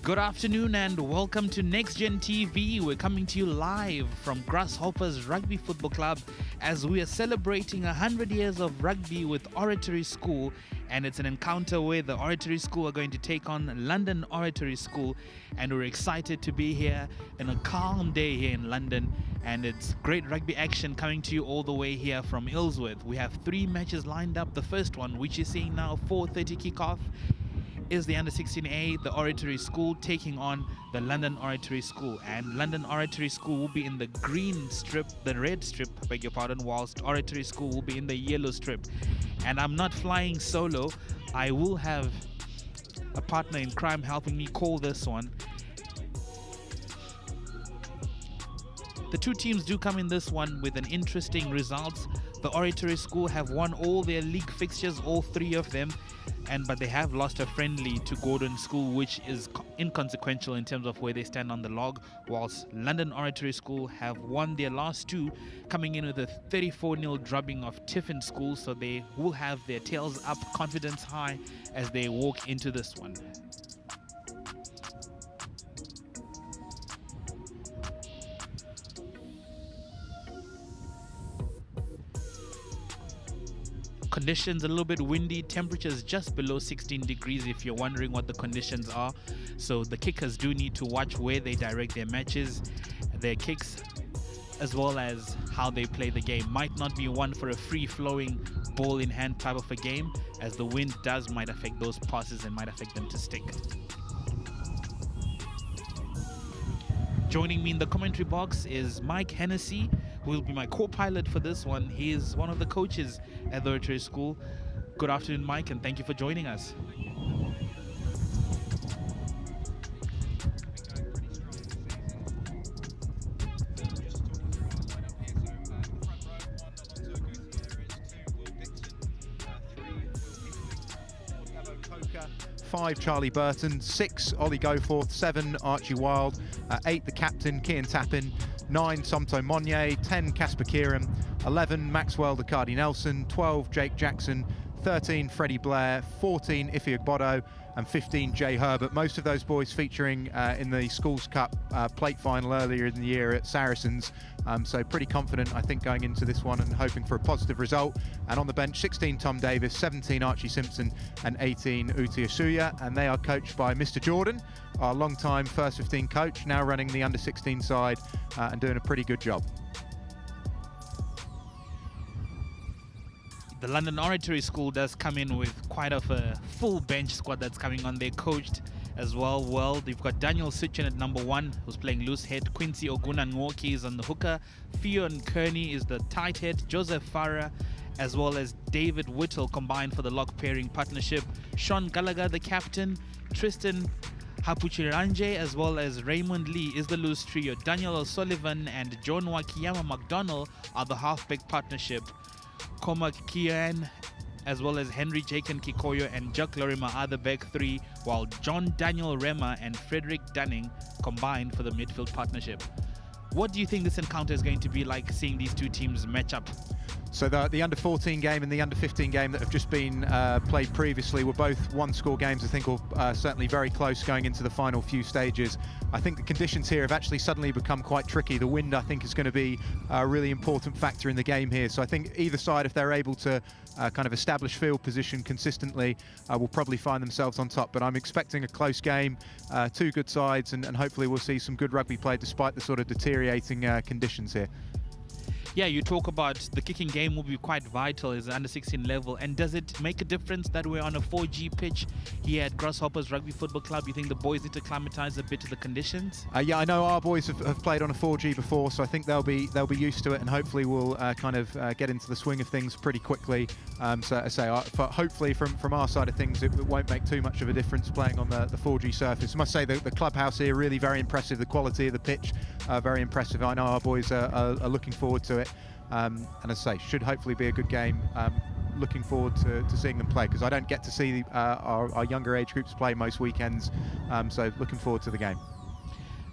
Good afternoon and welcome to Next Gen TV. We're coming to you live from Grasshoppers Rugby Football Club as we are celebrating 100 years of rugby with Oratory School, and it's an encounter where the Oratory School are going to take on London Oratory School, and we're excited to be here in a calm day here in London, and it's great rugby action coming to you all the way here from Ilsworth. We have 3 matches lined up. The first one, which you're seeing now, 4:30 kickoff, is the under-16A, the Oratory School, taking on the London Oratory School. And London Oratory School will be in the green strip, the red strip, beg your pardon, whilst Oratory School will be in the yellow strip. And I'm not flying solo. I will have a partner in crime helping me call this one. The two teams do come in this one with an interesting results. The Oratory School have won all their league fixtures, all 3 of them, but they have lost a friendly to Gordon School, which is inconsequential in terms of where they stand on the log, whilst London Oratory School have won their last 2, coming in with a 34-0 drubbing of Tiffin School, so they will have their tails up, confidence high as they walk into this one. Conditions a little bit windy, temperatures just below 16 degrees if you're wondering what the conditions are. So the kickers do need to watch where they direct their matches, their kicks, as well as how they play the game. Might not be one for a free-flowing ball-in-hand type of a game, as the wind might affect those passes and might affect them to stick. Joining me in the commentary box is Mike Hennessy, who will be my co-pilot for this one. He is one of the coaches at the Oratory School. Good afternoon, Mike, and thank you for joining us. Five, Charlie Burton. 6, Ollie Goforth. 7, Archie Wild. 8, the captain, Kian Tappin. 9, Somto Monye. 10, Casper Kieran. 11, Maxwell Dacardi Nelson. 12, Jake Jackson. 13, Freddie Blair. 14, Ife Ogbodo. And 15, Jay Herbert. Most of those boys featuring in the Schools Cup plate final earlier in the year at Saracens. So pretty confident, I think, going into this one and hoping for a positive result. And on the bench, 16, Tom Davis, 17, Archie Simpson, and 18, Uti Asuya. And they are coached by Mr. Jordan, our long-time first 15 coach, now running the under-16 side and doing a pretty good job. The London Oratory School does come in with quite of a full bench squad that's coming on. They're coached as well. Well, they've got Daniel Sitchin at number 1, who's playing loose head. Quincy Ogunanwoki is on the hooker. Fionn Kearney is the tight head. Joseph Farah, as well as David Whittle, combined for the lock pairing partnership. Sean Gallagher, the captain. Tristan Hapuchiranje, as well as Raymond Lee, is the loose trio. Daniel O'Sullivan and John Wakiyama McDonnell are the halfback partnership. Cormac Kian, as well as Henry Jacob Kikoyo and Jack Lorima are the back 3, while John Daniel Rema and Frederick Dunning combined for the midfield partnership. What do you think this encounter is going to be like, seeing these two teams match up? So the under-14 game and the under-15 game that have just been played previously were both one-score games, I think, or certainly very close going into the final few stages. I think the conditions here have actually suddenly become quite tricky. The wind, I think, is going to be a really important factor in the game here. So I think either side, if they're able to kind of establish field position consistently, will probably find themselves on top. But I'm expecting a close game, 2 good sides, and hopefully we'll see some good rugby played despite the sort of deteriorating conditions here. Yeah, you talk about the kicking game will be quite vital as under 16 level, and does it make a difference that we're on a 4G pitch here at Grasshoppers Rugby Football Club? You think the boys need to acclimatise a bit to the conditions? Yeah, I know our boys have played on a 4G before, so I think they'll be used to it, and hopefully we'll kind of get into the swing of things pretty quickly. So I say, hopefully from our side of things, it won't make too much of a difference playing on the 4G surface. I must say the clubhouse here really very impressive. The quality of the pitch very impressive. I know our boys are looking forward to it. And as I say, should hopefully be a good game. Looking forward to seeing them play, because I don't get to see our younger age groups play most weekends. So looking forward to the game.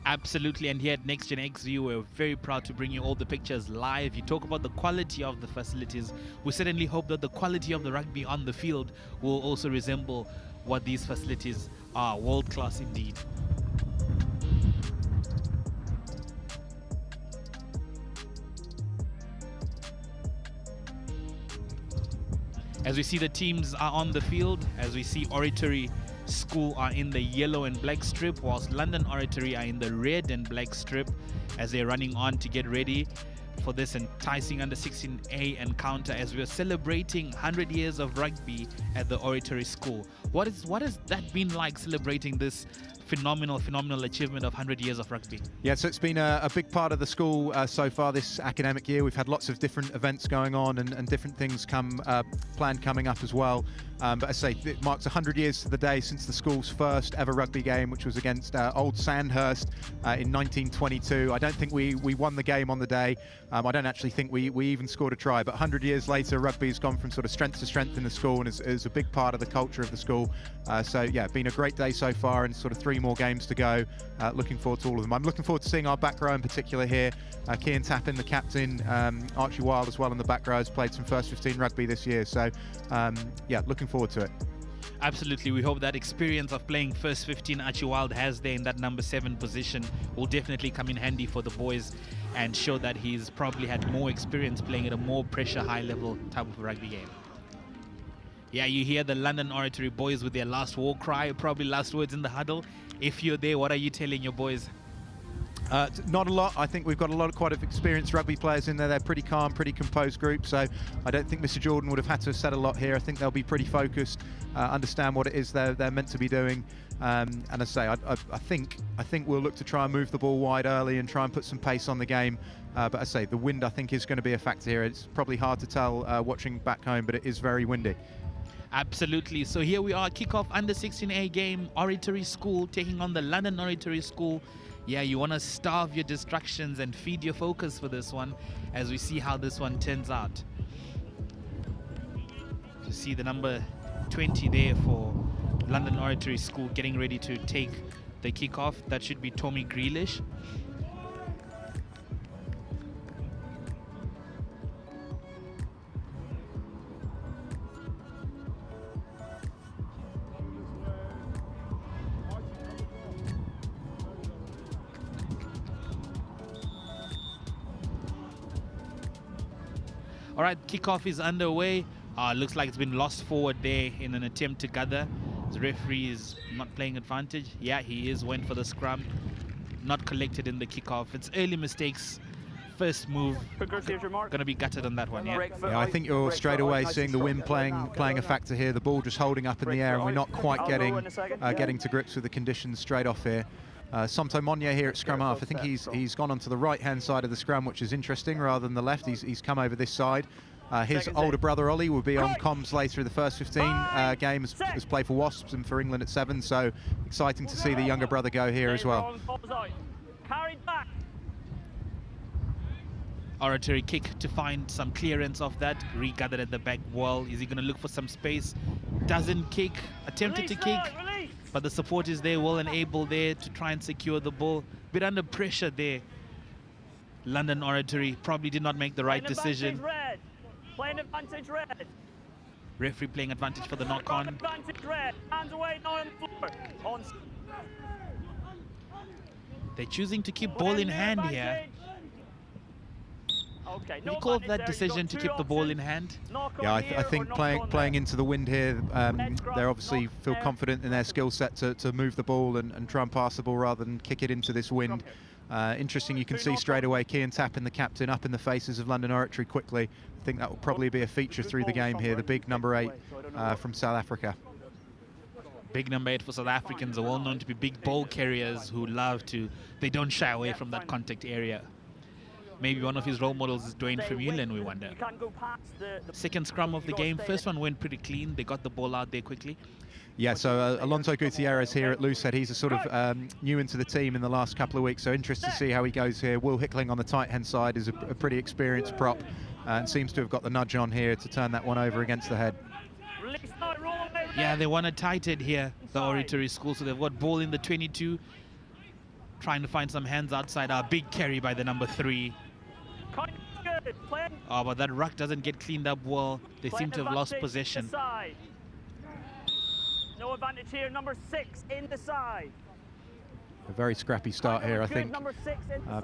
Absolutely, and here at Next Gen XView, we're very proud to bring you all the pictures live. You talk about the quality of the facilities. We certainly hope that the quality of the rugby on the field will also resemble what these facilities are. World class indeed. As we see the teams are on the field, as we see Oratory School are in the yellow and black strip, whilst London Oratory are in the red and black strip as they're running on to get ready for this enticing under 16A encounter as we are celebrating 100 years of rugby at the Oratory School. What has that been like, celebrating this phenomenal achievement of 100 years of rugby? Yeah, so it's been a big part of the school so far this academic year. We've had lots of different events going on and different things planned coming up as well. But as I say, it marks 100 years to the day since the school's first ever rugby game, which was against Old Sandhurst in 1922. I don't think we won the game on the day. I don't actually think we even scored a try, but 100 years later, rugby's gone from sort of strength to strength in the school and is a big part of the culture of the school. So yeah, been a great day so far and sort of 3 more games to go. Looking forward to all of them. I'm looking forward to seeing our back row in particular here. Kian Tappin, the captain, Archie Wilde as well in the back row, has played some first 15 rugby this year. So yeah, looking forward to it. Absolutely. We hope that experience of playing first 15 Archie Wilde has there in that number 7 position will definitely come in handy for the boys and show that he's probably had more experience playing at a more pressure, high level type of rugby game. Yeah, you hear the London Oratory boys with their last war cry, probably last words in the huddle. If you're there, what are you telling your boys? Not a lot. I think we've got quite experienced rugby players in there. They're pretty calm, pretty composed group. So I don't think Mr. Jordan would have had to have said a lot here. I think they'll be pretty focused, understand what it is they're meant to be doing. And as I say, I think we'll look to try and move the ball wide early and try and put some pace on the game. But as I say, the wind I think is going to be a factor here. It's probably hard to tell watching back home, but it is very windy. Absolutely. So here we are, kickoff under 16A game, Oratory School taking on the London Oratory School. Yeah, you want to starve your distractions and feed your focus for this one as we see how this one turns out. You see the number 20 there for London Oratory School getting ready to take the kickoff. That should be Tommy Grealish. All right, kickoff is underway. Looks like it's been lost forward there in an attempt to gather. The referee is not playing advantage. Yeah, he is, went for the scrum. Not collected in the kickoff. It's early mistakes. First move, going to be gutted on that one, yeah? Yeah, I think you're straight away seeing the wind playing a factor here. The ball just holding up in the air and we're not quite getting to grips with the conditions straight off here. Somto Monye here at scrum half. I think he's gone onto the right-hand side of the scrum, which is interesting, rather than the left. He's come over this side. His older brother Ollie will be on comms later in the first 15 game, has played for Wasps and for England at 7, so exciting to see the younger brother go here as well. Oratory kick to find some clearance of that, regathered at the back wall. Is he going to look for some space? Doesn't kick, attempted to kick, but the support is there, well and able there to try and secure the ball. Bit under pressure there. London Oratory probably did not make the right decision. Playing advantage red. Referee playing advantage for the knock-on. Advantage red. Hands away, not on the floor. They're choosing to keep ball in hand here. Okay, Will you call that decision to keep the ball in hand? Yeah, I think playing into the wind here, they obviously feel confident in their skill set to move the ball and try and pass the ball rather than kick it into this wind. Interesting, you can see straight away Kian Tappin, the captain, up in the faces of London Oratory quickly. I think that will probably be a feature through the game here, the big number 8 from South Africa. Big number 8 for South Africans are well known to be big ball carriers who they don't shy away from that contact area. Maybe one of his role models is Dwayne Vermeulen, we wonder. Second scrum of the game. First one went pretty clean. They got the ball out there quickly. Yeah, so Alonso Gutierrez here at Loosehead, he's a sort of new into the team in the last couple of weeks, so interested to see how he goes here. Will Hickling on the tight-hand side is a pretty experienced prop and seems to have got the nudge on here to turn that one over against the head. Yeah, they want to tight it here, the Oratory School, so they've got ball in the 22, trying to find some hands outside. Our big carry by the number 3. Oh, but that ruck doesn't get cleaned up well. They seem to have lost possession. No advantage here, number 6 in the side. A very scrappy start here, I think.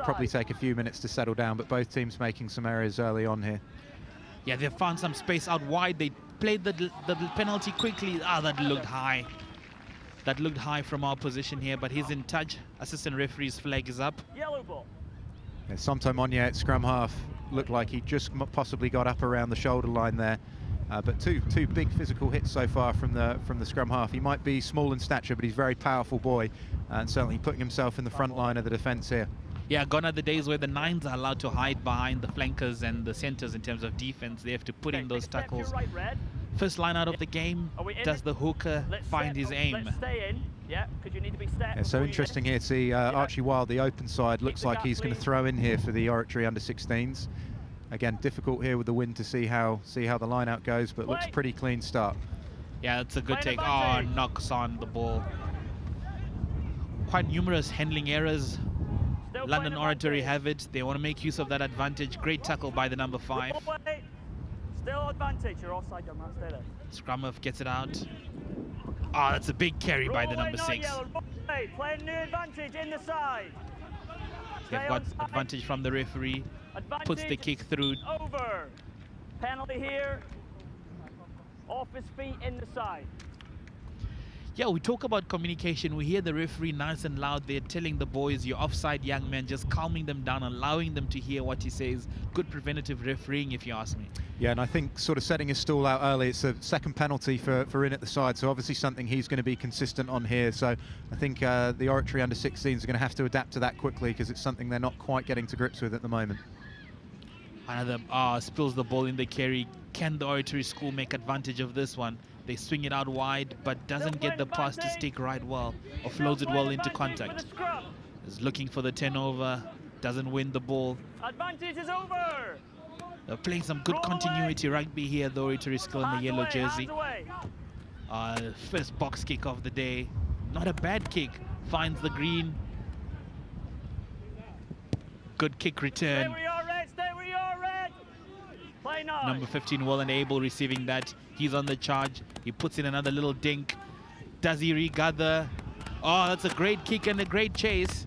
Probably take a few minutes to settle down, but both teams making some errors early on here. Yeah, they've found some space out wide. They played the penalty quickly. Ah, that looked high. That looked high from our position here, but he's in touch. Assistant referee's flag is up. Yellow ball. Yeah, Somto Monye at scrum half looked like he just possibly got up around the shoulder line there. But two big physical hits so far from the scrum half. He might be small in stature, but he's a very powerful boy, and certainly putting himself in the front line of the defence here. Yeah, gone are the days where the nines are allowed to hide behind the flankers and the centres in terms of defence. They have to put in those tackles. Right, Red. First line out of the game, does the hooker find his aim? Let's stay in. Yeah, because you need to be set. Yeah, so interesting here to see Archie Wild, the open side, looks like he's going to throw in here for the Oratory under-16s. Again, difficult here with the wind to see how the line out goes, but looks pretty clean start. Yeah, that's a good take. Oh, knocks on the ball. Quite numerous handling errors. London Oratory have it. They want to make use of that advantage. Great tackle by the number 5. Still advantage. You're offside, young man. Stay there. Scrumov gets it out. Oh, that's a big carry by the number 6. Playing new advantage in the side. They've got advantage from the referee. Puts the kick through. Over. Penalty here. Off his feet in the side. Yeah, we talk about communication. We hear the referee nice and loud. They're telling the boys, you're offside, young men, just calming them down, allowing them to hear what he says. Good preventative refereeing, if you ask me. Yeah, and I think sort of setting his stall out early, it's a second penalty for in at the side, so obviously something he's going to be consistent on here. So I think the Oratory under-16s are going to have to adapt to that quickly, because it's something they're not quite getting to grips with at the moment. Another spills the ball in the carry. Can the Oratory school make advantage of this one? They swing it out wide, but doesn't get the pass to stick right well, or flows it well into contact. Is looking for the turnover, doesn't win the ball. Advantage is over. They're playing some good continuity rugby here, the Oratory school in the yellow jersey. First box kick of the day. Not a bad kick. Finds the green. Good kick return. Stay where you are, Red. Stay where you are, Red. Play now. Number 15, well and able, receiving that. He's on the charge. He puts in another little dink. Does he regather? Oh, that's a great kick and a great chase.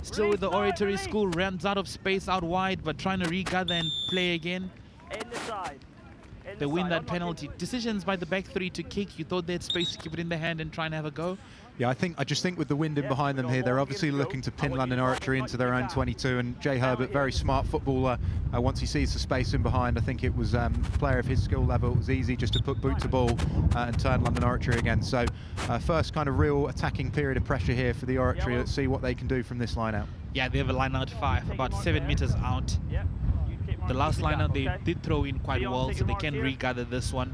Still with the Oratory school, runs out of space out wide, but trying to regather and play again. In the side. They win that penalty. Decisions by the back 3 to kick. You thought they had space to keep it in the hand and try and have a go? Yeah, I just think with the wind in behind them here, they're obviously looking to pin London Oratory into their own 22, and Jay Herbert, very smart footballer, once he sees the space in behind, I think it was a player of his skill level, it was easy just to put boot to ball and turn London Oratory again. So first kind of real attacking period of pressure here for the Oratory. Let's see what they can do from this line out. Yeah, they have a line out 5, about 7 meters out. The last line out they did throw in quite well, so they can regather this one.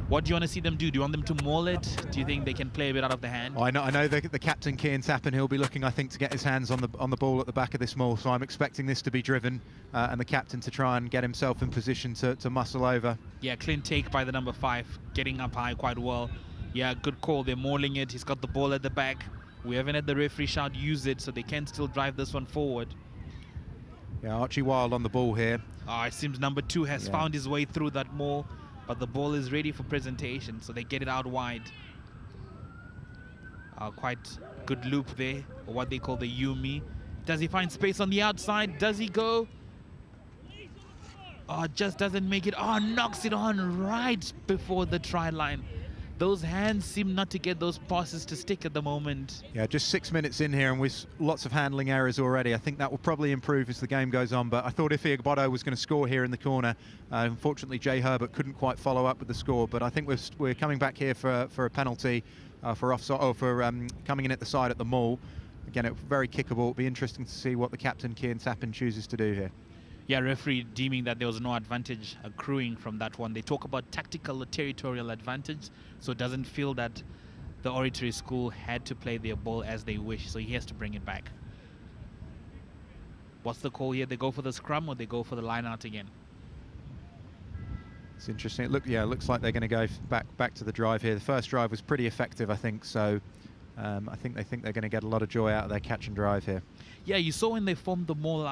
What do you want to see them do? Do you want them to maul it? Do you think they can play a bit out of the hand? Oh, I know the captain, Kian Tappin, he'll be looking, I think, to get his hands on the ball at the back of this maul, so I'm expecting this to be driven and the captain to try and get himself in position to muscle over. Yeah, clean take by the number 5, getting up high quite well. Yeah, good call. They're mauling it. He's got the ball at the back. We haven't had the referee shout use it, so they can still drive this one forward. Yeah, Archie Wild on the ball here. It seems number 2 has found his way through that maul, but the ball is ready for presentation, so they get it out wide. Quite good loop there, or what they call the Yumi. Does he find space on the outside? Does he go? Just doesn't make it. Knocks it on right before the try line. Those hands seem not to get those passes to stick at the moment. Yeah, just 6 minutes in here and with lots of handling errors already. I think that will probably improve as the game goes on, but I thought Ife Agbodo was going to score here in the corner. Unfortunately, Jay Herbert couldn't quite follow up with the score, but I think we're coming back here for a penalty for offside, or for coming in at the side at the maul. Again, it's very kickable. It'll be interesting to see what the captain, Kian Tappin, chooses to do here. Yeah, referee deeming that there was no advantage accruing from that one. They talk about tactical or territorial advantage, so it doesn't feel that the Oratory school had to play their ball as they wish, so he has to bring it back. What's the call here? They go for the scrum or they go for the line out again? It's interesting. It looks like they're going to go back to the drive here. The first drive was pretty effective, I think, so I think they're going to get a lot of joy out of their catch and drive here. Yeah, you saw when they formed the maul,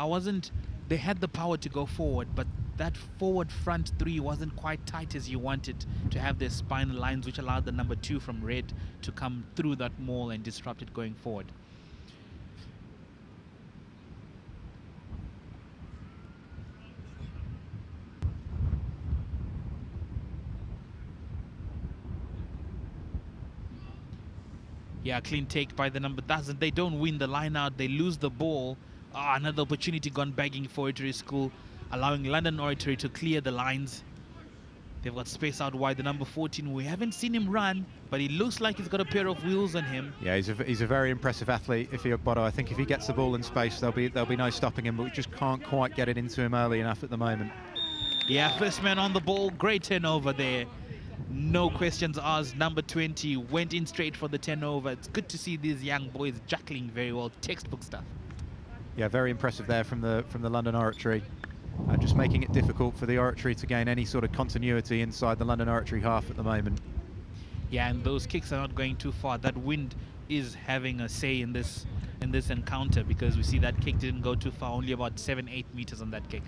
they had the power to go forward, but that forward front 3 wasn't quite tight as you wanted to have their spinal lines, which allowed the number 2 from red to come through that maul and disrupt it going forward. Yeah, clean take by the number dozen. They don't win the line out. They lose the ball. Another opportunity gone begging for Oratory School, allowing London Oratory to clear the lines. They've got space out wide. The number 14, we haven't seen him run, but he looks like he's got a pair of wheels on him. Yeah, he's a very impressive athlete, Ifeokbodo. I think if he gets the ball in space, there'll be no stopping him, but we just can't quite get it into him early enough at the moment. Yeah, first man on the ball. Great turnover there. No questions asked. Number 20 went in straight for the turnover. It's good to see these young boys juggling very well. Textbook stuff. Yeah, very impressive there from the London Oratory. Just making it difficult for the Oratory to gain any sort of continuity inside the London Oratory half at the moment. Yeah, and those kicks are not going too far. That wind is having a say in this encounter, because we see that kick didn't go too far, only about 7-8 meters on that kick.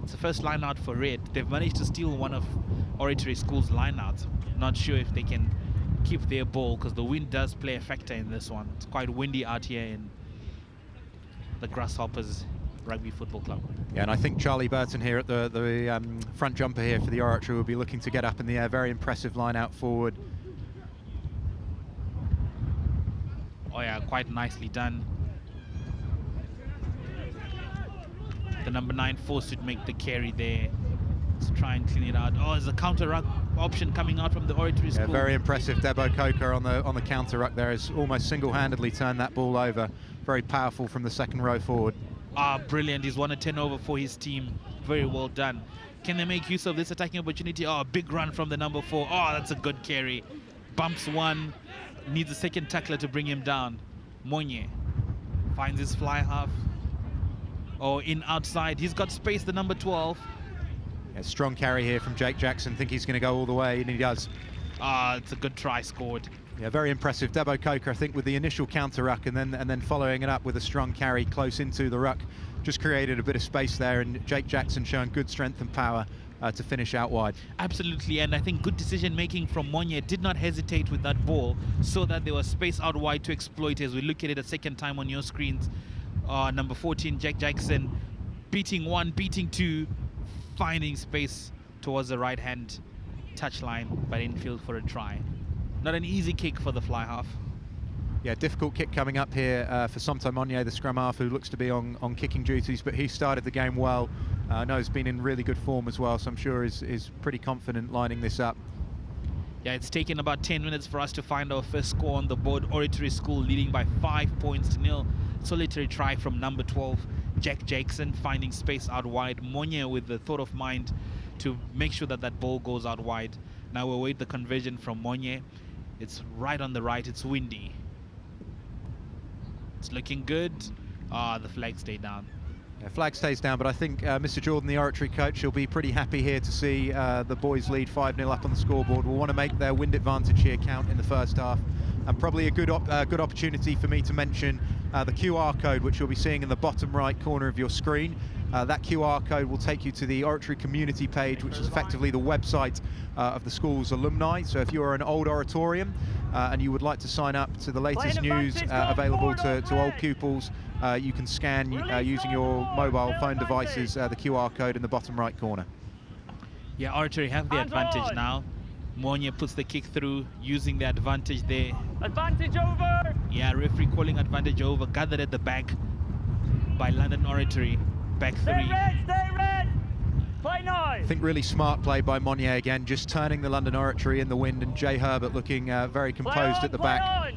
It's the first line out for Red. They've managed to steal one of Oratory School's line outs. Not sure if they can keep their ball, because the wind does play a factor in this one. It's quite windy out here in the Grasshoppers Rugby Football Club. Yeah, and I think Charlie Burton here at the front jumper here for the Oratory will be looking to get up in the air. Very impressive line out forward. Oh yeah, quite nicely done. The number 9 forced to make the carry there. Let's try and clean it out. Oh, there's a counter ruck option coming out from the Oratory School. Yeah, very impressive. Debo Coker on the counter ruck there has almost single-handedly turned that ball over. Very powerful from the second row forward. Brilliant. He's won a turnover for his team. Very well done. Can they make use of this attacking opportunity? Big run from the number 4. That's a good carry. Bumps one. Needs a second tackler to bring him down. Monye finds his fly half. In outside. He's got space, the number 12. Yeah, strong carry here from Jake Jackson. Think he's going to go all the way, and he does. It's a good try scored. Yeah, very impressive. Debo Coker, I think, with the initial counter ruck and then following it up with a strong carry close into the ruck, just created a bit of space there, and Jake Jackson showing good strength and power to finish out wide. Absolutely, and I think good decision making from Monye. Did not hesitate with that ball, so that there was space out wide to exploit. As we look at it a second time on your screens, number 14, Jake Jackson, beating 1, beating 2, finding space towards the right hand touchline, but infield for a try. Not an easy kick for the fly half. Yeah, difficult kick coming up here for Somto Monye, the scrum half, who looks to be on kicking duties, but he started the game well. I know he's been in really good form as well, so I'm sure is pretty confident lining this up. Yeah, it's taken about 10 minutes for us to find our first score on the board. Oratory School leading by 5 points to 0. Solitary try from number 12, Jack Jackson, finding space out wide. Monye with the thought of mind to make sure that ball goes out wide. Now we'll wait the conversion from Monye. It's right on the right. It's windy. It's looking good. The flag stayed down. Yeah, flag stays down, but I think Mr. Jordan, the Oratory coach, will be pretty happy here to see the boys lead 5-0 up on the scoreboard. We'll want to make their wind advantage here count in the first half. And probably a good opportunity for me to mention the QR code, which you'll be seeing in the bottom right corner of your screen. That QR code will take you to the Oratory community page, which is effectively the website of the school's alumni. So if you're an old Oratorian and you would like to sign up to the latest news available to old pupils, you can scan using your mobile phone devices the QR code in the bottom right corner. Yeah, Oratory have the advantage now. Monye puts the kick through, using the advantage there. Advantage over! Yeah, referee calling advantage over, gathered at the back by London Oratory. Back 3. Stay red! Play now! I think really smart play by Monye again, just turning the London Oratory in the wind, and Jay Herbert looking very composed at the back.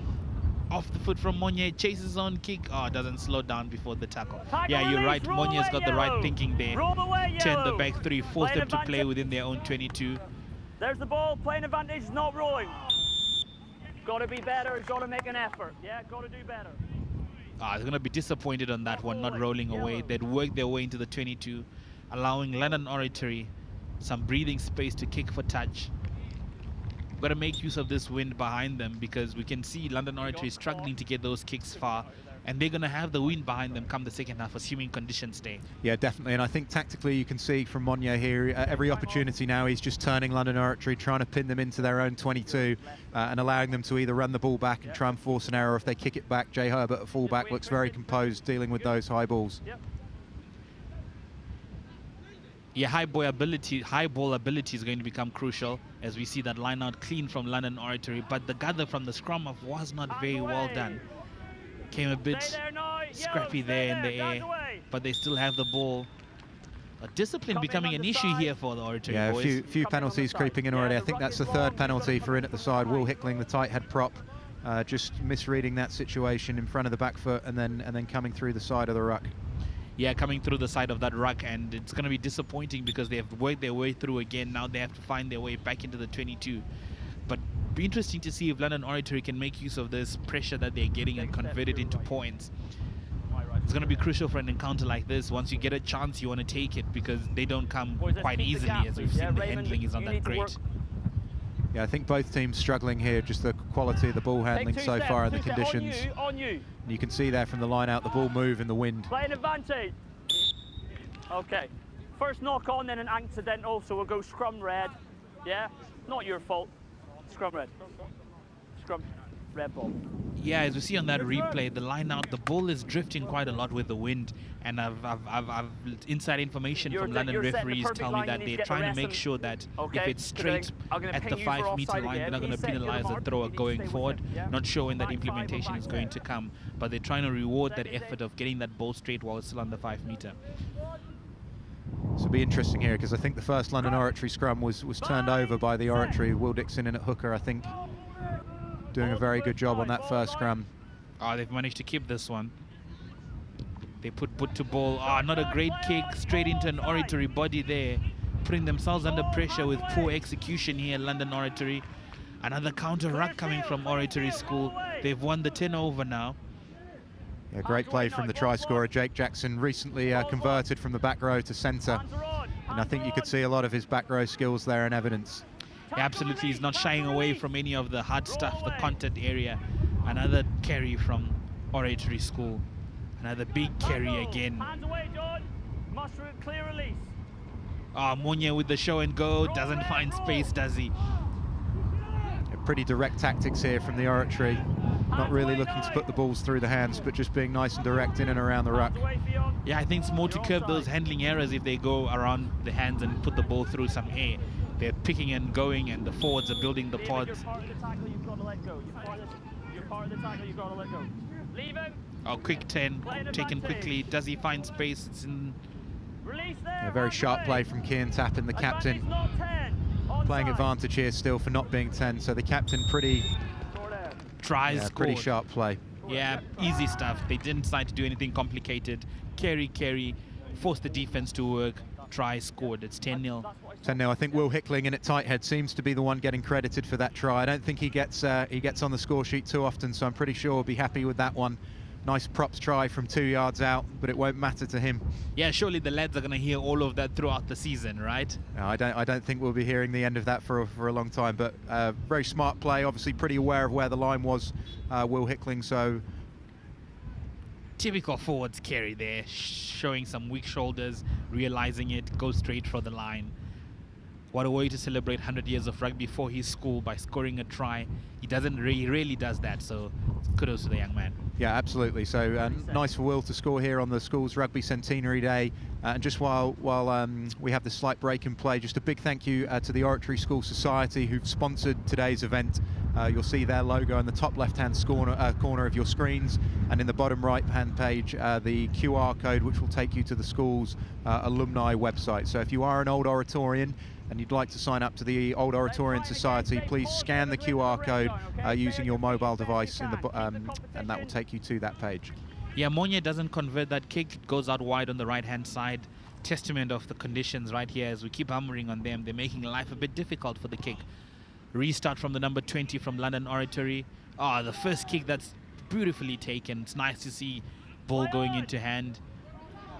Off the foot from Monye, chases on kick. Doesn't slow down before the tackle. Yeah, you're release, right. Monye's got the right thinking there. Turn the back 3, force them to play within their own 22. There's the ball, playing advantage, not rolling. Got to be better, got to make an effort. Yeah, got to do better. They're going to be disappointed on that one, not rolling away. They'd work their way into the 22, allowing London Oratory some breathing space to kick for touch. Got to make use of this wind behind them, because we can see London Oratory struggling to get those kicks far, and they're going to have the wind behind them come the second half, assuming conditions stay. Yeah, definitely, and I think tactically you can see from Monye here, every opportunity now he's just turning London Oratory, trying to pin them into their own 22 and allowing them to either run the ball back and try and force an error. If they kick it back, Jay Herbert at fullback looks very composed dealing with those high balls. Yeah, high ball ability is going to become crucial as we see that line out clean from London Oratory, but the gather from the scrum off was not very well done. Came a bit scrappy there in the air, but they still have the ball. A discipline becoming an issue here for the Oratory boys. Yeah, a few penalties creeping in already. I think that's the third penalty for in at the side. Will Hickling, the tight head prop, just misreading that situation in front of the back foot and then coming through the side of the ruck. Yeah, coming through the side of that ruck, and it's going to be disappointing because they have worked their way through again. Now they have to find their way back into the 22. But be interesting to see if London Oratory can make use of this pressure that they're getting and convert it into points. It's going to be crucial for an encounter like this. Once you get a chance, you want to take it because they don't come quite easily, as we've seen. The handling is not that great. Yeah, I think both teams struggling here, just the quality of the ball handling so far and the conditions. You can see there from the line out, the ball move in the wind. Play an advantage. Okay. First knock on, then an accidental, so we'll go scrum red. Yeah? Not your fault. Scrum red. Scrum red ball. Yeah, as we see on that replay, the line out, the ball is drifting quite a lot with the wind, and I've inside information from London referees tell me that they're trying to make sure that if it's straight at the 5 meter line, they're not going to penalize the thrower going forward. Not sure when that implementation is going to come, but they're trying to reward that effort of getting that ball straight while it's still on the 5 meter. So it'll be interesting here because I think the first London Oratory scrum was turned over by the Oratory. Will Dixon in at hooker, I think, doing a very good job on that first scrum. Oh, they've managed to keep this one. They put to ball. Oh, not a great kick, straight into an Oratory body there, putting themselves under pressure with poor execution here, London Oratory. Another counter ruck coming from Oratory School. They've won the 10 over now. Yeah, great play from the try scorer, Jake Jackson, recently converted from the back row to centre. And I think you could see a lot of his back row skills there in evidence. Yeah, absolutely, he's not shying away from any of the hard stuff, the content area. Another carry from Oratory School. Another big carry again. Oh, Monye with the show and go, doesn't find space, does he? Pretty direct tactics here from the Oratory. Not really looking to put the balls through the hands, but just being nice and direct in and around the ruck. Yeah, I think it's more to curb those handling errors if they go around the hands and put the ball through some air. They're picking and going, and the forwards are building the pods. Oh, quick 10, taken quickly. Does he find space? It's in... A very sharp play from Kian Tappin, the captain. Playing advantage here still for not being 10, so the captain pretty sharp play. Yeah, easy stuff. They didn't decide to do anything complicated. Carry, force the defense to work. Try, scored. It's 10-0. 10-0. I think Will Hickling in at tight head seems to be the one getting credited for that try. I don't think he gets on the score sheet too often, so I'm pretty sure he'll be happy with that one. Nice props try from 2 yards out, but it won't matter to him. Yeah, surely the lads are going to hear all of that throughout the season, right? No, I don't think we'll be hearing the end of that for a long time, but very smart play, obviously pretty aware of where the line was, Will Hickling, so... Typical forwards carry there, showing some weak shoulders, realizing it, go straight for the line. What a way to celebrate 100 years of rugby for his school by scoring a try. He rarely does that, so kudos to the young man. Yeah, absolutely. So nice for Will to score here on the school's Rugby Centenary Day. And just while we have this slight break in play, just a big thank you to the Oratory School Society who've sponsored today's event. You'll see their logo in the top left-hand corner of your screens, and in the bottom right-hand page, the QR code which will take you to the school's alumni website. So if you are an old Oratorian and you'd like to sign up to the Old Oratorian Society, please scan the QR code using your mobile device, and that will take you to that page. Yeah, Monye doesn't convert that kick. It goes out wide on the right-hand side. Testament of the conditions right here as we keep hammering on them. They're making life a bit difficult for the kick. Restart from the number 20 from London Oratory. Oh, the first kick that's beautifully taken. It's nice to see ball going into hand.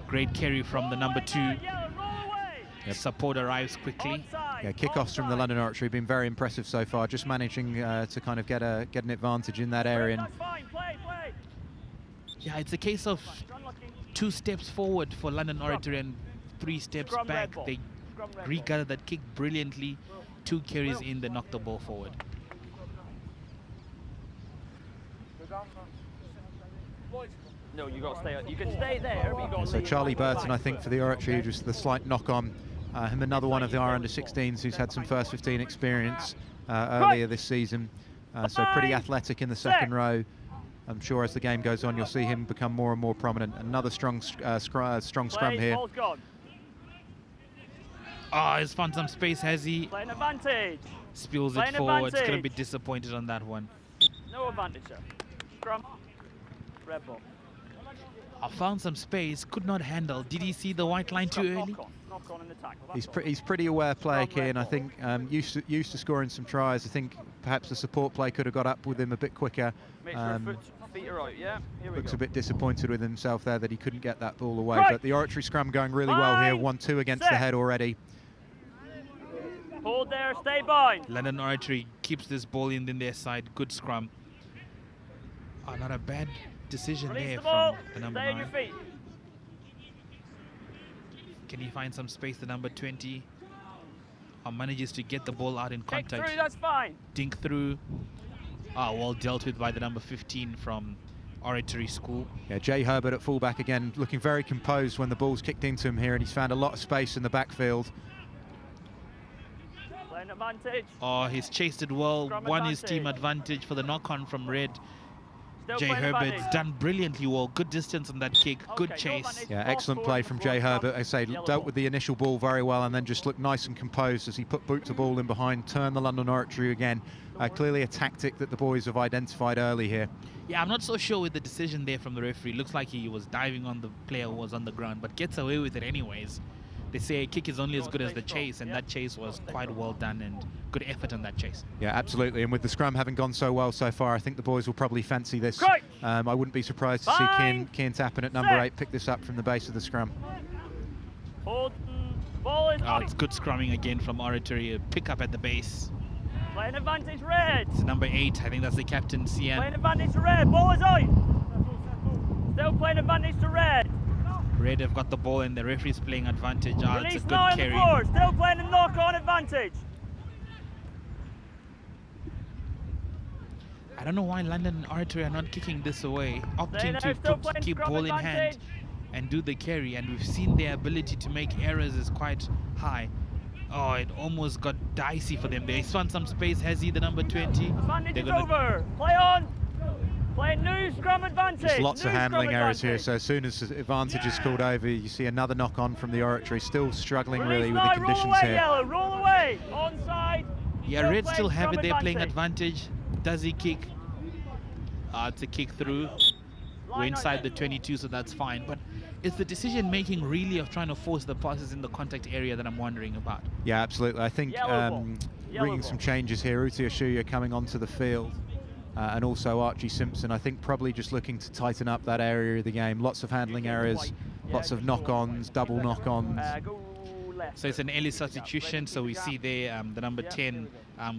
Great carry from the number 2. Yep. Support arrives quickly. Yeah, kickoffs from the London Oratory have been very impressive so far, just managing to kind of get an advantage in that area. Yeah, it's a case of 2 steps forward for London Oratory and 3 steps back. They regathered that kick brilliantly. 2 carries in, they knocked the ball forward. No, you got to stay. You can stay there. But you got so Charlie Burton, I think, for the Oratory, just the slight knock on Him another one of our under-16s who's had some first 15 experience earlier this season. So pretty athletic in the second row. I'm sure as the game goes on, you'll see him become more and more prominent. Another strong scrum here. Oh, he's found some space, has he? Playing advantage. Spills it forward. It's going to be disappointed on that one. No advantage, sir. Scrum. Red ball. I found some space, could not handle. Did he see the white line too early? Knock on in the tackle. He's pretty aware player, Kean. I think used to scoring some tries. I think perhaps the support play could have got up with him a bit quicker. Make sure feet are out, yeah? Here we Looks go. a bit disappointed with himself there that he couldn't get that ball away. Right. But the Oratory scrum going really well here. 1-2 against the head already. Hold there, stay bind. London Oratory keeps this ball in their side. Good scrum. Oh, not a bad decision Release there the ball. from the number Stay on 9. your feet. Can he find some space, the number 20? Or manages to get the ball out in Kick contact. through, that's fine. Dink through. Well dealt with by the number 15 from Oratory School. Yeah, Jay Herbert at fullback again, looking very composed when the ball's kicked into him here, and he's found a lot of space in the backfield. Playing advantage. Oh, he's chased it well. Scrum Won his advantage. team advantage for the knock-on from Red. Still Jay playing Herbert's advantage. done brilliantly well. Good distance on that kick. Good Okay, no chase. advantage. Yeah, Ball excellent forward play for from Broad Jay Scrum. Herbert. I say Yellow dealt ball. with the initial ball very well, and then just looked nice and composed as he put boot to ball in behind, turned the London Oratory again. Clearly a tactic that the boys have identified early here. Yeah, I'm not so sure with the decision there from the referee. Looks like he was diving on the player who was on the ground, but gets away with it anyways. They say a kick is only as good as the chase, and that chase was quite well done and good effort on that chase. Yeah, absolutely. And with the scrum having gone so well so far, I think the boys will probably fancy this. Great. I wouldn't be surprised to see Fine. Cian Tappin at number Set. 8 pick this up from the base of the scrum. Hold. Ball is Oh, out. it's good scrumming again from Oratory. A pick up at the base. Playing advantage, red. It's number 8. I think that's the captain, Cian. Playing advantage to red. Ball is out. Still playing advantage to red. Red have got the ball and the referee's playing advantage. It's Release a good now on the carry. floor. Still playing a knock-on advantage. I don't know why London Oratory are not kicking this away, opting there, to still playing keep scrum ball in hand advantage. and do the carry, and we've seen their ability to make errors is quite high. Oh, it almost got dicey for them. They found some space. Has he, the number 20? Advantage They're is gonna- over. Play on. Play new scrum advantage. There's lots of New handling scrum errors here, advantage. so as soon as the advantage is called over, you see another knock on from the Oratory, still struggling Release really with now, the roll conditions away, here. Yellow. Roll away. Onside. Yeah, Still Red playing still have scrum it. They're playing advantage. advantage. Does he kick? It's a kick through. We're Line inside out. the 22, so that's fine. But it's the decision making really of trying to force the passes in the contact area that I'm wondering about. Yeah, absolutely. I think Yellow ball. Yellow bringing ball. some changes here. Uti Ashuya coming onto the field, and also Archie Simpson. I think probably just looking to tighten up that area of the game. Lots of handling errors, lots of knock-ons, double knock-ons. Go left. So it's an early substitution. So we see there the number 10,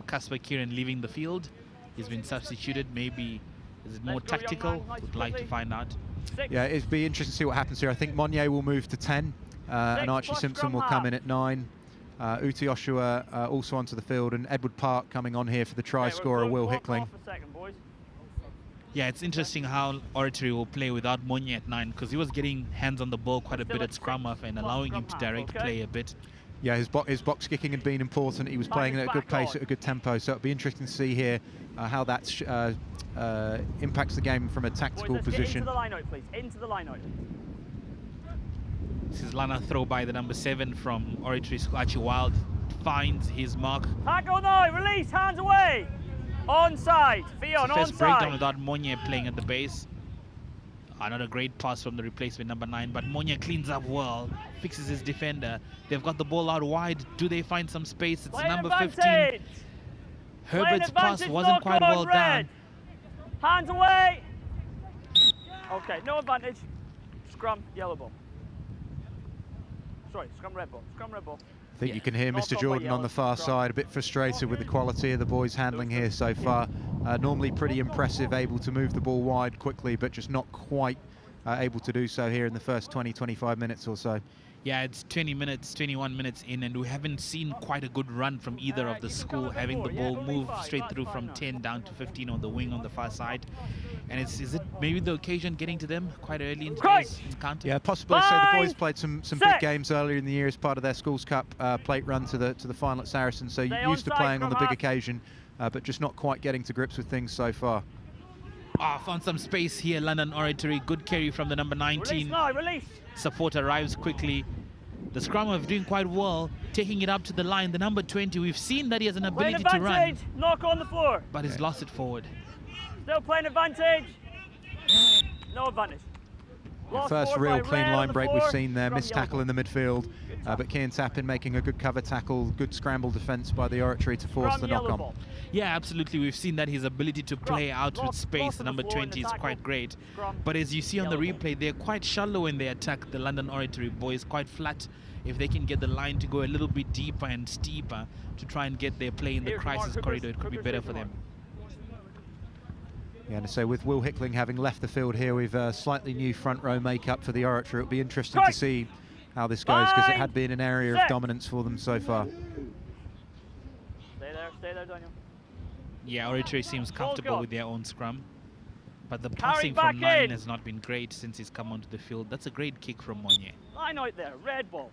Casper Kieran, leaving the field. He's been substituted. Maybe is it more Let's go, young tactical? man. Nice Would like to quickly. find out. 6. Yeah, it'd be interesting to see what happens here. I think Monnier will move to 10, and Archie plus Simpson scrum will come half. in at 9. Uti Oshua also onto the field, and Edward Park coming on here for the try scorer, Will Hickling. Off a second, boys. Yeah, it's interesting how Oratory will play without Monye at 9, because he was getting hands on the ball quite a Still bit at at scrum six off and plus allowing scrum him to half, direct okay? play a bit. Yeah, his box kicking had been important. He was playing at a good back pace, on. at a good tempo, so it'll be interesting to see here how that impacts the game from a Boys, tactical let's get position. into the line out, please. Into the line out. This is Lana throw by the number 7 from Oratory School. Archie Wild finds his mark. Tackle now. Release. Hands away. Onside. Fion, It's the first breakdown onside. without Monye playing at the base. Another great pass from the replacement number 9, but Monye cleans up well, fixes his defender. They've got the ball out wide. Do they find some space? It's Playing number advantage. 15. Playing Herbert's pass advantage, wasn't knock quite on, well done. red. Hands away. Okay, no advantage. Scrum, yellow ball. Sorry, scrum, red ball. Scrum, red ball. I think Yeah. you can hear Knock Mr. on by Jordan on yellow, the far scrum. side, a bit frustrated with the quality of the boys handling here so far. Normally pretty impressive, able to move the ball wide quickly, but just not quite able to do so here in the first 20-25 minutes or so. Yeah, it's 20 minutes, 21 minutes in, and we haven't seen quite a good run from either of the school, having the ball move straight through from 10 down to 15 on the wing on the far side. And is it maybe the occasion getting to them quite early in today's encounter? Yeah, possibly. So the boys played some big games earlier in the year as part of their Schools Cup plate run to the final at Saracen. So used to playing on the big occasion, but just not quite getting to grips with things so far. Found some space here, London Oratory. Good carry from the number 19. Release now, release. Support arrives quickly. The scrum are doing quite well, taking it up to the line. The number 20, we've seen that he has an ability to run, knock on the floor, but he's lost it forward. Still playing advantage. No advantage. First real clean line break we've seen there. Missed tackle in the midfield, but Kian Tappin making a good cover tackle. Good scramble defence by the Oratory to force the knock on. Yeah, absolutely. We've seen that his ability to play out with space, the number 20, is quite great. But as you see on the replay, they're quite shallow in their attack, the London Oratory boys, quite flat. If they can get the line to go a little bit deeper and steeper to try and get their play in the crisis corridor, it could be better for them. Yeah, and so with Will Hickling having left the field here, we've a slightly new front row makeup for the Oratory. It'll be interesting to see how this goes, because it had been an area of dominance for them so far. Stay there, Daniel. Yeah, Oratory seems comfortable with their own scrum, but the passing from 9 has not been great since he's come onto the field. That's a great kick from Monye. Line out there, red ball.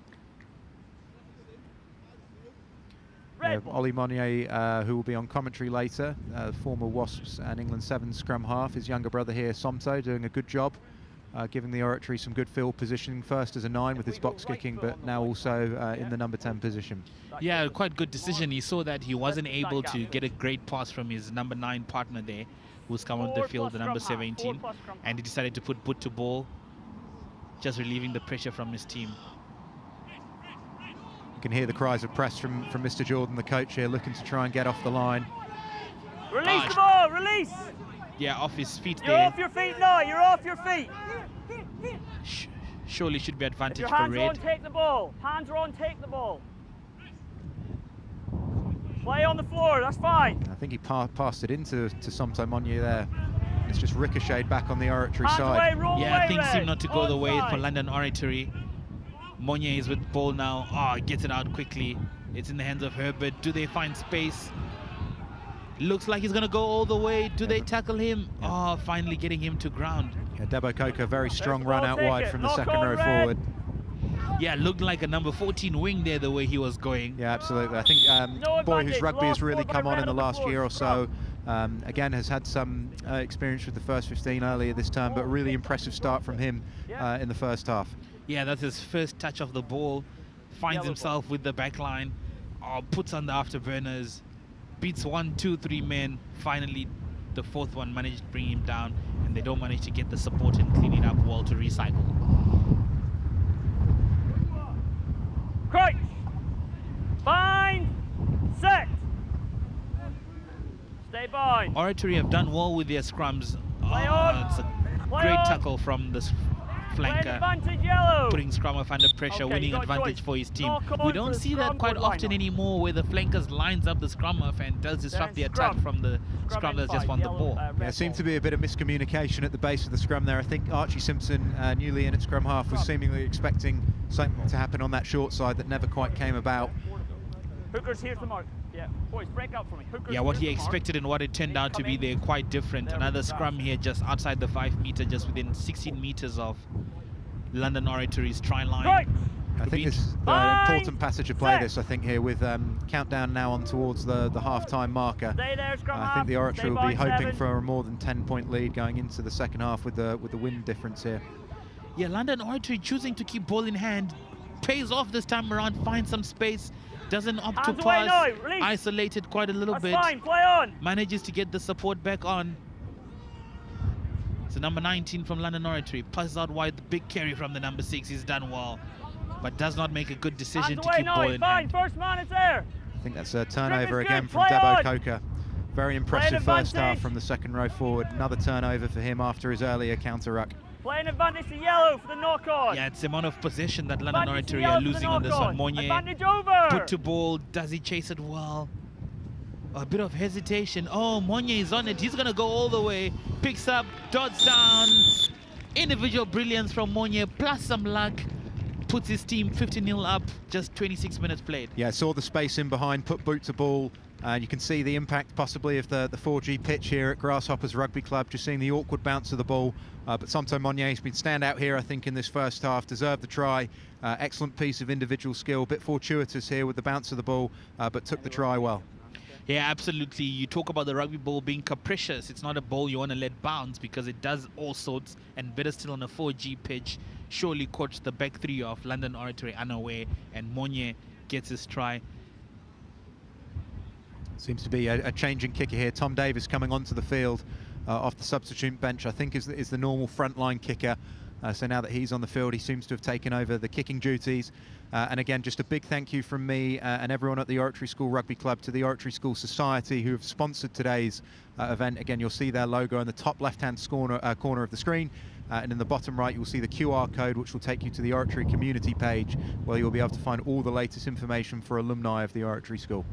Ollie Monnier, who will be on commentary later, former Wasps and England 7 scrum half, his younger brother here, Somto, doing a good job, giving the Oratory some good field positioning, first as a 9 with his box kicking, but now also in the number 10 position. Yeah, quite good decision. He saw that he wasn't able to get a great pass from his number 9 partner there, who's come onto the field, the number 17, and he decided to put boot to ball, just relieving the pressure from his team. You can hear the cries of press from Mr. Jordan, the coach here, looking to try and get off the line. Release the ball, release! Yeah, off his feet there. You're off your feet now, you're off your feet! Surely should be advantage for hands Red. on, take the ball. Hands are on, take the ball. Play on the floor, that's fine. I think he passed it into Somto Monye there. It's just ricocheted back on the Oratory hands side. Away, yeah, away, things Red. seem not to go the way Onside. for London Oratory. Monye is with the ball now. Gets it out quickly. It's in the hands of Herbert. Do they find space? Looks like he's going to go all the way. Do they tackle him? Finally getting him to ground. Yeah, Debo Coker, very strong run out wide from the second row forward. Yeah, looked like a number 14 wing there, the way he was going. Yeah, absolutely. I think boy whose rugby has really come on in the last year or so. Again, has had some experience with the first 15 earlier this term, but really impressive start from him in the first half. Yeah, that's his first touch of the ball. Finds himself with the back line. Puts on the afterburners. Beats 1, 2, 3 men. Finally, the fourth one managed to bring him down, and they don't manage to get the support and clean it up well to recycle. Crouch! Bind! Set! Stay bind. Oratory have done well with their scrums. Play on. It's a Play great on. tackle from this flanker, Advantage yellow. putting scrum off under pressure, Okay, winning you got advantage choice. for his team. Knock on We for don't the see that scrum, quite good line often up. anymore, where the flankers lines up the scrum off and does disrupt the attack scrum. from the scrum that's just won the ball. Yeah, seemed to be a bit of miscommunication at the base of the scrum there. I think Archie Simpson, newly in at scrum half, was seemingly expecting something to happen on that short side that never quite came about. Hookers, here's the mark. Yeah, boys, break out for me. Hookers, Yeah, what here's he the mark. expected and what it turned out to be, they're quite different. There we Another go. scrum here just outside the 5 meter, just within 16 meters of London Oratory's try line. Right. I think this is an important passage of play, this, I think, here, with countdown now on towards the half-time marker. Stay there, scrum I half. think the Oratory Stay will be bind, hoping 7. for a more than 10-point lead going into the second half with the win difference here. Yeah, London Oratory choosing to keep ball in hand. Pays off this time around, finds some space. Doesn't opt to Hands away pass. now, release. Isolated quite a little That's bit. fine, play on. Manages to get the support back on. So number 19 from London Oratory passes out wide, the big carry from the number 6. He's done well, but does not make a good decision Hands to away keep now, ball it's in fine. hand. First man is there. I think that's a turnover Grip is again good, from play Debo on. Coker. Very impressive advantage. first half from the second row forward. Another turnover for him after his earlier counter ruck. Playing advantage to yellow for the knock-on. Yeah, it's the amount of possession that London Advantage to Oratory yellow are for the losing on this one. knock-on. Monye Advantage over. put to ball. Does he chase it well? A bit of hesitation. Monye is on it. He's going to go all the way. Picks up, dots down. Individual brilliance from Monye, plus some luck. puts his team 50-0 up, just 26 minutes played. Yeah, saw the space in behind, put boot to ball. You can see the impact possibly of the 4G pitch here at Grasshoppers Rugby Club, just seeing the awkward bounce of the ball. But Somto Monier's been standout here, I think, in this first half, deserved the try. Excellent piece of individual skill, a bit fortuitous here with the bounce of the ball, but took the try well. Yeah, absolutely. You talk about the rugby ball being capricious. It's not a ball you want to let bounce because it does all sorts, and better still on a 4G pitch. Surely caught the back three of London Oratory unaware, and Monier gets his try. Seems to be a changing kicker here. Tom Davis coming onto the field off the substitute bench, I think is the normal frontline kicker. So now that he's on the field, he seems to have taken over the kicking duties. And again, just a big thank you from me and everyone at the Oratory School Rugby Club to the Oratory School Society who have sponsored today's event. Again, you'll see their logo in the top left-hand corner of the screen. And in the bottom right, you'll see the QR code, which will take you to the Oratory community page, where you'll be able to find all the latest information for alumni of the Oratory School.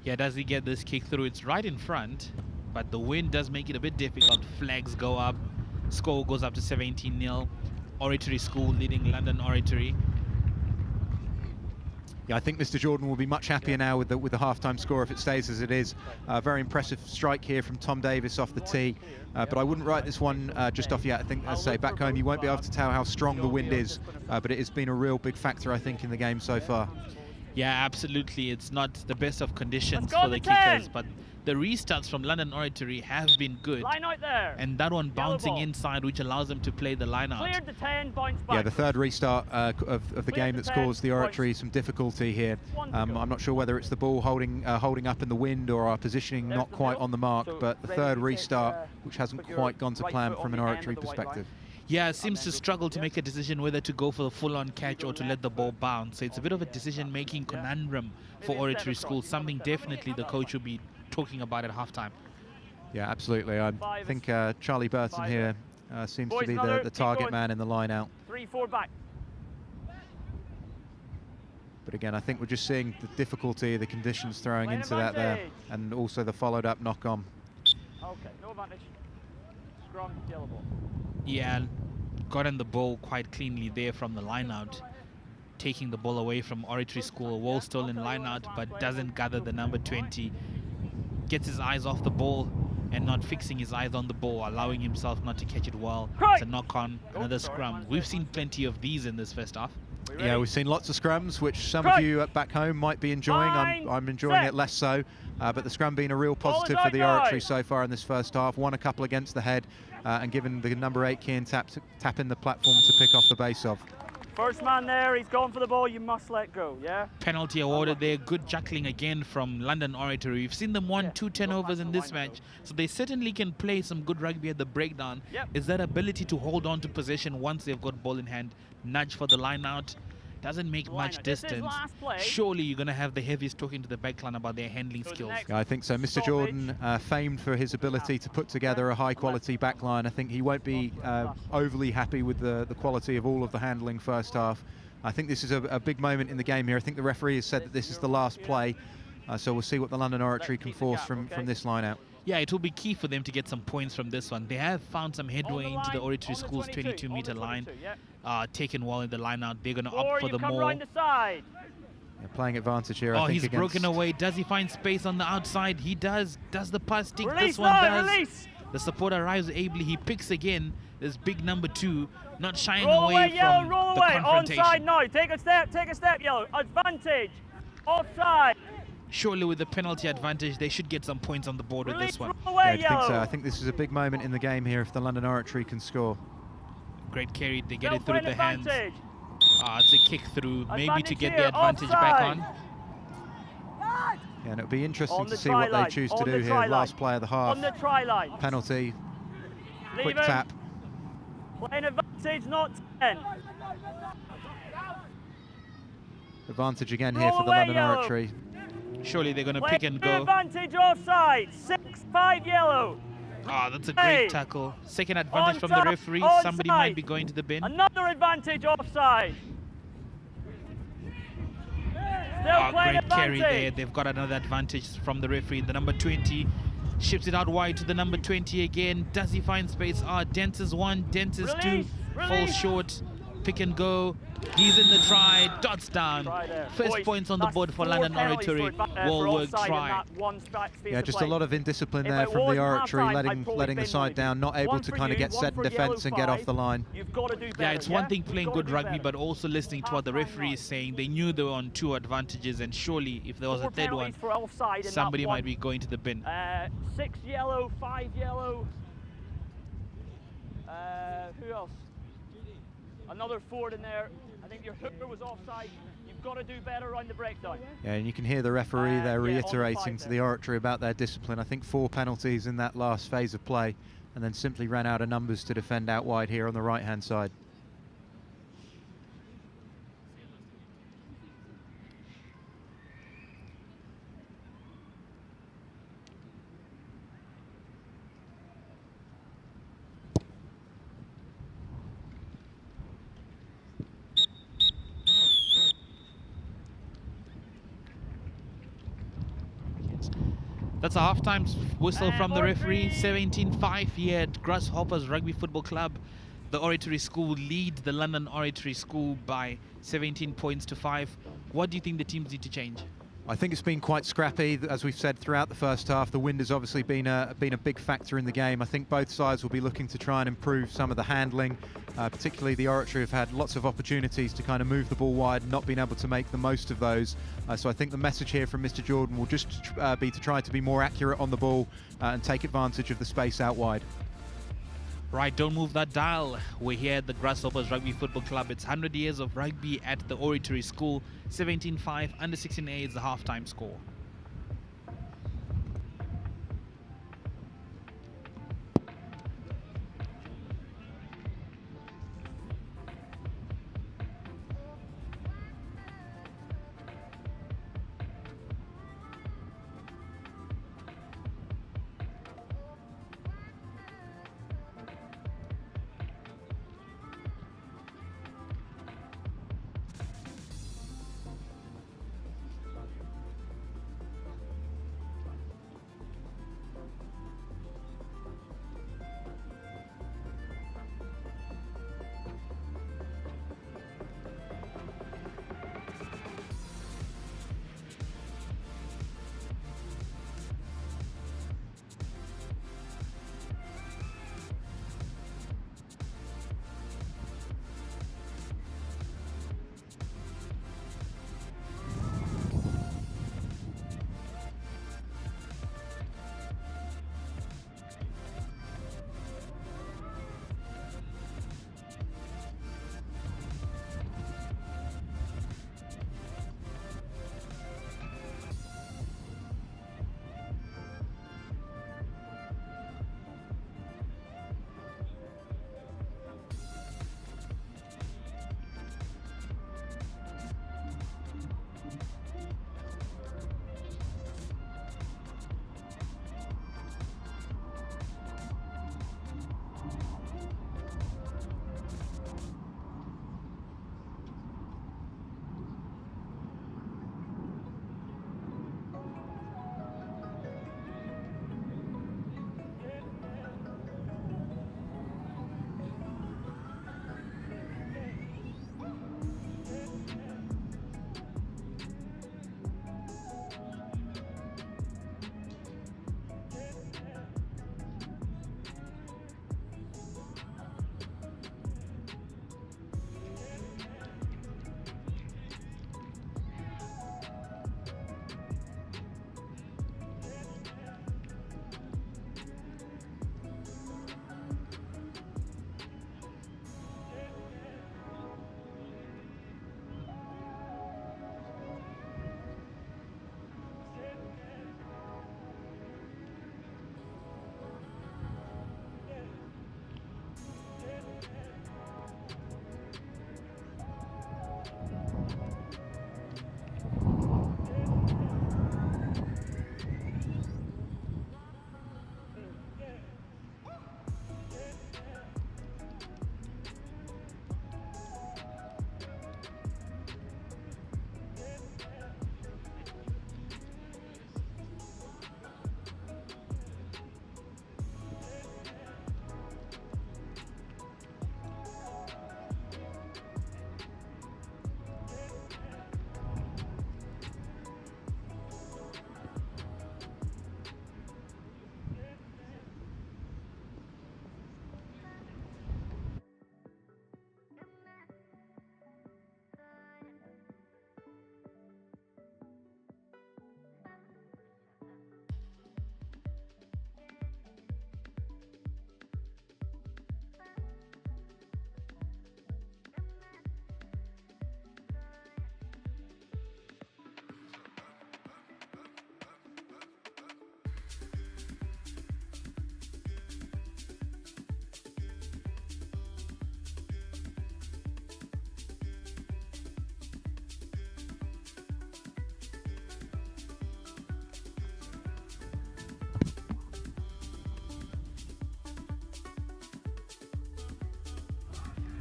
Yeah, does he get this kick through? It's right in front, but the wind does make it a bit difficult. Flags go up, score goes up to 17-0. Oratory School leading London Oratory. Yeah, I think Mr. Jordan will be much happier now with the half-time score if it stays as it is. Very impressive strike here from Tom Davis off the tee. But I wouldn't write this one just off yet. I think, as I say, back home you won't be able to tell how strong the wind is, but it has been a real big factor, I think, in the game so far. Yeah, absolutely. It's not the best of conditions for the kickers, but the restarts from London Oratory have been good. Line out there. And that one bouncing inside, which allows them to play the line out. Cleared the 10, bounce back. Yeah, the third restart of the game that's caused the Oratory some difficulty here. I'm not sure whether it's the ball holding up in the wind or our positioning not quite on the mark, but the third restart, which hasn't quite gone to plan from an Oratory perspective. Yeah, seems to struggle to make a decision whether to go for the full-on catch or to let the ball bounce. So it's a bit of a decision-making conundrum for Oratory School, something definitely the coach will be talking about at halftime. Yeah, absolutely. I think Charlie Burton here seems to be the target man in the line out. 3-4 back. But again, I think we're just seeing the difficulty, the conditions throwing into that there, and also the followed-up knock-on. Okay, no advantage. Scrum, yellow ball. Yeah, got in the ball quite cleanly there from the line-out, taking the ball away from Oratory School. Wall still in line-out, but doesn't gather the number 20. Gets his eyes off the ball and not fixing his eyes on the ball, allowing himself not to catch it well. It's a knock-on, another scrum. We've seen plenty of these in this first half. Yeah, we've seen lots of scrums, which some of you back home might be enjoying. I'm enjoying it less so. But the scrum being a real positive for the Oratory so far in this first half. Won a couple against the head and given the number 8 Kian tap in the platform to pick off the base of. First man there, he's gone for the ball, you must let go, yeah? Penalty awarded there, good juggling again from London Oratory. We've seen them 1-2 turnovers in this match, so they certainly can play some good rugby at the breakdown. Is that ability to hold on to possession once they've got ball in hand, nudge for the line out, doesn't make much distance. Surely you're going to have the heaviest talking to the backline about their handling skills. Yeah, I think so. Mr. Jordan, famed for his ability to put together a high-quality backline. I think he won't be overly happy with the quality of all of the handling first half. I think this is a big moment in the game here. I think the referee has said that this is the last play, so we'll see what the London Oratory can force from this line out. Yeah, it will be key for them to get some points from this one. They have found some headway into the Oratory School's 22-meter line. Taken well in the line out. They're going to opt for the more. Yeah, playing advantage here, I think. He's broken away. Does he find space on the outside? He does. Does the pass stick? This one does. The support arrives ably. He picks again. This big number 2, not shying away from the confrontation. Onside now. Take a step, Yellow. Advantage. Offside. Surely with the penalty advantage, they should get some points on the board with this one. Yeah, I think so. I think this is a big moment in the game here if the London Oratory can score. Great carry. They get it through the hands. It's a kick through, maybe to get the advantage back on. Yeah, and it'll be interesting to see what they choose to do here. Last play of the half. On the try line. Penalty. Quick tap. Playing advantage, not 10. Advantage again here for the London Oratory. Surely they're going to pick and go. Advantage offside. 6-5 yellow. That's a great tackle. Second advantage from the referee. Somebody might be going to the bin. Another advantage offside. Great carry there. They've got another advantage from the referee. The number 20 ships it out wide to the number 20 again. Does he find space? Dances 1, dances 2. Falls short. pick and go. He's in the try, dots down. First Boys, points on the that's board for 4 London penalties Oratory. Well worked try. Yeah, just a lot of indiscipline If there it from the wasn't Oratory, half-time, I'd probably letting the bin side one. down, not able One to for kind of you, get one set in for yellow defence and get off 5. the line. You've got to do better, Yeah, it's one thing You've playing got to good do rugby, better. but also listening to what the Half-time referee is right. saying. They knew they were on 2 advantages, and surely if there was 4 a third one, penalties for offside in that somebody one. might be going to the bin. 6 yellow, 5 yellow. Who else? Another forward in there. I think your hooker was offside. You've got to do better around the breakdown. Yeah, and you can hear the referee there yeah, on the reiterating 5 to the Oratory about their discipline. I think 4 penalties in that last phase of play, and then simply ran out of numbers to defend out wide here on the right-hand side. That's a half-time whistle from the referee. Oratory. 17-5 here at Grasshoppers Rugby Football Club. The Oratory School lead the London Oratory School by 17 points to 5. What do you think the teams need to change? I think it's been quite scrappy, as we've said throughout the first half. The wind has obviously been a big factor in the game. I think both sides will be looking to try and improve some of the handling. Particularly the Oratory have had lots of opportunities to kind of move the ball wide, not been able to make the most of those. So I think the message here from Mr. Jordan will just be to try to be more accurate on the ball and take advantage of the space out wide. Right, don't move that dial. We're here at the Grasshoppers Rugby Football Club. It's 100 years of rugby at the Oratory School. 17-5, under 16A is the half-time score.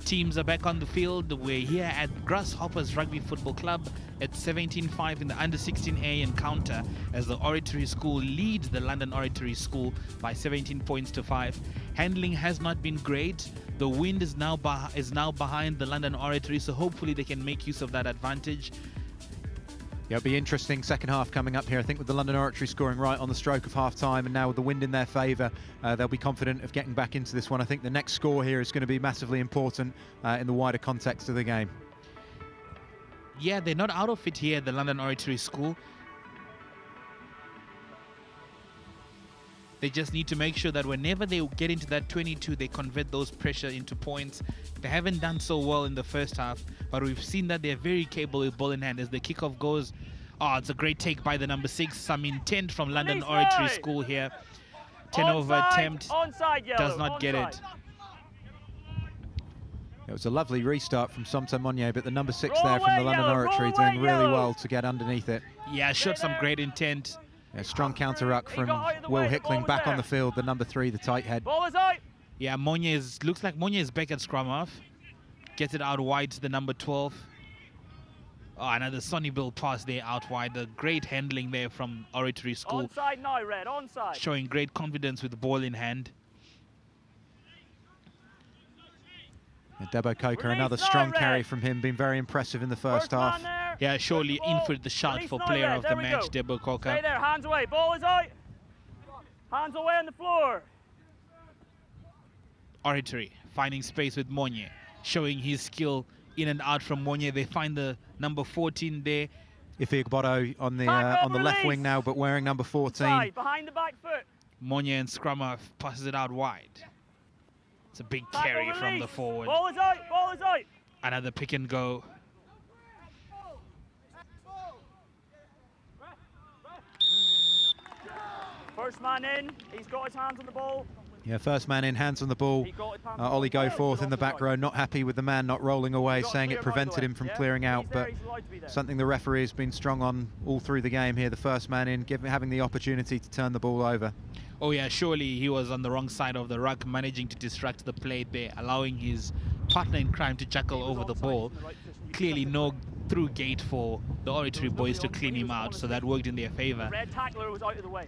Teams are back on the field. We're here at Grasshoppers Rugby Football Club at 17-5 in the under 16A encounter as the Oratory School leads the London Oratory School by 17 points to 5. Handling has not been great. The wind is now behind the London Oratory, so hopefully they can make use of that advantage. Yeah, it'll be interesting second half coming up here. I think with the London Oratory scoring right on the stroke of half time and now with the wind in their favour, they'll be confident of getting back into this one. I think the next score here is going to be massively important in the wider context of the game. Yeah, they're not out of it here at the London Oratory School. They just need to make sure that whenever they get into that 22, they convert those pressure into points. They haven't done so well in the first half, but we've seen that they're very capable with ball in hand as the kickoff goes. Oh, it's a great take by the number 6. Some intent from London Oratory School here. Turnover attempt, does not get it. It was a lovely restart from Somto Monye, but the number 6 there from the London Oratory doing really well to get underneath it. Yeah, showed some great intent. A strong counter ruck from Will Hickling back on the field, the number 3, the tight head. Yeah, looks like Monye is back at scrum half. Gets it out wide to the number 12. Oh, another Sonny Bill pass there out wide. The great handling there from Oratory School. Onside now, Red, onside. Showing great confidence with the ball in hand. Debo Coker, another strong carry from him, been very impressive in the first half. Yeah, surely in for the shout for player of the match, Debo Coker. Stay there, hands away, ball is out. Hands away on the floor. Oratory finding space with Monye, showing his skill in and out from Monye. They find the number 14 there. Ife Igbodo on the left wing now, but wearing number 14. Side, behind the back foot. Monye and Scrummer passes it out wide. It's a big carry from the forward. Ball is out, ball is out. Another pick and go. First man in, he's got his hands on the ball. Yeah, first man in, hands on the ball. Ollie Goforth in the back row, not happy with the man not rolling away, saying it prevented him from clearing out, but something the referee has been strong on all through the game here. The first man in, having the opportunity to turn the ball over. Oh yeah, surely he was on the wrong side of the ruck, managing to distract the play there, allowing his partner in crime to jackal over the ball. Clearly no through gate for the Oratory boys to clean him out, so that worked in their favour. The red tackler was out of the way.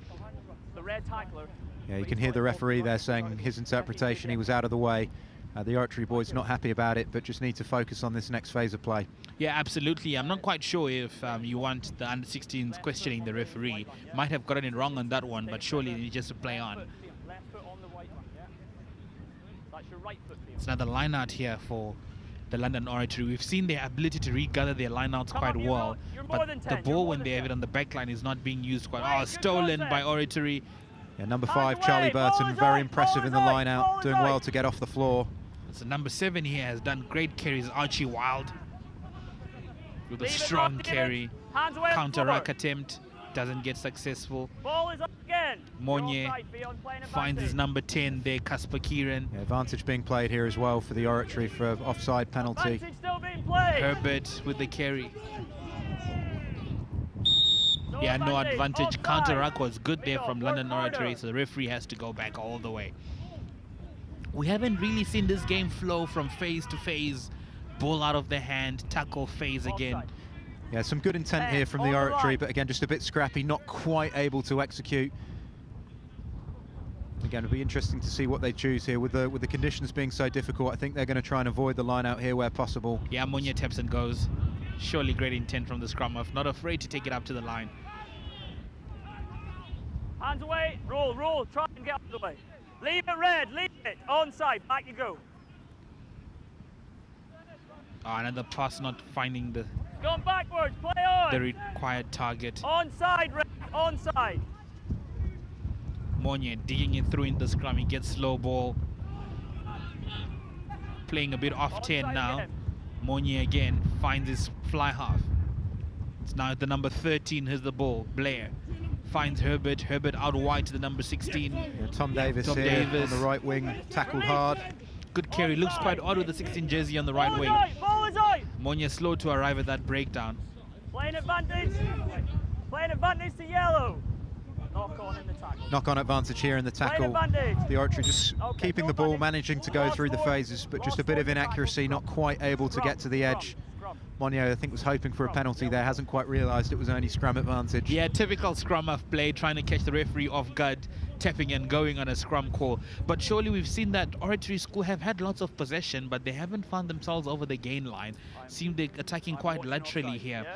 The red tackler. Yeah, you can hear the referee there saying his interpretation, he was out of the way. The Oratory boys not happy about it, but just need to focus on this next phase of play. Yeah, absolutely. I'm not quite sure if you want the under-16s questioning the referee. Might have gotten it wrong on that one, but surely you just play on. It's another line out here for the London Oratory. We've seen their ability to regather their lineouts quite well, but the ball when they have it on the back line is not being used quite. Oh, stolen by Oratory. Yeah, number 5, Charlie Burton, very impressive in the line out, doing well to get off the floor. So number 7 here has done great carries. Archie Wild with a strong carry. Counter ruck attempt doesn't get successful. Ball is up again. Monye finds his number 10 there, Casper Kieran. Yeah, advantage being played here as well for the Oratory for an offside penalty. Herbert with the carry. Yeah, no advantage. Counter ruck was good there from London Oratory, so the referee has to go back all the way. We haven't really seen this game flow from phase to phase. Ball out of the hand, tackle phase again. Yeah, some good intent here from the Oratory, but again, just a bit scrappy, not quite able to execute. Again, it'll be interesting to see what they choose here. With the conditions being so difficult, I think they're going to try and avoid the line out here where possible. Yeah, Monye taps and goes. Surely great intent from the scrum half, not afraid to take it up to the line. Hands away, roll, try and get out of the way. Leave it, Red, leave it. Onside, back you go. Oh, another pass not finding the Gone backwards, play on. the required target. Onside, Red, onside. Monye digging it through in the scrum, he gets slow ball. Playing a bit off 10 now. Monye again finds his fly half. It's now the number 13, here's the ball, Blair. Finds Herbert out wide to the number 16. Yeah, Tom Davis on the right wing, tackled hard. Good carry, looks quite odd with the 16 jersey on the right wing. Monye slow to arrive at that breakdown. Playing advantage to yellow. Knock on in the knock-on advantage here in the tackle. The Oratory just keeping the ball, managing to go through the phases, but just a bit of inaccuracy, not quite able to get to the edge. Monye, I think, was hoping for a penalty there, hasn't quite realised it was only scrum advantage. Yeah, typical scrum of play, trying to catch the referee off guard, tapping and going on a scrum call. But surely we've seen that Oratory School have had lots of possession, but they haven't found themselves over the gain line. Seem they're attacking quite laterally here.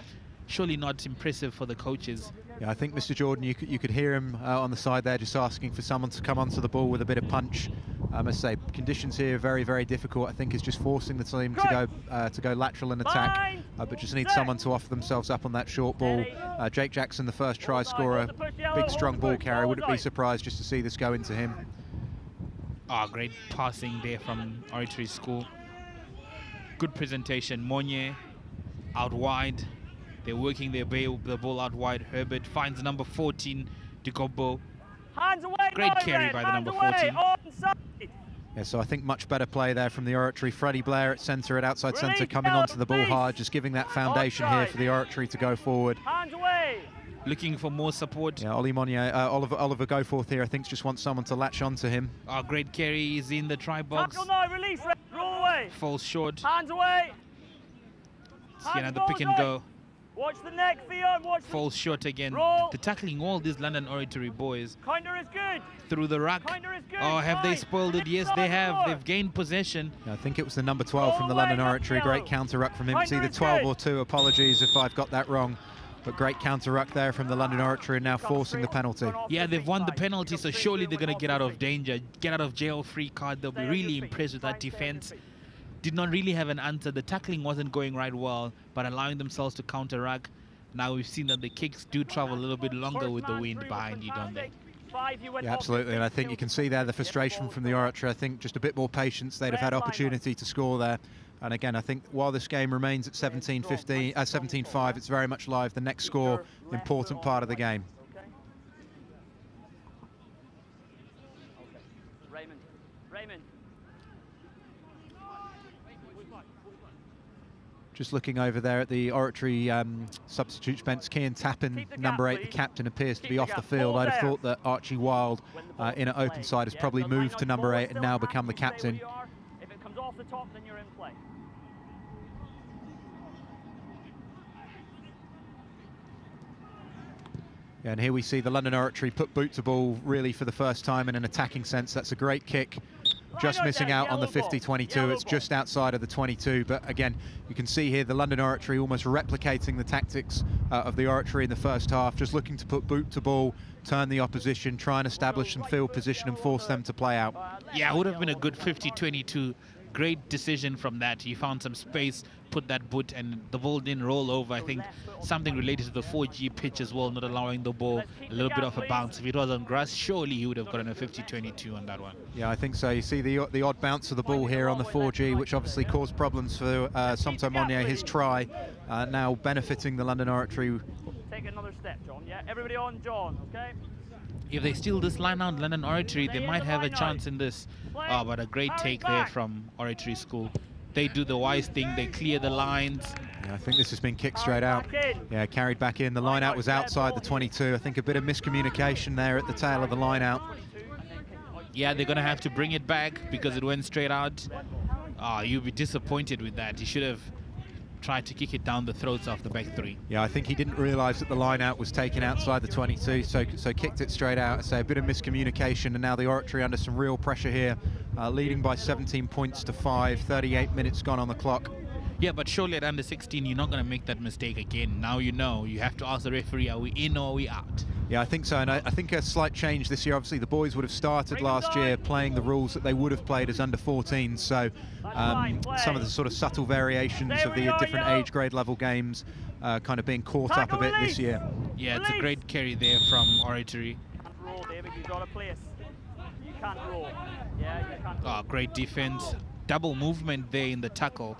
Surely not impressive for the coaches. Yeah, I think Mr. Jordan, you could hear him on the side there, just asking for someone to come onto the ball with a bit of punch. I must say, conditions here very, very difficult. I think is just forcing the team to go lateral and attack, but just need someone to offer themselves up on that short ball. Jake Jackson, the first try scorer, big strong ball carrier. Wouldn't be surprised just to see this go into him. Ah, great passing there from Oratory School. Good presentation. Monye out wide. They're working the ball out wide. Herbert finds number 14, Dukobo. Hands away, great carry by the number 14. Yeah, so I think much better play there from the Oratory. Freddie Blair at centre, at outside centre, coming onto the ball hard, just giving that foundation here for the Oratory to go forward. Hands away. Looking for more support. Yeah, Ollie Monye, Oliver Goforth here, I think just wants someone to latch onto him. Our great carry is in the try box. Tackle now, release, roll away. Falls short. Hands away. See another pick and go. Watch the neck, Theon. Watch. Falls short again. Roll. They're tackling all these London Oratory boys. Kinder is good. Through the ruck. Kinder is good. Oh, have they spoiled it? Yes, they have. They've gained possession. Yeah, I think it was the number 12 from the London Oratory. Great counter ruck from him. It's either 12 or 2. Apologies if I've got that wrong. But great counter ruck there from the London Oratory, and now forcing the penalty. Yeah, they've won the penalty, so surely they're going to get out of danger, get out of jail free card. They'll be really impressed with that defense. Did not really have an answer. The tackling wasn't going right well, but allowing themselves to counter ruck. Now we've seen that the kicks do travel a little bit longer with the wind behind you, don't they? Yeah, absolutely, and I think you can see there the frustration from the Oratory. I think just a bit more patience, they'd have had opportunity to score there. And again, I think while this game remains at 17-5, it's very much live. The next score, important part of the game. Raymond. Just looking over there at the Oratory substitutes bench, Kian Tappin, number 8, the captain, appears to be off the field. I'd have thought that Archie Wild in at open side has probably moved to number 8 and now become the captain. If it comes off the top, then you're in play. Yeah, and here we see the London Oratory put boot to ball really for the first time in an attacking sense. That's a great kick. Just missing out on the 50-22. It's just outside of the 22. But again, you can see here the London Oratory almost replicating the tactics of the Oratory in the first half, just looking to put boot to ball, turn the opposition, try and establish some field position and force them to play out. Yeah, it would have been a good 50-22. Great decision from that. He found some space, put that boot, and the ball didn't roll over. I think something related to the 4G pitch as well, not allowing the ball a little bit of a bounce. If it was on grass, surely he would have gotten a 50-22 on that one. Yeah, I think so. You see the odd bounce of the ball here on the 4G, which obviously caused problems for Somto Monye, his try, now benefiting the London Oratory. Take another step, John. Yeah, everybody on John, okay? If they steal this line out, London Oratory, they might have a chance in this. Oh, but a great take there from Oratory School. They do the wise thing. They clear the lines. Yeah, I think this has been kicked straight out. Yeah, carried back in. The line out was outside the 22. I think a bit of miscommunication there at the tail of the line out. Yeah, they're going to have to bring it back because it went straight out. Oh, you'd be disappointed with that. He should have tried to kick it down the throats of the back three. Yeah, I think he didn't realise that the line out was taken outside the 22, so kicked it straight out. So a bit of miscommunication, and now the Oratory under some real pressure here, leading by 17 points to 5, 38 minutes gone on the clock. Yeah, but surely at under 16, you're not going to make that mistake again. Now you know. You have to ask the referee, are we in or are we out? Yeah, I think so, and I think a slight change this year. Obviously, the boys would have started last year playing the rules that they would have played as under 14, so some of the sort of subtle variations of the different age grade level games kind of being caught up a bit this year. Yeah, it's a great carry there from Oratory. Roll, David, you've got a place. You can't roll. Yeah, you can't roll. Oh, great defense. Double movement there in the tackle.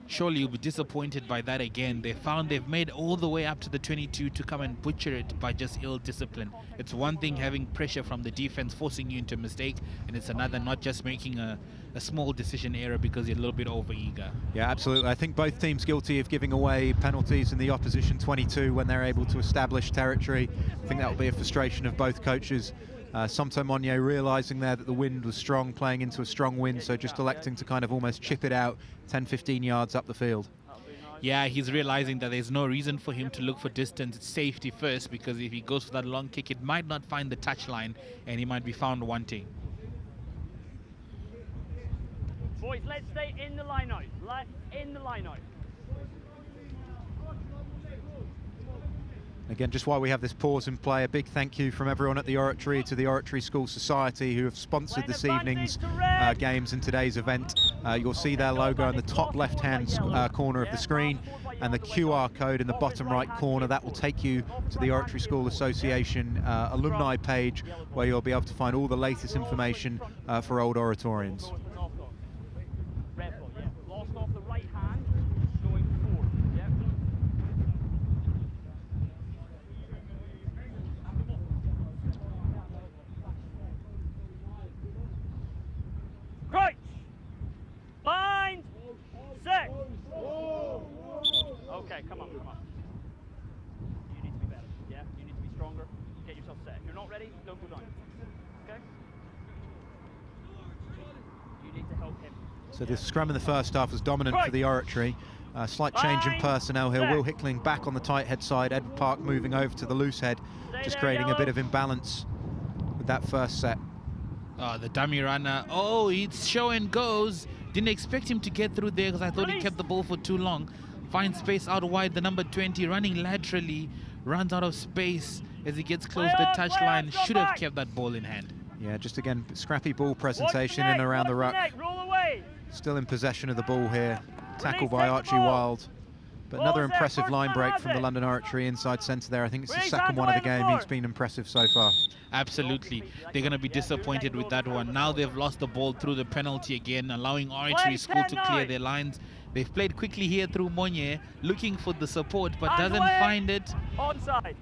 surely you'll be disappointed by that again. They found they've made all the way up to the 22 to come and butcher it by just ill discipline. It's one thing having pressure from the defense forcing you into a mistake, and it's another not just making a small decision error because you're a little bit over eager. Yeah, absolutely. I think both teams guilty of giving away penalties in the opposition 22 when they're able to establish territory. I think that will be a frustration of both coaches. Somto Monye realising there that the wind was strong, playing into a strong wind, so just electing to kind of almost chip it out 10-15 yards up the field. Yeah, he's realizing that there's no reason for him to look for distance. It's safety first, because if he goes for that long kick, it might not find the touchline and he might be found wanting. Boys, let's stay in the line out. In the line out. Again, just while we have this pause in play, a big thank you from everyone at the Oratory to the Oratory School Society who have sponsored this evening's games and today's event. You'll see their logo in the top left-hand corner of the screen, and the QR code in the bottom right corner. That will take you to the Oratory School Association alumni page, where you'll be able to find all the latest information for old Oratorians. Lost off the right hand, going forward. Yeah. Crouch! Bind! Set! Okay, come on. You need to be better, yeah? You need to be stronger. Get yourself set. If you're not ready, don't go down. Okay? You need to help him. So the scrum in the first half was dominant for the Oratory. Slight change in personnel here. Will Hickling back on the tight head side. Edward Park moving over to the loose head, just creating a bit of imbalance with that first set. The dummy runner. Oh, it's show and goes. Didn't expect him to get through there because I thought he kept the ball for too long. Finds space out wide. The number 20 running laterally. Runs out of space as he gets close to the touchline. Should have kept that ball in hand. Yeah, just again, scrappy ball presentation in and around the ruck. Still in possession of the ball here. Tackled by Archie Wild. But another impressive line break from the London Oratory inside centre there. I think it's the second one of the game. He's been impressive so far. Absolutely. They're going to be disappointed with that one. Now they've lost the ball through the penalty again, allowing Oratory School to clear their lines. They've played quickly here through Monye, looking for the support, but doesn't find it. Onside.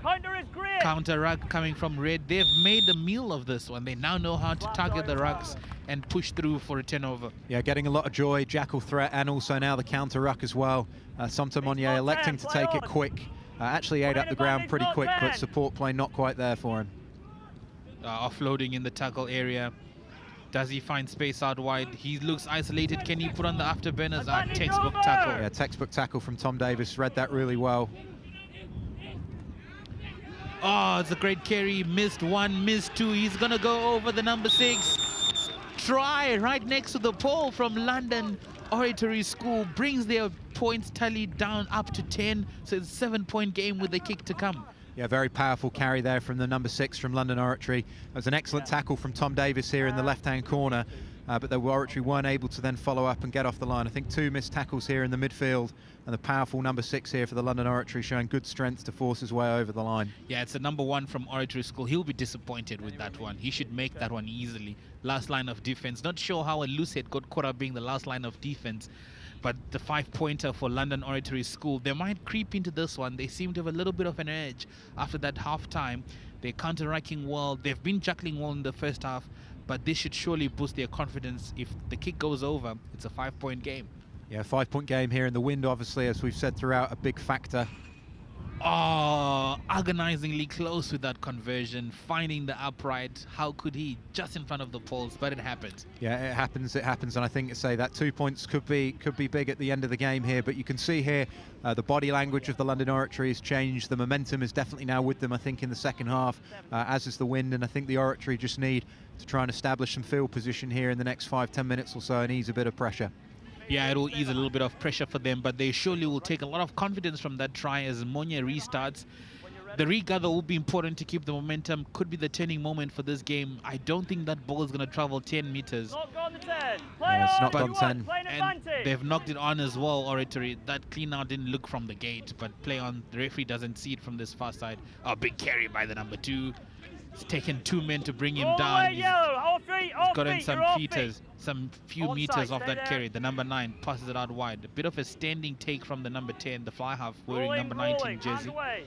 Counter is great. Counter ruck coming from red. They've made a meal of this one. They now know how to target the rucks and push through for a turnover. Yeah, getting a lot of joy. Jackal threat, and also now the counter ruck as well. Somto Monye electing to take it quick. Actually ate up the ground pretty quick, but support play not quite there for him. Offloading in the tackle area. Does he find space out wide? He looks isolated. Can he put on the afterburners? Textbook tackle. Yeah, textbook tackle from Tom Davis. Read that really well. Oh, it's a great carry. Missed one, missed two. He's going to go over the number 6. Try right next to the pole from London Oratory School. Brings their points tally down up to 10. So it's a 7-point game with the kick to come. Yeah, very powerful carry there from the number 6 from London Oratory. It was an excellent tackle from Tom Davis here in the left-hand corner. But the Oratory weren't able to then follow up and get off the line. I think 2 missed tackles here in the midfield, and the powerful number 6 here for the London Oratory showing good strength to force his way over the line. Yeah, it's the number 1 from Oratory School. He'll be disappointed with that one. He should make that one easily. Last line of defense. Not sure how a loose head got caught up being the last line of defense, but the 5-pointer for London Oratory School. They might creep into this one. They seem to have a little bit of an edge after that half-time. They're counter-racking well. They've been juggling well in the first half, but this should surely boost their confidence. If the kick goes over, it's a 5-point game. Yeah, 5-point game here in the wind, obviously, as we've said throughout, a big factor. Oh, agonizingly close with that conversion, finding the upright. How could he? Just in front of the poles, but it happens. Yeah, it happens, and I think, say, that 2 points could be big at the end of the game here, but you can see here the body language of the London Oratory has changed. The momentum is definitely now with them, I think, in the second half, as is the wind, and I think the Oratory just need to try and establish some field position here in the next 5-10 minutes or so and ease a bit of pressure. Yeah, it'll ease a little bit of pressure for them, but they surely will take a lot of confidence from that try as Monye restarts. The regather will be important to keep the momentum. Could be the turning moment for this game. I don't think that ball is going to travel 10 meters. Not gone the 10. Yeah, it's not gone 10. And they've knocked it on as well, Oratory. That clean out didn't look from the gate, but play on. The referee doesn't see it from this far side. Oh, big carry by the number 2. It's taken 2 men to bring him All down. right, yellow. Off feet, off He's gotten feet, some you're off meters, feet. some few Onside, meters off stay that there. carry. The number 9 passes it out wide. A bit of a standing take from the number 10, the fly half, wearing Rolling, number 19 rolling, hands jersey. away.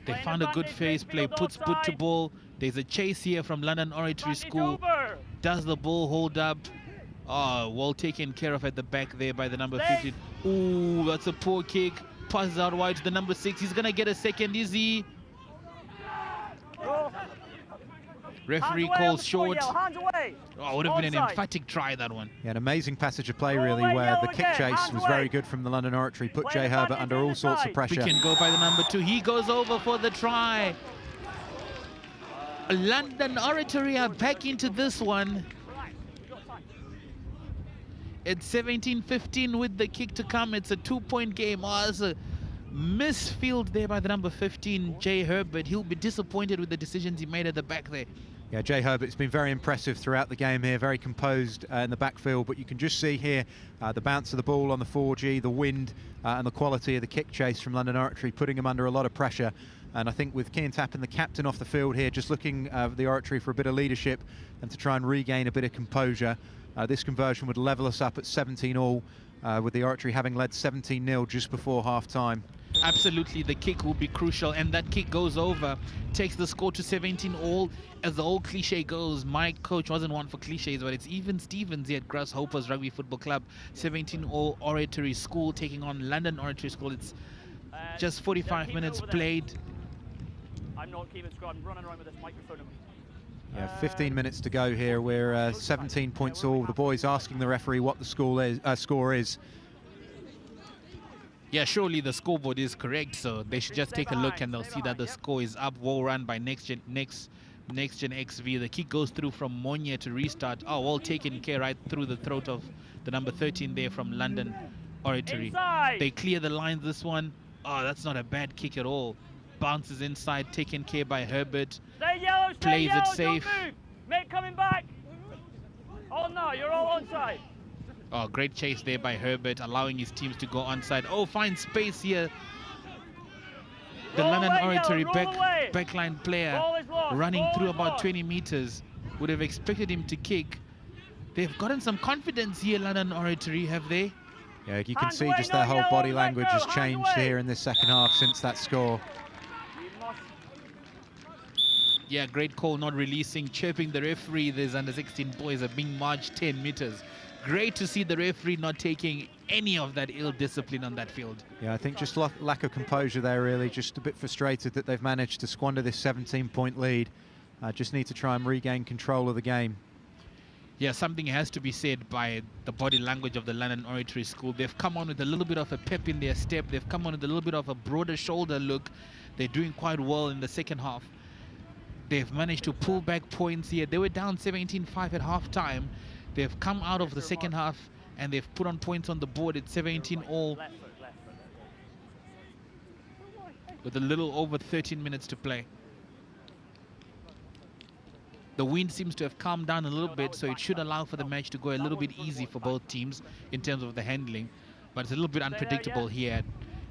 They Playing found a good advantage, phase play, midfield puts boot to offside. ball. There's a chase here from London Oratory Advantage School. over. Does the ball hold up? Oh, well taken care of at the back there by the number Stay. 15. Ooh, that's a poor kick. Passes out wide to the number 6. He's gonna get a second, is he? Go. Referee Hands away on calls the score, short. yellow, hands away. Oh, would have been an Onside. emphatic try, that one. Yeah, an amazing passage of play, Go really, away, where yellow the kick again, chase hands was away. very good from the London Oratory, put Play Jay the Herbert advantage under all sorts of inside. pressure. We can go by the number 2. He goes over for the try. London Oratory are back into this one. It's 17-15 with the kick to come. It's a 2-point game. Oh, it's a misfield there by the number 15, Jay Herbert. He'll be disappointed with the decisions he made at the back there. Yeah, Jay Herbert's been very impressive throughout the game here, very composed in the backfield, but you can just see here the bounce of the ball on the 4G, the wind, and the quality of the kick chase from London Oratory, putting him under a lot of pressure. And I think with Kian Tappin, the captain, off the field here, just looking the Oratory for a bit of leadership and to try and regain a bit of composure, this conversion would level us up at 17-all, with the Oratory having led 17-0 just before half-time. Absolutely, the kick will be crucial, and that kick goes over, takes the score to 17-all. As the old cliche goes, my coach wasn't one for cliches, but it's even Stevens here at Grasshoppers Rugby Football Club. 17-all Oratory School taking on London Oratory School. It's just 45 minutes played. I'm not keeping score. I'm running around with this microphone. Yeah, 15 minutes to go here. We're 17 points all. The boys asking the referee what the score is. Yeah, surely the scoreboard is correct, so they should just take a look and they'll see that the score is up. Well run by Next Gen XV. The kick goes through from Monye to restart. Oh, well taken care right through the throat of the number 13 there from London Oratory. Inside. They clear the lines this one. Oh, that's not a bad kick at all. Bounces inside, taken care by Herbert. Stay yellow, stay Plays it yellow, safe. Don't move. Mate coming back. Oh no, you're all onside. Oh, great chase there by Herbert, allowing his teams to go onside. Oh, fine space here. The Roll London away, Oratory yellow, roll away. backline player Ball is lost, running ball through is about lost. 20 meters. Would have expected him to kick. They've gotten some confidence here, London Oratory, have they? Yeah, you can Hands see away, just no their whole yellow, body let language go, has hands changed away. here in this second half since that score. You must. Yeah, great call, not releasing, chirping the referee. These under-16 boys are being marched 10 meters. Great to see the referee not taking any of that ill discipline on that field. Yeah, I think just lack of composure there, really. Just a bit frustrated that they've managed to squander this 17-point lead. Just need to try and regain control of the game. Yeah, something has to be said by the body language of the London Oratory School. They've come on with a little bit of a pep in their step. They've come on with a little bit of a broader shoulder look. They're doing quite well in the second half. They've managed to pull back points here. They were down 17-5 at halftime. They've come out of the second half and they've put on points on the board at 17-all Left foot, left foot. with a little over 13 minutes to play. The wind seems to have calmed down a little bit, so it should allow for the match to go a little bit easy for both teams in terms of the handling. But it's a little bit unpredictable here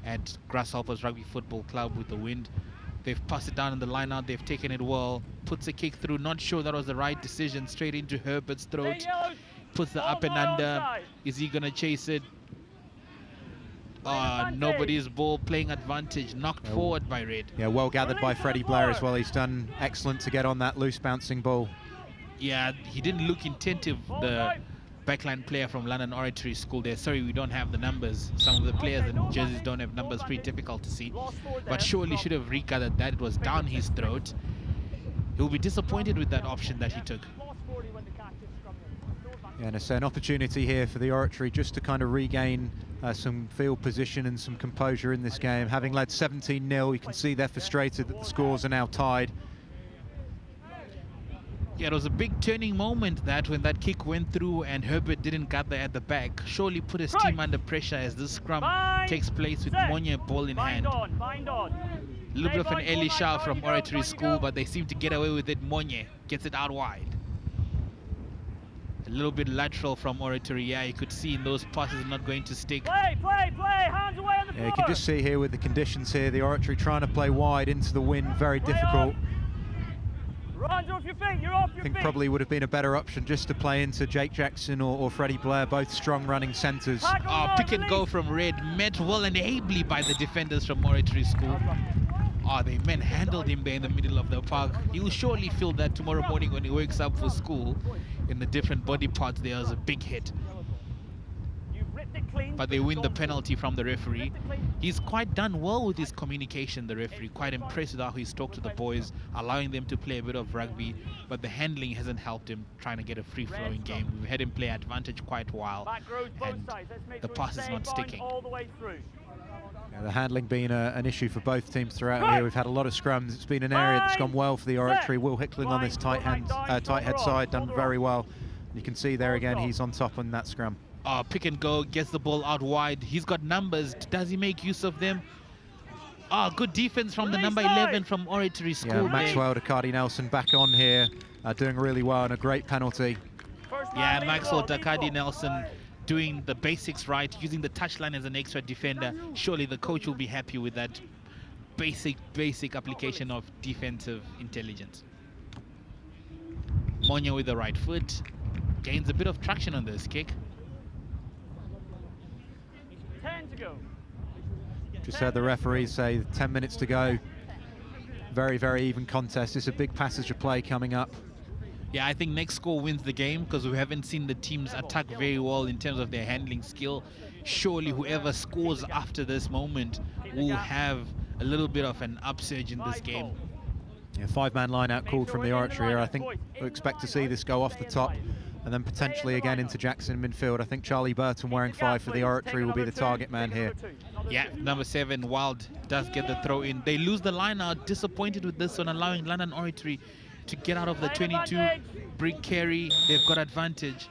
at Grasshoppers Rugby Football Club with the wind. They've passed it down in the line out. They've taken it well. Puts a kick through. Not sure that was the right decision. Straight into Herbert's throat. Stay yellow. Puts the Oh, up and no, under. onside. Is he going to chase it? advantage. Nobody's ball, playing advantage. Knocked forward by Red. Yeah, well gathered by Release Freddie the Blair as ball. well. He's done excellent to get on that loose bouncing ball. Yeah, he didn't look attentive, the backline player from London Oratory School there. Sorry, we don't have the numbers. Some of the players and jerseys don't have numbers. Pretty difficult to see. Lost forward there. But surely should have regathered that it was down his throat. He'll be disappointed with that option that he took. Lost 40 when the catch is scrumming. Yeah, and it's an opportunity here for the Oratory just to kind of regain some field position and some composure in this game. Having led 17-0, you can see they're frustrated that the scores are now tied. Yeah, it was a big turning moment that when that kick went through and Herbert didn't gather at the back. Surely put his team under pressure as this scrum takes place with Monye ball in hand. Bind on. A little bit of an early shout from Oratory School, but they seem to get away with it. Monye gets it out wide. A little bit lateral from Oratory. Yeah, you could see in those passes not going to stick. Play, play, play, hands away on the floor. Yeah, you can just see here with the conditions here, the Oratory trying to play wide into the wind, very difficult. Hands off your feet, you're off your I think feet. probably would have been a better option just to play into Jake Jackson or Freddie Blair, both strong running centres. Pick and go from Red, met well and ably by the defenders from Oratory School. They manhandled him there in the middle of the park. He will surely feel that tomorrow morning when he wakes up for school. In the different body parts, there was a big hit. But they win the penalty from the referee. He's quite done well with his communication, the referee. Quite impressed with how he's talked to the boys, allowing them to play a bit of rugby. But the handling hasn't helped him trying to get a free-flowing game. We've had him play advantage quite a while, and the pass is not sticking. Yeah, the handling being an issue for both teams throughout here. We've had a lot of scrums. It's been an area that's gone well for the Oratory. Will Hickling on this tight head side, done very well. You can see there again, he's on top on that scrum. Pick and go, gets the ball out wide. He's got numbers. Does he make use of them? Good defense from the number 11 from Oratory School. Yeah, Maxwell Dakadi Nelson back on here, doing really well, and a great penalty. Yeah, Maxwell Dakadi Nelson doing the basics right, using the touchline as an extra defender. Surely the coach will be happy with that basic application of defensive intelligence. Monya with the right foot gains a bit of traction on this kick. 10 to go. Just heard the referee say 10 minutes to go. Very, very even contest. It's a big passage of play coming up. Yeah, I think next score wins the game because we haven't seen the teams attack very well in terms of their handling skill. Surely whoever scores after this moment will have a little bit of an upsurge in this game. Yeah, 5-man line out called from the Oratory here. I think we'll expect to see this go off the top and then potentially again into Jackson midfield. I think Charlie Burton wearing 5 for the Oratory will be the target man here. Yeah, number 7, Wild, does get the throw in. They lose the line out, disappointed with this one, allowing London Oratory to get out of the 22. Brick carry, they've got advantage.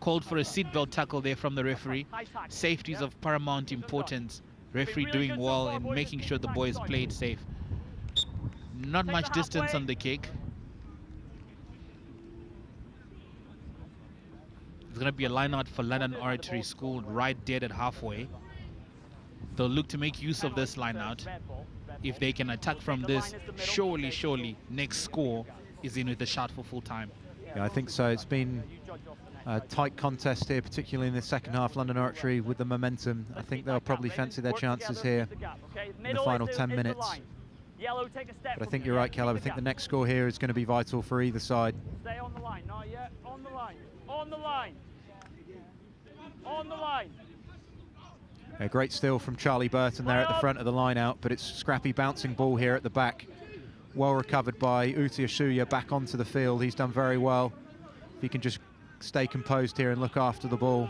Called for a seatbelt tackle there from the referee. Safety is of paramount importance. Referee doing well and making sure the boys played safe. Not much distance on the kick. There's going to be a line out for London Oratory School right dead at halfway. They'll look to make use of this line out. If they can attack from this, surely next score is in with a shot for full time. Yeah, I think so. It's been a tight contest here, particularly in the second half. London Oratory with the momentum. I think they'll probably fancy their chances here in the final 10 minutes. But I think you're right, Caleb. I think the next score here is going to be vital for either side. Stay on the line, not yet. On the line. On the line. On the line. A great steal from Charlie Burton there at the front of the line out, but it's scrappy bouncing ball here at the back. Well recovered by Uti Ashuya back onto the field. He's done very well. If he can just stay composed here and look after the ball.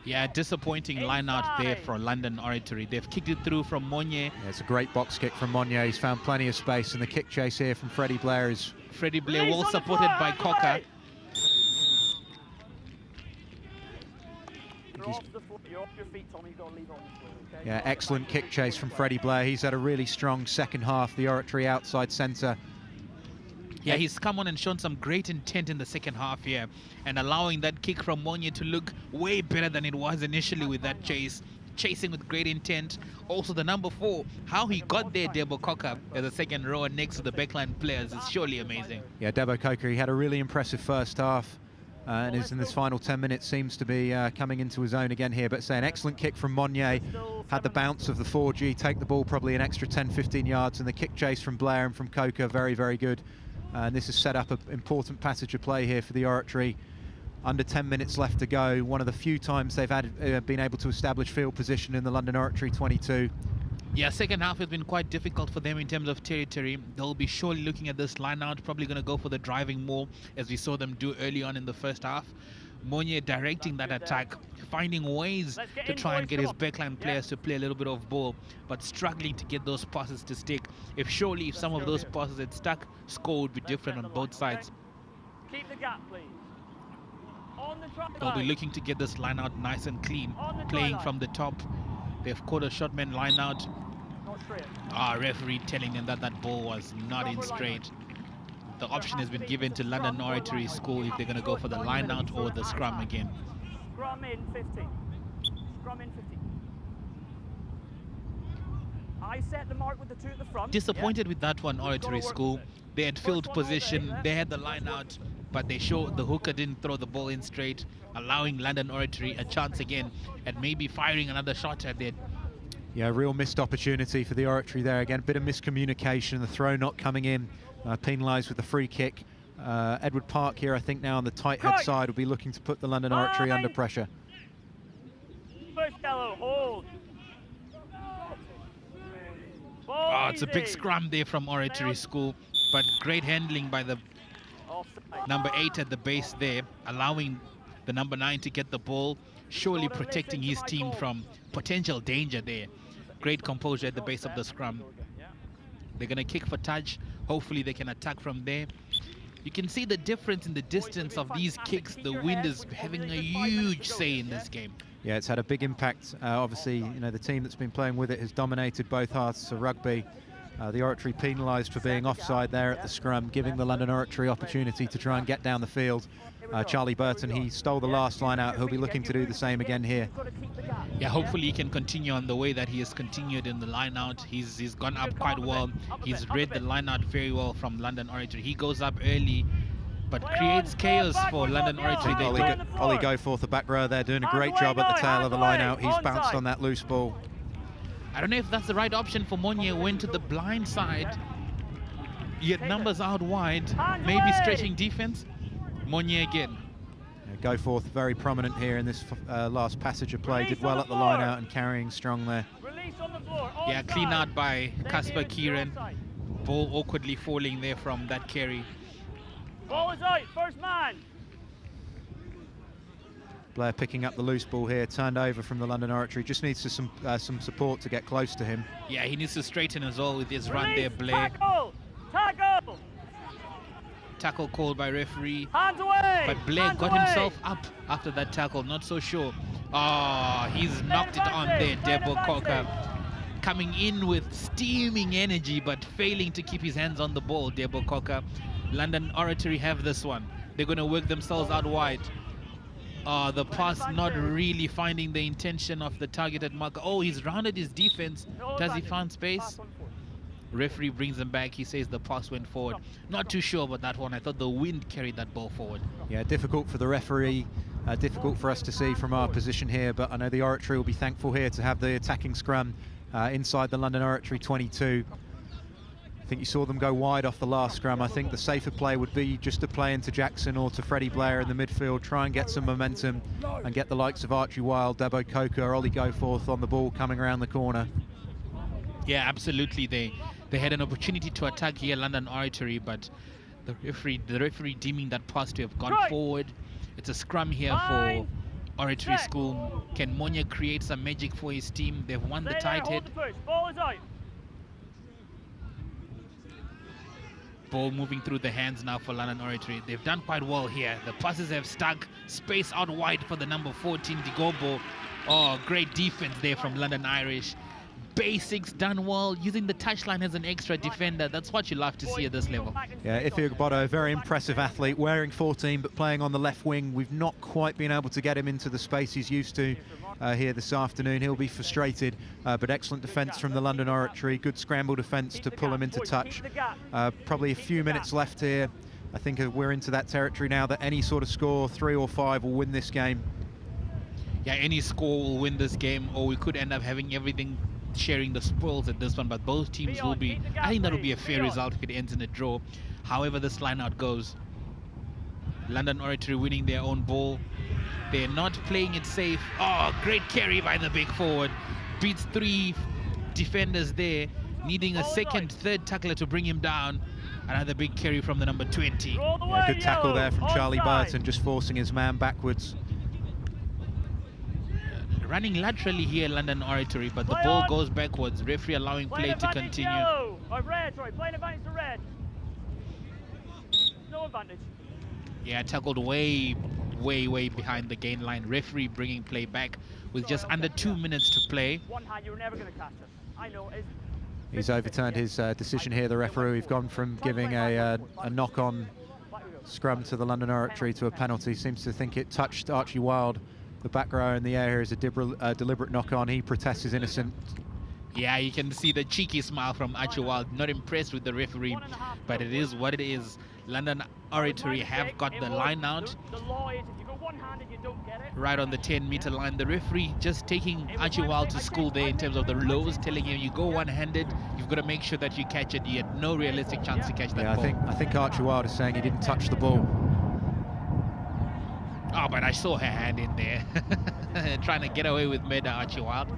Yeah, disappointing line out there for London Oratory. They've kicked it through from Monye. Yeah, it's a great box kick from Monye. He's found plenty of space, and the kick chase here from Freddie Blair is... Freddie Blair well supported by Cocker. Yeah, excellent kick chase from Freddie Blair. He's had a really strong second half, the Oratory outside centre. Yeah, he's come on and shown some great intent in the second half here, and allowing that kick from Monye to look way better than it was initially with that chase. Chasing with great intent. Also the number 4, how he got there, Debo Cocker, as a second rower next to the backline players is surely amazing. Yeah, Debo Cocker, he had a really impressive first half. And is in this final 10 minutes seems to be coming into his own again here. But say an excellent kick from Monye, had the bounce of the 4G, take the ball probably an extra 10-15 yards, and the kick chase from Blair and from Coker, very, very good. And this has set up an important passage of play here for the Oratory. Under 10 minutes left to go. One of the few times they've had been able to establish field position in the London Oratory 22. Yeah, second half has been quite difficult for them in terms of territory. They'll be surely looking at this line out, probably going to go for the driving more, as we saw them do early on in the first half. Monye directing that attack, finding ways to try and get his backline players to play a little bit of ball, but struggling to get those passes to stick. If some of those passes had stuck, score would be different on both sides. Keep the gap, please. They'll be looking to get this line out nice and clean, playing from the top. They've caught a shotman line out. Referee telling them that that ball was not in straight. the option has been given to London Oratory School if they're going to go for the line out or the scrum again. Scrum in 50. Scrum in 50. I set the mark with the 2 at the front. Disappointed with that one, Oratory School. They had filled position, they had the line out, but the hooker didn't throw the ball in straight, allowing London Oratory a chance again at maybe firing another shot at it. Yeah, real missed opportunity for the Oratory there. Again, a bit of miscommunication, the throw not coming in, penalised with the free kick. Edward Park here, I think now on the tight head side, will be looking to put the London Oratory under pressure. First yellow, hold. Oh, it's a big scrum there from Oratory School, but great handling by the number 8 at the base there, allowing the number 9 to get the ball, surely protecting his team from potential danger there. Great composure at the base of the scrum. They're going to kick for touch. Hopefully they can attack from there. You can see the difference in the distance of these kicks. The wind is having a huge say in this game. Yeah, it's had a big impact. Obviously, you know, the team that's been playing with it has dominated both halves of rugby. The Oratory penalised for being offside there at the scrum, giving the London Oratory opportunity to try and get down the field. Charlie Burton, he stole the last line out. He'll be looking to do the same again here. Yeah, hopefully he can continue on the way that he has continued in the line out. He's gone up quite well. He's read the line out very well from London Oratory. He goes up early, but creates chaos for London Oratory. Ollie Goforth, the back row there, doing a great job at the tail of the line out. He's bounced on that loose ball. I don't know if that's the right option for Monnier. Went to the blind side, yet numbers out wide, maybe stretching defense. Monnier again. Yeah, Goforth very prominent here in this last passage of play. Did well at the line out and carrying strong there. Yeah, clean out by Casper Kieran. Ball awkwardly falling there from that carry. Ball is out, first man. Blair picking up the loose ball here, turned over from the London Oratory. Just needs some support to get close to him. Yeah, he needs to straighten as well with his run there, Blair. Tackle! Tackle! Tackle called by referee. Hands away! But Blair Hands got away! himself up after that tackle, not so sure. Oh, he's knocked it on there, Debo Cocker. Coming in with steaming energy, but failing to keep his hands on the ball, Debo Cocker. London Oratory have this one. They're going to work themselves out wide. The pass not really finding the intention of the targeted marker. Oh, he's rounded his defense. Does he find space? Referee brings him back. He says the pass went forward. Not too sure about that one. I thought the wind carried that ball forward. Yeah, difficult for the referee. Difficult for us to see from our position here, but I know the Oratory will be thankful here to have the attacking scrum inside the London Oratory 22. I think you saw them go wide off the last scrum. I think the safer play would be just to play into Jackson or to Freddie Blair in the midfield, try and get some momentum and get the likes of Archie Wilde, Debo Coker, Ollie Goforth on the ball coming around the corner. Yeah, absolutely. They had an opportunity to attack here, London Oratory, but the referee deeming that pass to have gone forward. It's a scrum here for Oratory School. Can Monnier create some magic for his team? They've won the tight head. Ball is out. Ball moving through the hands now for London Oratory. They've done quite well here. The passes have stuck. Space out wide for the number 14, Digobo. Oh, great defense there from London Irish. Basics done well, using the touchline as an extra defender. That's what you love to see at this level. Yeah, Ife Ogbodo, very impressive athlete, wearing 14 but playing on the left wing. We've not quite been able to get him into the space he's used to here this afternoon. He'll be frustrated, but excellent defence from the London Oratory. Good scramble defence to pull him into touch. Probably a few minutes left here. I think we're into that territory now that any sort of score, 3 or 5, will win this game. Yeah, any score will win this game, or we could end up having everything sharing the spoils at this one, but both teams will be, I think that'll be a fair result if it ends in a draw. However this line out goes. London Oratory winning their own ball. They're not playing it safe. Oh, great carry by the big forward. Beats 3 defenders there, needing a second, third tackler to bring him down. Another big carry from the number 20. Yeah, good tackle there from Charlie Burton, just forcing his man backwards. Running laterally here, London Oratory, but the ball goes backwards. Referee allowing play to continue. Red, sorry, playing advantage to red. No advantage. Yeah, tackled way behind the gain line. Referee bringing play back with just under 2 minutes to play. One hand, you were never going to catch it. I know. He's overturned his decision here, the referee. We've gone from giving a knock-on scrum to the London Oratory to a penalty. Seems to think it touched Archie Wild. The back row in the air here is a deliberate knock-on. He protests his innocent. Yeah, you can see the cheeky smile from Archie Wild. Not impressed with the referee, but it is what it is. London Oratory have got the line out right on the 10-meter line. The referee just taking Archie Wild to school there in terms of the lows, telling him you go one-handed, you've got to make sure that you catch it. You had no realistic chance to catch that ball. I think Archie Wild is saying he didn't touch the ball. Oh, but I saw her hand in there, trying to get away with murder, Archie Wild.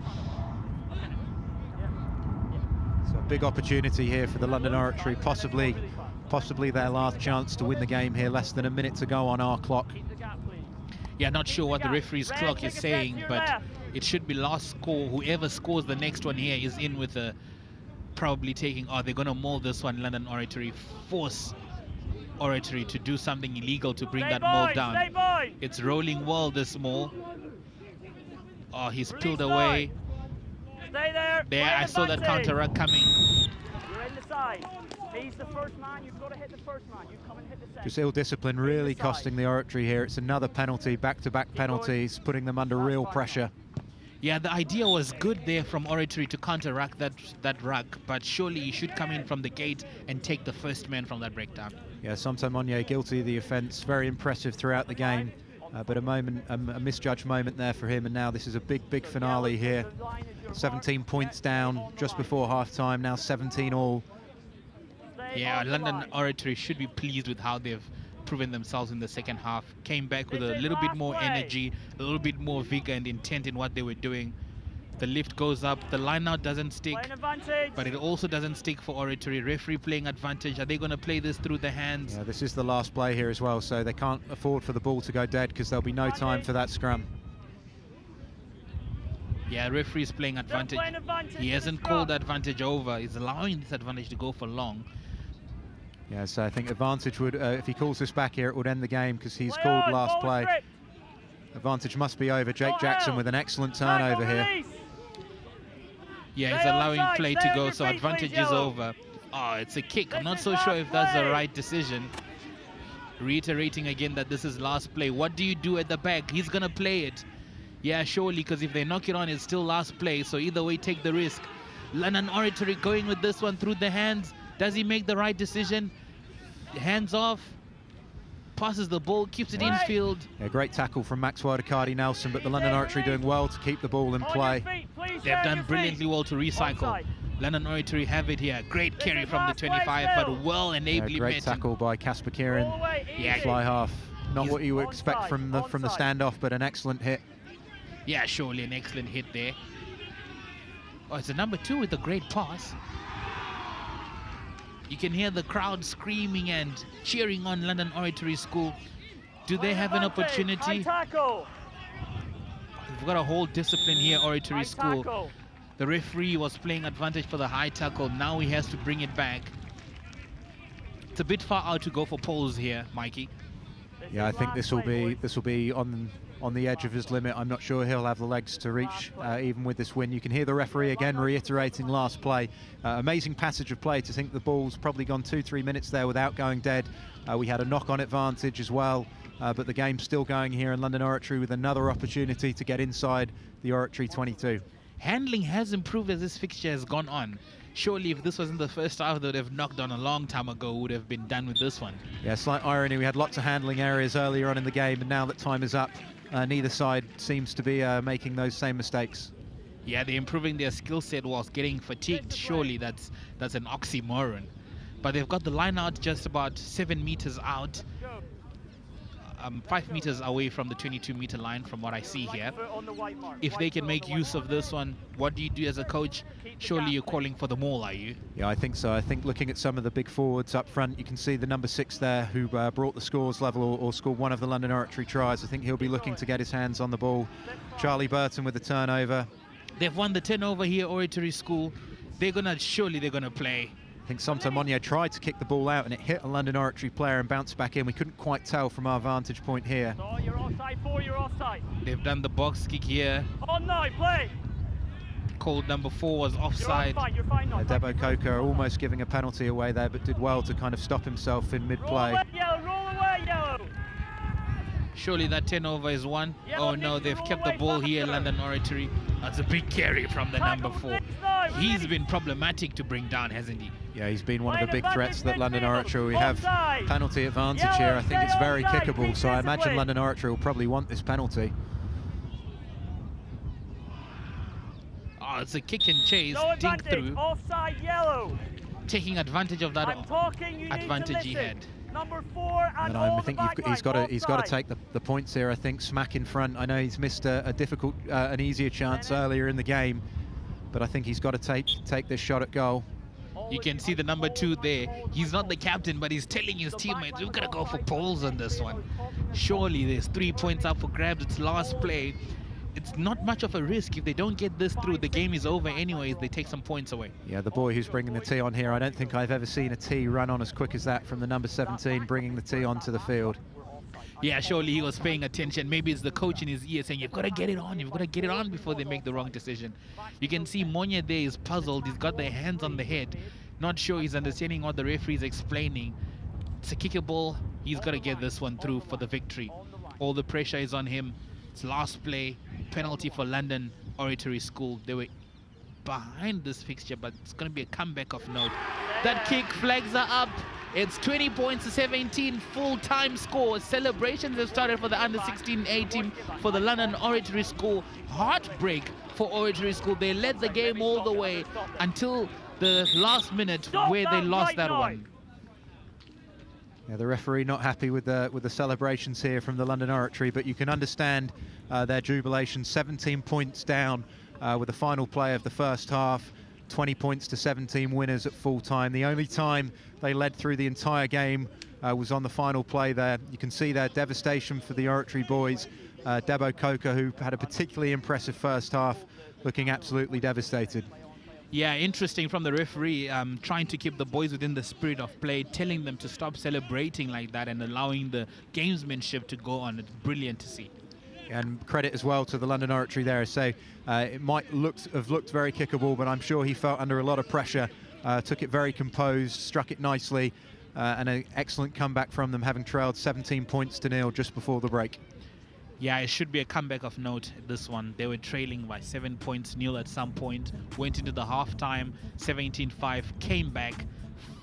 So a big opportunity here for the London Oratory, possibly their last chance to win the game here. Less than a minute to go on our clock. Yeah, not sure what the referee's clock is saying, but it should be last score. Whoever scores the next one here is in with a probably taking. Oh, they're going to mold this one, London Oratory. Force Oratory to do something illegal to bring that maul down. It's rolling well, this maul. Oh, he's peeled away. Stay there. There, I saw that counter ruck coming. You're in the side. He's the first man. You've got to hit the first man. You come and hit the second. Just ill discipline really costing the Oratory here. It's another penalty, back-to-back penalties, putting them under real pressure. Yeah, the idea was good there from Oratory to counteract that ruck, but surely you should come in from the gate and take the first man from that breakdown. Yeah, Somto Monye guilty of the offence. Very impressive throughout the game, but a misjudged moment there for him. And now this is a big finale here. 17 points down just before half-time. Now 17 all. Yeah, London Oratory should be pleased with how they've proven themselves in the second half. Came back with a little bit more energy, a little bit more vigor and intent in what they were doing. The lift goes up, the line out doesn't stick, but it also doesn't stick for Oratory. Referee playing advantage. Are they going to play this through the hands? Yeah, this is the last play here as well, so they can't afford for the ball to go dead because there'll be no time for that scrum. Yeah, referee's playing advantage. He hasn't called advantage over. He's allowing this advantage to go for long. Yeah, so I think advantage would, if he calls this back here, it would end the game because he's called last play. Advantage must be over. Jake Jackson with an excellent turnover here. Yeah, he's allowing play to go, so advantage is over. Oh, it's a kick. I'm not so sure if that's the right decision. Reiterating again that this is last play. What do you do at the back? He's going to play it. Yeah, surely, because if they knock it on, it's still last play. So either way, take the risk. London Oratory going with this one through the hands. Does he make the right decision? Hands off. Passes the ball, keeps it infield. Yeah, great tackle from Maxwell to Cardi Nelson, but the London Oratory doing well to keep the ball in play. They've done brilliantly well to recycle. London Oratory have it here. Great carry from the 25, but well enabling. Great tackle by Casper Kieran. Yeah, fly half. Not what you would expect from the standoff, but an excellent hit. Yeah, surely an excellent hit there. Oh, it's a number 2 with a great pass. You can hear the crowd screaming and cheering on London Oratory School. Do they have an opportunity? We've got to hold discipline here, Oratory School. The referee was playing advantage for the high tackle. Now he has to bring it back. It's a bit far out to go for poles here, Mikey. Yeah, I think this will be on the edge of his limit. I'm not sure he'll have the legs to reach even with this win. You can hear the referee again reiterating last play. Amazing passage of play to think the ball's probably gone 2-3 minutes there without going dead. We had a knock-on advantage as well, but the game's still going here in London Oratory with another opportunity to get inside the Oratory 22. Handling has improved as this fixture has gone on. Surely if this wasn't the first half, they would have knocked on a long time ago, would have been done with this one. Yeah, slight irony. We had lots of handling areas earlier on in the game, and now that time is up, neither side seems to be making those same mistakes. Yeah, they're improving their skill set whilst getting fatigued. Surely that's an oxymoron. But they've got the line out just about 7 meters out. 5 meters away from the 22-meter line from what I see here. If they can make use of this one, what do you do as a coach? Surely you're calling for the maul, are you? Yeah, I think so. I think looking at some of the big forwards up front, you can see the number 6 there who brought the scores level or scored one of the London Oratory tries. I think he'll be looking to get his hands on the ball. Charlie Burton with the turnover. They've won the turnover here, Oratory School. Surely they're gonna play. I think Somto Monye tried to kick the ball out and it hit a London Oratory player and bounced back in. We couldn't quite tell from our vantage point here. So you're offside, 4, you're offside. They've done the box kick here. On now, play. called. Number 4 was offside. You're fine now. Debo Coker almost giving a penalty away there, but did well to kind of stop himself in mid-play. Roll away, yellow. Surely that turnover is one. Yellow, Oh no, Nick, they've roll kept the away, ball here, faster. London Oratory. That's a big carry from the number 4. Nick, now, He's ready. been problematic to bring down, hasn't he? Yeah, he's been one of the Line big advantage, threats that London midfield. Oratory. We have Offside. penalty advantage Yellow, here. I think stay it's very offside, kickable, keep so I imagine discipline. London Oratory will probably want this penalty. Oh, it's a kick and chase, No dig advantage. through, Offside, yellow. taking advantage of that I'm talking. You advantage need he to had. listen. Number 4 and But all I think he's got to take the points here. I think smack in front. I know he's missed a difficult, an easier chance earlier in the game, but I think he's got to take this shot at goal. You can see the number 2 there. He's not the captain, but he's telling his teammates, we've got to go for poles on this one. Surely there's 3 points up for grabs. It's last play. It's not much of a risk. If they don't get this through, the game is over anyways. They take some points away. Yeah, the boy who's bringing the tee on here, I don't think I've ever seen a tee run on as quick as that from the number 17, bringing the tee onto the field. Yeah, surely he was paying attention. Maybe it's the coach in his ear saying, you've got to get it on. You've got to get it on before they make the wrong decision. You can see Monya there is puzzled. He's got their hands on the head. Not sure he's understanding what the referee is explaining. It's a kickable. He's got to get this one through for the victory. All the pressure is on him. It's last play, penalty for London Oratory School. They were behind this fixture, but it's going to be a comeback of note. That kick, flags are up. It's 20 points to 17, full-time score. Celebrations have started for the under-16 A team for the London Oratory School. Heartbreak for Oratory School. They led the game all the way until the last minute where they lost that one. Yeah, the referee not happy with the celebrations here from the London Oratory, but you can understand their jubilation. 17 points down with the final play of the first half. 20 points to 17 winners at full time. The only time they led through the entire game was on the final play there. You can see their devastation for the Oratory boys. Debo Coker, who had a particularly impressive first half, looking absolutely devastated. Yeah, interesting from the referee, trying to keep the boys within the spirit of play, telling them to stop celebrating like that and allowing the gamesmanship to go on. It's brilliant to see. And credit as well to the London Oratory there. So it might have looked very kickable, but I'm sure he felt under a lot of pressure, took it very composed, struck it nicely, and an excellent comeback from them, having trailed 17 points to 0 just before the break. Yeah, it should be a comeback of note, this one. They were trailing by 7 points nil at some point, went into the halftime, 17-5, came back,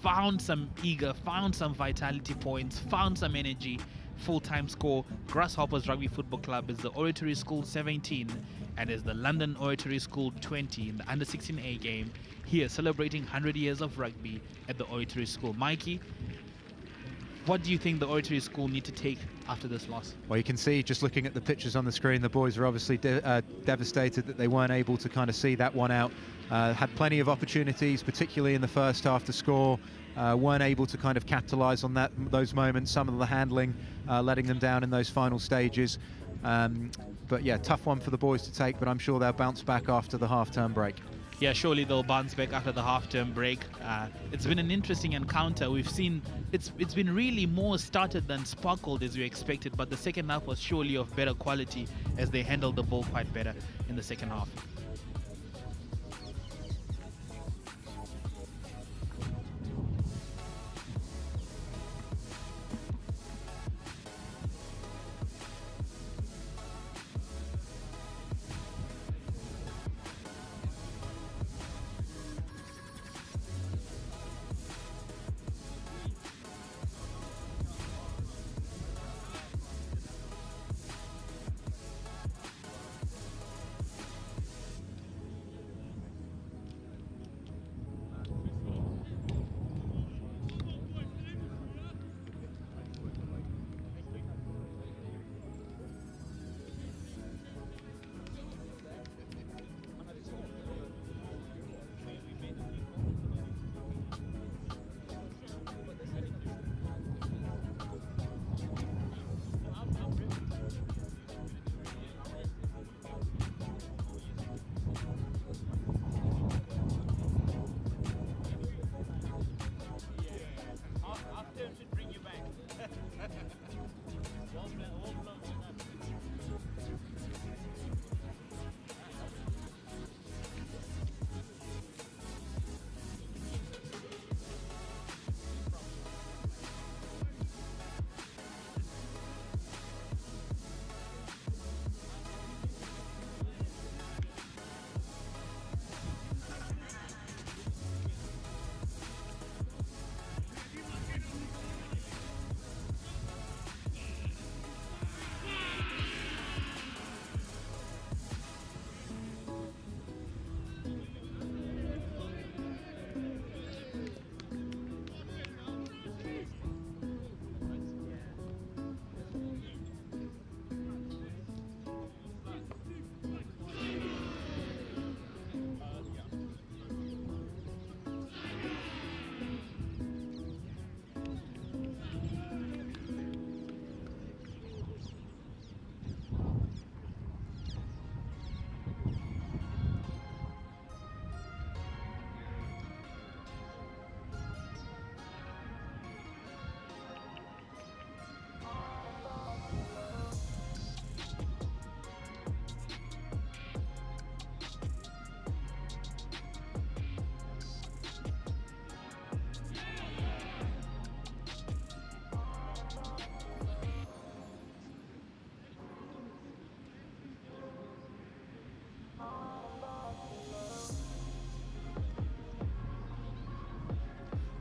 found some vitality points, found some energy. Full-time score, Grasshoppers Rugby Football Club is the Oratory School 17 and is the London Oratory School 20 in the under-16A game, here celebrating 100 years of rugby at the Oratory School. Mikey, what do you think the Oratory School need to take after this loss? Well, you can see, just looking at the pictures on the screen, the boys are obviously devastated that they weren't able to kind of see that one out. Had plenty of opportunities, particularly in the first half, to score. Weren't able to kind of capitalise on those moments. Some of the handling letting them down in those final stages. But yeah, tough one for the boys to take, but I'm sure they'll bounce back after the half-term break. Yeah, surely they'll bounce back after the half-term break. It's been an interesting encounter. We've seen it's been really more started than sparkled as we expected, but the second half was surely of better quality as they handled the ball quite better in the second half.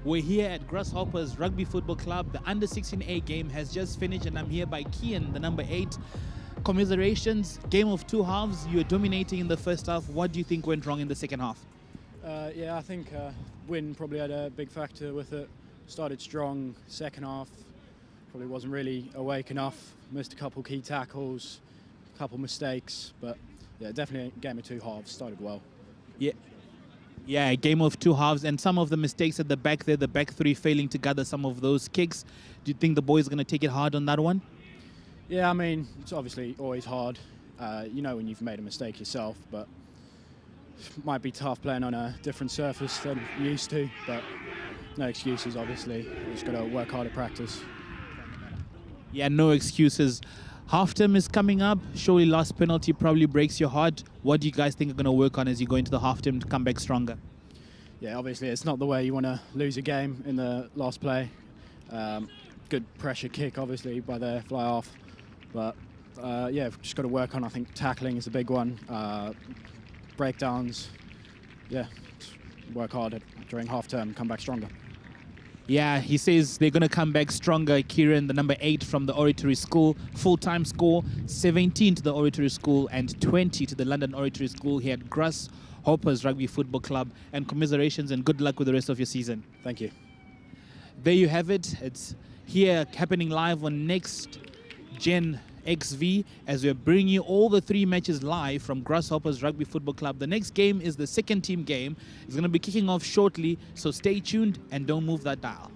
We're here at Grasshoppers Rugby Football Club. The under 16A game has just finished, and I'm here by Kian, the number 8. Commiserations, game of two halves. You're dominating in the first half. What do you think went wrong in the second half? Yeah, I think win probably had a big factor with it. Started strong, second half probably wasn't really awake enough. Missed a couple key tackles, a couple mistakes, but yeah, definitely a game of two halves. Started well. Yeah, a game of two halves, and some of the mistakes at the back there, the back three failing to gather some of those kicks. Do you think the boys are going to take it hard on that one? Yeah, I mean, it's obviously always hard. You know when you've made a mistake yourself, but it might be tough playing on a different surface than you used to, but no excuses, obviously. You just got to work hard at practice. Yeah, no excuses. Half term is coming up. Surely last penalty probably breaks your heart. What do you guys think are going to work on as you go into the half term to come back stronger? Yeah, obviously it's not the way you want to lose a game in the last play. Good pressure kick, obviously, by their fly off. But yeah, we've just got to work on, I think, tackling is a big one. Breakdowns. Yeah, work hard during half term, come back stronger. Yeah, he says they're going to come back stronger. Kieran, the number 8 from the Oratory School, full-time score, 17 to the Oratory School and 20 to the London Oratory School here at Grasshoppers Rugby Football Club. And commiserations and good luck with the rest of your season. Thank you. There you have it. It's here happening live on Next Gen XV as we're bringing you all the 3 matches live from Grasshoppers Rugby Football Club. The next game is the second team game. It's going to be kicking off shortly, so stay tuned and don't move that dial.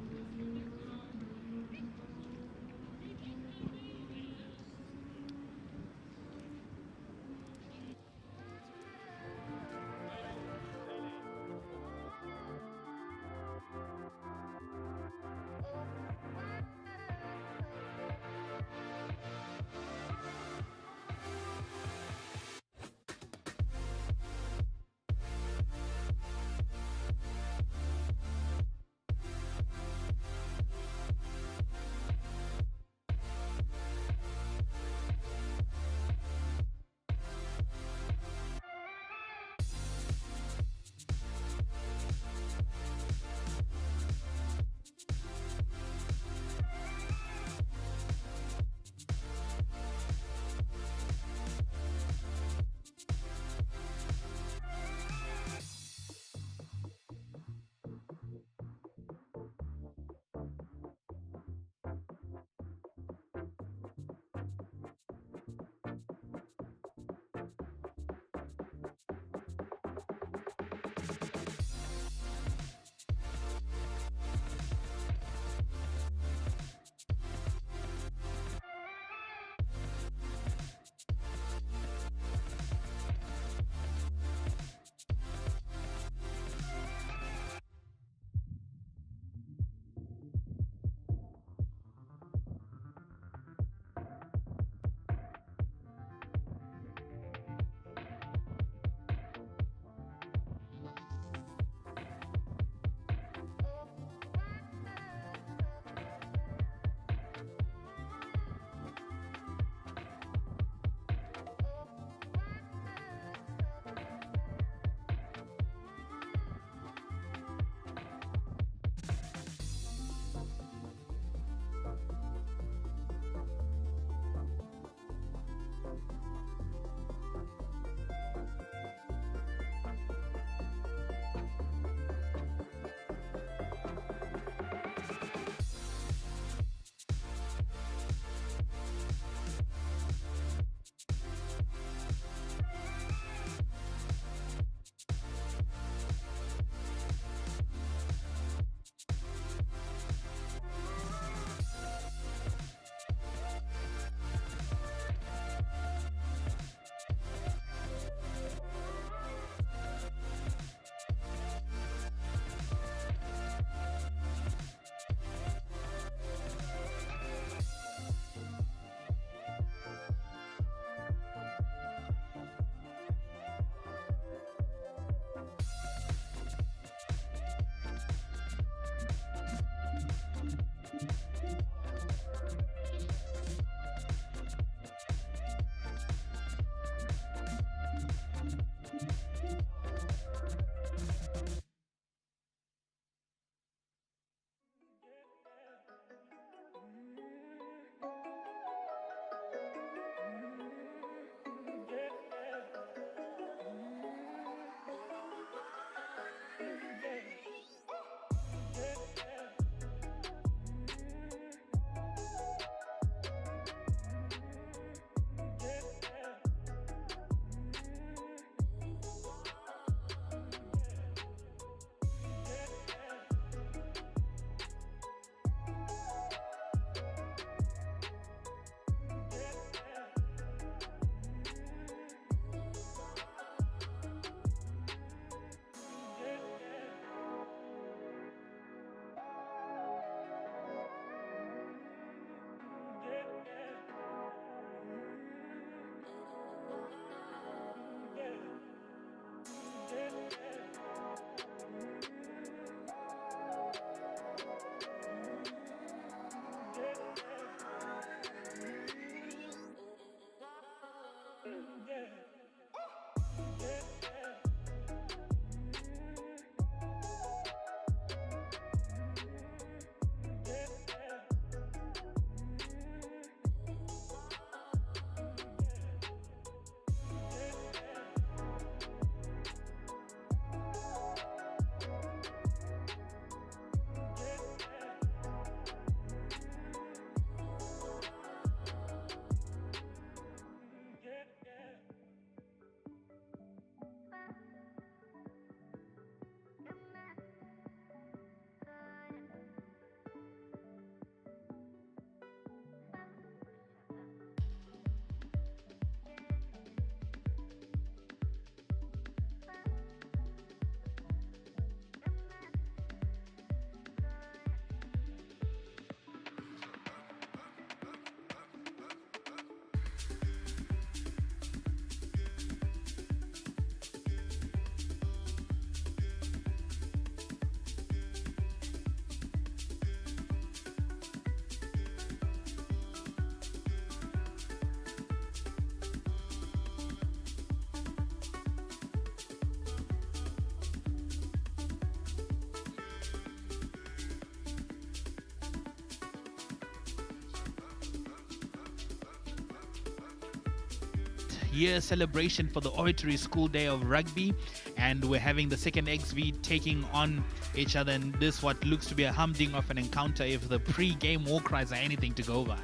year celebration for the Oratory School Day of Rugby, and we're having the second XV taking on each other in this what looks to be a humding of an encounter if the pre-game war cries are anything to go by.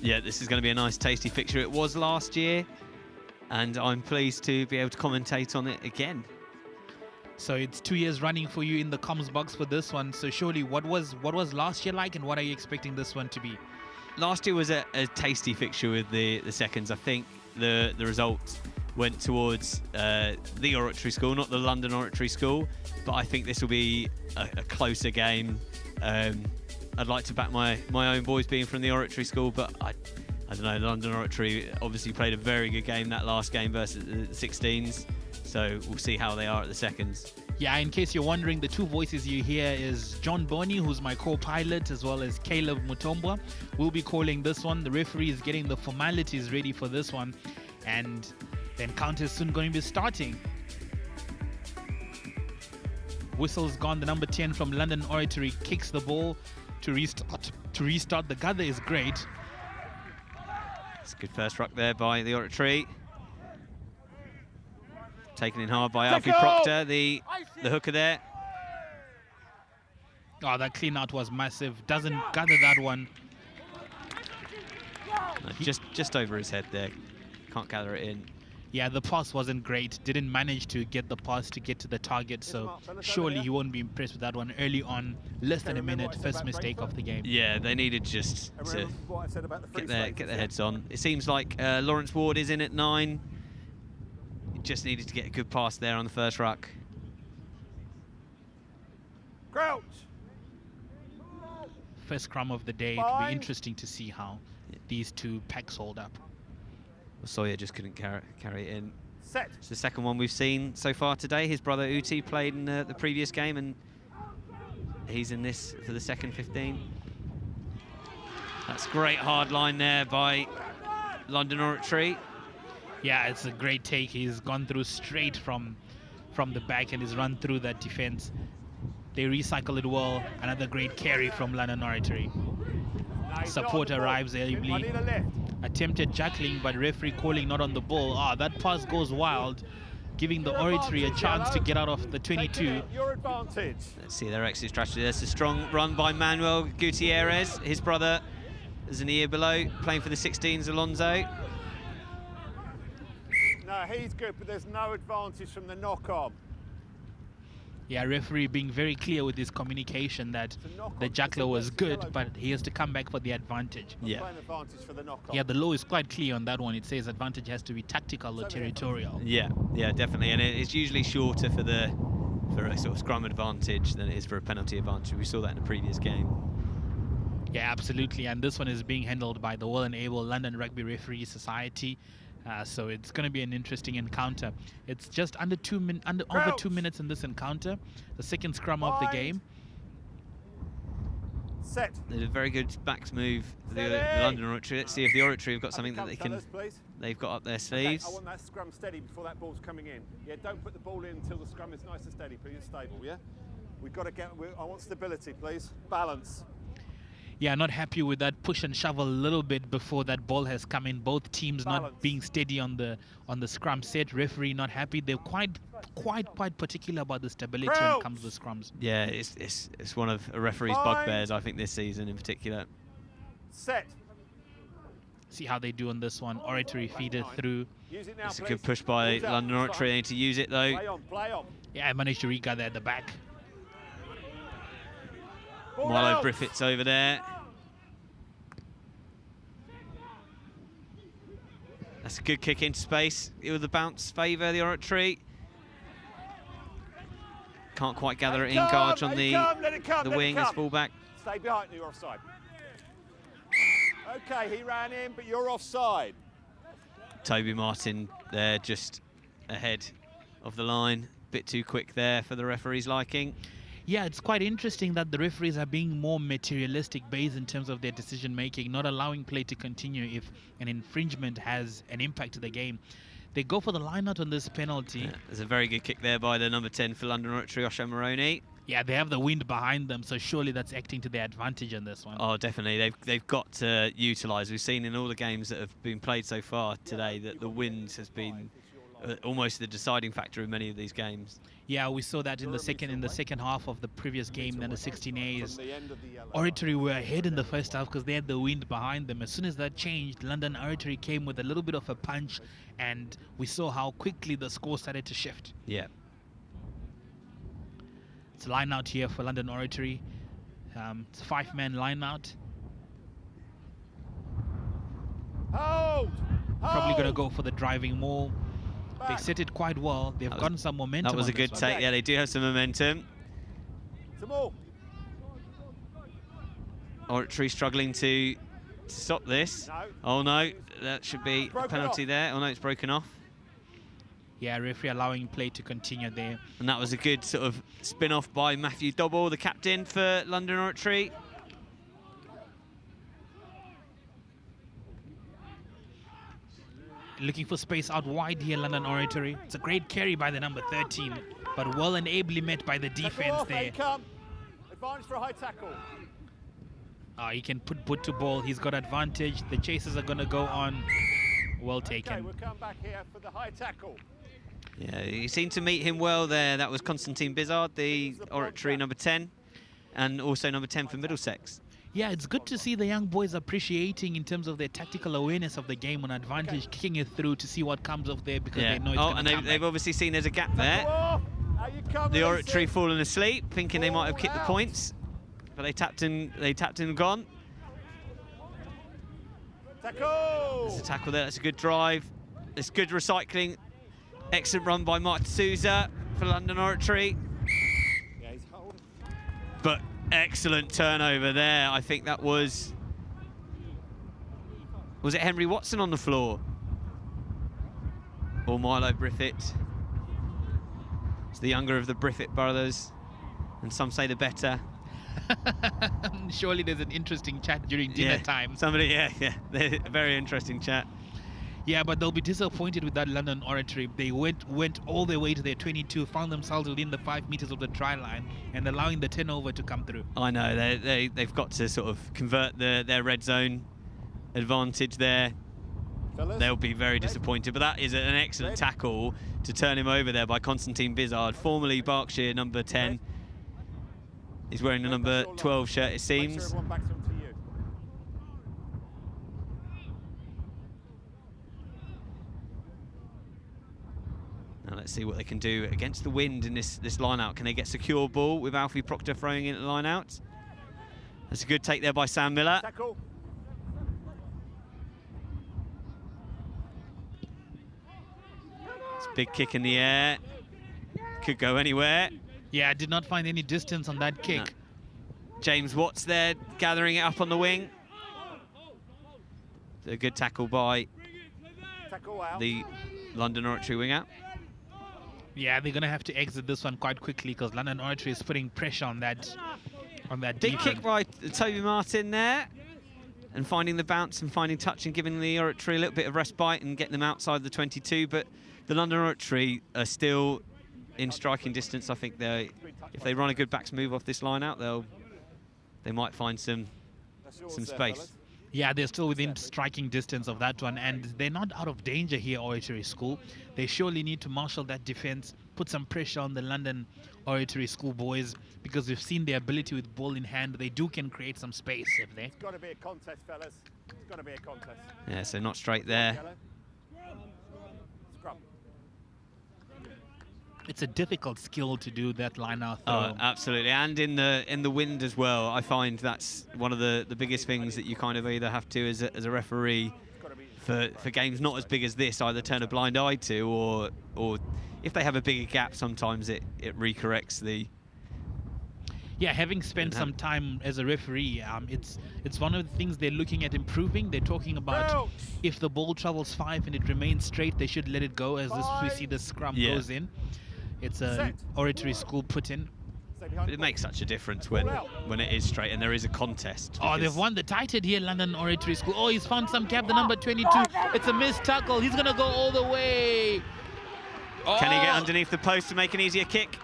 Yeah, this is going to be a nice tasty fixture. It was last year, and I'm pleased to be able to commentate on it again. So it's 2 years running for you in the comms box for this one. So surely, what was last year like, and what are you expecting this one to be? Last year was a tasty fixture with the seconds. I think the results went towards the Oratory School, not the London Oratory School, but I think this will be a closer game. I'd like to back my own boys being from the Oratory School, but I don't know, the London Oratory obviously played a very good game that last game versus the 16s, so we'll see how they are at the seconds. Yeah, in case you're wondering, the two voices you hear is John Boney, who's my co-pilot, as well as Caleb Mutombwa. We'll be calling this one. The referee is getting the formalities ready for this one, and the encounter is soon going to be starting. Whistle's gone. The number 10 from London Oratory kicks the ball to restart. The gather is great. It's a good first ruck there by the Oratory. Taken in hard by Alfie Proctor, the hooker there. Oh, that clean out was massive. Doesn't gather that one. No, just over his head there. Can't gather it in. Yeah, the pass wasn't great. Didn't manage to get the pass to get to the target. So surely he won't be impressed with that one early on. Less than a minute. First mistake of the game. Yeah, they needed just to get their heads on. It seems like Lawrence Ward is in at 9. Just needed to get a good pass there on the first ruck. Crouch. First scrum of the day. It'll be interesting to see how these two packs hold up. Sawyer just couldn't carry it in. Set. It's the second one we've seen so far today. His brother Uti played in the previous game, and he's in this for the second 15. That's great hard line there by London Oratory. Yeah, it's a great take. He's gone through straight from the back and he's run through that defense. They recycle it well. Another great carry from London Oratory. Support arrives ably. Attempted jackling, but referee calling not on the ball. Ah, that pass goes wild, giving the Oratory a chance to get out of the 22. Your advantage. Let's see their exit strategy. There's a strong run by Manuel Gutierrez. His brother is an year below, playing for the 16s, Alonso. No, he's good, but there's no advantage from the knock-on. Yeah, referee being very clear with his communication that the jackler was good, but he has to come back for the advantage. Yeah. Advantage for the knock-on. Yeah, the law is quite clear on that one. It says advantage has to be tactical or territorial. Yeah, definitely, and it's usually shorter for a sort of scrum advantage than it is for a penalty advantage. We saw that in the previous game. Yeah, absolutely, and this one is being handled by the well and able London Rugby Referee Society. So it's going to be an interesting encounter. It's just over 2 minutes in this encounter. The second scrum of the game. Set. They did a very good backs move, the London Oratory. Let's see if the Oratory have got something that they've got up their sleeves. Okay, I want that scrum steady before that ball's coming in. Yeah, don't put the ball in until the scrum is nice and steady, please, stable, yeah? We've got to I want stability, please. Balance. Yeah, not happy with that push and shove a little bit before that ball has come in. Both teams not being steady on the scrum set. Referee not happy. They're quite particular about the stability when it comes to scrums. Yeah, it's one of a referee's bugbears, I think, this season in particular. Set. See how they do on this one. Oratory feeder through. It's a good push by London Oratory. They need to use it though. Play on. Yeah, I managed to regather at the back. Milo Griffiths over there. That's a good kick into space. With the bounce favour the Oratory. Can't quite gather it in. Garge on the wing as fullback. Stay behind, you're offside. Okay, he ran in, but you're offside. Toby Martin there just ahead of the line. Bit too quick there for the referee's liking. Yeah, it's quite interesting that the referees are being more materialistic based in terms of their decision making, not allowing play to continue if an infringement has an impact to the game. They go for the line out on this penalty. Yeah, there's a very good kick there by the number 10 for London Oratory, Osho Moroni. Yeah, they have the wind behind them, so surely that's acting to their advantage in this one. Oh, definitely. They've got to utilise. We've seen in all the games that have been played so far today that the wind has been almost the deciding factor in many of these games. Yeah, we saw that in the second half of the previous game, then the 16 As. Oratory were ahead in the first half because they had the wind behind them. As soon as that changed, London Oratory came with a little bit of a punch, and we saw how quickly the score started to shift. Yeah. It's a line out here for London Oratory. It's a 5-man line out. Hold! Probably going to go for the driving maul. They set it quite well. They've gotten some momentum. That was a good take. Yeah, they do have some momentum. Some more. Oratory struggling to stop this. No. Oh no, that should be a penalty there. Oh no, it's broken off. Yeah, referee allowing play to continue there. And that was a good sort of spin-off by Matthew Dobble, the captain for London Oratory. Looking for space out wide here, London Oratory. It's a great carry by the number 13, but well and ably met by the defense there. Advantage for a high tackle. He can put to ball. He's got advantage. The chasers are going to go on. Well taken. Okay, we'll come back here for the high tackle. Yeah, you seem to meet him well there. That was Constantine Bizard, the Oratory number 10, and also number 10 for Middlesex. Yeah, it's good to see the young boys appreciating in terms of their tactical awareness of the game on advantage, kicking it through to see what comes off there because they know it's and they've obviously seen there's a gap there. The Oratory fallen asleep, thinking they might have kicked the points, but they tapped and gone. Tackle! There's a tackle there. That's a good drive. It's good recycling. Excellent run by Mark Souza for London Oratory. Yeah, he's holding. But excellent turnover there. I think that was it Henry Watson on the floor? Or Milo Briffett? It's the younger of the Briffett brothers, and some say the better. Surely there's an interesting chat during dinner time. A very interesting chat. Yeah, but they'll be disappointed with that London Oratory. They went all the way to their 22, found themselves within the 5 meters of the try line, and allowing the turnover to come through. I know, they've got to sort of convert their red zone advantage there. Fellas, They'll be very disappointed, but that is an excellent tackle to turn him over there by Constantine Bizard, formerly Berkshire number 10. He's wearing the number 12 shirt, it seems. Make sure everyone backs onto you. Now let's see what they can do against the wind in this line out. Can they get secure ball with Alfie Proctor throwing in the line out? That's a good take there by Sam Miller. Tackle. It's a big kick in the air. Could go anywhere. Yeah, I did not find any distance on that kick. No. James Watts there gathering it up on the wing. A good tackle by the London Oratory winger. Yeah, they're going to have to exit this one quite quickly because London Oratory is putting pressure on that Big kick by Toby Martin there, and finding the bounce and finding touch and giving the Oratory a little bit of respite and getting them outside the 22. But the London Oratory are still in striking distance. I think if they run a good backs move off this line out, they might find some space. Yeah, they're still within striking distance of that one, and they're not out of danger here, Oratory School. They surely need to marshal that defense, put some pressure on the London Oratory School boys, because we've seen their ability with ball in hand. They can create some space if they. It's got to be a contest, fellas. It's got to be a contest. Yeah, so not straight there. Scrum. It's a difficult skill to do that line out. Oh, absolutely, and in the wind as well. I find that's one of the biggest things that you kind of either have to, as a referee, for games not as big as this, either turn a blind eye to, or if they have a bigger gap, sometimes it recorrects the. Yeah, having spent some time as a referee, it's one of the things they're looking at improving. They're talking about if the ball travels 5 and it remains straight, they should let it go, as we see the scrum goes in. It's a Oratory School put in. But it makes such a difference when it is straight and there is a contest. Oh, they've won the title here, London Oratory School. Oh, he's found some gap, the number 22. It's a missed tackle. He's going to go all the way. Can he get underneath the post to make an easier kick?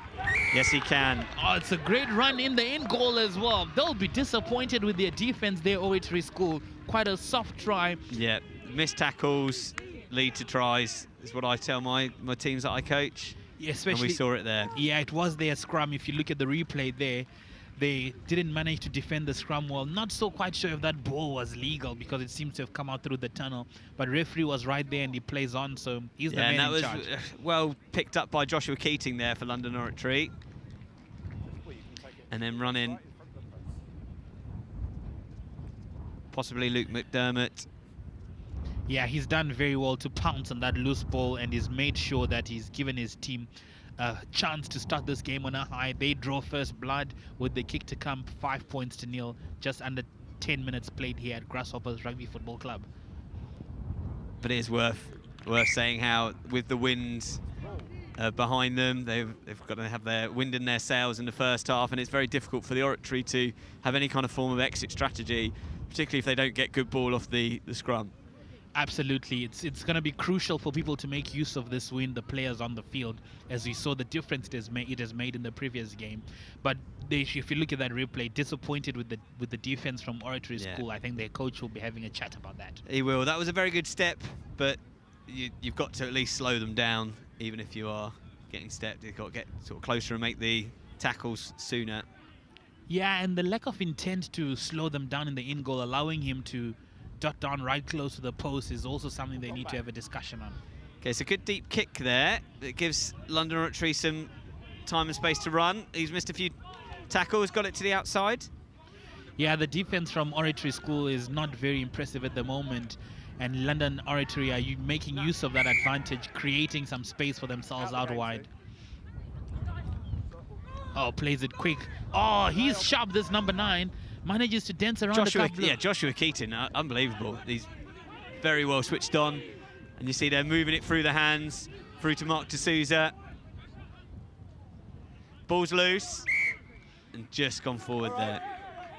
Yes, he can. Oh, it's a great run in the end goal as well. They'll be disappointed with their defense there, Oratory School. Quite a soft try. Yeah, missed tackles lead to tries, is what I tell my teams that I coach. Yeah, especially, and we saw it there. Yeah, it was their scrum. If you look at the replay there, they didn't manage to defend the scrum well. Not so quite sure if that ball was legal because it seems to have come out through the tunnel. But referee was right there and he plays on, so he's the man in charge. That was well picked up by Joshua Keating there for London Oratory. And then running, possibly Luke McDermott. Yeah, he's done very well to pounce on that loose ball, and he's made sure that he's given his team a chance to start this game on a high. They draw first blood with the kick to come, 5 points to nil, just under 10 minutes played here at Grasshoppers Rugby Football Club. But it is worth saying how with the wind behind them, they've got to have their wind in their sails in the first half, and it's very difficult for the Oratory to have any kind of form of exit strategy, particularly if they don't get good ball off the scrum. Absolutely, it's going to be crucial for people to make use of this win, the players on the field, as we saw the difference it has made in the previous game. But if you look at that replay, disappointed with the defense from Oratory School. I think their coach will be having a chat about that. He will. That was a very good step, but you've got to at least slow them down, even if you are getting stepped. You've got to get sort of closer and make the tackles sooner. Yeah, and the lack of intent to slow them down in the in goal, allowing him to dot down right close to the post, is also something they need to have a discussion on. Okay, it's a good deep kick there. It gives London Oratory some time and space to run. He's missed a few tackles, got it to the outside. Yeah, the defense from Oratory School is not very impressive at the moment, and London Oratory are making use of that advantage, creating some space for themselves out wide. Oh, plays it quick. Oh, he's sharp, this number 9. Manages to dance around the cup. Yeah, Joshua Keating, unbelievable. He's very well switched on. And you see they're moving it through the hands, through to Mark D'Souza. Ball's loose, and just gone forward there.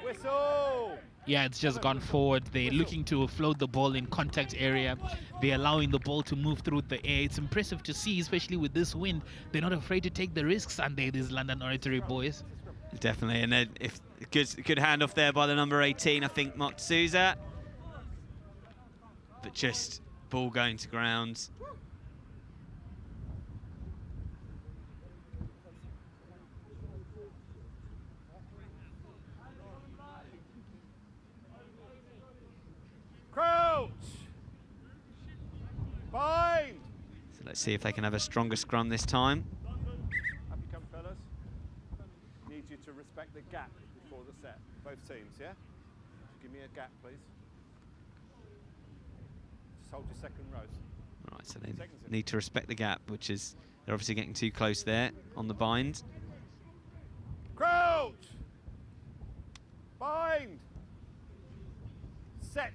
Whistle! Yeah, it's just gone forward. They're looking to float the ball in contact area. They're allowing the ball to move through the air. It's impressive to see, especially with this wind. They're not afraid to take the risks, and these London Oratory boys. Definitely, and then if good handoff there by the number 18, I think Mark D'Souza. But just ball going to ground. Crouch! Bind! So let's see if they can have a stronger scrum this time. Up you come, fellas. Need you to respect the gap before the set. Both teams, yeah? Give me a gap, please. Just hold your second rows. Right, so they need to respect the gap, which is, they're obviously getting too close there on the bind. Crouch! Bind! Set!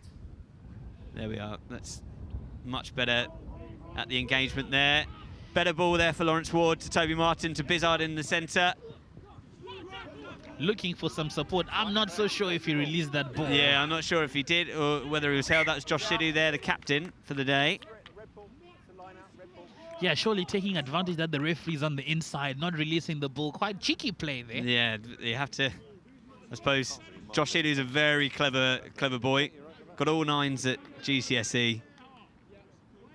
There we are. That's much better at the engagement there. Better ball there for Lawrence Ward to Toby Martin to Bizzard in the centre. Looking for some support. I'm not so sure if he released that ball. Yeah, I'm not sure if he did or whether he was held. That was Josh Sidhu there, the captain for the day. Yeah, surely taking advantage that the referee's on the inside, not releasing the ball. Quite cheeky play there. Yeah, you have to, I suppose, Josh Sidhu's a very clever boy. Got all 9s at GCSE,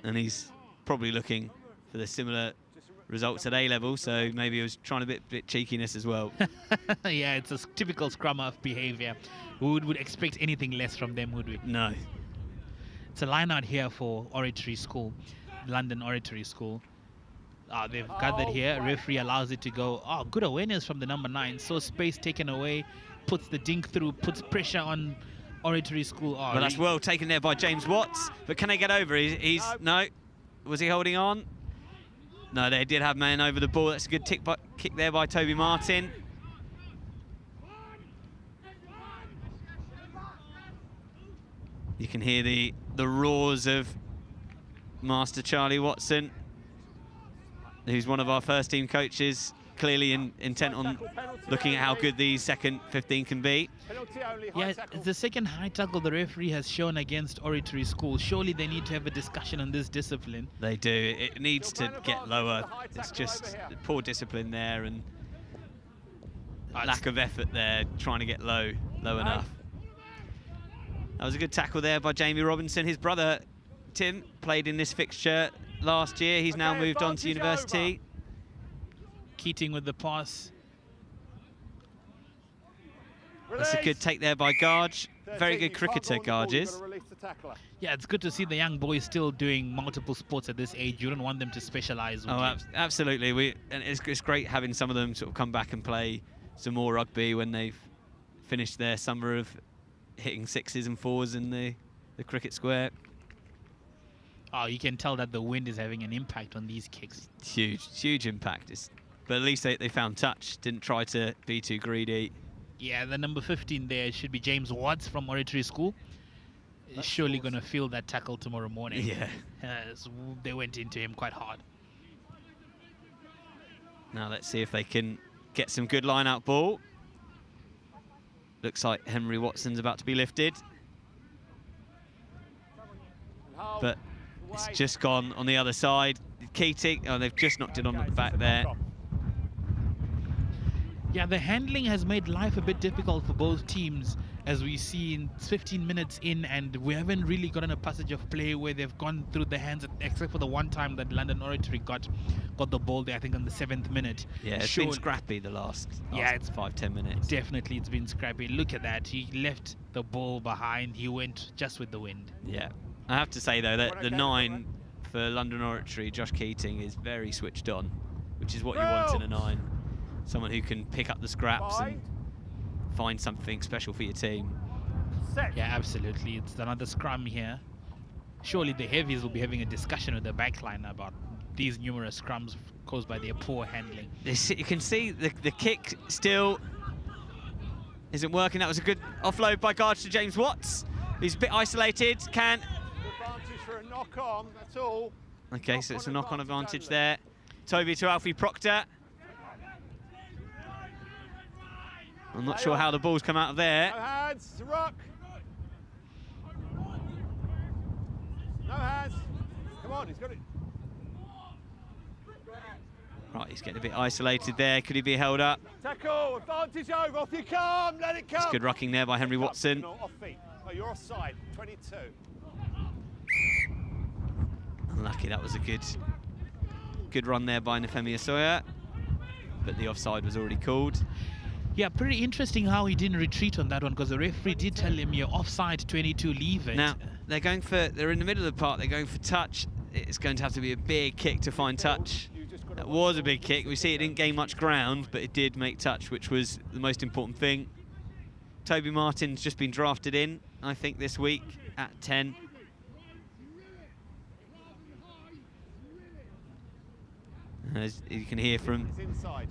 and he's probably looking for the similar results at A-level, so maybe he was trying a bit cheekiness as well. Yeah, it's a typical scrum half behavior. We would expect anything less from them, would we? No. It's a line out here for Oratory School, London Oratory School. They've gathered here. Referee allows it to go. Oh, good awareness from the number 9. So space taken away, puts the dink through, puts pressure on Oratory School. Oh, but that's well taken there by James Watts. But can they get over? No. Was he holding on? No, they did have man over the ball. That's a good kick there by Toby Martin. You can hear the roars of Master Charlie Watson, who's one of our first team coaches, clearly intent on looking at how good the second 15 can be. Yeah, it's the second high tackle the referee has shown against Oratory School. Surely they need to have a discussion on this discipline. They do. It needs to get lower. It's just poor discipline there, and lack of effort there, trying to get low enough. That was a good tackle there by Jamie Robinson. His brother, Tim, played in this fixture last year. He's now moved on to university. Keating with the pass. That's a good take there by Garge. Very good cricketer, Garge is. Yeah, it's good to see the young boys still doing multiple sports at this age. You don't want them to specialize. Absolutely. And it's great having some of them sort of come back and play some more rugby when they've finished their summer of hitting 6s and 4s in the cricket square. Oh, you can tell that the wind is having an impact on these kicks. Huge impact. But at least they found touch, didn't try to be too greedy. Yeah, the number 15 there should be James Watts from Oratory School. He's surely going to feel that tackle tomorrow morning. Yeah. So they went into him quite hard. Now let's see if they can get some good line-out ball. Looks like Henry Watson's about to be lifted. But it's just gone on the other side. Keating, they've just knocked it on at the back there. Yeah, the handling has made life a bit difficult for both teams, as we see in 15 minutes in, and we haven't really gotten a passage of play where they've gone through the hands, except for the one time that London Oratory got the ball there, I think on the 7th minute. Yeah, it's been scrappy the last it's 5-10 minutes. Definitely, it's been scrappy. Look at that. He left the ball behind. He went just with the wind. Yeah. I have to say, though, that the 9 for London Oratory, Josh Keating, is very switched on, which is what you want in a 9. Someone who can pick up the scraps and find something special for your team. Yeah, absolutely. It's another scrum here. Surely the heavies will be having a discussion with the backline about these numerous scrums caused by their poor handling. You can see the kick still isn't working. That was a good offload by Garge to James Watts. He's a bit isolated. Advantage for a knock-on, that's all. Okay, so it's a knock-on advantage there. Toby to Alfie Proctor. I'm not sure how the ball's come out of there. No hands, to ruck. No hands. Come on, he's got it. Right, he's getting a bit isolated there. Could he be held up? Tackle, advantage over, off you come, let it come. It's good rucking there by Henry Watson. No, off feet. Oh, you're offside, 22. Unlucky, that was a good run there by Nefemi Asoya, but the offside was already called. Yeah, pretty interesting how he didn't retreat on that one, because the referee did tell him you're offside, 22, leave it. Now, they're in the middle of the park, they're going for touch. It's going to have to be a big kick to find touch. That was a big kick. We see it didn't gain much ground, but it did make touch, which was the most important thing. Toby Martin's just been drafted in, I think, this week at 10. As you can hear from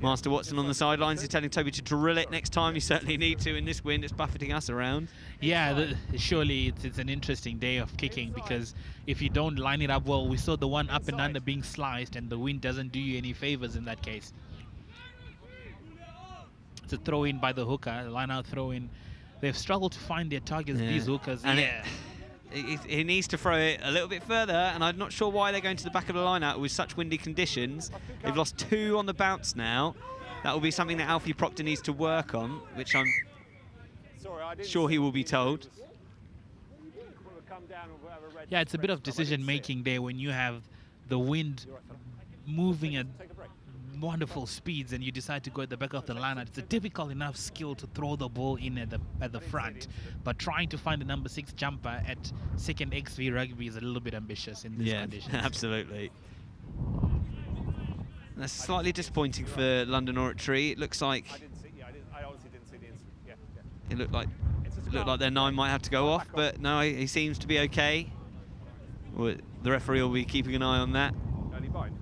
Master Watson on the sidelines, he's telling Toby to drill it next time. You certainly need to in this wind. It's buffeting us around. Yeah, surely it's an interesting day of kicking, because if you don't line it up well, we saw the one up and under being sliced, and the wind doesn't do you any favors in that case. It's a throw in by the hooker, line out throw in. They've struggled to find their targets, these hookers. And he needs to throw it a little bit further, and I'm not sure why they're going to the back of the line out with such windy conditions. They've lost 2 on the bounce now. That will be something that Alfie Proctor needs to work on, which I'm sure he will be told. Yeah, it's a bit of decision making there when you have the wind moving at wonderful speeds and you decide to go at the back of the line. It's a difficult enough skill to throw the ball in at the front, but trying to find a number 6 jumper at second XV rugby is a little bit ambitious in these conditions. Absolutely. That's slightly disappointing for London Oratory. It looks like I honestly didn't see the instant. Yeah. it looked like their 9 might have to go off, but no, he seems to be okay. Well, the referee will be keeping an eye on that. Only bind.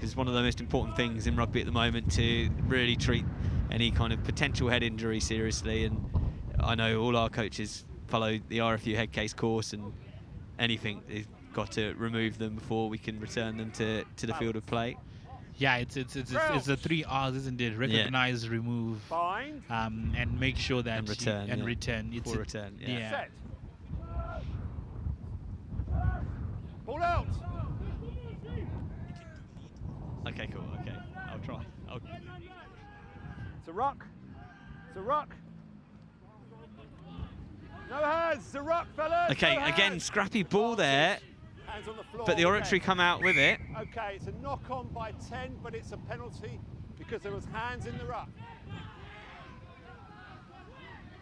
It's one of the most important things in rugby at the moment to really treat any kind of potential head injury seriously, and I know all our coaches follow the RFU head case course, and anything they've got to remove them before we can return them to the field of play. Yeah, it's the 3 R's, isn't it? Recognize, remove, and make sure that and return. Return. It's a return. Yeah. Set. Ball out. Okay, cool. Okay, I'll try. It's a ruck. It's a ruck. No hands. It's a ruck, fellas. Okay, no again, hands. scrappy ball there, Hands on the floor. but the Oratory come out with it. Okay, it's a knock on by 10, but it's a penalty because there was hands in the ruck.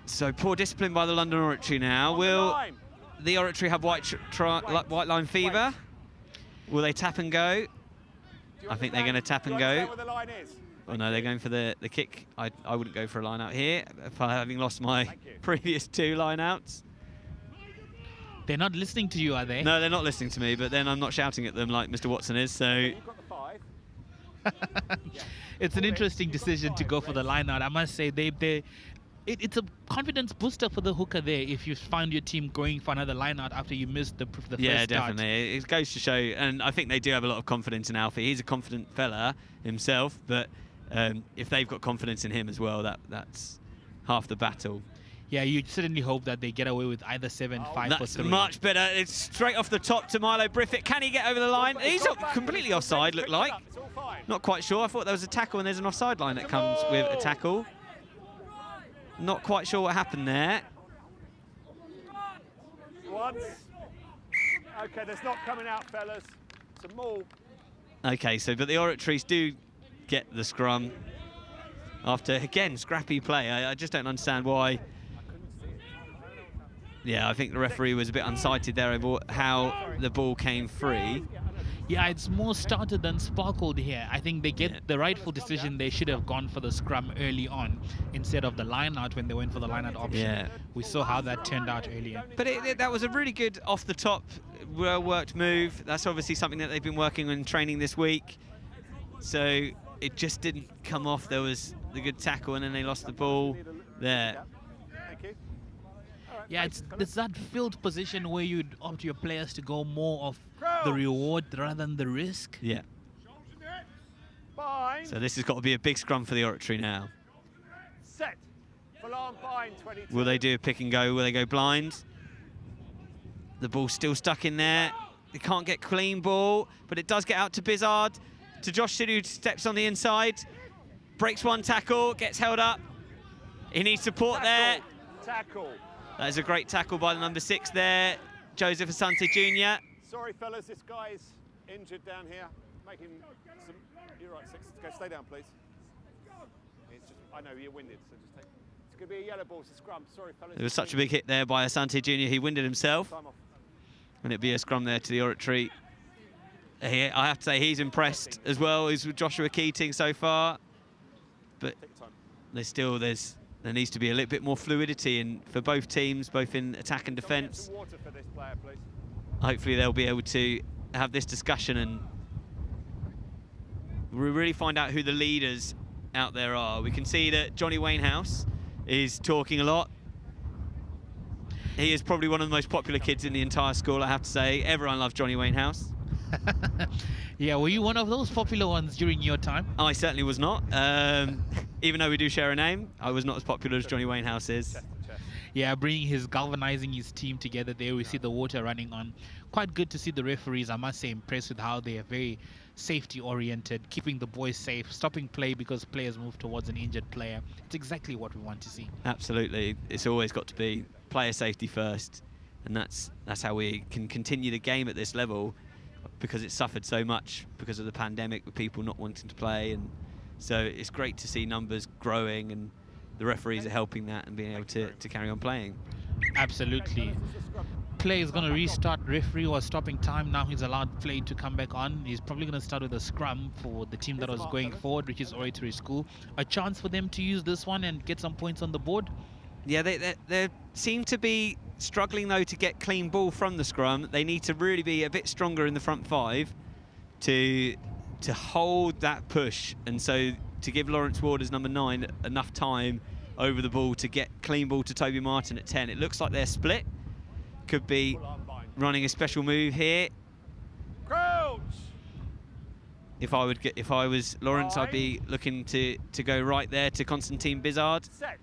So poor discipline by the London Oratory now. On the Will line. the Oratory have white line fever? Will they tap and go? Do you I think they're understand- going to tap and do you understand go. where the line is? Oh no, they're going for the kick. I wouldn't go for a line out here, having lost my Thank you. previous 2 line outs. They're not listening to you, are they? No, they're not listening to me, but then I'm not shouting at them like Mr. Watson is, so... You've got the 5. It's an interesting decision to go for the line out. I must say, it's a confidence booster for the hooker there if you find your team going for another line out after you missed the first Yeah, start. definitely. It goes to show, and I think they do have a lot of confidence in Alfie. He's a confident fella himself, but if they've got confidence in him as well, that's half the battle. Yeah, you certainly hope that they get away with either 7, 5, or That's 3. much better. It's straight off the top to Milo Briffett. Can he get over the line? He's not completely offside, looked like. It's all fine. Not quite sure. I thought there was a tackle and there's an offside line that comes with a tackle. Not quite sure what happened there. Once. Okay, that's not coming out, fellas. It's a maul. Okay, so but the Oratories do get the scrum after, again, scrappy play. I just don't understand why. Yeah, I think the referee was a bit unsighted there over how the ball came free. Yeah, it's more started than sparkled here. I think they get the rightful decision. They should have gone for the scrum early on instead of the line out when they went for the line out option. Yeah. We saw how that turned out earlier. But that was a really good off-the-top, well-worked move. That's obviously something that they've been working on in training this week. So it just didn't come off. There was the good tackle, and then they lost the ball there. Thank you. Yeah, it's that field position where you'd opt your players to go more of the reward rather than the risk. Yeah. Bind. So this has got to be a big scrum for the Oratory now. Set. Full arm bind 22. Will they do a pick and go? Will they go blind? The ball's still stuck in there. They can't get clean ball, but it does get out to Bizard. To Josh Sidhu, who steps on the inside. Breaks one tackle, gets held up. He needs support there. Tackle. That is a great tackle by the number 6 there, Joseph Asante Jr. Sorry, fellas, this guy's injured down here. Making some. You're right, 6. Go, stay down, please. It's just, I know you're winded, so just take. It's going to be a yellow ball, it's a scrum. Sorry, fellas. There was such a big hit there by Asante Jr. He winded himself. Time off. And it'd be a scrum there to the Oratory. I have to say he's impressed as well as with Joshua Keating so far. But Take your time. there needs to be a little bit more fluidity for both teams, both in attack and Someone get defence. some water for this player, please. Hopefully they'll be able to have this discussion and really find out who the leaders out there are. We can see that Johnny Wainhouse is talking a lot. He is probably one of the most popular kids in the entire school, I have to say. Everyone loves Johnny Wainhouse. Yeah, were you one of those popular ones during your time? I certainly was not. Even though we do share a name, I was not as popular as Johnny Wainhouse is. Chest to chest. Yeah, galvanizing his team together there. We see the water running on. Quite good to see the referees, I must say, impressed with how they are very safety oriented, keeping the boys safe, stopping play because players move towards an injured player. It's exactly what we want to see. Absolutely. It's always got to be player safety first. And that's how we can continue the game at this level, because it suffered so much because of the pandemic with people not wanting to play. And so it's great to see numbers growing and the referees are helping that and being able to carry on playing. Absolutely. Play is going to restart. Referee was stopping time. Now he's allowed play to come back on. He's probably going to start with a scrum for the team that was going forward, which is Oratory School. A chance for them to use this one and get some points on the board. Yeah, they seem to be struggling, though, to get clean ball from the scrum. They need to really be a bit stronger in the front 5 to hold that push. And so to give Lawrence Ward as number 9 enough time over the ball to get clean ball to Toby Martin at 10. It looks like they're split. Could be running a special move here. Crouch. If I was Lawrence, I'd be looking to go right there to Constantine Bizard, Set.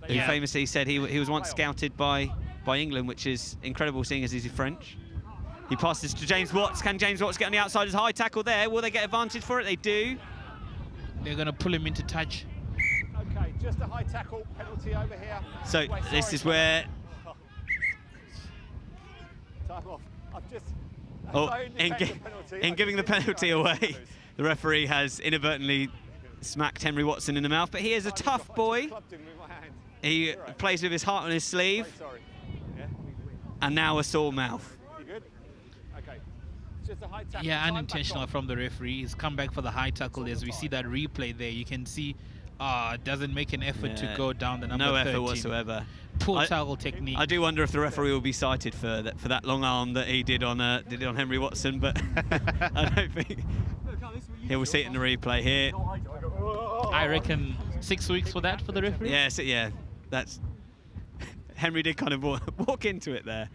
who famously said he was once scouted by England, which is incredible seeing as he's French. He passes to James Watts. Can James Watts get on the outside? As high tackle there. Will they get advantage for it? They do. They're going to pull him into touch. Okay, just a high tackle penalty over here. So this is where... Time off. I've just... Oh, in giving the penalty away, the referee has inadvertently smacked Henry Watson in the mouth, but he is a tough boy. He plays with his heart on his sleeve, and now a sore mouth. You good? Okay. Just a high tackle. Yeah, unintentional from the referee. He's come back for the high tackle. As we see that replay there, you can see doesn't make an effort to go down the number 13. No effort whatsoever. Poor tackle technique. I do wonder if the referee will be cited for that long arm that he did on Henry Watson, but I don't think he will see it in the replay here. I reckon 6 weeks for that for the referee. Yes, yeah, that's Henry did kind of walk into it there.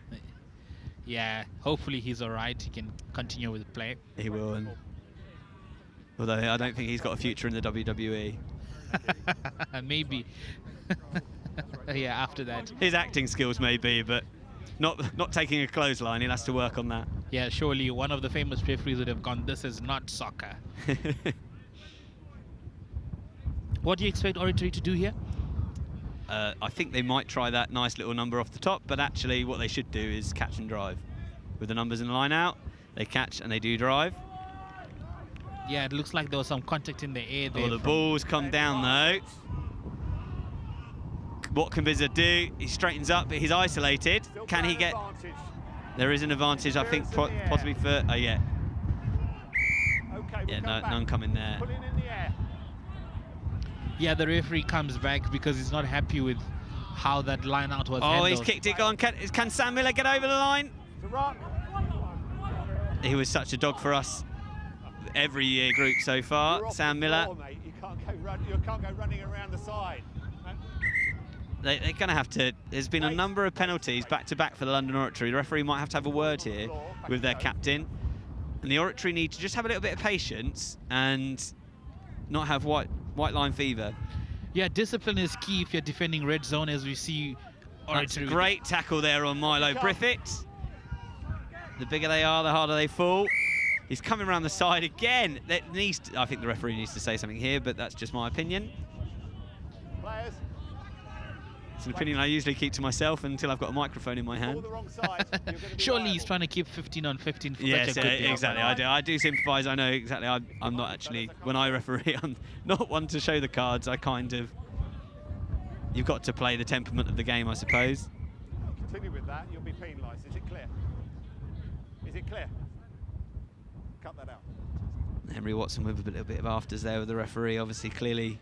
Yeah, hopefully he's all right. He can continue with play. He will, and although I don't think he's got a future in the WWE. Maybe. Yeah, after that. His acting skills may be, but not taking a clothesline. He'll have to work on that. Yeah, surely one of the famous referees would have gone, this is not soccer. What do you expect Oratory to do here? I think they might try that nice little number off the top, but actually what they should do is catch and drive. With the numbers in the line out, they catch and they do drive. Yeah, it looks like there was some contact in the air there. Oh, the ball's come down though. What can Bizza do? He straightens up, but he's isolated. Can he get... There is an advantage, I think, possibly for... Oh, yeah. Yeah, none coming there. Yeah, the referee comes back because he's not happy with how that line out was handled. He's kicked it on. Can Sam Miller get over the line? He was such a dog for us every year group so far, Sam Miller. You can't go running around the side. They're going to have to... There's been a number of penalties back-to-back for the London Oratory. The referee might have to have a word here with their captain. And the Oratory need to just have a little bit of patience and not have white line fever. Yeah, discipline is key if you're defending red zone, as we see Oratory. That's a great tackle there on Milo Briffett. The bigger they are, the harder they fall. He's coming around the side again. I think the referee needs to say something here, but that's just my opinion. Players. It's an opinion I usually keep to myself until I've got a microphone in my hand. Surely he's trying to keep 15 on 15 for yes, such a good exactly. I do sympathise. I know exactly. I'm not actually, when I referee, I'm not one to show the cards. I kind of, you've got to play the temperament of the game, I suppose. Continue with that, you'll be penalised. Is it clear? Is it clear? Cut that out. Henry Watson with a little bit of afters there with the referee, obviously clearly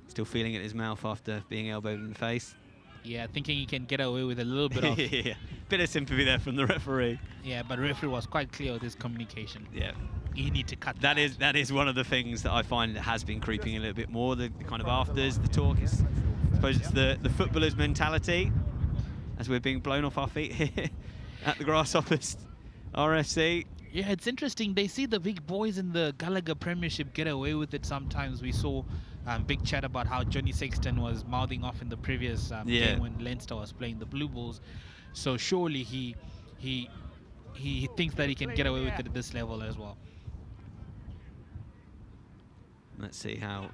still feeling it in his mouth after being elbowed in the face. Yeah, thinking he can get away with a little bit of... yeah, bit of sympathy there from the referee. Yeah, but the referee was quite clear with his communication. Yeah. You need to cut that is one of the things that I find that has been creeping a little bit more, the kind of afters, the talk. I suppose it's the footballer's mentality as we're being blown off our feet here at the Grasshoppers RFC. Yeah, it's interesting. They see the big boys in the Gallagher Premiership get away with it sometimes. We saw big chat about how Johnny Sexton was mouthing off in the previous game when Leinster was playing the Blue Bulls. So surely he thinks that he can get away with it at this level as well. Let's see how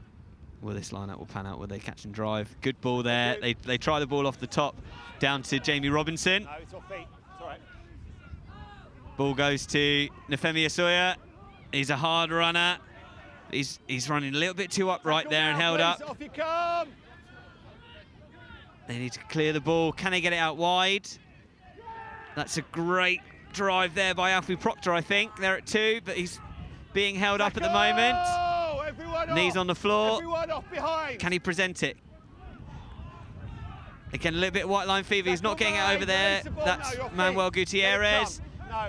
this lineup will pan out. Will they catch and drive? Good ball there. They try the ball off the top down to Jamie Robinson. No, it's off feet. It's all right. Ball goes to Nefemi Asoya. He's a hard runner. He's running a little bit too upright there and held up. Off you come. They need to clear the ball. Can they get it out wide? That's a great drive there by Alfie Proctor, I think. They're at 2, but he's being held up at the moment. Knees on the floor. Everyone off behind. Can he present it? Again, a little bit of white line fever. He's not getting it over there. That's Manuel Gutierrez. No.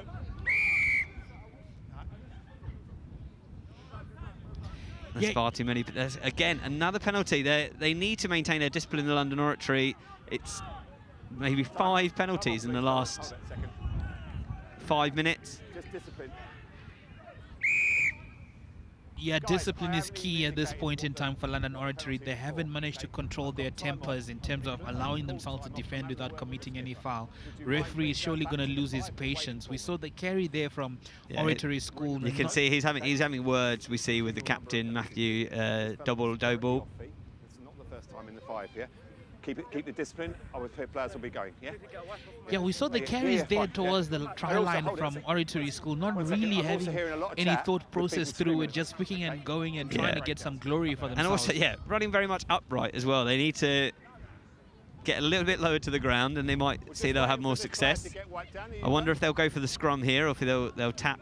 That's far too many. But again, another penalty. They need to maintain their discipline in the London Oratory. It's maybe 5 penalties in the last 5 minutes. Just discipline. Yeah, Guys, discipline I is am key leaving at this the point game. in time for London Oratory. They haven't managed to control their tempers in terms of allowing themselves to defend without committing any foul. Referee is surely going to lose his patience. We saw the carry there from Oratory School. You can see he's having words, we see, with the captain, Matthew Double. This is not the first time in the 5, yeah? Keep the discipline. Our players will be going, yeah? Yeah, we saw the carries there towards the try line from Oratory School, not really having any thought process through it, just picking and going and trying to get some glory for themselves. And also, yeah, running very much upright as well. They need to get a little bit lower to the ground, and they might see they'll have more success. I wonder if they'll go for the scrum here, or if they'll tap,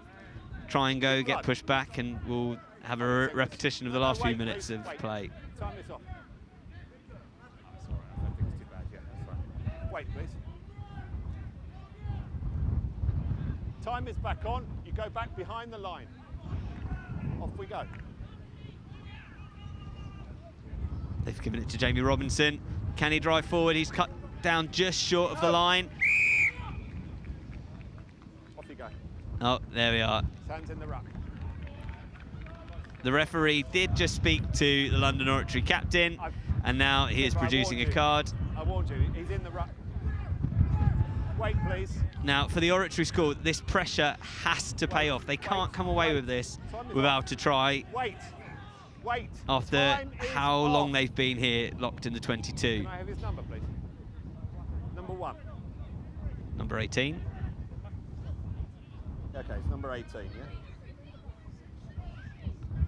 try and go, get pushed back, and we'll have a repetition of the last few minutes of play. Time this off. I don't think it's too bad, yeah, that's fine. Wait, please. Time is back on. You go back behind the line. Off we go. They've given it to Jamie Robinson. Can he drive forward? He's cut down just short of the line. Off you go. Oh, there we are. Hands in the ruck. The referee did just speak to the London Oratory captain, and now he is producing a card. I warned you, he's in the ruck. Wait, please. Now, for the Oratory School, this pressure has to pay off. They can't come away with this without a try. Wait. After how long they've been here, locked in the 22. Can I have his number, please? Number 1. Number 18. Okay, it's number 18, yeah?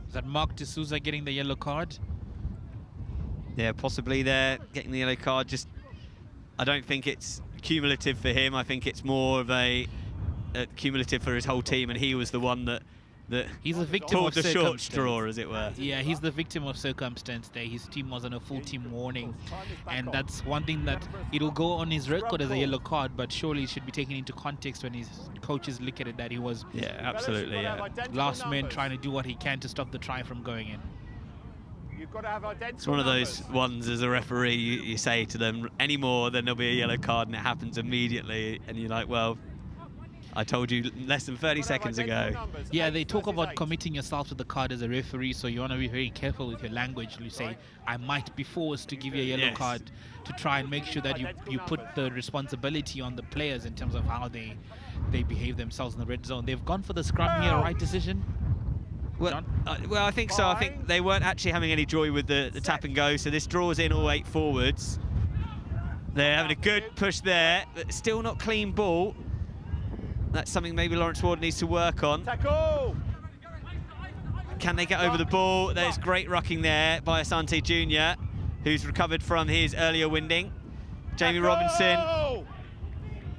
Is that Mark D'Souza getting the yellow card? Yeah, possibly they're getting the yellow card. Just, I don't think it's cumulative for him. I think it's more of a cumulative for his whole team, and he was the one that he's a victim pulled of the short straw, as it were. Yeah, he's the victim of circumstance there. His team was on a full team warning, and that's one thing that it'll go on his record as a yellow card, but surely it should be taken into context when his coaches look at it, that he was last man trying to do what he can to stop the try from going in. You've got to have identical It's one of those ones, as a referee, you say to them, any more, then there'll be a yellow card, and it happens immediately, and you're like, well, I told you less than 30 seconds ago. Yeah, they talk about committing yourself to the card as a referee, so you want to be very careful with your language. You say, I might be forced to give you a yellow card, to try and make sure that you put the responsibility on the players in terms of how they behave themselves in the red zone. They've gone for the scrum here, right decision? Well, I think so. I think they weren't actually having any joy with the tap and go, so this draws in all 8 forwards. They're having a good push there, but still not clean ball. That's something maybe Lawrence Ward needs to work on. Tackle! Can they get over the ball? There's great rucking there by Asante Jr., who's recovered from his earlier winding. Jamie Robinson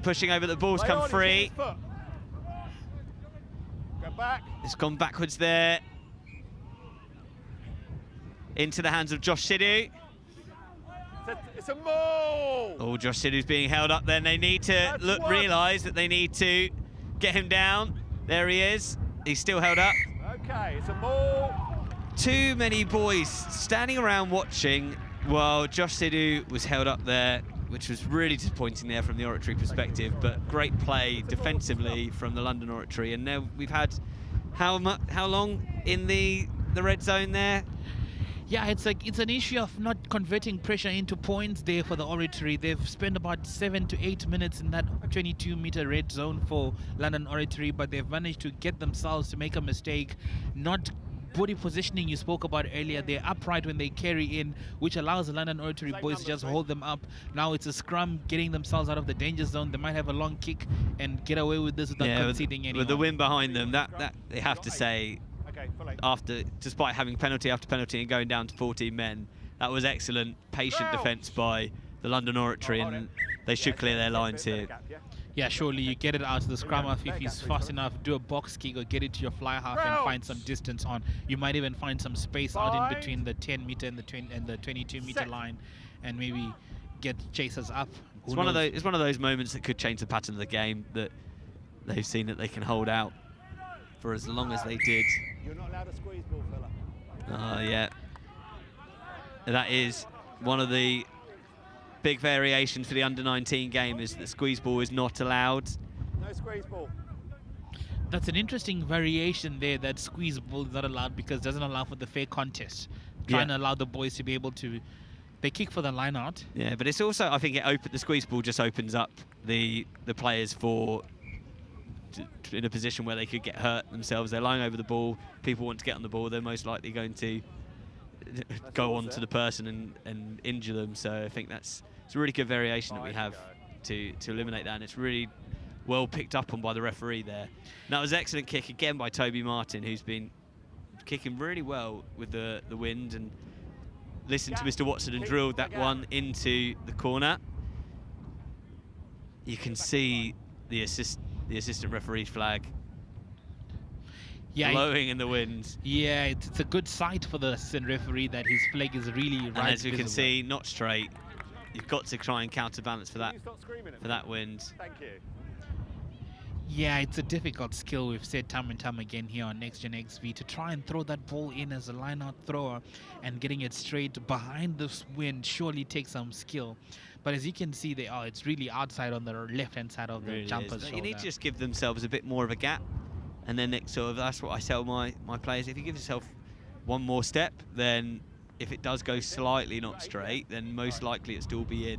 pushing over, the ball's come free. Go back. It's gone backwards there. Into the hands of Josh Sidhu. It's a maul! Oh, Josh Sidhu's being held up then. They need to realise that they need to get him down. There he is. He's still held up. Okay, it's a maul. Too many boys standing around watching while Josh Sidhu was held up there, which was really disappointing there from the Oratory perspective, but great play defensively from the London Oratory. And now we've had how long in the red zone there? Yeah, it's an issue of not converting pressure into points there for the Oratory. They've spent about 7 to 8 minutes in that 22-meter red zone for London Oratory, but they've managed to get themselves to make a mistake. Not body positioning you spoke about earlier. They're upright when they carry in, which allows the London Oratory boys to just hold them up. Now it's a scrum, getting themselves out of the danger zone. They might have a long kick and get away with this without conceding anyone. With the wind behind them, that they have to say, despite having penalty after penalty and going down to 14 men, that was excellent, patient defence by the London Oratory, and they should clear their lines here. Yeah, surely you get it out to the scrum half if he's fast enough, do a box kick or get it to your fly half and find some distance on. You might even find some space out in between the 10-meter and the 22-meter line, and maybe get chasers up. It's one of those moments that could change the pattern of the game, that they've seen that they can hold out for as long as they did. You're not allowed to squeeze ball, fella. Yeah. That is one of the big variations for the under-19 game, is that squeeze ball is not allowed. No squeeze ball. That's an interesting variation there, that squeeze ball is not allowed because it doesn't allow for the fair contest. Trying to allow the boys to be able to, they kick for the line out. Yeah, but it's also, I think the squeeze ball just opens up the players in a position where they could get hurt themselves. They're lying over the ball, people want to get on the ball, they're most likely going to go on to the person and injure them. So I think it's a really good variation that we have to eliminate that, and it's really well picked up on by the referee there. And that was an excellent kick again by Toby Martin, who's been kicking really well with the wind, and listened to Mr. Watson and drilled that one into the corner. You can see the assistant referee's flag blowing in the wind. Yeah, it's a good sight for the assistant referee that his flag is really right. And as we can visible. see, not straight. You've got to try and counterbalance for that wind. Thank you. Yeah, it's a difficult skill, we've said time and time again here on Next Gen XV, to try and throw that ball in as a line-out thrower, and getting it straight behind this wind surely takes some skill. But as you can see, it's really outside on the left-hand side of the jumper's shoulder. You need to just give themselves a bit more of a gap, and then that's what I tell my players. If you give yourself one more step, then if it does go slightly not straight, then most likely it'll still be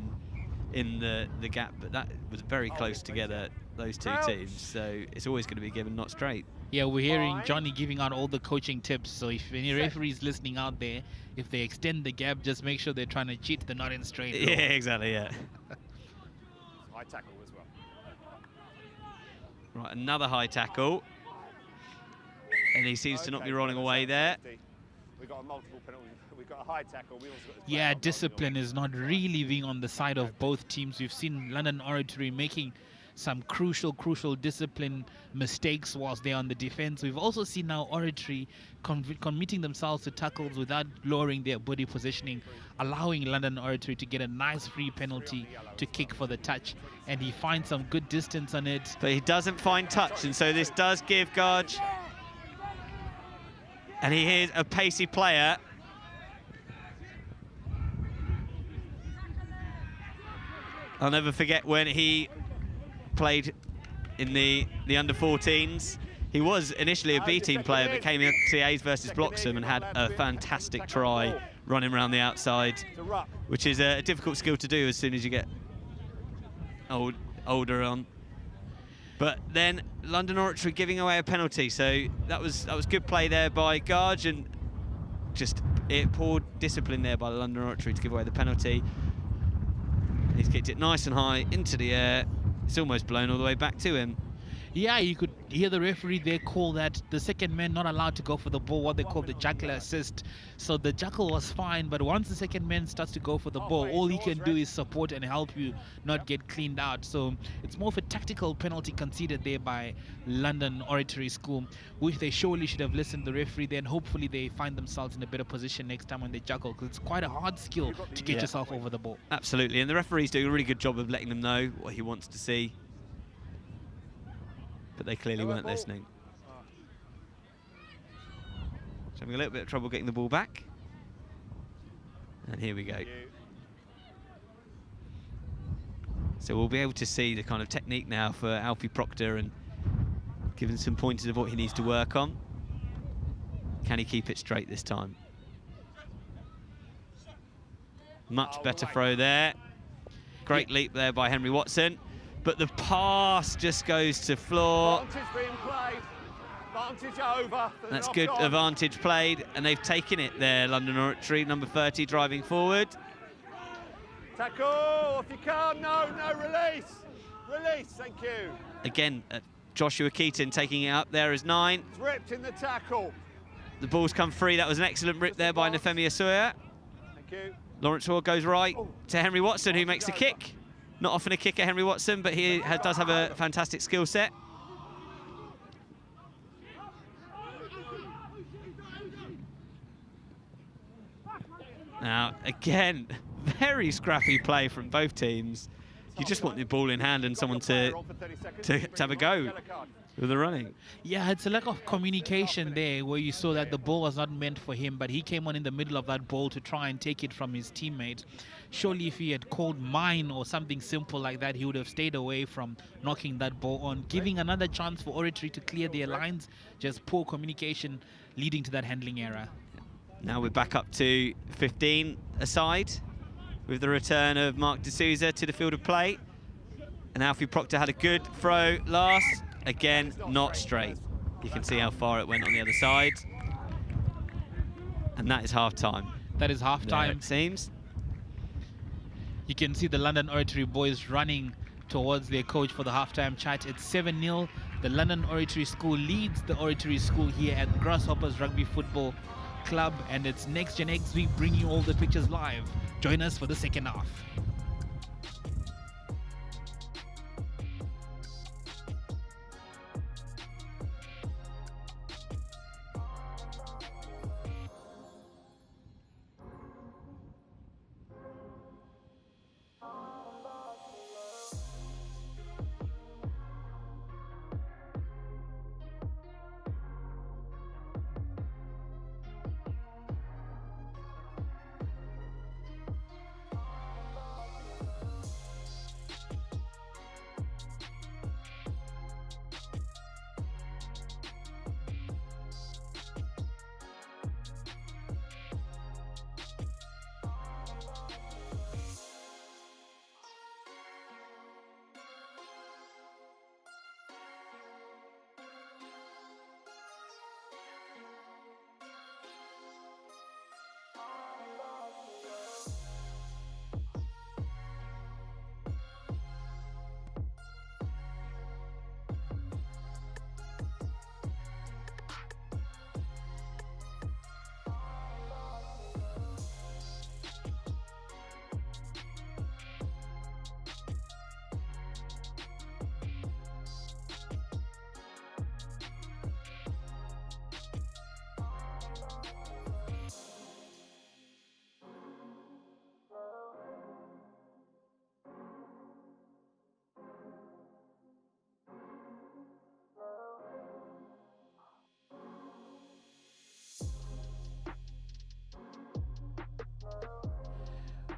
in the gap. But that was very close together, those two teams, so it's always going to be given not straight. Yeah, we're hearing Johnny giving out all the coaching tips, so if any referees listening out there, if they extend the gap, just make sure they're trying to cheat, they're not in straight. Yeah, exactly, yeah. High tackle as well. Right, another high tackle. And he seems to not be rolling away there. We've got a multiple penalty. We've got a high tackle. We also got Yeah, discipline is not really being on the side of both teams. We've seen London Oratory making some crucial discipline mistakes whilst they're on the defense. We've also seen now Oratory committing themselves to tackles without lowering their body positioning, allowing London Oratory to get a nice free penalty to kick for the touch, and he finds some good distance on it. But he doesn't find touch, and so this does give Garge. And he hears a pacey player. I'll never forget when he played in the under-14s. He was initially a B-team player, but came into A's versus Bloxham and had a fantastic try running around the outside, which is a difficult skill to do as soon as you get older on. But then London Oratory giving away a penalty, so that was good play there by Garge, and just poor discipline there by London Oratory to give away the penalty. He's kicked it nice and high into the air. It's almost blown all the way back to him. Yeah, you could hear the referee there call that the second man not allowed to go for the ball, what they call the jackal assist. So the jackal was fine, but once the second man starts to go for the ball, all he can do is support and help you not get cleaned out. So it's more of a tactical penalty conceded there by London Oratory School, which they surely should have listened to the referee there, and hopefully they find themselves in a better position next time when they jackal, because it's quite a hard skill to get yourself over the ball. Absolutely, and the referee's doing a really good job of letting them know what he wants to see. But they clearly weren't listening. So having a little bit of trouble getting the ball back. And here we go. So we'll be able to see the kind of technique now for Alfie Proctor, and giving some pointers of what he needs to work on. Can he keep it straight this time? Much better throw there. Great leap there by Henry Watson. But the pass just goes to floor. Advantage being played. Advantage over. That's good advantage played, and they've taken it there, London Oratory, number 30 driving forward. Tackle, off you come. No, release. Release, thank you. Again, Joshua Keaton taking it up there as 9. It's ripped in the tackle. The ball's come free. That was an excellent rip there by Nefemi Sawyer. Thank you. Lawrence Hall goes right to Henry Watson, who makes the kick. Not often a kicker, Henry Watson, but he does have a fantastic skill set. Now, again, very scrappy play from both teams. You just want the ball in hand and someone to have a go. with the running. Yeah, it's a lack of communication there where you saw that the ball was not meant for him, but he came on in the middle of that ball to try and take it from his teammate. Surely if he had called mine or something simple like that, he would have stayed away from knocking that ball on, giving another chance for Oratory to clear their lines. Just poor communication leading to that handling error. Now we're back up to 15 aside with the return of Mark D'Souza to the field of play. And Alfie Proctor had a good throw last. Again, not straight. You can see how far it went on the other side. And that is half-time. That is half-time. It seems. You can see the London Oratory boys running towards their coach for the halftime chat. It's 7-0. The London Oratory School leads the Oratory School here at Grasshoppers Rugby Football Club, and it's Next Gen XV bringing you all the pictures live. Join us for the second half.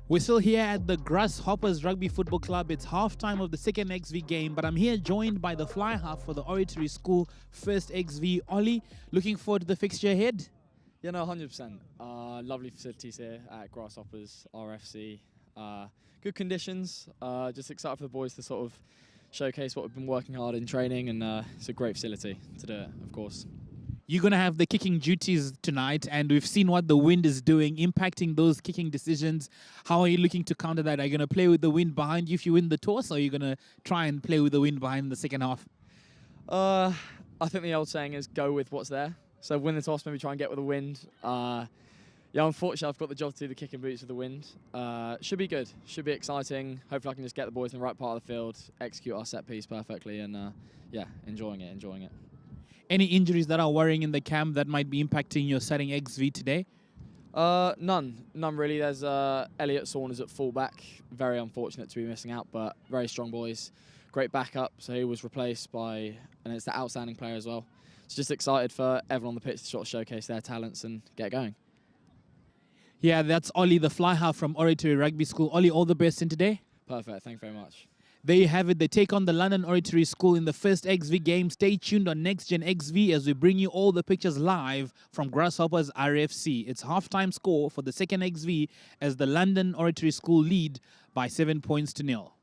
We're still here at the Grasshoppers Rugby Football Club. It's halftime of the second XV game, but I'm here joined by the fly half for the Oratory School first XV, Ollie. Looking forward to the fixture ahead? Yeah, no, 100%. Lovely facilities here at Grasshoppers RFC. Good conditions. Just excited for the boys to sort of showcase what we've been working hard in training, and it's a great facility to do it, of course. You're going to have the kicking duties tonight, and we've seen what the wind is doing, impacting those kicking decisions. How are you looking to counter that? Are you going to play with the wind behind you if you win the toss, or are you going to try and play with the wind behind in the second half? I think the old saying is go with what's there. So win the toss, maybe try and get with the wind. Yeah, unfortunately, I've got the job to do the kicking boots with the wind. Should be good. Should be exciting. Hopefully I can just get the boys in the right part of the field, execute our set piece perfectly, and yeah, enjoying it. Any injuries that are worrying in the camp that might be impacting your setting XV today? None really. There's Elliot Saunders at fullback. Very unfortunate to be missing out, but very strong boys. Great backup. So he was replaced by, and it's the outstanding player as well. So just excited for everyone on the pitch to sort of showcase their talents and get going. Yeah, that's Ollie, the fly half from Oratory Rugby School. Ollie, all the best in today. Perfect. Thank you very much. There you have it. They take on the London Oratory School in the first XV game. Stay tuned on Next Gen XV as we bring you all the pictures live from Grasshoppers RFC. It's halftime score for the second XV as the London Oratory School lead by 7 points to 0.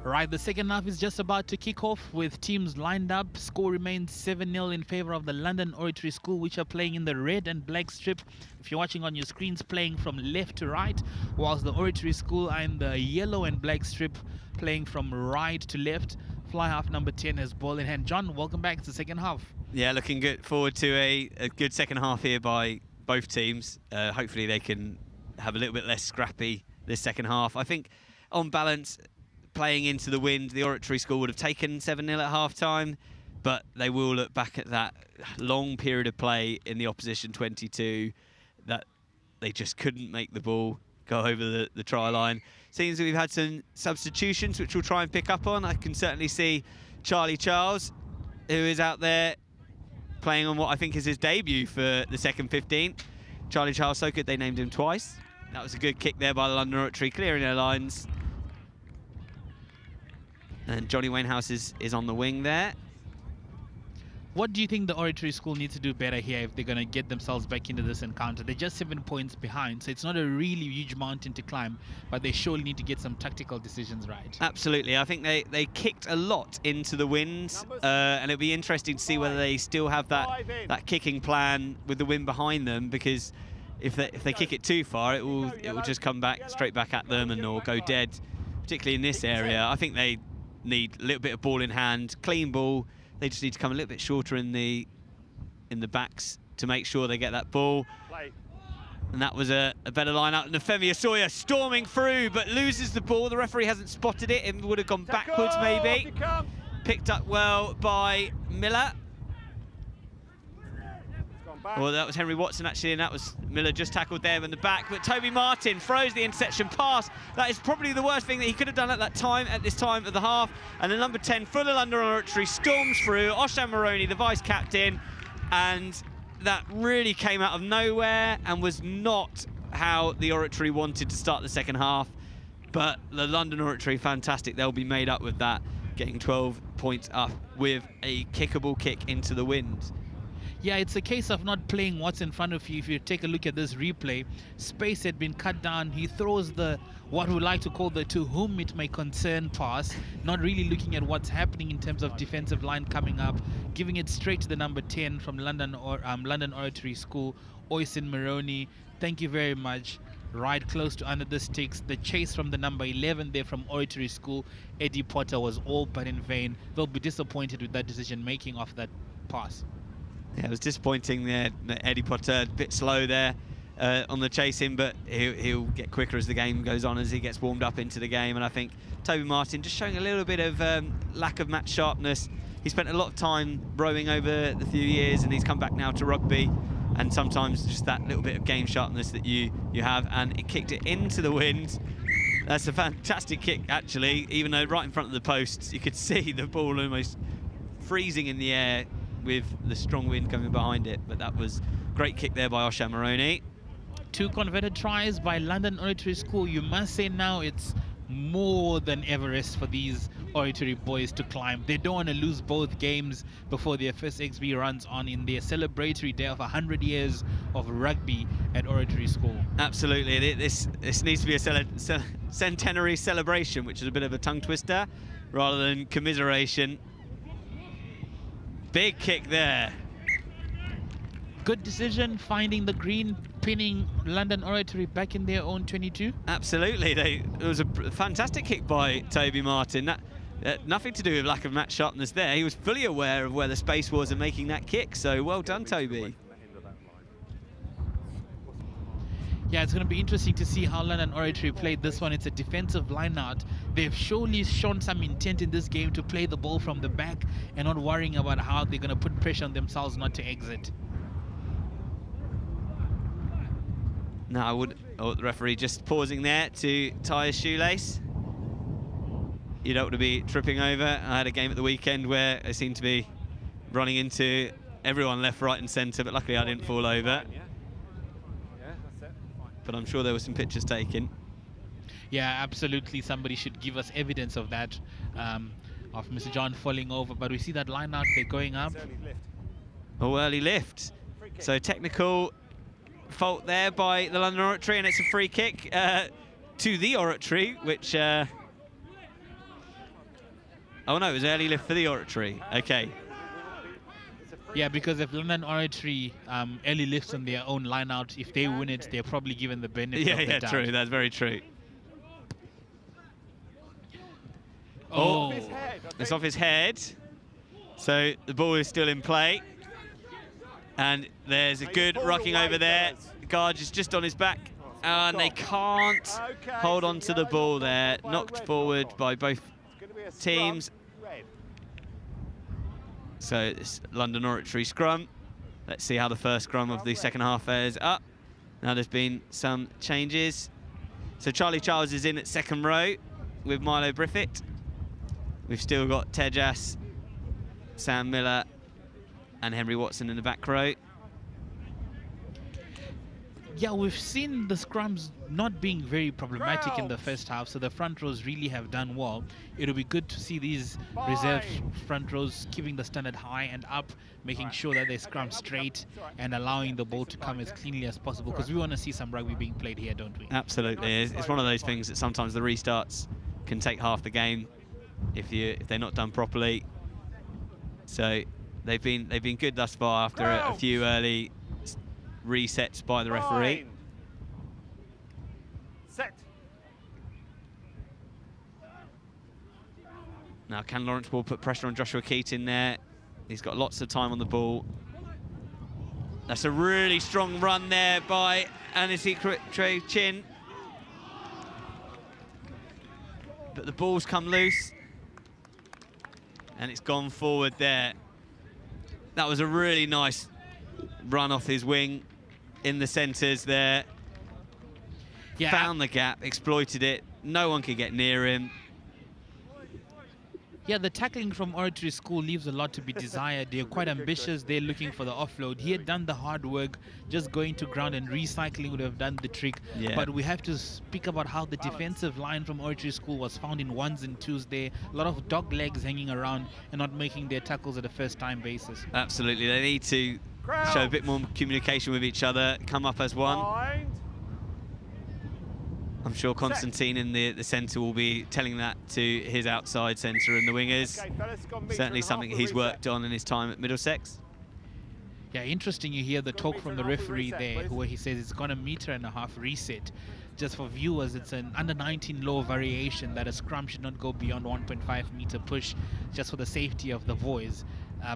Right, the second half is just about to kick off with teams lined up. Score remains 7-0 in favor of the London Oratory School, which are playing in the red and black strip. If you're watching on your screens, playing from left to right, whilst the Oratory School are in the yellow and black strip, playing from right to left. Fly half number 10 has ball in hand. John, welcome back. It's the second half. Yeah, looking good forward to a good second half here by both teams. Hopefully they can have a little bit less scrappy this second half. I think on balance, playing into the wind, the Oratory School would have taken 7-0 at half-time, but they will look back at that long period of play in the opposition 22 that they just couldn't make the ball go over the try line. Seems that we've had some substitutions, which we'll try and pick up on. I can certainly see Charlie Charles, who is out there playing on what I think is his debut for the second 15. Charlie Charles, so good, they named him twice. That was a good kick there by the London Oratory, clearing their lines. And Johnny Wainhouse is on the wing there. What do you think the Oratory School needs to do better here if they're going to get themselves back into this encounter? They're just 7 points behind, so it's not a really huge mountain to climb, but they surely need to get some tactical decisions right. Absolutely. I think they kicked a lot into the wind, and it'll be interesting to see whether they still have that kicking plan with the wind behind them, because if they kick it too far, it will just come back straight back at them and or go dead, particularly in this area. I think they need a little bit of ball in hand, clean ball. They just need to come a little bit shorter in the backs to make sure they get that ball. And that was a better line out. Nafemi Asoya storming through, but loses the ball. The referee hasn't spotted it. It would have gone backwards maybe. Picked up well by Miller. Well, that was Henry Watson actually, and that was Miller just tackled there in the back. But Toby Martin throws the interception pass. That is probably the worst thing that he could have done at this time of the half. And the number 10 for the London Oratory storms through. Oshan Maroney, the vice captain, and that really came out of nowhere and was not how the Oratory wanted to start the second half. But the London Oratory, fantastic. They'll be made up with that, getting 12 points up with a kickable kick into the wind. Yeah, it's a case of not playing what's in front of you. If you take a look at this replay, space had been cut down. He throws what we like to call the to whom it may concern pass, not really looking at what's happening in terms of defensive line coming up, giving it straight to the number 10 from London Oratory School, Oysen Maroney. Thank you very much. Right close to under the sticks. The chase from the number 11 there from Oratory School, Eddie Potter, was all but in vain. They'll be disappointed with that decision making of that pass. Yeah, it was disappointing there. Eddie Potter, a bit slow there on the chasing, but he'll get quicker as the game goes on, as he gets warmed up into the game. And I think Toby Martin just showing a little bit of lack of match sharpness. He spent a lot of time rowing over the few years, and he's come back now to rugby. And sometimes just that little bit of game sharpness that you have, and it kicked it into the wind. That's a fantastic kick, actually, even though right in front of the posts, you could see the ball almost freezing in the air with the strong wind coming behind it. But that was a great kick there by Oshan Maroney. 2 converted tries by London Oratory School. You must say now it's more than Everest for these Oratory boys to climb. They don't want to lose both games before their first XB runs on in their celebratory day of 100 years of rugby at Oratory School. Absolutely. This needs to be a centenary celebration, which is a bit of a tongue twister rather than commiseration. Big kick there. Good decision, finding the green, pinning London Oratory back in their own 22. Absolutely. It was a fantastic kick by Toby Martin. That nothing to do with lack of match sharpness there. He was fully aware of where the space was and making that kick, so well done, Toby. Yeah, it's going to be interesting to see how London Oratory played this one. It's a defensive line out. They've surely shown some intent in this game to play the ball from the back and not worrying about how they're going to put pressure on themselves not to exit. Now, the referee just pausing there to tie his shoelace. You don't want to be tripping over. I had a game at the weekend where I seemed to be running into everyone left, right and centre, but luckily I didn't fall over. But I'm sure there were some pictures taken. Yeah, absolutely. Somebody should give us evidence of that, of Mr. John falling over. But we see that line out there going up. Early lift. So technical fault there by the London Oratory, and it's a free kick to the Oratory, which Oh no, it was early lift for the Oratory. Okay. Yeah, because if London Oratory early lifts on their own line out, if they win it, they're probably given the benefit of the doubt. Yeah, true. That's very true. Oh, it's off his head. So the ball is still in play. And there's a good rocking over there. Guard is just on his back. And they can't hold on to the ball there. Knocked forward by both teams. So this London Oratory scrum. Let's see how the first scrum of the second half fares up. Now there's been some changes. So Charlie Charles is in at second row with Milo Briffett. We've still got Tejas, Sam Miller and Henry Watson in the back row. yeah, we've seen the scrums not being very problematic in the first half, so the front rows really have done well. It'll be good to see these reserve front rows keeping the standard high and up, making sure that they scrum straight and allowing the ball to come as cleanly as possible, because we want to see some rugby being played here, don't we? Absolutely. It's one of those things that sometimes the restarts can take half the game if they're not done properly. So they've been good thus far after a few early resets by the referee. Set. Now can Lawrence Ball put pressure on Joshua Keating there? He's got lots of time on the ball. That's a really strong run there by Anisi Chin. But the ball's come loose. And it's gone forward there. That was a really nice run off his wing in the centres there. Yeah. Found the gap, exploited it. No one could get near him. Yeah, the tackling from Oratory School leaves a lot to be desired. They're quite ambitious. They're looking for the offload. He had done the hard work. Just going to ground and recycling would have done the trick. Yeah. But we have to speak about how the defensive line from Oratory School was found in ones and twos there. A lot of dog legs hanging around and not making their tackles at a first-time basis. Absolutely. They need to show a bit more communication with each other, come up as one. I'm sure Constantine in the centre will be telling that to his outside centre and the wingers. Certainly something he's worked on in his time at Middlesex. Yeah, interesting you hear the talk from the referee there, where he says it's got a 1.5 meter reset. Just for viewers, it's an under-19 law variation that a scrum should not go beyond 1.5 meter push, just for the safety of the boys.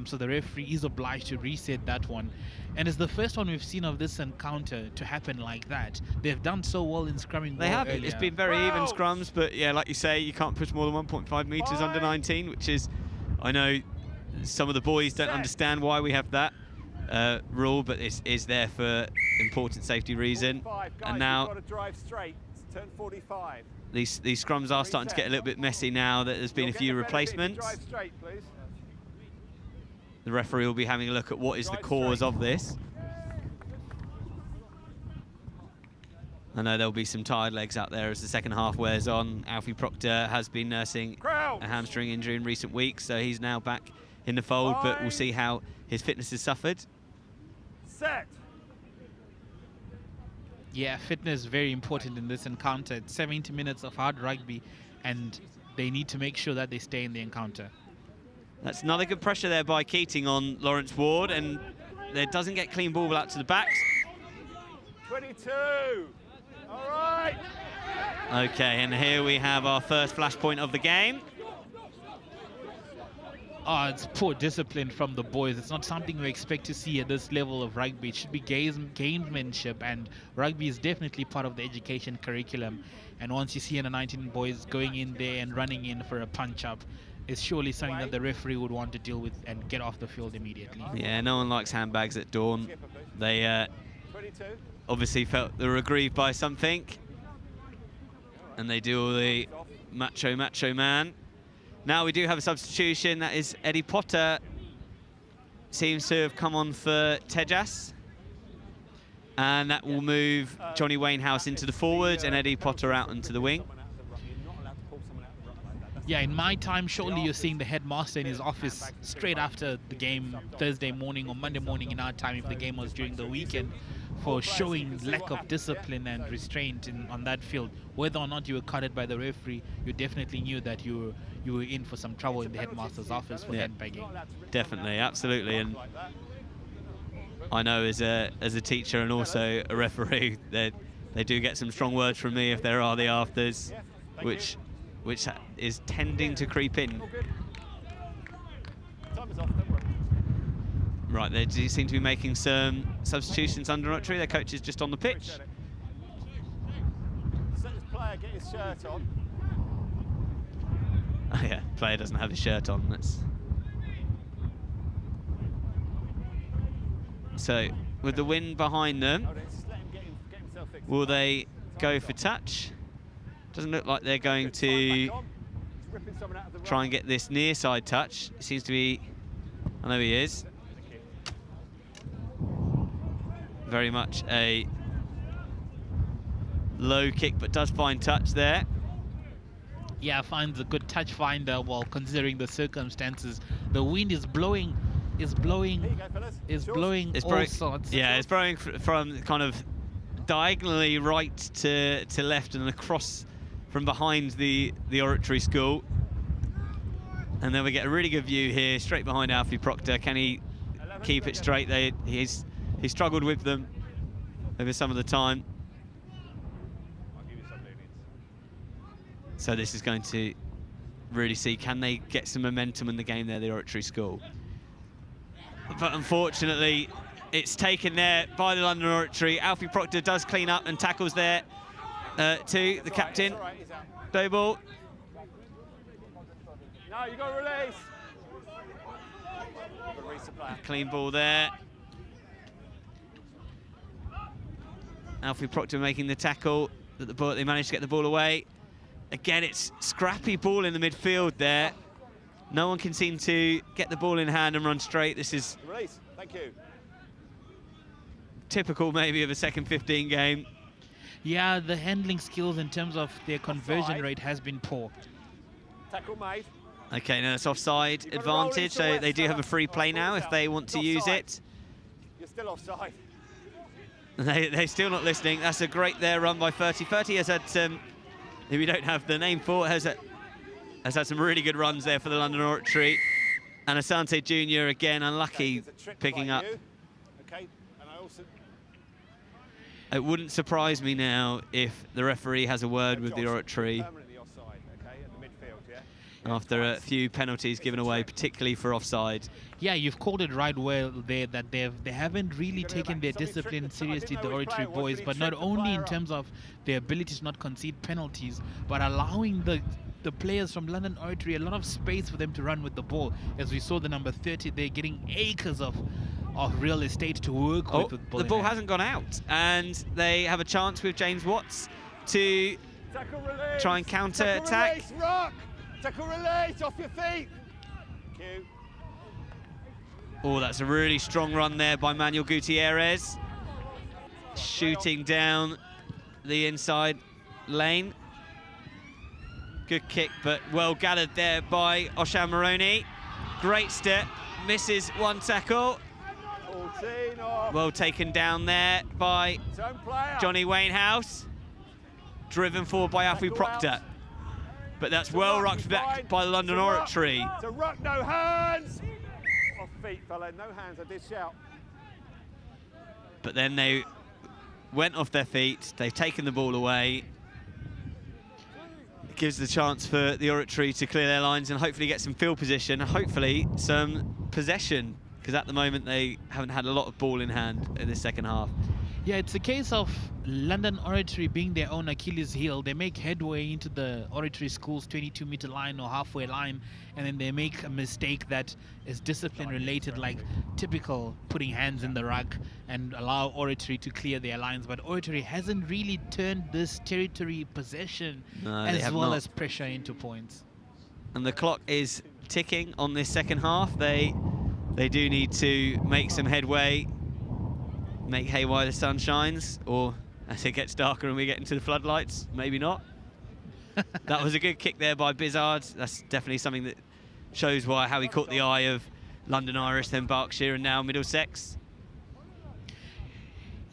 So the referee is obliged to reset that one. And it's the first one we've seen of this encounter to happen like that. They've done so well in scrumming. They have. Earlier. It's been very even scrums, but yeah, like you say, you can't push more than 1.5 metres under 19, which is, I know some of the boys don't understand why we have that rule, but it is there for important safety reason. And now these scrums are starting to get a little bit messy now that there's been a few replacements. The referee will be having a look at what is the cause of this. I know there'll be some tired legs out there as the second half wears on. Alfie Proctor has been nursing a hamstring injury in recent weeks, so he's now back in the fold, but we'll see how his fitness has suffered. Set. Yeah, fitness is very important in this encounter. It's 70 minutes of hard rugby, and they need to make sure that they stay in the encounter. That's another good pressure there by Keating on Lawrence Ward, and there doesn't get clean ball out to the backs. 22. All right. Okay, and here we have our first flashpoint of the game. Oh, it's poor discipline from the boys. It's not something we expect to see at this level of rugby. It should be gamesmanship, and rugby is definitely part of the education curriculum. And once you see under 19 boys going in there and running in for a punch-up, it's surely something that the referee would want to deal with and get off the field immediately. Yeah, no one likes handbags at dawn. They obviously felt they were aggrieved by something, and they do all the macho man. Now we do have a substitution. That is Eddie Potter. Seems to have come on for Tejas. And that will move Johnny Wainhouse into the forwards and Eddie Potter out into the wing. Yeah, in my time, shortly you're seeing the headmaster in his office straight after the game, Thursday morning or Monday morning in our time, if the game was during the weekend, for showing lack of discipline and restraint on that field. Whether or not you were carded by the referee, you definitely knew that you were in for some trouble in the headmaster's office for handbagging. Definitely, absolutely. And I know as a teacher and also a referee that they do get some strong words from me if there are the afters, which is tending to creep in. Right, they do seem to be making some substitutions under Oratory. Their coach is just on the pitch. Let this player get his shirt on. Oh yeah, player doesn't have his shirt on. That's so with the wind behind them. Will they go for touch? Doesn't look like they're going to try and get this near side touch. It seems to be, I know he is. Very much a low kick, but does find touch there. Yeah, finds a good touch finder while considering the circumstances. The wind is blowing all sorts. Yeah, it's blowing from kind of diagonally right to left and across from behind the Oratory School. And then we get a really good view here, straight behind Alfie Proctor. Can he keep it straight? He struggled with them over some of the time. So this is going to really see, can they get some momentum in the game there, the Oratory School? But unfortunately, it's taken there by the London Oratory. Alfie Proctor does clean up and tackles there to the captain. Play ball. No, you got to release. Clean ball there. Alfie Proctor making the tackle. They managed to get the ball away. Again, it's scrappy ball in the midfield there. No one can seem to get the ball in hand and run straight. This is release. Thank you. Typical maybe of a second 15 game. Yeah, the handling skills in terms of their conversion rate has been poor. Tackle made. Okay, now it's offside advantage, so they do have a free play now if they want to use it. You're still offside. They're still not listening. That's a great there run by 30. 30 has had some, if we don't have the name for it, has had some really good runs there for the London Oratory. And Asante Jr. again unlucky picking up. Okay, and I also... It wouldn't surprise me now if the referee has a word with the Oratory after a few penalties given away, particularly for offside. Yeah, you've called it right well there that they haven't really taken their discipline seriously, the Oratory boys, but not only in terms of their ability to not concede penalties, but allowing the players from London Oratory a lot of space for them to run with the ball. As we saw the number 30, they're getting acres of real estate to work with. The ball hasn't gone out, and they have a chance with James Watts to try and counter-attack. Tackle release, off your feet. Cue. Oh, that's a really strong run there by Manuel Gutierrez. Shooting down the inside lane. Good kick, but well gathered there by Oshan Moroni. Great step, misses one tackle. 14 off. Well taken down there by Johnny Wainhouse. Driven forward by Alfie Proctor. But that's well rucked back by the London Oratory. To ruck, no hands! Off feet, fella, no hands, I did shout. But then they went off their feet, they've taken the ball away. It gives the chance for the Oratory to clear their lines and hopefully get some field position, and hopefully some possession, because at the moment they haven't had a lot of ball in hand in the second half. Yeah, it's a case of London Oratory being their own Achilles heel. They make headway into the Oratory School's 22-meter line or halfway line, and then they make a mistake that is discipline-related, like typical putting hands in the rug and allow Oratory to clear their lines. But Oratory hasn't really turned this territory possession as well as pressure into points. And the clock is ticking on this second half. They do need to make some headway. Make hay while the sun shines, or as it gets darker and we get into the floodlights, maybe not. That was a good kick there by Bizzard. That's definitely something that shows how he caught the eye of London Irish, then Berkshire, and now Middlesex.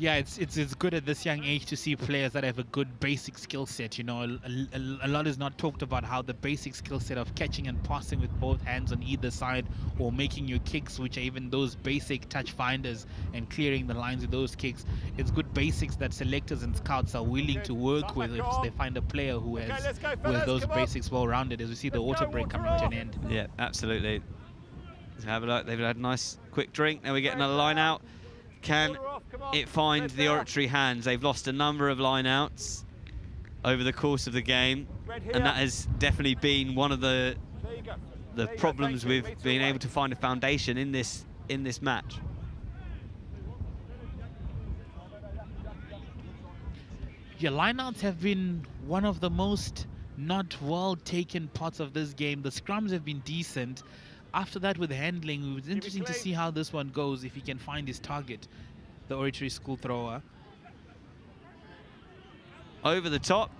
Yeah, it's good at this young age to see players that have a good basic skill set. You know, a lot is not talked about how the basic skill set of catching and passing with both hands on either side, or making your kicks, which are even those basic touch finders, and clearing the lines with those kicks. It's good basics that selectors and scouts are willing to work with if they find a player who has those basics well rounded. As we see the auto break coming to an end. Yeah, absolutely. Let's have a look. They've had a nice quick drink. Now we get another line out. Can it find the Oratory hands? They've lost a number of line-outs over the course of the game, and that has definitely been one of the problems with being able to find a foundation in this match. Yeah, lineouts have been one of the most not well taken parts of this game. The scrums have been decent. After that, with handling, it was interesting to see how this one goes, if he can find his target, the Oratory school thrower. Over the top,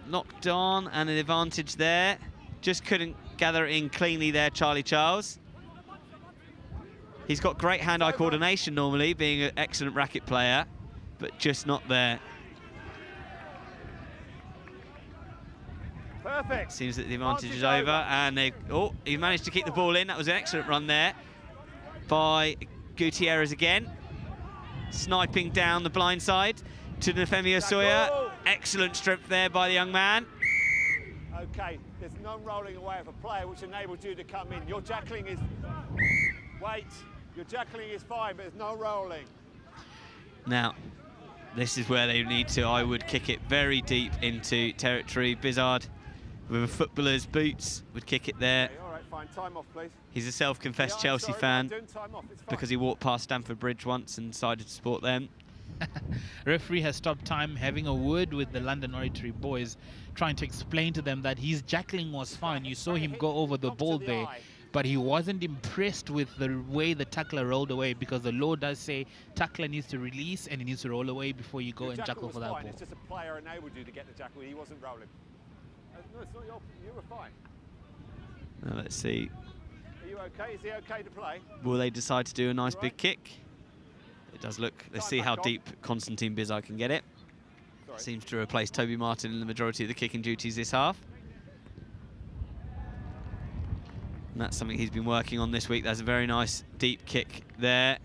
knocked on, and an advantage there. Just couldn't gather it in cleanly there, Charlie Charles. He's got great hand-eye coordination normally, being an excellent racket player, but just not there. Perfect. Seems that the advantage is over, and he managed to keep the ball in. That was an excellent run there by Gutierrez again. Sniping down the blind side to Nefemi Osoya. Excellent strength there by the young man. Okay, there's no rolling away of a player which enables you to come in. Your jackling is... Wait, your jackling is fine, but there's no rolling. Now, this is where they need to, I would kick it very deep into territory. Bizard, with a footballer's boots, would kick it there. Okay, all right, fine. Time off, please. He's a self-confessed Chelsea fan because he walked past Stamford Bridge once and decided to support them. Referee has stopped time, having a word with the London Oratory boys, trying to explain to them that his jackling was fine. You saw him go over the ball there, but he wasn't impressed with the way the tackler rolled away, because the law does say tackler needs to release and he needs to roll away before you go and jackal for that ball. It's just a player enabled you to get the jackal. He wasn't rolling. No, it's not your... You were fine. Now let's see. Are you okay? Is he okay to play? Will they decide to do a nice big kick? It does look. Let's see how deep Constantine Bizard can get it. Sorry. Seems to replace Toby Martin in the majority of the kicking duties this half. And that's something he's been working on this week. That's a very nice deep kick there.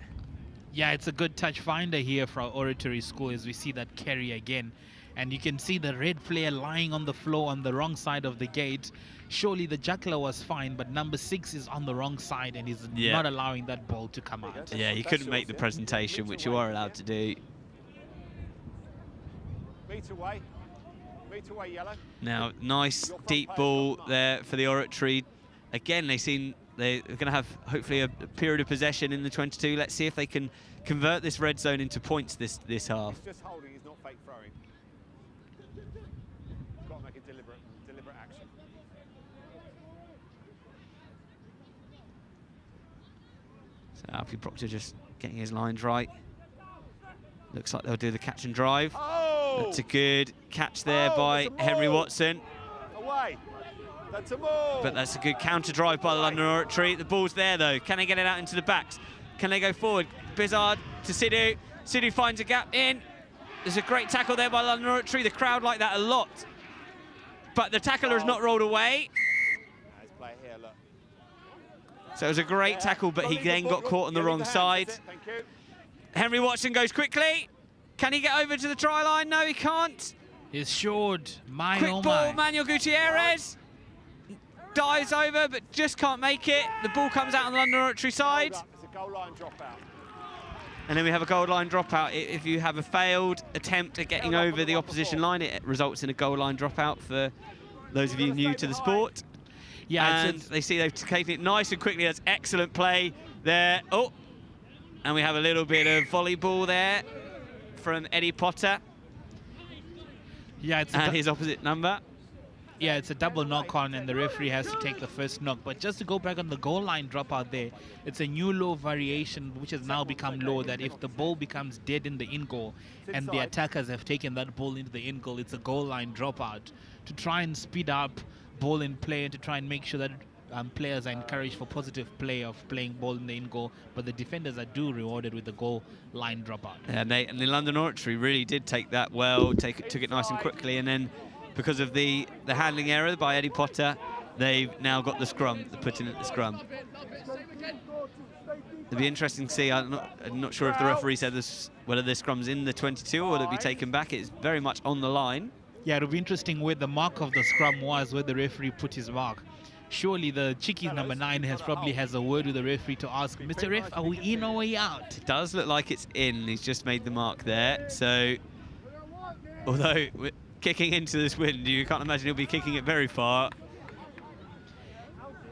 Yeah, it's a good touch finder here for our Oratory school, as we see that carry again. And you can see the red player lying on the floor on the wrong side of the gate. Surely the juggler was fine, but number 6 is on the wrong side and he's not allowing that ball to come out. Yeah, he couldn't make the presentation, which you are allowed to do. Meter away, yellow. Now, nice deep ball there for the Oratory. Again, they're going to have hopefully a period of possession in the 22. Let's see if they can convert this red zone into points this half. He's just holding, he's not fake throwing. He's got to make a deliberate action. So Alfie Proctor just getting his lines right. Looks like they'll do the catch and drive. Oh! That's a good catch there by Henry Watson. Away. That's a move. But that's a good counter drive by the London Oratory. The ball's there though. Can they get it out into the backs? Can they go forward? Bizard to Sidhu. Sidhu finds a gap in. There's a great tackle there by London Oratory. The crowd like that a lot. But the tackler has not rolled away. Nice play here, look. So it was a great tackle, but he then got caught on the wrong side. Thank you. Henry Watson goes quickly. Can he get over to the try line? No, he can't. He's short. Quick ball, Manuel Gutierrez. Dives over, but just can't make it. The ball comes out on the London Oratory side. It's a goal line dropout. And then we have a goal line dropout. If you have a failed attempt at getting over the opposition line, it results in a goal line dropout for those of you new to the sport. Yeah, and they see they've taken it nice and quickly. That's excellent play there. Oh, and we have a little bit of volleyball there from Eddie Potter. Yeah, it's his opposite number. Yeah, it's a double knock on and the referee has to take the first knock. But just to go back on the goal line dropout there, it's a new law variation which has now become law that if the ball becomes dead in the in goal and the attackers have taken that ball into the in goal, it's a goal line dropout to try and speed up ball in play and to try and make sure that players are encouraged for positive play of playing ball in the in goal, but the defenders are rewarded with the goal line dropout. And the London Oratory really did take that well, took it nice and quickly, and then because of the handling error by Eddie Potter, they've now got the scrum, the put in at the scrum. It'll be interesting to see. I'm not sure if the referee said this, whether this scrum's in the 22 or will it be taken back. It's very much on the line. Yeah, it'll be interesting where the mark of the scrum was, where the referee put his mark. Surely the cheeky number 9 probably has a word with the referee to ask, Mr. Ref, are we in or are we out? It does look like it's in. He's just made the mark there. So, although kicking into this wind, you can't imagine he'll be kicking it very far.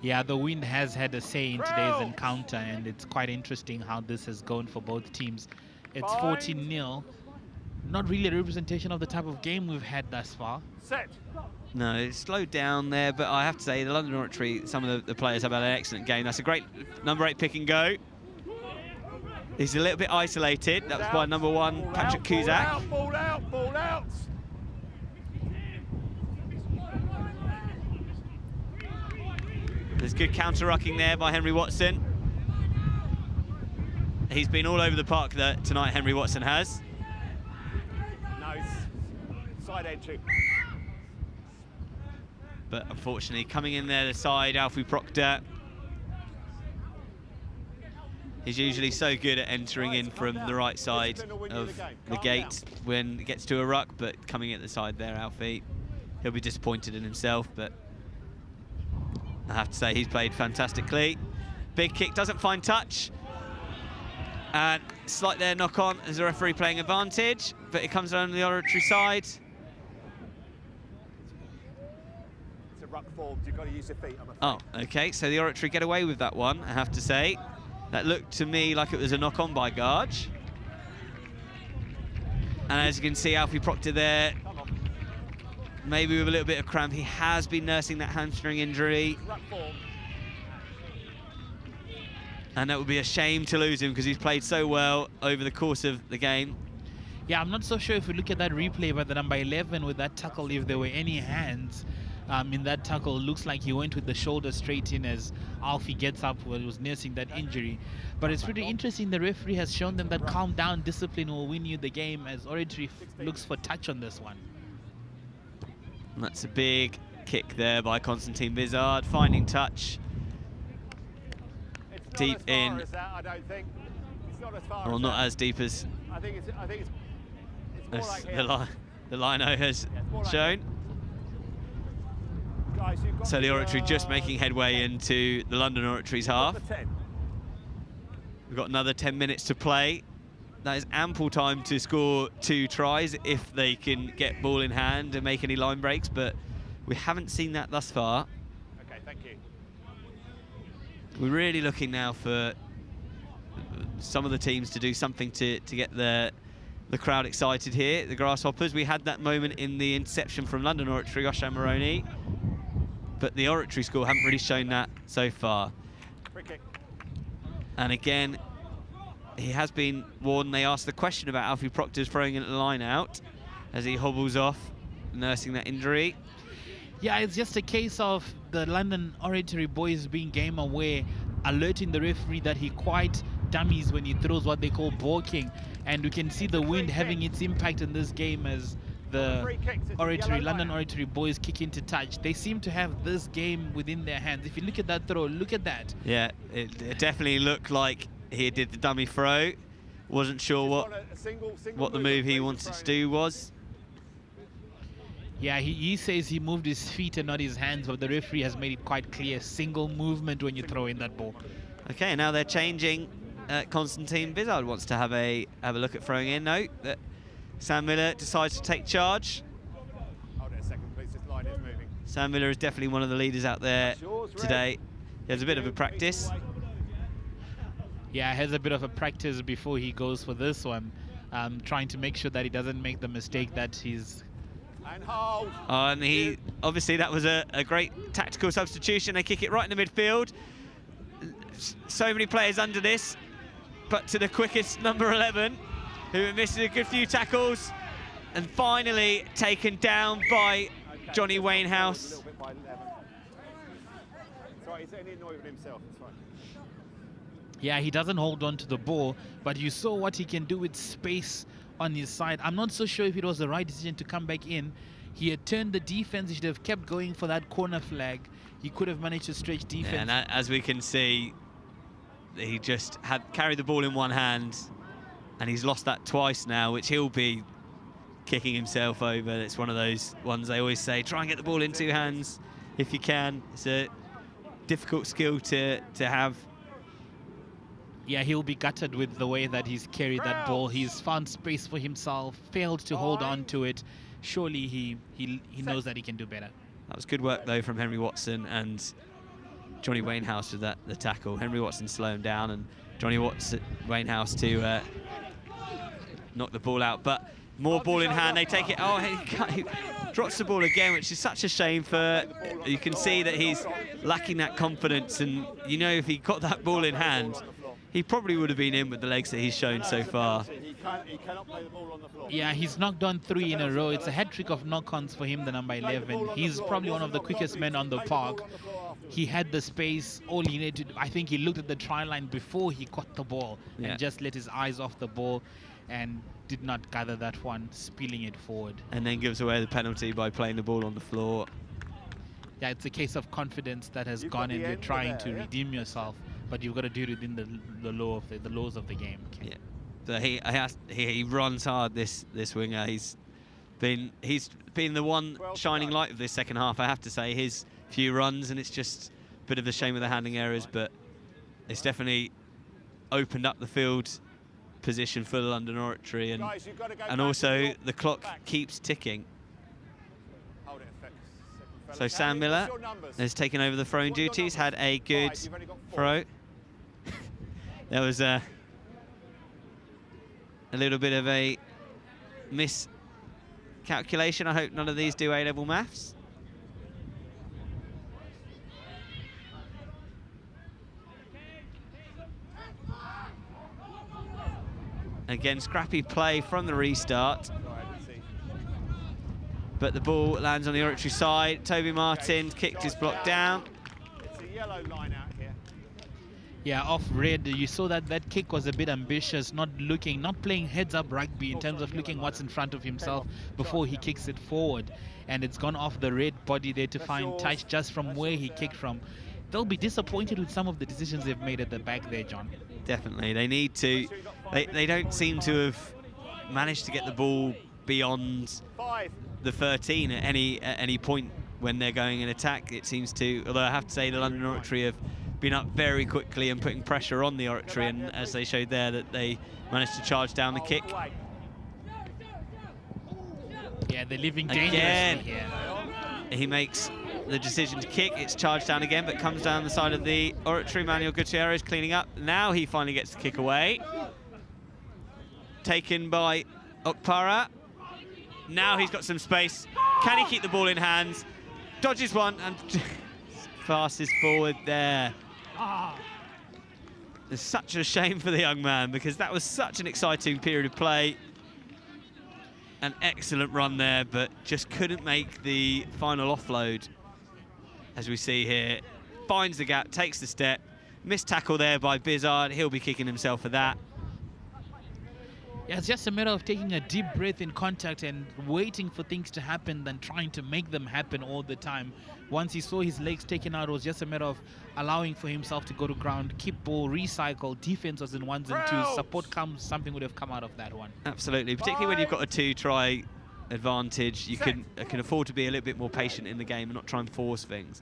Yeah, the wind has had a say in today's encounter, and it's quite interesting how this has gone for both teams. It's 14-0. Not really a representation of the type of game we've had thus far. Set. No, it's slowed down there, but I have to say the London Oratory, some of the players have had an excellent game. That's a great number 8 pick and go. He's a little bit isolated. That was by number 1, Patrick Kuzak. Ball out, ball out. There's good counter-rucking there by Henry Watson. He's been all over the park tonight, Henry Watson has. Nice. Side entry. But unfortunately, coming in there, the side, Alfie Proctor. He's usually so good at entering in from the right side of the gate when it gets to a ruck, but coming at the side there, Alfie, he'll be disappointed in himself, but I have to say he's played fantastically. Big kick, doesn't find touch. And slight there knock on as the referee playing advantage, but it comes down the Oratory side. It's a ruck form, you've got to use your feet, I'm afraid. Oh, okay, so the Oratory get away with that one, I have to say. That looked to me like it was a knock on by Garge. And as you can see, Alfie Proctor there, maybe with a little bit of cramp. He has been nursing that hamstring injury. And that would be a shame to lose him because he's played so well over the course of the game. Yeah, I'm not so sure if we look at that replay, but the number 11 with that tackle, if there were any hands in that tackle, looks like he went with the shoulder straight in as Alfie gets up while he was nursing that injury. But it's pretty interesting. The referee has shown them that calm down, discipline will win you the game, as Oratory looks for touch on this one. And that's a big kick there by Constantine Bizard, finding touch. Deep in. I don't think. It's not as far Well, as not that. as deep as I think it's more like here. the lino has more like shown. Guys, you've got So the Oratory just making headway into the London Oratory's half. the 10. We've got another 10 minutes to play. That is ample time to score 2 tries if they can get ball in hand and make any line breaks, but we haven't seen that thus far. Okay, thank you. We're really looking now for some of the teams to do something to get the crowd excited here. The Grasshoppers, we had that moment in the interception from London Oratory, Oshan Moroni, but the Oratory school haven't really shown that so far. Free kick. And again, he has been warned. They asked the question about Alfie Proctor's throwing in the line out as he hobbles off, nursing that injury. Yeah, it's just a case of the London Oratory boys being game aware, alerting the referee that he quite dummies when he throws what they call balking. And we can see the wind having its impact in this game as the London Oratory boys kick into touch. They seem to have this game within their hands. If you look at that throw, look at that. Yeah, it definitely looked like he did the dummy throw. Wasn't sure what the move he wanted to do was. Yeah, he says he moved his feet and not his hands, but the referee has made it quite clear. Single movement when you throw in that ball. Okay, now they're changing. Constantine Bizard wants to have a look at throwing in. Note that Sam Miller decides to take charge. Hold it a second, please. This line is moving. Sam Miller is definitely one of the leaders out there today. He has a bit of a practice. Yeah, has a bit of a practice before he goes for this one, trying to make sure that he doesn't make the mistake that he's... And hold. And he, obviously that was a great tactical substitution. They kick it right in the midfield. So many players under this, but to the quickest number 11, who misses a good few tackles, and finally taken down by Johnny Wainhouse. right, he's only annoyed with himself, it's fine. Yeah, he doesn't hold on to the ball, but you saw what he can do with space on his side. I'm not so sure if it was the right decision to come back in. He had turned the defense. He should have kept going for that corner flag. He could have managed to stretch defense. Yeah, and as we can see, he just had carried the ball in one hand, and he's lost that twice now, which he'll be kicking himself over. It's one of those ones they always say, try and get the ball in two hands if you can. It's a difficult skill to have. Yeah, he'll be gutted with the way that he's carried that ball. He's found space for himself, failed to hold on to it. Surely he knows that he can do better. That was good work, though, from Henry Watson and Johnny Wainhouse with the tackle. Henry Watson slow him down, and Johnny Wainhouse to knock the ball out. But more ball in hand, they take it. Oh, he drops the ball again, which is such a shame for... You can see that he's lacking that confidence, and you know if he got that ball in hand, he probably would have been in with the legs that he's shown so far. He cannot play the ball on the floor. Yeah, he's knocked on 3 in a row. It's a hat-trick of knock-ons for him, the number 11. He's probably one of the quickest men on the park. He had the space. All he needed to... I think he looked at the try line before he caught the ball and just let his eyes off the ball and did not gather that one, spilling it forward. And then gives away the penalty by playing the ball on the floor. Yeah, it's a case of confidence that has gone in. You're trying to redeem yourself, but you've got to do it within the laws of the game. Yeah, so he runs hard. This winger. He's been the one shining light of this second half. I have to say, his few runs, and it's just a bit of a shame with the handling errors, but it's definitely opened up the field position for the London Oratory, and also the clock keeps ticking. So Sam Miller has taken over the throwing duties, had a good throw. There was a little bit of a miscalculation. I hope none of these do A-level maths. Again, scrappy play from the restart. But the ball lands on the Oratory side. Toby Martin kicked his block down. It's a yellow line out here. Yeah, off red. You saw that kick was a bit ambitious, not playing heads-up rugby in terms of looking what's in front of himself before he kicks it forward. And it's gone off the red body there to find touch just from where he kicked from. They'll be disappointed with some of the decisions they've made at the back there, John. Definitely. They need to... They don't seem to have managed to get the ball beyond the 13 at any point when they're going in attack. It seems to, although I have to say the London Oratory have been up very quickly and putting pressure on the Oratory, and as they showed there, that they managed to charge down the kick. Yeah, they're living dangerously here. He makes the decision to kick. It's charged down again, but comes down the side of the Oratory. Manuel Gutierrez cleaning up. Now he finally gets the kick away. Taken by Okpara. Now he's got some space. Can he keep the ball in hand? Dodges one and passes forward there. It's such a shame for the young man, because that was such an exciting period of play. An excellent run there, but just couldn't make the final offload. As we see here, finds the gap, takes the step. Missed tackle there by Bizard. He'll be kicking himself for that. Yeah, it's just a matter of taking a deep breath in contact and waiting for things to happen than trying to make them happen all the time. Once he saw his legs taken out, it was just a matter of allowing for himself to go to ground, keep ball, recycle. Defense was in ones and twos. Support comes, something would have come out of that one. Absolutely, particularly when you've got a 2-try advantage. You can afford to be a little bit more patient in the game and not try and force things.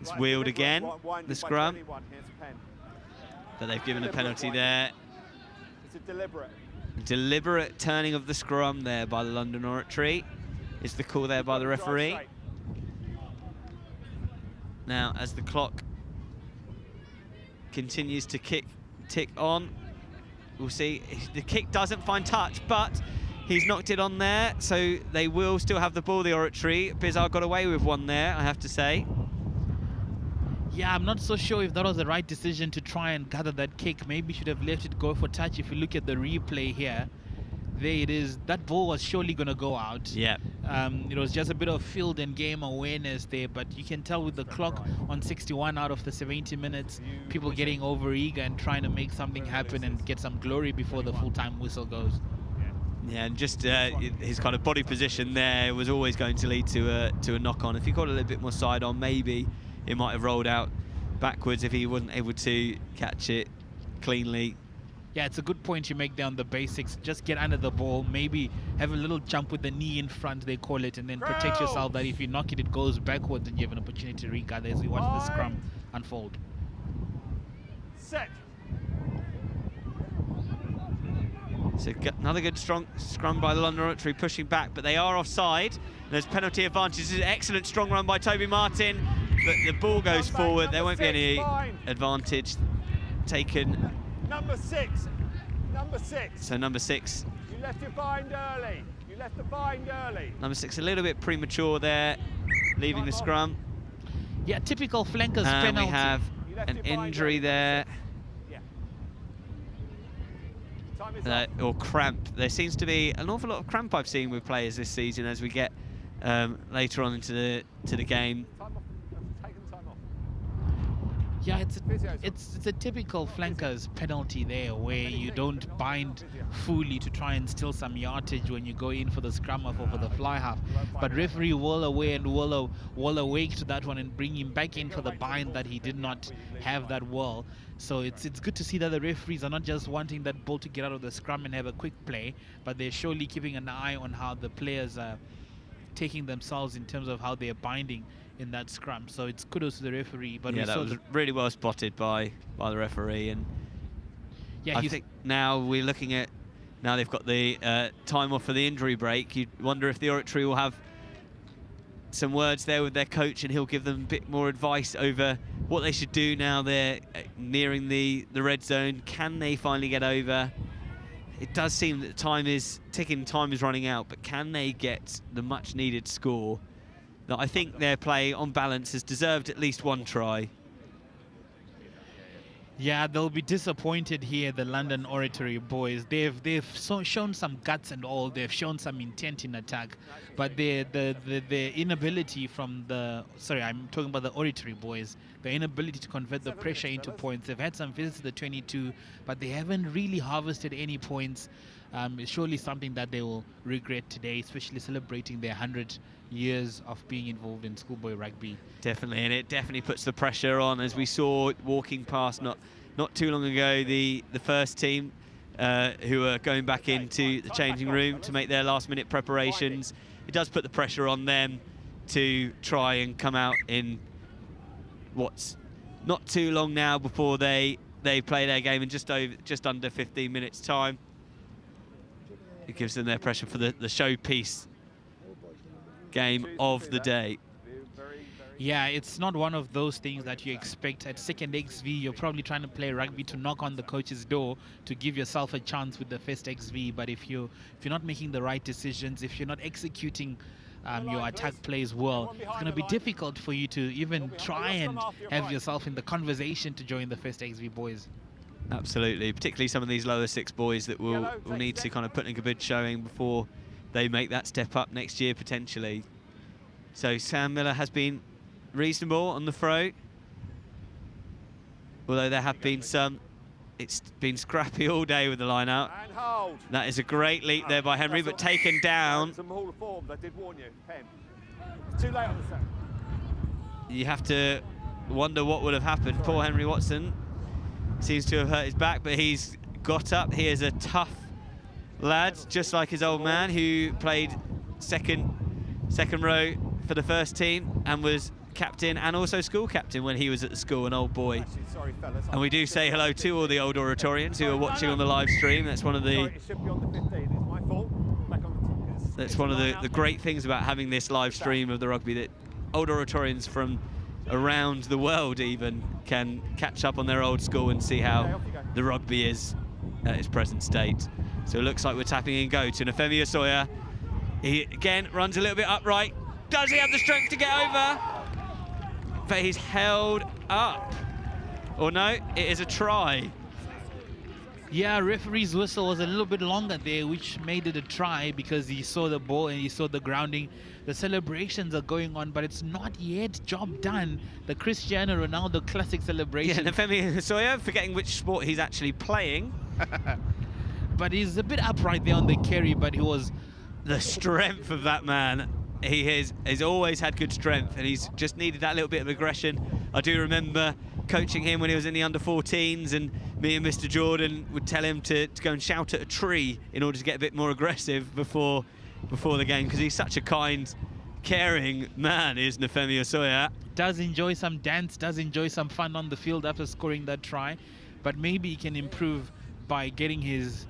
It's wheeled again, the scrum. But they've given a penalty there. It's a deliberate turning of the scrum there by the London Oratory is the call there by the referee. Now, as the clock continues to tick on, we'll see. The kick doesn't find touch, but he's knocked it on there, so they will still have the ball, the Oratory. Bizarre got away with one there, I have to say. Yeah, I'm not so sure if that was the right decision to try and gather that kick. Maybe should have let it go for touch. If you look at the replay here, there it is. That ball was surely going to go out. Yeah. It was just a bit of field and game awareness there, but you can tell with the clock on 61 out of the 70 minutes, people getting over eager and trying to make something happen and get some glory before the full-time whistle goes. Yeah, and just his kind of body position there was always going to lead to a knock-on. If he got a little bit more side on, maybe it might have rolled out backwards if he wasn't able to catch it cleanly. Yeah, it's a good point you make there on the basics. Just get under the ball, maybe have a little jump with the knee in front, they call it, and then protect yourself that if you knock it, it goes backwards and you have an opportunity to regather as we watch the scrum unfold. Set. So another good strong scrum by the London Oratory, pushing back, but they are offside. There's penalty advantage. This is an excellent strong run by Toby Martin, but the ball goes forward. There won't be any advantage taken. Number 6. Number 6. So number 6. You left your bind early. You left the bind early. Number 6 a little bit premature there, leaving the scrum. Yeah, typical flankers And penalty. we have an injury there. Or cramp. There seems to be an awful lot of cramp I've seen with players this season as we get later on into the game. Yeah, it's a typical flankers penalty there, where you don't bind fully to try and steal some yardage when you go in for the scrum half or for the fly half. But referee will away and will awake to that one and bring him back in for the bind that he did not have that well. So it's good to see that the referees are not just wanting that ball to get out of the scrum and have a quick play, but they're surely keeping an eye on how the players are taking themselves in terms of how they're binding in that scrum. So it's kudos to the referee. But yeah, that was really well spotted by the referee. And yeah, I think now we're looking at, now they've got the time off for the injury break. You wonder if the Oratory will have some words there with their coach and he'll give them a bit more advice over what they should do now they're nearing the red zone. Can they finally get over? It does seem that time is ticking, time is running out, but can they get the much needed score? That I think their play on balance has deserved at least one try. Yeah, they'll be disappointed here, the London Oratory boys. They've shown some guts and all. They've shown some intent in attack, but the inability from the, sorry, I'm talking about the Oratory boys, the inability to convert the pressure into points. They've had some visits to the 22, but they haven't really harvested any points. It's surely something that they will regret today, especially celebrating their 100 years of being involved in schoolboy rugby. Definitely, and it definitely puts the pressure on, as we saw walking past not too long ago the first team who are going back into the changing room to make their last minute preparations. It does put the pressure on them to try and come out in what's not too long now before they play their game in just under 15 minutes time. It gives them their pressure for the showpiece game of the day. Yeah, it's not one of those things that you expect at second XV. You're probably trying to play rugby to knock on the coach's door to give yourself a chance with the first XV. But if you're not making the right decisions, if you're not executing your attack plays well, it's going to be difficult for you to even try and have yourself in the conversation to join the first XV boys. Absolutely, particularly some of these lower 6 boys that will need to kind of put in a good showing before they make that step up next year potentially. So Sam Miller has been reasonable on the throw, although there have been some. It's been scrappy all day with the line out. That is a great leap there by Henry, but taken down. Some Hall of Forms, I did warn you, Pen. It's too late on the set. You have to wonder what would have happened. Poor Henry Watson seems to have hurt his back, but he's got up. He is a tough lad, just like his old man, who played second row for the first team and was captain and also school captain when he was at the school, an old boy. And we do say hello to all the old Oratorians who are watching on the live stream. That's one of the great things about having this live stream of the rugby, that old Oratorians from around the world even can catch up on their old school and see how the rugby is at its present state. So it looks like we're tapping in go to Nefemi Osoya. He again runs a little bit upright. Does he have the strength to get over? But he's held up. Or no, it is a try. Yeah, referee's whistle was a little bit longer there, which made it a try because he saw the ball and he saw the grounding. The celebrations are going on, but it's not yet job done. The Cristiano Ronaldo classic celebration. Yeah, Nafemi Soya, forgetting which sport he's actually playing. But he's a bit upright there on the carry, but he was... The strength of that man. He's always had good strength, and he's just needed that little bit of aggression. I do remember coaching him when he was in the under-14s, and me and Mr. Jordan would tell him to go and shout at a tree in order to get a bit more aggressive before the game, because he's such a kind, caring man, is Nafemi Osoya. Does enjoy some dance, does enjoy some fun on the field after scoring that try, but maybe he can improve by getting his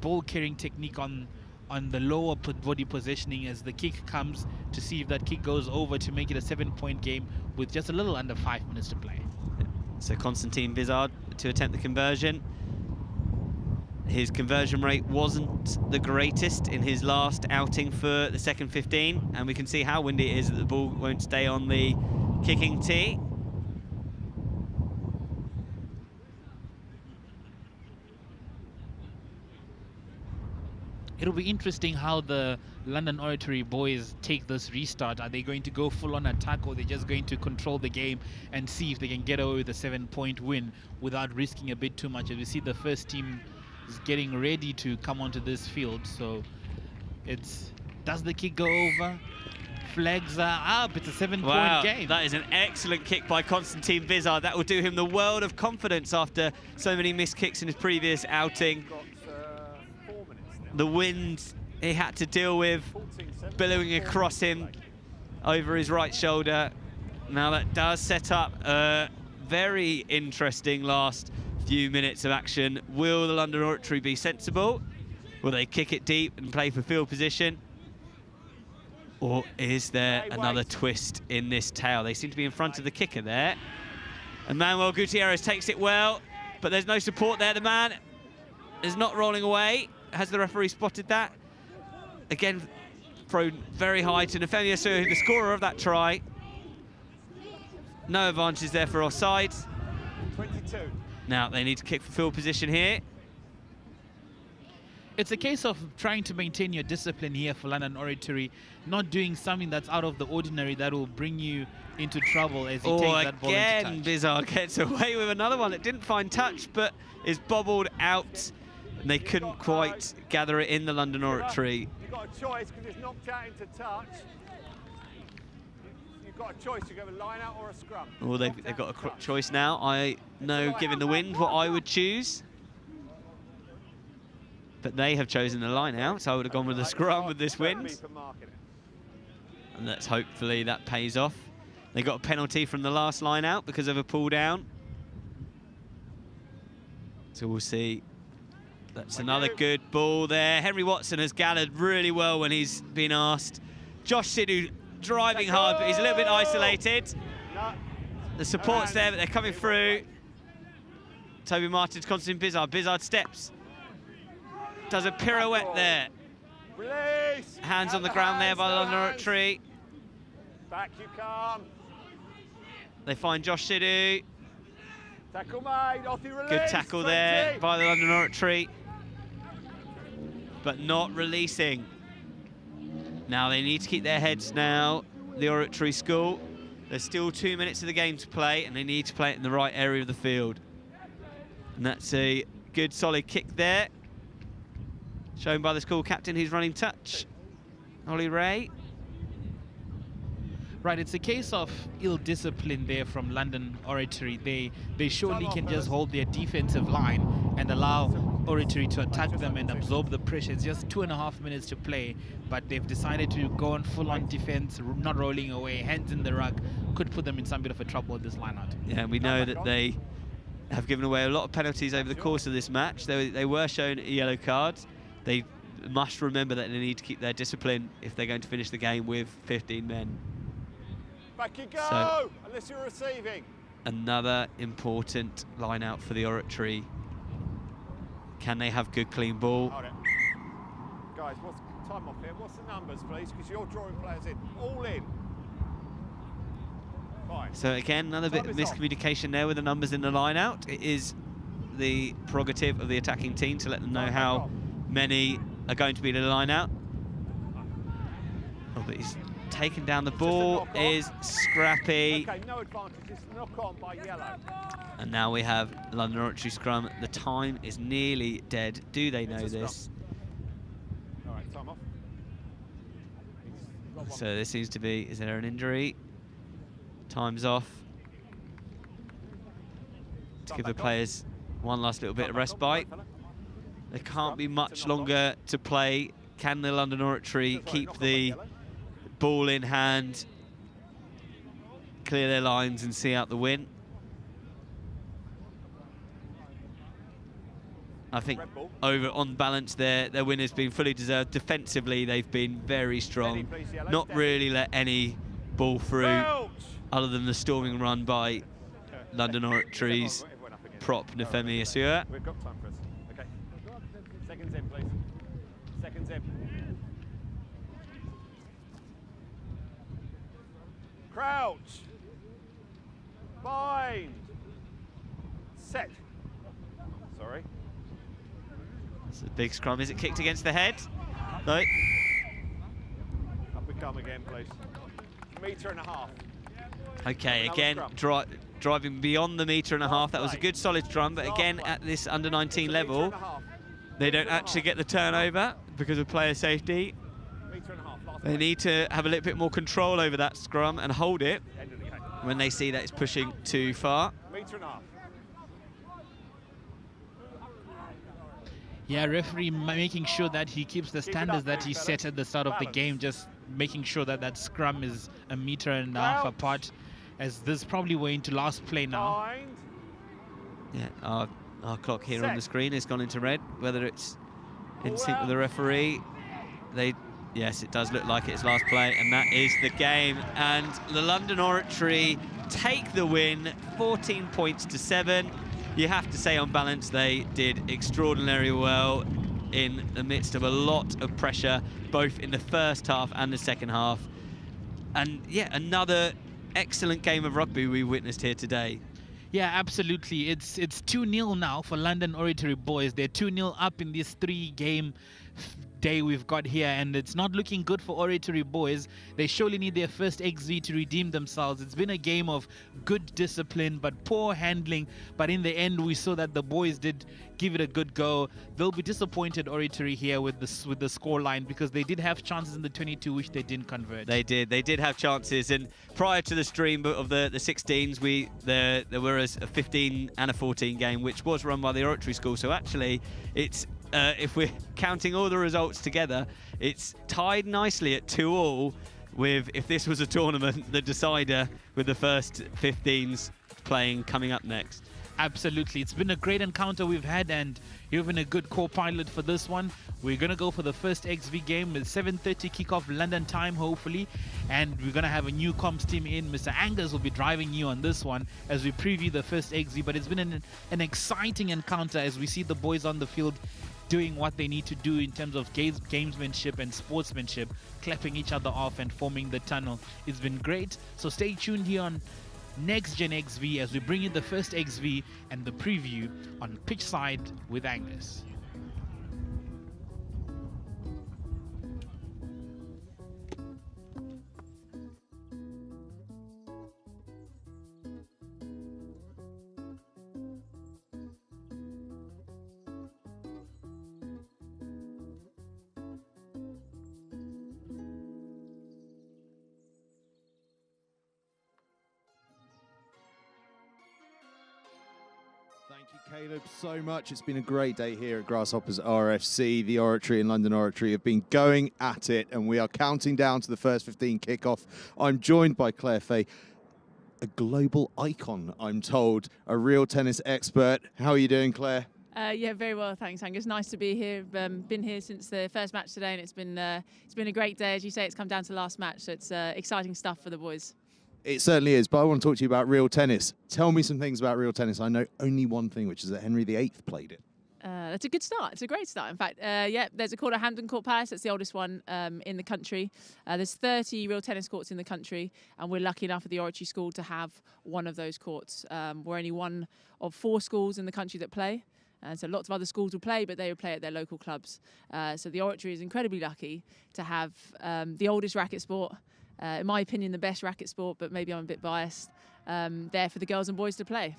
ball carrying technique on the lower body positioning as the kick comes, to see if that kick goes over to make it a 7-point game with just a little under 5 minutes to play. So Constantine Bizard to attempt the conversion. His conversion rate wasn't the greatest in his last outing for the second 15, and we can see how windy it is that the ball won't stay on the kicking tee. It'll be interesting how the London Oratory boys take this restart. Are they going to go full on attack, or are they just going to control the game and see if they can get away with a 7-point win without risking a bit too much? As we see, the first team is getting ready to come onto this field. So does the kick go over? Flags are up. It's a 7-point game. That is an excellent kick by Constantine Bizard. That will do him the world of confidence after so many missed kicks in his previous outing. The wind he had to deal with billowing across him over his right shoulder. Now that does set up a very interesting last few minutes of action. Will the London Oratory be sensible? Will they kick it deep and play for field position? Or is there another twist in this tale? They seem to be in front of the kicker there. And Manuel Gutierrez takes it well, but there's no support there. The man is not rolling away. Has the referee spotted that? Again, thrown very high to Nafemi Osoya, the scorer of that try. No advantage there for offside. 22. Now they need to kick for field position here. It's a case of trying to maintain your discipline here for London Oratory, not doing something that's out of the ordinary that will bring you into trouble as he takes that ball into touch. Again, Bizard gets away with another one. It didn't find touch, but is bobbled out. And they couldn't quite gather it in the London Oratory. You've got a choice because it's knocked out into touch. You've got a choice, you go a line out or a scrum. Well, they've got a choice now. I know, given the wind, what I would choose. But they have chosen the line out, so I would have gone with the scrum with this wind. And let's hopefully that pays off. They got a penalty from the last line out because of a pull down. So we'll see. That's another good ball there. Henry Watson has gathered really well when he's been asked. Josh Sidhu driving hard, but he's a little bit isolated. The support's there, but they're coming through. Toby Martin to Constantine Bizard. Bizard steps. Does a pirouette there. Hands on the ground there by the London Oratory. Back you come. They find Josh Sidhu. Tackle made, off you release. Good tackle there by the London Oratory. But not releasing. Now they need to keep their heads now, the Oratory School. There's still 2 minutes of the game to play, and they need to play it in the right area of the field. And that's a good solid kick there. Shown by the school captain who's running touch, Ollie Ray. Right, it's a case of ill discipline there from London Oratory. They surely can just hold their defensive line and allow Oratory to attack them and absorb the pressure. It's just 2.5 minutes to play, but they've decided to go on full-on defense, not rolling away, hands in the rug. Could put them in some bit of a trouble with this line-out. Yeah, we know that they have given away a lot of penalties over the course of this match. They were shown a yellow card. They must remember that they need to keep their discipline if they're going to finish the game with 15 men. Back you go, So, unless you're receiving. Another important line out for the Oratory. Can they have good clean ball? Hold it. Guys, what's time off here? What's the numbers, please? Because you're drawing players in. All in. Fine. So again, another bit of miscommunication there with the numbers in the line out. It is the prerogative of the attacking team to let them know how many are going to be in the line out. Oh, but he's taken down the ball, is scrappy. Okay, no advantage, it's knock on by yellow. And now we have London Oratory scrum. The time is nearly dead. Do they know this? All right, time off. So there seems to be, is there an injury? Time's off. To give the players one last little bit of respite. There can't be much longer to play. Can the London Oratory keep the ball in hand, clear their lines and see out the win? I think over on balance their win has been fully deserved. Defensively, they've been very strong. Not really let any ball through other than the storming run by London Oratory's prop, Nefemi Asua. We've got time, Chris. Okay. Seconds in, please. Seconds in. Crouch. Bind. Set. Sorry. It's a big scrum. Is it kicked against the head? No. Up we come again, please. Metre and a half. Okay, again, driving beyond the metre and a half. That was a good solid scrum, but again, at this under-19 level, they don't actually get the turnover because of player safety. They need to have a little bit more control over that scrum and hold it when they see that it's pushing too far. Metre and a half. Yeah, referee making sure that he keeps the standards that he set at the start of the game, just making sure that that scrum is a metre and a half apart, as this probably way into last play now. Yeah, our clock here on the screen has gone into red. Whether it's in sync with the referee, yes, it does look like it's last play, and that is the game. And the London Oratory take the win, 14 points to 7. You have to say on balance they did extraordinarily well in the midst of a lot of pressure, both in the first half and the second half. And yeah, another excellent game of rugby we witnessed here today. Yeah, absolutely. It's 2-0 now for London Oratory boys. They're 2-0 up in this 3-game day we've got here, and it's not looking good for Oratory boys. They surely need their first XV to redeem themselves. It's been a game of good discipline but poor handling, but in the end we saw that the boys did give it a good go. They'll be disappointed, Oratory, here with the score line, because they did have chances in the 22 which they didn't convert. They did have chances, and prior to the stream of the 16s, there were a 15 and a 14 game which was run by the Oratory School. So actually it's if we're counting all the results together, it's tied nicely at 2-all, with, if this was a tournament, the decider with the first 15s playing coming up next. Absolutely. It's been a great encounter we've had, and you've been a good co-pilot for this one. We're going to go for the first XV game with 7:30 kickoff London time, hopefully. And we're going to have a new comms team in. Mr. Angus will be driving you on this one as we preview the first XV. But it's been an exciting encounter as we see the boys on the field doing what they need to do in terms of gamesmanship and sportsmanship, clapping each other off and forming the tunnel. It's been great. So stay tuned here on Next Gen XV as we bring you the first XV and the preview on Pitch Side with Angus. Thank you, Caleb, so much. It's been a great day here at Grasshoppers RFC. The Oratory and London Oratory have been going at it, and we are counting down to the first 15 kickoff. I'm joined by Claire Fay, a global icon, I'm told, a real tennis expert. How are you doing, Claire? Yeah, very well, thanks, Angus. Nice to be here. Been here since the first match today, and it's been a great day. As you say, it's come down to the last match, so it's exciting stuff for the boys. It certainly is, but I want to talk to you about real tennis. Tell me some things about real tennis. I know only one thing, which is that Henry VIII played it. That's a good start. It's a great start. In fact, yeah, there's a court at Hampton Court Palace. That's the oldest one in the country. There's 30 real tennis courts in the country, and we're lucky enough at the Oratory School to have one of those courts. We're only one of 4 schools in the country that play. And so lots of other schools will play, but they will play at their local clubs. So the Oratory is incredibly lucky to have the oldest racket sport, in my opinion, the best racket sport, but maybe I'm a bit biased, there for the girls and boys to play.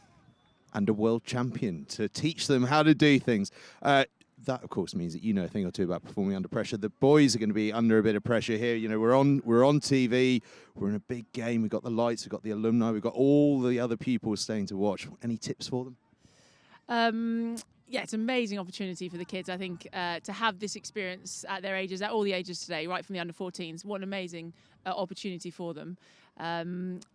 And a world champion to teach them how to do things. That, of course, means that you know a thing or two about performing under pressure. The boys are going to be under a bit of pressure here. You know, we're on TV. We're in a big game. We've got the lights. We've got the alumni. We've got all the other people staying to watch. Any tips for them? Yeah, it's an amazing opportunity for the kids. I think to have this experience at their ages, at all the ages today, right from the under-14s, what an amazing opportunity for them.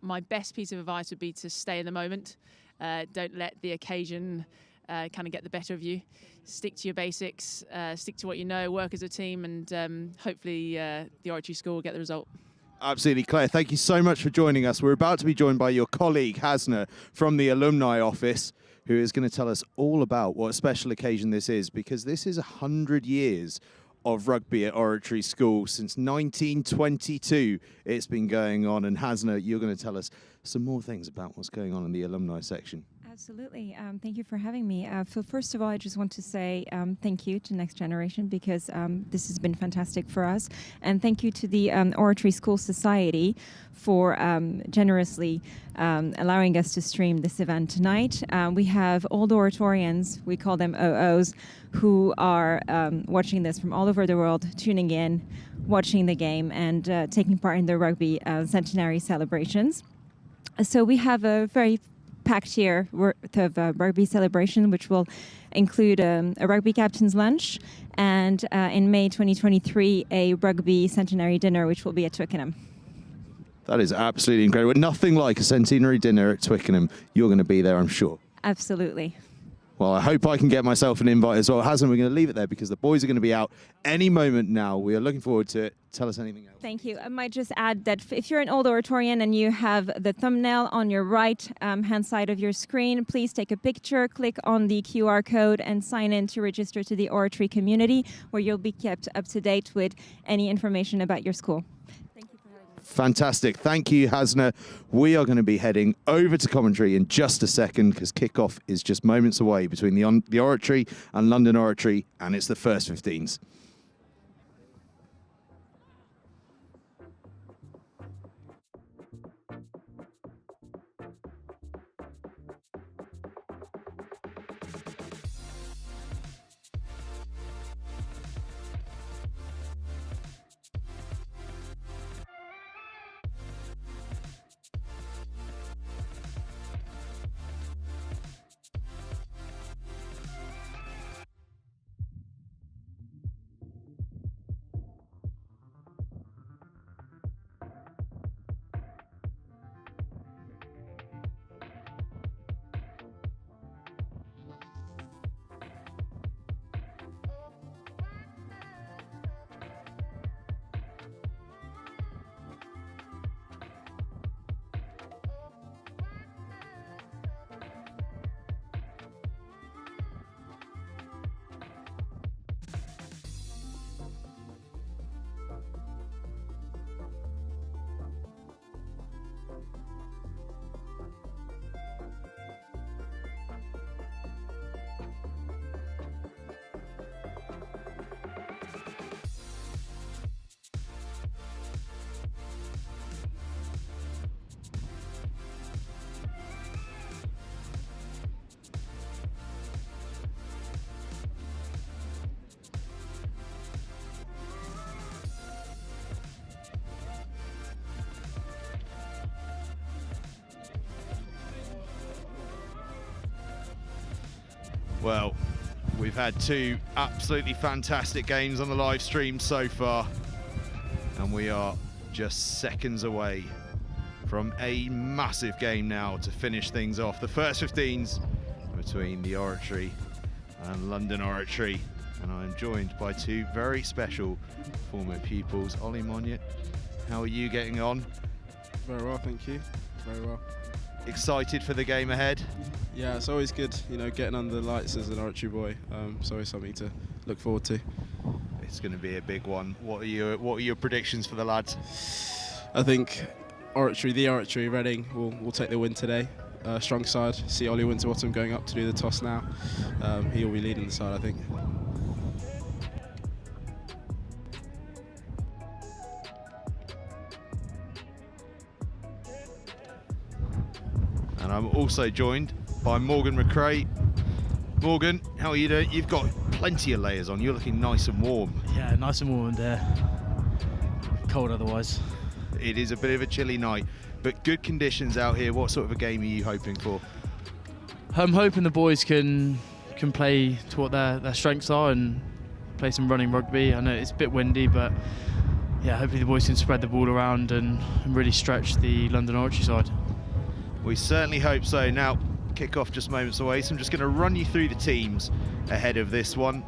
My best piece of advice would be to stay in the moment. Don't let the occasion kind of get the better of you. Stick to your basics, stick to what you know, work as a team, and hopefully the Oratory School will get the result. Absolutely, Claire. Thank you so much for joining us. We're about to be joined by your colleague, Hasna, from the alumni office, who is going to tell us all about what a special occasion this is, because this is 100 years of rugby at Oratory School. Since 1922, it's been going on. And Hasna, you're going to tell us some more things about what's going on in the alumni section. Absolutely. Thank you for having me. First of all, I just want to say thank you to Next Generation, because this has been fantastic for us. And thank you to the Oratory School Society for generously allowing us to stream this event tonight. We have old Oratorians, we call them OOs, who are watching this from all over the world, tuning in, watching the game, and taking part in the rugby centenary celebrations. So we have a very packed year worth of rugby celebration, which will include a rugby captain's lunch, and in May 2023, a rugby centenary dinner, which will be at Twickenham. That is absolutely incredible. Nothing like a centenary dinner at Twickenham. You're going to be there, I'm sure. Absolutely. Well, I hope I can get myself an invite as well. Hasn't, we're going to leave it there because the boys are going to be out any moment now. We are looking forward to it. Tell us anything else. Thank you. I might just add that if you're an old Oratorian and you have the thumbnail on your right hand side of your screen, please take a picture, click on the QR code, and sign in to register to the Oratory community, where you'll be kept up to date with any information about your school. Fantastic. Thank you, Hasna. We are going to be heading over to commentary in just a second, because kickoff is just moments away between the Oratory and London Oratory, and it's the first 15s. Well, we've had 2 absolutely fantastic games on the live stream so far, and we are just seconds away from a massive game now to finish things off. The first 15s between the Oratory and London Oratory, and I'm joined by 2 very special former pupils. Ollie Monette, how are you getting on? Very well, thank you. Very well. Excited for the game ahead? Yeah, it's always good, you know, getting under the lights as an Oratory boy. It's always something to look forward to. It's going to be a big one. What are your predictions for the lads? I think the Oratory, Reading will take the win today. Strong side. See Ollie Winterbottom going up to do the toss now. He'll be leading the side, I think. And I'm also joined by Morgan McRae. Morgan, how are you doing? You've got plenty of layers on. You're looking nice and warm. Yeah, nice and warm and cold otherwise. It is a bit of a chilly night, but good conditions out here. What sort of a game are you hoping for? I'm hoping the boys can play to what their strengths are and play some running rugby. I know it's a bit windy, but yeah, hopefully the boys can spread the ball around and really stretch the London Oratory side. We certainly hope so. Now, kick-off just moments away, so I'm just going to run you through the teams ahead of this one.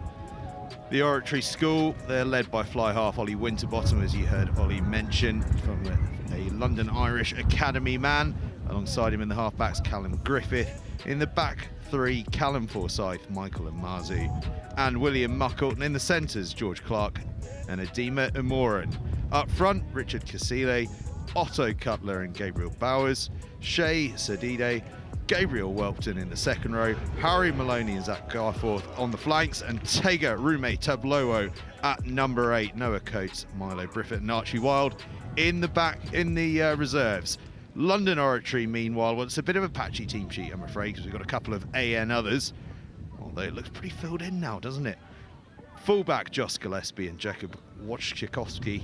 The Oratory School, they're led by fly half Ollie Winterbottom, as you heard Ollie mention, from a London Irish Academy man. Alongside him in the half-backs, Callum Griffith. In the back three, Callum Forsyth, Michael Amazu, and William Muckle. And in the centres, George Clark and Adema Imoran. Up front, Richard Casile, Otto Cutler and Gabriel Bowers, Shay Sadide, Gabriel Welpton in the second row, Harry Maloney and Zach Garforth on the flanks, and Tega Rume Tablowo at number 8, Noah Coates, Milo Briffett and Archie Wild in the back in the reserves. London Oratory, meanwhile, well, it's a bit of a patchy team sheet, I'm afraid, because we've got a couple of AN others, although it looks pretty filled in now, doesn't it? Fullback Josh Gillespie and Jacob Wojciechowski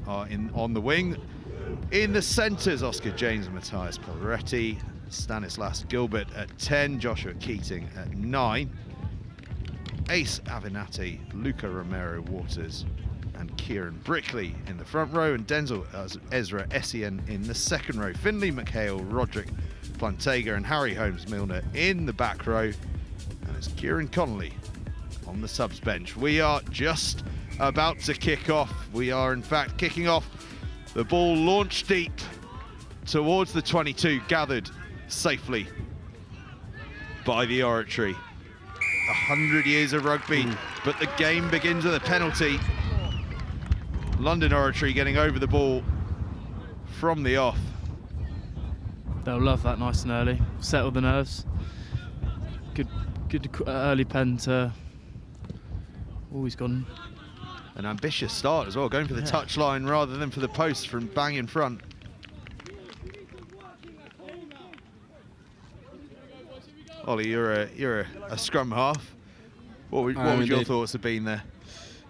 are on the wing. In the centres, Oscar James and Matthias Pelleretti, Stanislas Gilbert at 10, Joshua Keating at 9, Ace Avenatti, Luca Romero Waters and Kieran Brickley in the front row, and Denzel Ezra Essien in the second row. Finley McHale, Roderick Plantega and Harry Holmes Milner in the back row, and it's Kieran Connolly on the subs bench. We are just about to kick off. We are in fact kicking off. The ball launched deep towards the 22, gathered safely by the Oratory. 100 years of rugby, but the game begins with a penalty. London Oratory getting over the ball from the off. They'll love that nice and early. Settle the nerves. Good early pen to... Always gone. An ambitious start as well, going for the touchline rather than for the post from bang in front. Ollie, you're a scrum half. What would your thoughts have been there?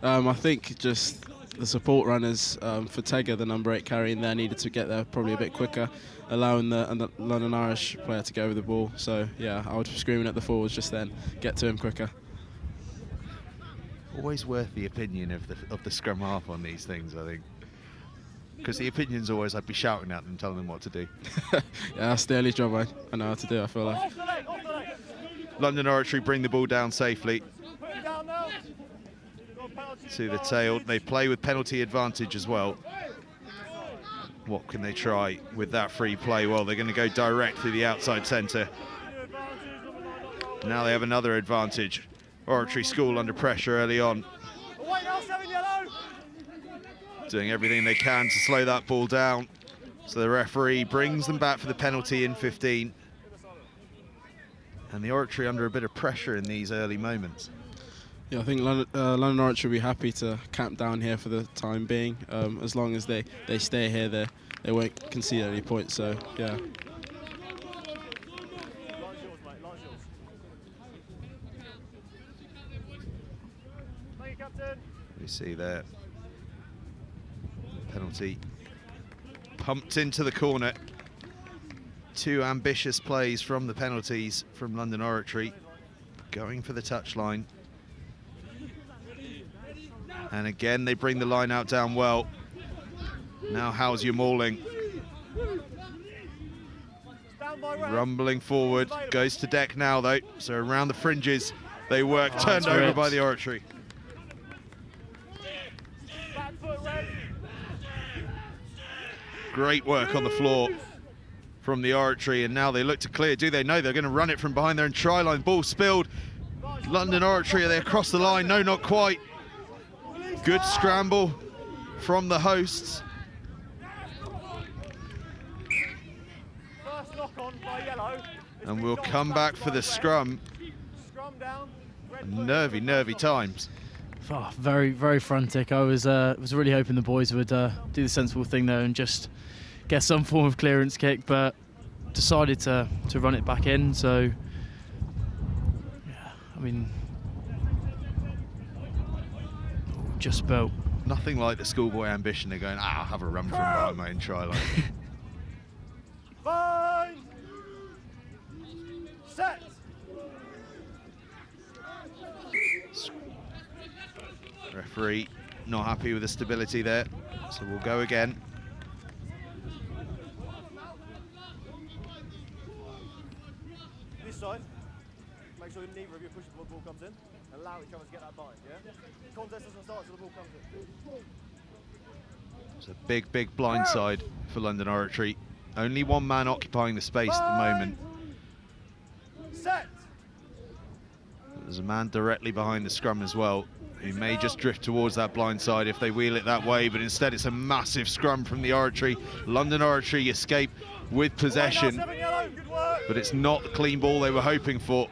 I think just the support runners for Tega, the number 8 carrying there, needed to get there probably a bit quicker, allowing the London Irish player to go with the ball. So yeah, I would be screaming at the forwards just then, get to him quicker. Always worth the opinion of the scrum half on these things, I think. Because the opinion's always, I'd be shouting at them, telling them what to do. Yeah, that's the early job I know how to do, I feel like. London Oratory bring the ball down safely to the tail. They play with penalty advantage as well. What can they try with that free play? Well, they're going to go direct through the outside centre. Now they have another advantage. Oratory School under pressure early on. Doing everything they can to slow that ball down. So the referee brings them back for the penalty in 15. And the Oratory under a bit of pressure in these early moments. Yeah, I think London Oratory will be happy to camp down here for the time being. As long as they stay here, they won't concede any points, so yeah. We see there, penalty pumped into the corner. Two ambitious plays from the penalties from London Oratory, going for the touchline. And again, they bring the line out down well. Now how's your mauling? Rumbling forward, goes to deck now though. So around the fringes, they work, turned over by the Oratory. Great work on the floor from the Oratory, and now they look to clear. Do they know they're going to run it from behind their own try line? Ball spilled. London Oratory, are they across the line? No, not quite. Good scramble from the hosts. First knock on by yellow. And we'll come back for the scrum. Scrum down. Nervy times. Oh, very, very frantic. I was really hoping the boys would do the sensible thing there and just get some form of clearance kick, but decided to run it back in. So, yeah, I mean, just spelt. Nothing like the schoolboy ambition of going, I'll have a run from behind my own try line. Bind. Set. Referee not happy with the stability there, so we'll go again. This side. Make sure neither of you push before the ball comes in. Allow each other to get that bind, yeah? Contest doesn't start until the ball comes in. It's a big blind side for London Oratory. Only one man occupying the space at the moment. Set. There's a man directly behind the scrum as well, who may just drift towards that blind side if they wheel it that way, but instead it's a massive scrum from the Oratory. London Oratory escape with possession, but it's not the clean ball they were hoping for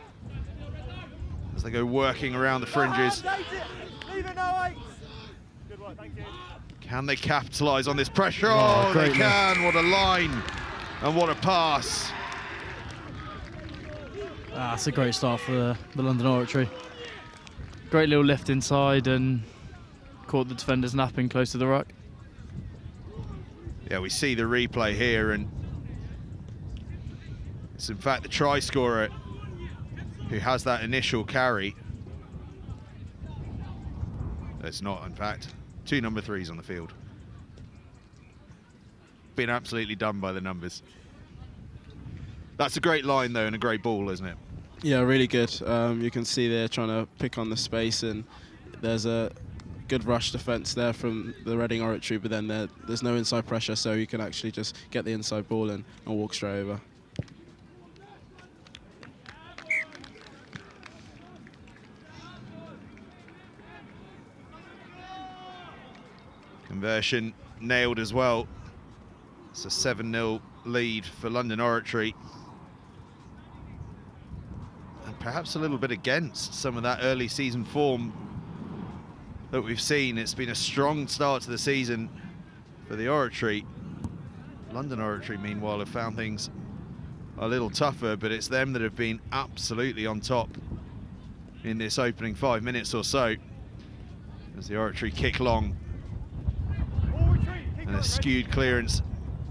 as they go working around the fringes. Can they capitalise on this pressure? Oh, they can. What a line and what a pass. That's a great start for the London Oratory. Great little lift inside and caught the defenders napping close to the ruck. Yeah, we see the replay here, and it's in fact the try scorer who has that initial carry. It's not, in fact. 2 number 3s on the field. Been absolutely done by the numbers. That's a great line, though, and a great ball, isn't it? Yeah, really good. You can see they're trying to pick on the space, and there's a good rush defence there from the Reading Oratory, but then there's no inside pressure, so you can actually just get the inside ball and walk straight over. Conversion nailed as well. It's a 7-0 lead for London Oratory. And perhaps a little bit against some of that early season form that we've seen. It's been a strong start to the season for the Oratory. London Oratory, meanwhile, have found things a little tougher, but it's them that have been absolutely on top in this opening 5 minutes or so as the Oratory kick long. And a skewed clearance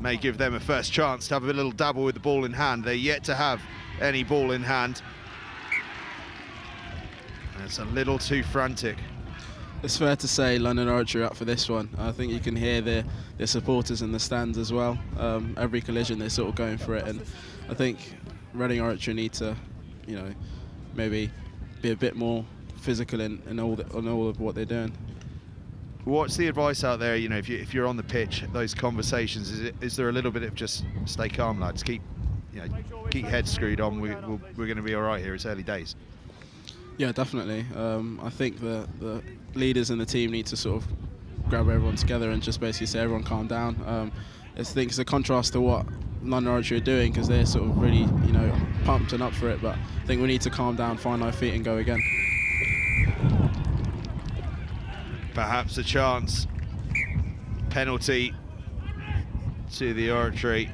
may give them a first chance to have a little dabble with the ball in hand. They're yet to have any ball in hand. And it's a little too frantic. It's fair to say London Oratory up for this one. I think you can hear their supporters in the stands as well. Every collision they're sort of going for it, and I think Reading Oratory need to, maybe be a bit more physical in all of what they're doing. What's the advice out there? If you're on the pitch, those conversations, is there a little bit of just stay calm, lads? Keep your heads screwed on. We're going to be all right here. It's early days. Yeah, definitely. I think the leaders in the team need to sort of grab everyone together and just basically say, everyone calm down. I think it's a contrast to what London Oratory are doing, because they're sort of really, pumped and up for it. But I think we need to calm down, find our feet and go again. Perhaps a chance. Penalty to the Oratory.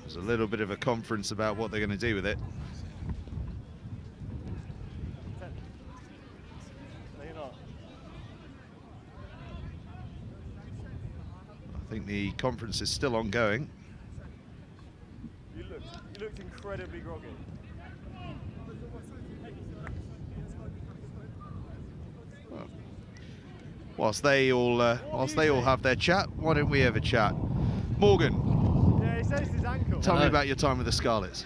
There's a little bit of a conference about what they're going to do with it. I think the conference is still ongoing. You looked incredibly groggy. Whilst they all have their chat, why don't we have a chat? Morgan, Yeah, he says his ankle. tell me about your time with the Scarlets.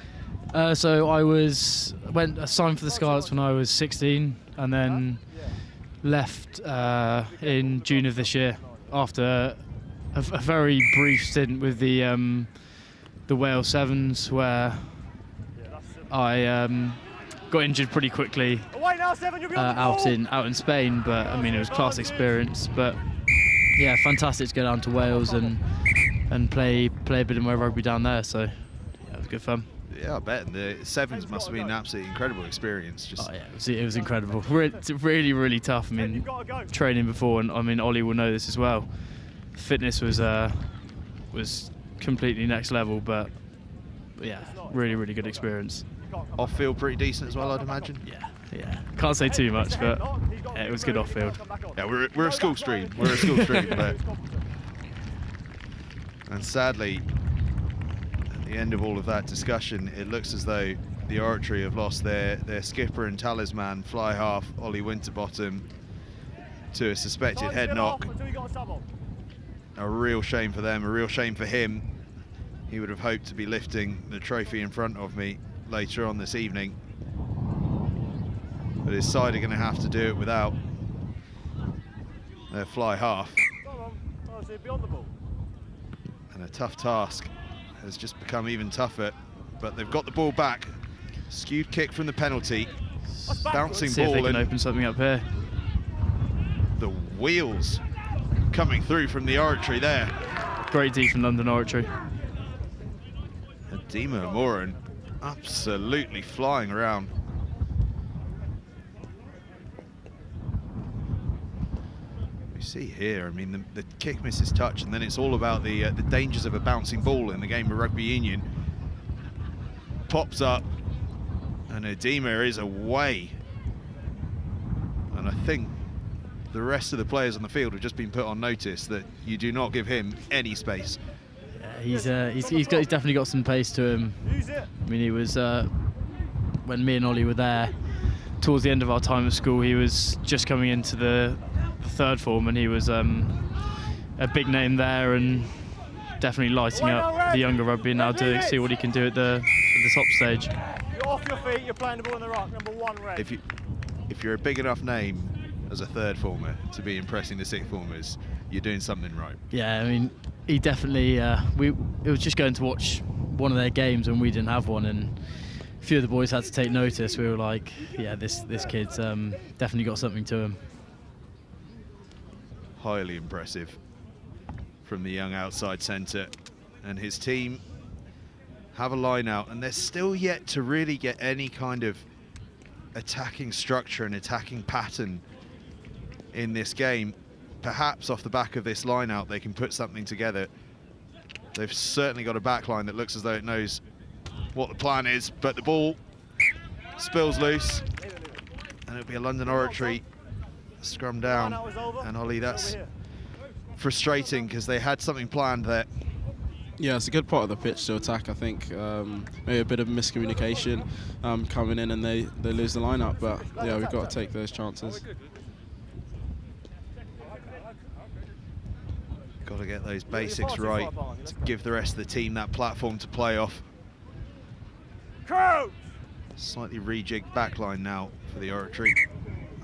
So I signed for the Scarlets when I was 16, and then left in June of this year after a very brief stint with the Wales Sevens, where I got injured pretty quickly out in Spain. But I mean, it was class experience. But yeah, fantastic to go down to Wales and play a bit of my rugby down there. So yeah, it was good fun. Yeah, I bet. And the Sevens must have been an absolutely incredible experience. Just it was incredible. Really, really tough. I mean, training before, and I mean, Ollie will know this as well. Fitness was completely next level, but yeah, really, really good experience. Off field pretty decent as well, I'd imagine. Yeah. Can't say too much, but yeah, it was good off field. Yeah, we're a school stream. We're a school stream, but and sadly, at the end of all of that discussion, it looks as though the Oratory have lost their skipper and talisman, fly half Ollie Winterbottom, to a suspected head knock. A real shame for them, a real shame for him. He would have hoped to be lifting the trophy in front of me later on this evening. But his side are going to have to do it without their fly half. And a tough task has just become even tougher, but they've got the ball back. Skewed kick from the penalty. Bouncing See ball. if they can and open something up here. the wheels coming through from the Oratory there. Great D from London Oratory. Dima Moran absolutely flying around. We see here, I mean, the kick misses touch, and then it's all about the dangers of a bouncing ball in the game of rugby union. Pops up, and Edema is away. And I think the rest of the players on the field have just been put on notice that you do not give him any space. He's definitely got some pace to him. I mean, he was when me and Ollie were there towards the end of our time at school, he was just coming into the third form, and he was a big name there and definitely lighting up the younger rugby, and now to see what he can do at the top stage. You're off your feet, you're playing the ball in the rock, number 1 red. If you're a big enough name as a third former to be impressing the sixth formers, you're doing something right. Yeah, I mean, he definitely. It was just going to watch one of their games and we didn't have one, and a few of the boys had to take notice. We were like, yeah, this kid's definitely got something to him. Highly impressive from the young outside centre, and his team have a line out, and they're still yet to really get any kind of attacking structure and attacking pattern in this game. Perhaps off the back of this line out they can put something together. They've certainly got a back line that looks as though it knows what the plan is, but the ball spills loose and it'll be a London Oratory scrum down. And Ollie, that's frustrating because they had something planned there. Yeah, it's a good part of the pitch to attack. I think maybe a bit of miscommunication coming in, and they lose the lineup. But yeah, we've got to take those chances. Got to get those basics right to give the rest of the team that platform to play off. Slightly rejigged backline now for the Oratory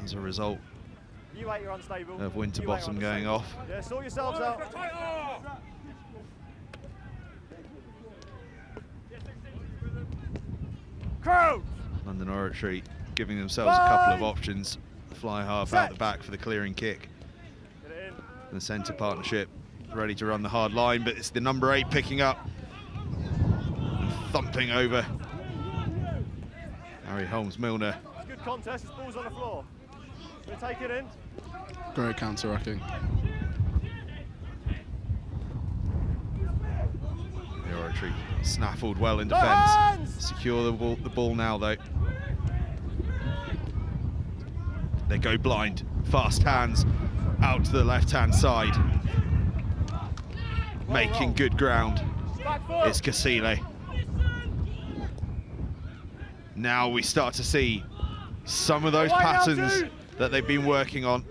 as a result of Winterbottom going off. Yeah, sort yourselves out. London Oratory giving themselves a couple of options. Fly half out the back for the clearing kick. The centre partnership ready to run the hard line, but it's the number 8 picking up and thumping over Harry Holmes-Milner. Good contest, the ball's on the floor. We'll take it in. Great counter-racking. The Oratory snaffled well in defence. Secure the ball now though. They go blind. Fast hands out to the left-hand side. Making good ground. It's Kasile. Now we start to see some of those patterns that they've been working on.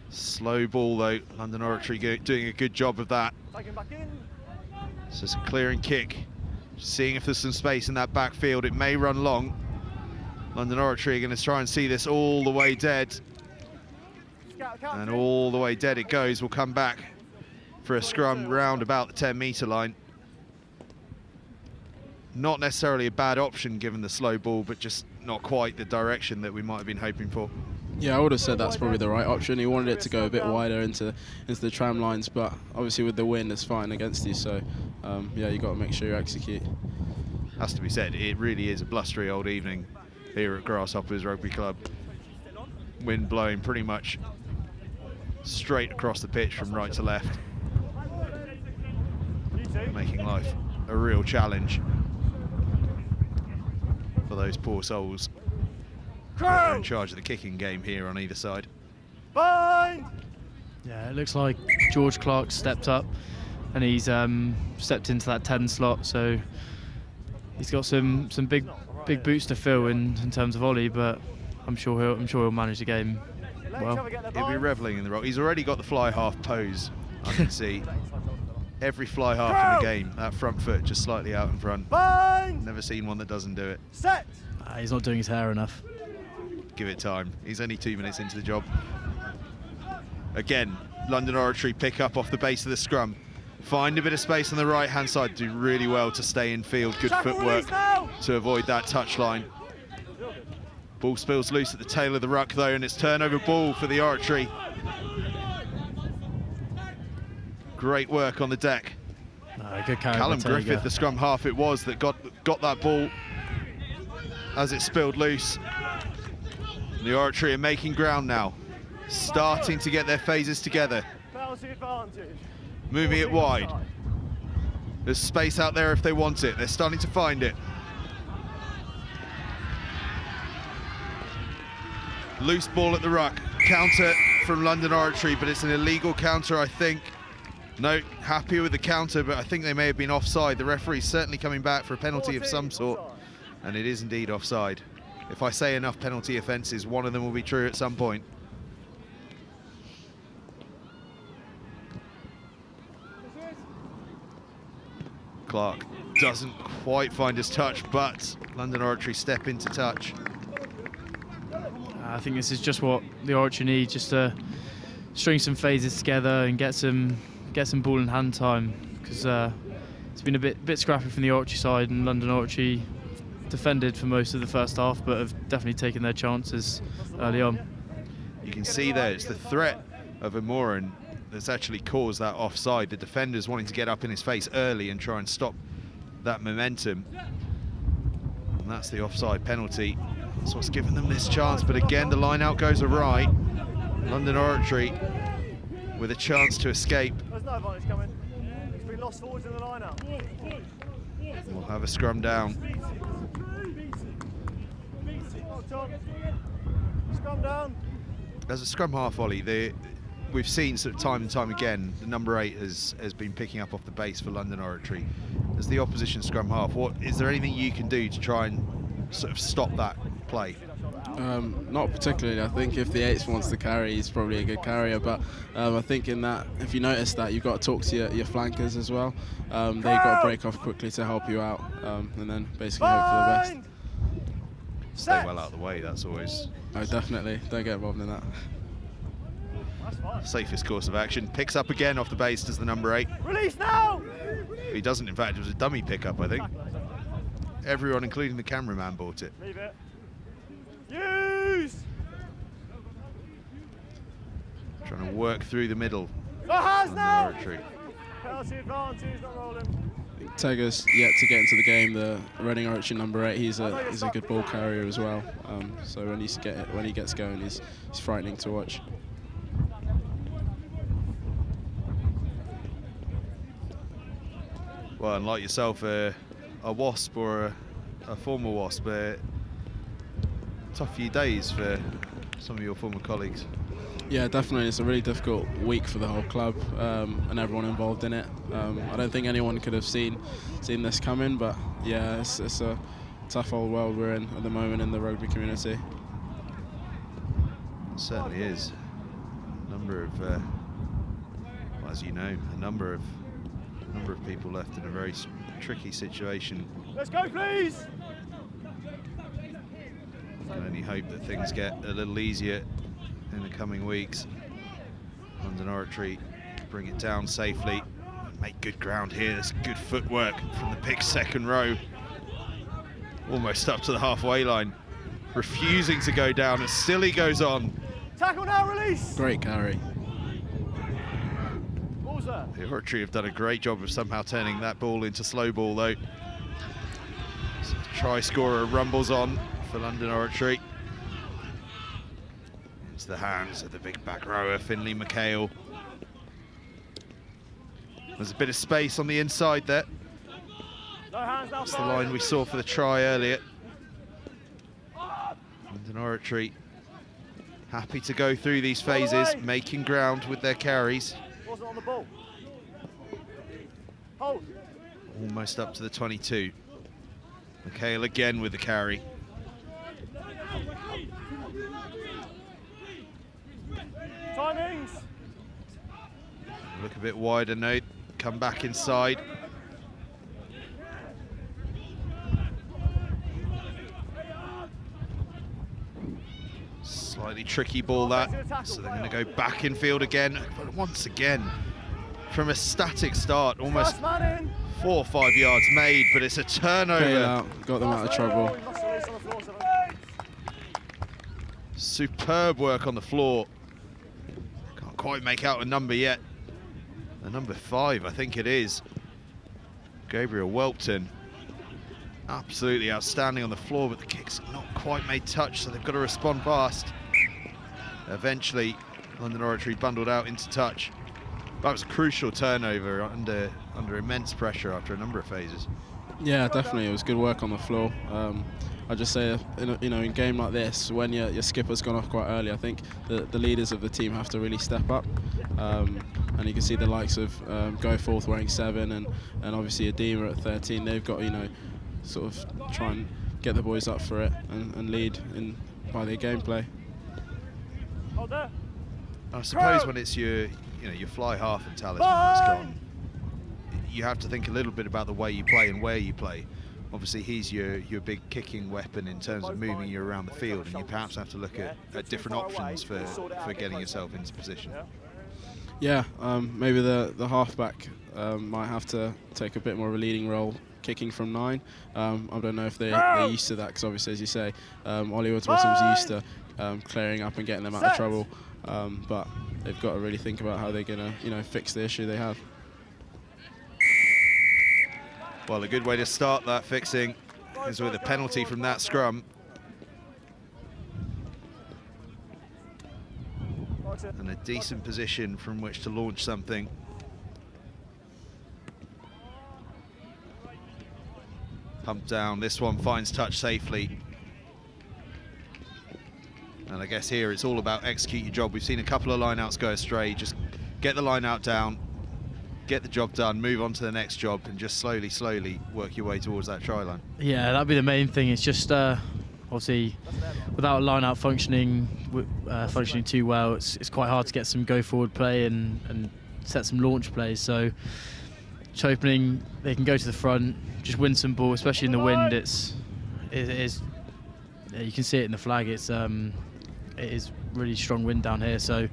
Slow ball though, London Oratory doing a good job of that. So it's a clearing kick. Seeing if there's some space in that backfield. It may run long. London Oratory are going to try and see this all the way dead. And all the way dead it goes. We'll come back for a scrum round about the 10-metre line. Not necessarily a bad option given the slow ball, but just not quite the direction that we might have been hoping for. Yeah, I would have said that's probably the right option. He wanted it to go a bit wider into the tram lines, but obviously with the wind, it's fighting against you. So, yeah, you got to make sure you execute. Has to be said, it really is a blustery old evening here at Grasshoppers Rugby Club. Wind blowing pretty much straight across the pitch from right to left, making life a real challenge for those poor souls who are in charge of the kicking game here on either side. Yeah, it looks like George Clark stepped up and he's stepped into that 10 slot, so he's got some big boots to fill in terms of volley, but I'm sure he'll manage the game well. He'll be revelling in the role. He's already got the fly half pose, I can see. Every fly half in the game, that front foot just slightly out in front. Never seen one that doesn't do it. He's not doing his hair enough. Give it time. He's only 2 minutes into the job. Again, London Oratory pick up off the base of the scrum. Find a bit of space on the right-hand side. Do really well to stay in field. Good footwork to avoid that touchline. Ball spills loose at the tail of the ruck, though, and it's turnover ball for the Oratory. Great work on the deck. Good carry. Callum Griffith, the scrum half it was, that got that ball as it spilled loose. The Oratory are making ground now, starting to get their phases together. Moving it wide. There's space out there if they want it. They're starting to find it. Loose ball at the ruck. Counter from London Oratory, but it's an illegal counter, I think. No, happy with the counter, but I think they may have been offside. The referee's certainly coming back for a penalty of some sort, and it is indeed offside. If I say enough penalty offences, one of them will be true at some point. Clark doesn't quite find his touch, but London Oratory step into touch. I think this is just what the Oratory need, just to string some phases together and get some ball in hand time, because it's been a bit scrappy from the Oratory side, and London Oratory defended for most of the first half, but have definitely taken their chances early on. You can see there, it's the threat of Amoran that's actually caused that offside. The defenders wanting to get up in his face early and try and stop that momentum. And that's the offside penalty. That's what's given them this chance, but again, the line out goes awry. London Oratory with a chance to escape. There's no advantage coming. It's been lost forwards in the line out. We'll have a scrum down. Scrum down. As a scrum half, Ollie, we've seen sort of time and time again, the number 8 has been picking up off the base for London Oratory. As the opposition scrum half, is there anything you can do to try and sort of stop that play? Not particularly. I think if the 8th wants to carry, he's probably a good carrier, but I think in that, if you notice that, you've got to talk to your flankers as well. They've got to break off quickly to help you out, and then basically hope for the best. Stay well out of the way, that's always... Oh, definitely. Don't get involved in that. Safest course of action. Picks up again off the base, does the number 8. Release now! He doesn't, in fact, it was a dummy pickup, I think. Everyone, including the cameraman, bought it. Leave it. Use! Trying to work through the middle. Now! Oratory. Penalty advantage, not rolling. Tega's yet to get into the game. The Reading Oratory number 8. He's a good ball carrier as well. So when he gets going, he's frightening to watch. Well, and like yourself, a Wasp or a former Wasp, tough few days for some of your former colleagues. Yeah, definitely. It's a really difficult week for the whole club and everyone involved in it. I don't think anyone could have seen this coming, but yeah, it's a tough old world we're in at the moment in the rugby community. It certainly is. A number of, well, as you know, a number of people left in a very tricky situation. Let's go, please! can only hope that things get a little easier in the coming weeks. London Oratory bring it down safely, make good ground here. There's good footwork from the pick second row, almost up to the halfway line, refusing to go down, and still he goes on. Tackle now, release! Great carry. Ball's there. The Oratory have done a great job of somehow turning that ball into slow ball though. So try scorer rumbles on for London Oratory. Into the hands of the big back rower, Finley McHale. There's a bit of space on the inside there. No hands now. That's the line we saw for the try earlier. London Oratory happy to go through these phases, making ground with their carries. Wasn't on the ball. Hold. Almost up to the 22. McHale again with the carry. Timings. Look a bit wider now, come back inside. Slightly tricky ball that, so they're going to go back in field again. But once again, from a static start, almost 4 or 5 yards made, but it's a turnover. Got them out of trouble. Superb work on the floor. Can't quite make out a number yet. The number 5, I think it is. Gabriel Welpton. Absolutely outstanding on the floor, but the kick's not quite made touch, so they've got to respond fast. Eventually, London Oratory bundled out into touch. That was a crucial turnover under immense pressure after a number of phases. Yeah, definitely. It was good work on the floor. I just say, in a game like this, when your skipper's gone off quite early, I think the leaders of the team have to really step up. And you can see the likes of Go Forth wearing 7 and obviously Adema at 13. They've got sort of try and get the boys up for it and lead by their gameplay. I suppose when it's your fly half and talisman that's gone, you have to think a little bit about the way you play and where you play. Obviously, he's your big kicking weapon in terms of moving you around the field, and you perhaps have to look at different options for getting yourself into position. Yeah, maybe the halfback might have to take a bit more of a leading role, kicking from 9. I don't know if they're used to that, because obviously, as you say, Ollie Woods-Bottom's used to clearing up and getting them out of trouble, but they've got to really think about how they're going to fix the issue they have. Well, a good way to start that fixing is with a penalty from that scrum. And a decent position from which to launch something. Pump down, this one finds touch safely. And I guess here it's all about execute your job. We've seen a couple of line-outs go astray. Just get the line-out down, get the job done, move on to the next job, and just slowly work your way towards that try line. Yeah, that'd be the main thing. It's just obviously without a line-out functioning too well, it's quite hard to get some go-forward play and set some launch plays. So just hoping they can go to the front, just win some ball, especially in the wind. It is you can see it in the flag. It is really strong wind down here. So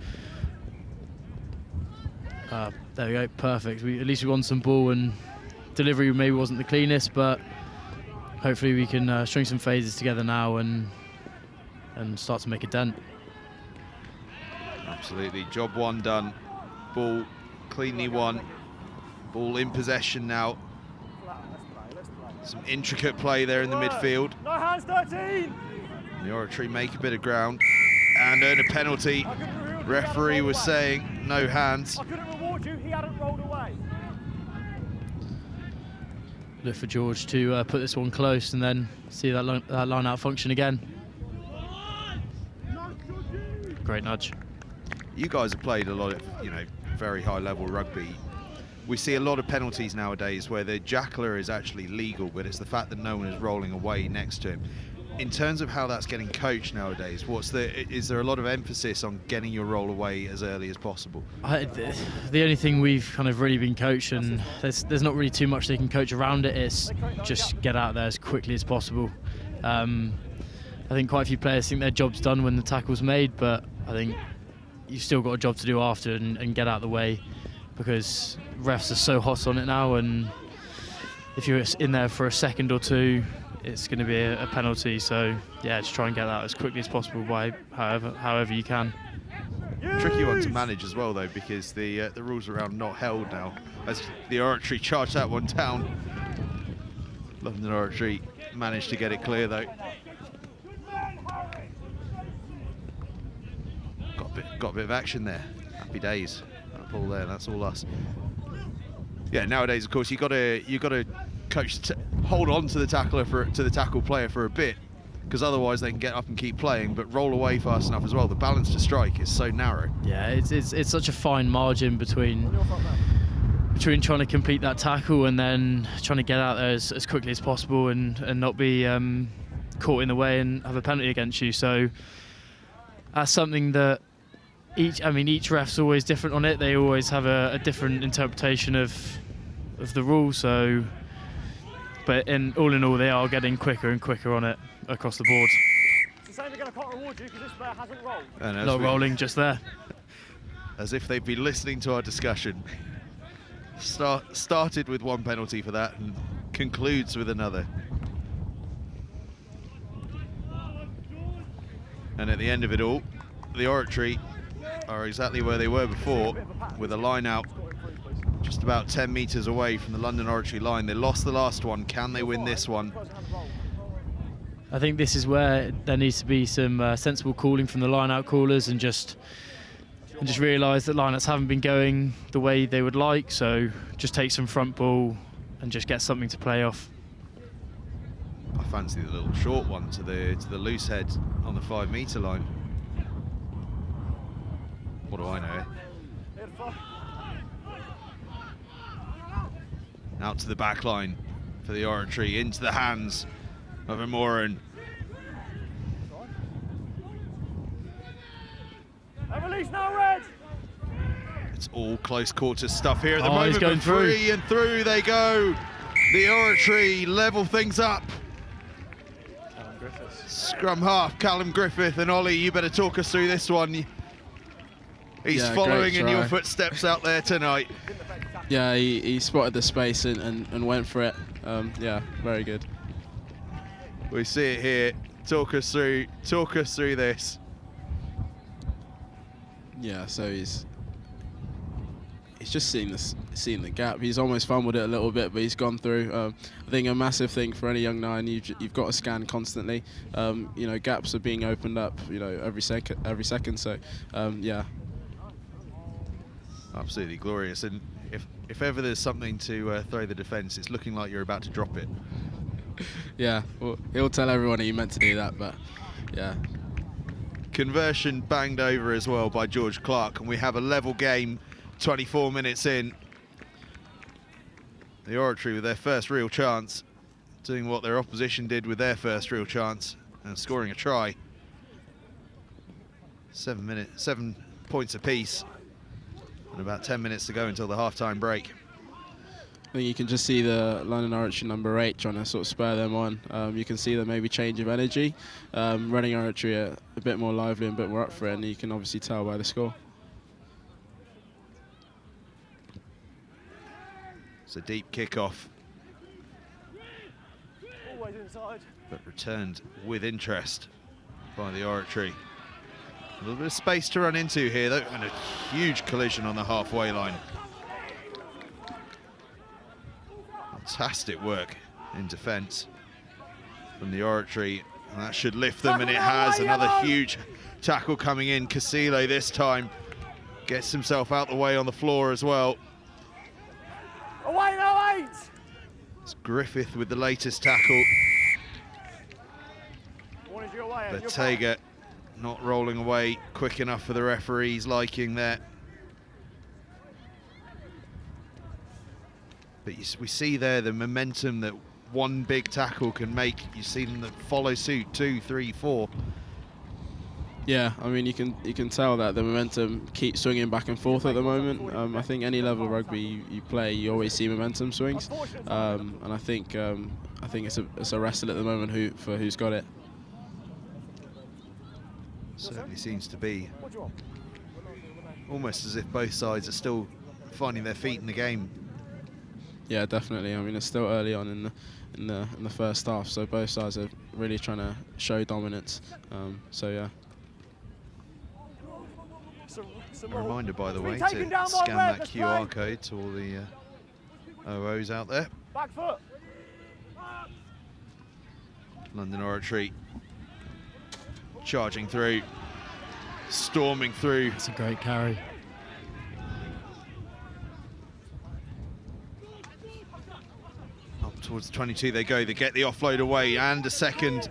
there we go, perfect. At least we won some ball, and delivery maybe wasn't the cleanest, but hopefully we can string some phases together now and start to make a dent. Absolutely, job 1 done. Ball cleanly won. Ball in possession now. Some intricate play there in the midfield. No hands, 13. The Oratory make a bit of ground and earn a penalty. Referee was saying no hands. I couldn't reward you, he hadn't rolled away. Look for George to put this one close and then see that line out function again. Great nudge. You guys have played a lot of, very high level rugby. We see a lot of penalties nowadays where the jackler is actually legal, but it's the fact that no one is rolling away next to him. In terms of how that's getting coached nowadays, is there a lot of emphasis on getting your roll away as early as possible? The only thing we've kind of really been coached, and there's not really too much they can coach around it, is just get out there as quickly as possible. I think quite a few players think their job's done when the tackle's made, but I think you've still got a job to do after and get out of the way, because refs are so hot on it now, and if you're in there for a second or two, it's going to be a penalty. So yeah, just try and get that as quickly as possible by however you can. Tricky one to manage as well, though, because the rules around not held now. As the Oratory charged that one down, London Oratory managed to get it clear, though. Got a bit of action there. Happy days. That ball there, that's all us. Yeah, nowadays, of course, you got to coach hold on to the tackle player for a bit, because otherwise they can get up and keep playing, but roll away fast enough as well. The balance to strike is so narrow. Yeah, it's such a fine margin between trying to complete that tackle and then trying to get out there as quickly as possible and not be caught in the way and have a penalty against you. So that's something that each ref's always different on it. They always have a different interpretation of the rule. So, but all in all, they are getting quicker and quicker on it across the board. It's the same, they're going to can't reward you because this player hasn't rolled. And not rolling, just there. As if they've been listening to our discussion. Started with one penalty for that and concludes with another. And at the end of it all, the Oratory are exactly where they were before, with a line out just about 10 metres away from the London Oratory line. They lost the last one. Can they win this one? I think this is where there needs to be some sensible calling from the line-out callers and just realise that line-outs haven't been going the way they would like, so just take some front ball and just get something to play off. I fancy the little short one to the loose head on the 5 metre line. What do I know? Out to the back line for the Oratory, into the hands of Amoran. Release now, Red! It's all close quarters stuff here at the moment. He's going through. Free and through they go. The Oratory level things up. Scrum half, Callum Griffith, and Ollie, you better talk us through this one. He's following in your footsteps out there tonight. Yeah, he spotted the space and went for it. Yeah, very good. We see it here. Talk us through this. Yeah, so he's just seen the gap. He's almost fumbled it a little bit, but he's gone through. I think a massive thing for any young nine, you've got to scan constantly. You know, gaps are being opened up, you know, every second. So yeah, absolutely glorious. And if ever there's something to throw the defence, it's looking like you're about to drop it. Yeah, well, he'll tell everyone he meant to do that, but yeah. Conversion banged over as well by George Clark, and we have a level game 24 minutes in. The Oratory with their first real chance, doing what their opposition did with their first real chance and scoring a try. 7 points apiece, and about 10 minutes to go until the half-time break. I think you can just see the London Oratory number 8 trying to sort of spur them on. You can see the maybe change of energy. Reading Oratory are a bit more lively and a bit more up for it, and you can obviously tell by the score. It's a deep kickoff, Always inside. but returned with interest by the Oratory. A little bit of space to run into here, though, and a huge collision on the halfway line. Fantastic work in defence from the Oratory, and that should lift them, and it has. Another huge tackle coming in. Casilo this time gets himself out the way on the floor as well. Away, no 8! It's Griffith with the latest tackle. Bottega not rolling away quick enough for the referee's liking there. But we see there the momentum that one big tackle can make. You see them that follow suit, 2, 3, 4. Yeah, I mean you can tell that the momentum keeps swinging back and forth at the moment. I think any level of rugby you play, you always see momentum swings, and I think it's a wrestle at the moment for who's got it. Certainly seems to be almost as if both sides are still finding their feet in the game. Yeah, definitely. I mean, it's still early on in the first half, so both sides are really trying to show dominance. So yeah. A reminder, by the way, to scan that QR code to all the OOs out there. Back foot. London Oratory charging through, storming through. It's a great carry. Up towards 22 they go, they get the offload away, and a second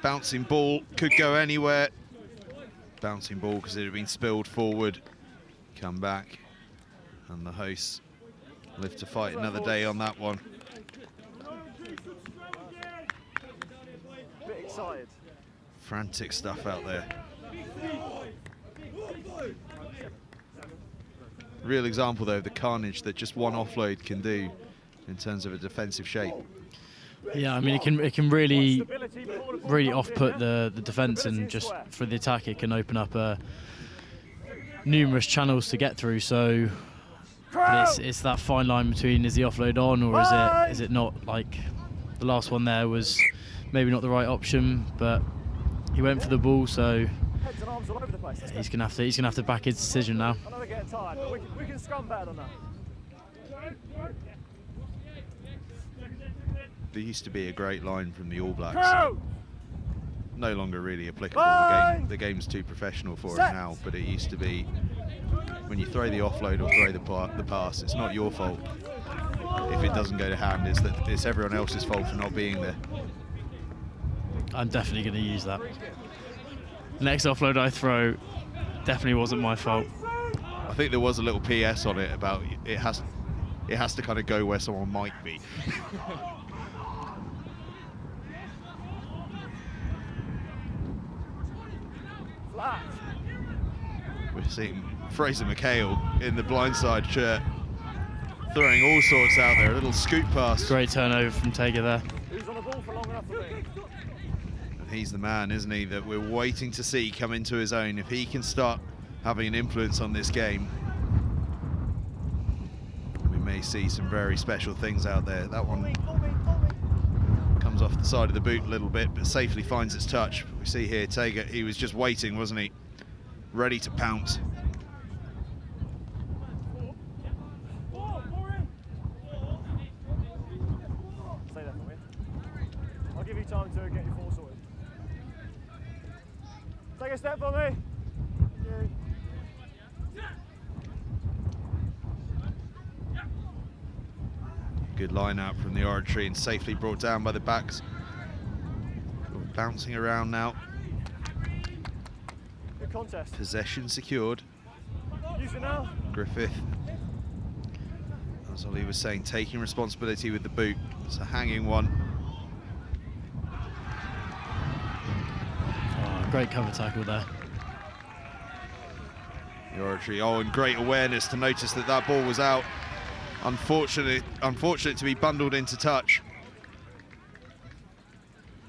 bouncing ball, could go anywhere. Bouncing ball because it had been spilled forward. Come back, and the hosts live to fight another day on that one. Bit excited. Frantic stuff out there. Real example though of the carnage that just one offload can do in terms of a defensive shape. Yeah, I mean it can really off-put the defence, and just for the attack it can open up numerous channels to get through. So but it's that fine line between, is the offload on or is it not? Like the last one there was maybe not the right option, but he went for the ball, so he's gonna have to back his decision now. I know they're getting tired, but we can scrum better than that. There used to be a great line from the All Blacks. No longer really applicable. The game's too professional for it now, but it used to be, when you throw the offload or throw the pass, it's not your fault. If it doesn't go to hand, it's everyone else's fault for not being there. I'm definitely going to use that. The next offload I throw definitely wasn't my fault. I think there was a little PS on it about it has to kind of go where someone might be. We're seeing Fraser McHale in the blindside shirt, throwing all sorts out there. A little scoop pass. Great turnover from Tager there. Who's on the ball for long enough for me? And he's the man, isn't he, that we're waiting to see come into his own. If he can start having an influence on this game, we may see some very special things out there. That one comes off the side of the boot a little bit, but safely finds its touch. We see here Tager, he was just waiting, wasn't he? Ready to pounce. Stay there for me. I'll give you time to get your ball sorted. Take a step for me. Good line out from the Oratory and safely brought down by the backs. Bouncing around now. Good contest. Possession secured. Use it now. Griffith, as Ollie was saying, taking responsibility with the boot. It's a hanging one. Oh, great cover tackle there. The Oratory, and great awareness to notice that that ball was out. Unfortunate to be bundled into touch.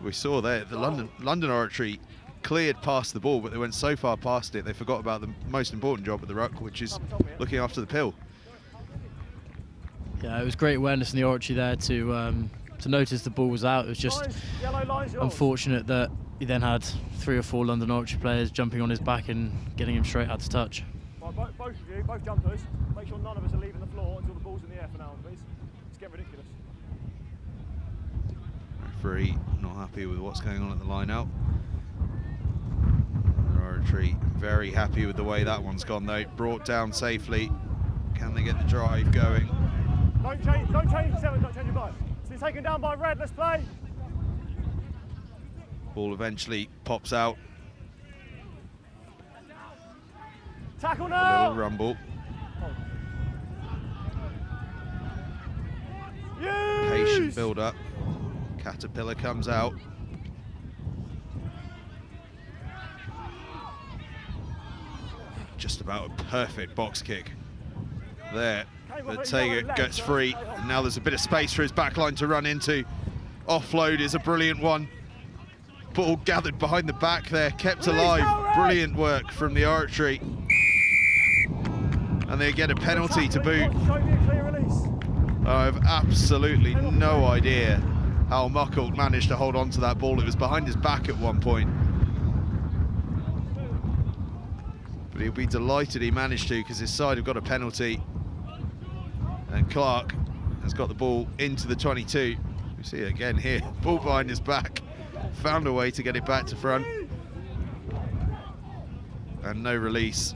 We saw there the London Oratory cleared past the ball, but they went so far past it they forgot about the most important job at the ruck, which is looking after the pill. Yeah, it was great awareness in the Oratory there to notice the ball was out. It was just unfortunate that he then had 3 or 4 London Oratory players jumping on his back and getting him straight out to touch. Right, both of you, both jumpers, make sure none of us are leaving the floor until the ball's in the air for now, please. It's getting ridiculous. Referee not happy with what's going on at the line out. The Oratory very happy with the way that one's gone though. Brought down safely. Can they get the drive going? Don't change 7, don't change your bike. It's been taken down by red, let's play. Ball eventually pops out. Tackle A now! little rumble. Patient build up. Caterpillar comes out. Just about a perfect box kick there. But Tager gets free, and now there's a bit of space for his backline to run into. Offload is a brilliant one. ball gathered behind the back there, kept alive. Brilliant work from the Oratory. And they get a penalty to boot. I have absolutely no idea how Muckle managed to hold on to that ball. It was behind his back at one point. But he'll be delighted he managed to, because his side have got a penalty. And Clark has got the ball into the 22. We see it again here, ball behind his back. Found a way to get it back to front. And no release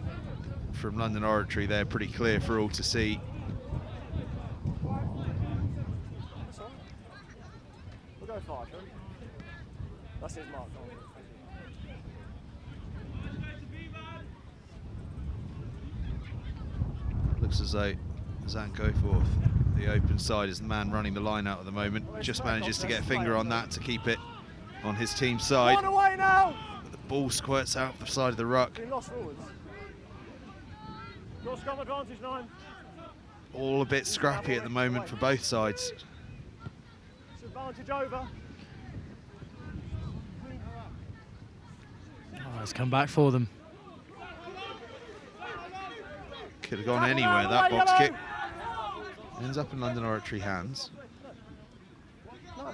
from London Oratory there, pretty clear for all to see. We'll go far, shall we? That's his mark. Looks as though Zan Goforth, the open side, is the man running the line out at the moment. Just manages to get a finger on that to keep it on his team's side. Run away now! But the ball squirts out the side of the ruck. Been lost forwards. Got scrum advantage, 9. All a bit scrappy at the moment for both sides. It's advantage over. Oh, it's come back for them. Could have gone anywhere, that box kick. Ends up in London Oratory hands. No.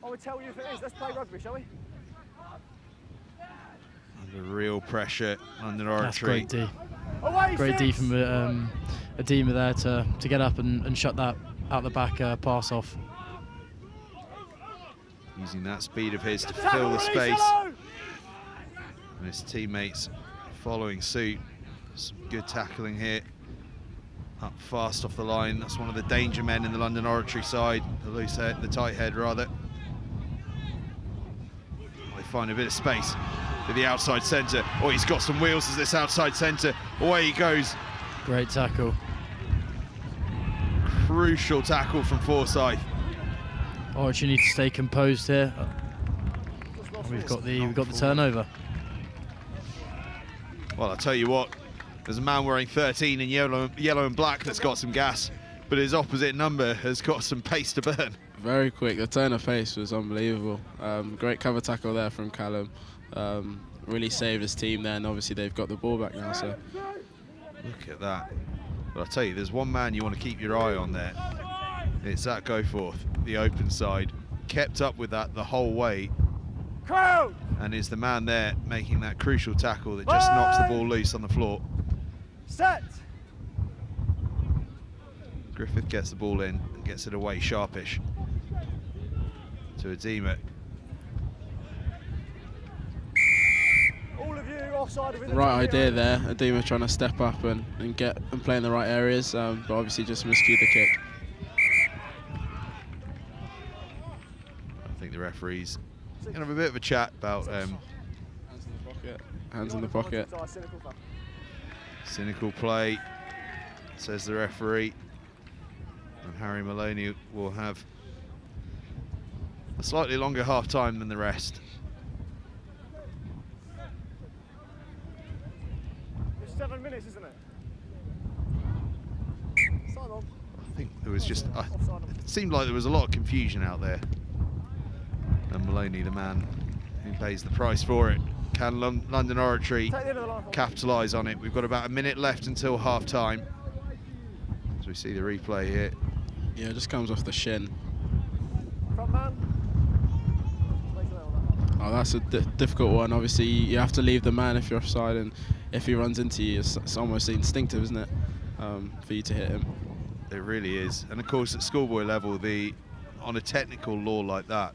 I would tell you if it is. Let's play rugby, shall we? Under real pressure, London Oratory. That's great D. Away, Great D 6. from Adema there to get up and shut that out the back pass off. Using that speed of his to fill the space. And his teammates following suit. Some good tackling here. Up fast off the line. That's one of the danger men in the London Oratory side. The loose head, the tight head rather. They find a bit of space to the outside centre. Oh, he's got some wheels as this outside centre. Away he goes. Great tackle. Crucial tackle from Forsyth. Oratory need to stay composed here. We've got the turnover. Well, I'll tell you what, there's a man wearing 13 in yellow and black that's got some gas, but his opposite number has got some pace to burn. Very quick, the turn of pace was unbelievable. Great cover tackle there from Callum. Really saved his team there, and obviously they've got the ball back now. So look at that. But I'll tell you, there's one man you want to keep your eye on there. It's that Goforth, the open side. Kept up with that the whole way. Crowd! And is the man there making that crucial tackle that just knocks the ball loose on the floor. Set! Griffith gets the ball in and gets it away sharpish to Adema. All of you offside within right idea there. Adema trying to step up and play in the right areas, but obviously just miscued the kick. I think the referees going to have a bit of a chat about Hands in the pocket. Cynical play, says the referee. And Harry Maloney will have a slightly longer half time than the rest. It's 7 minutes, isn't it? Sign on. I think there was just, it seemed like there was a lot of confusion out there. And Maloney, the man who pays the price for it. Can London Oratory capitalise on it? We've got about a minute left until half time. As we see the replay here. Yeah, it just comes off the shin. Front man. Oh, that's a difficult one. Obviously, you have to leave the man if you're offside, and if he runs into you, it's almost instinctive, isn't it, for you to hit him? It really is. And of course, at schoolboy level, on a technical law like that,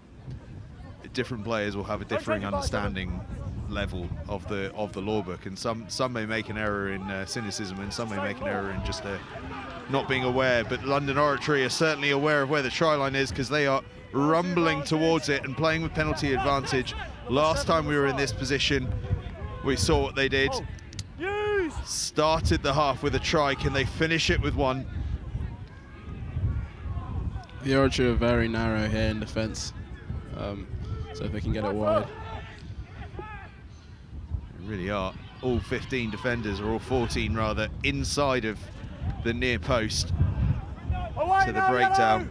different players will have a differing understanding level of the law book, and some may make an error in cynicism, and some may make an error in just not being aware. But London Oratory are certainly aware of where the try line is, because they are rumbling towards it and playing with penalty advantage. Last time we were in this position, we saw what they did. Started the half with a try. Can they finish it with one? The Oratory are very narrow here in defence, so if they can get it wide. They really are. All 15 defenders, or all 14 rather, inside of the near post to the breakdown.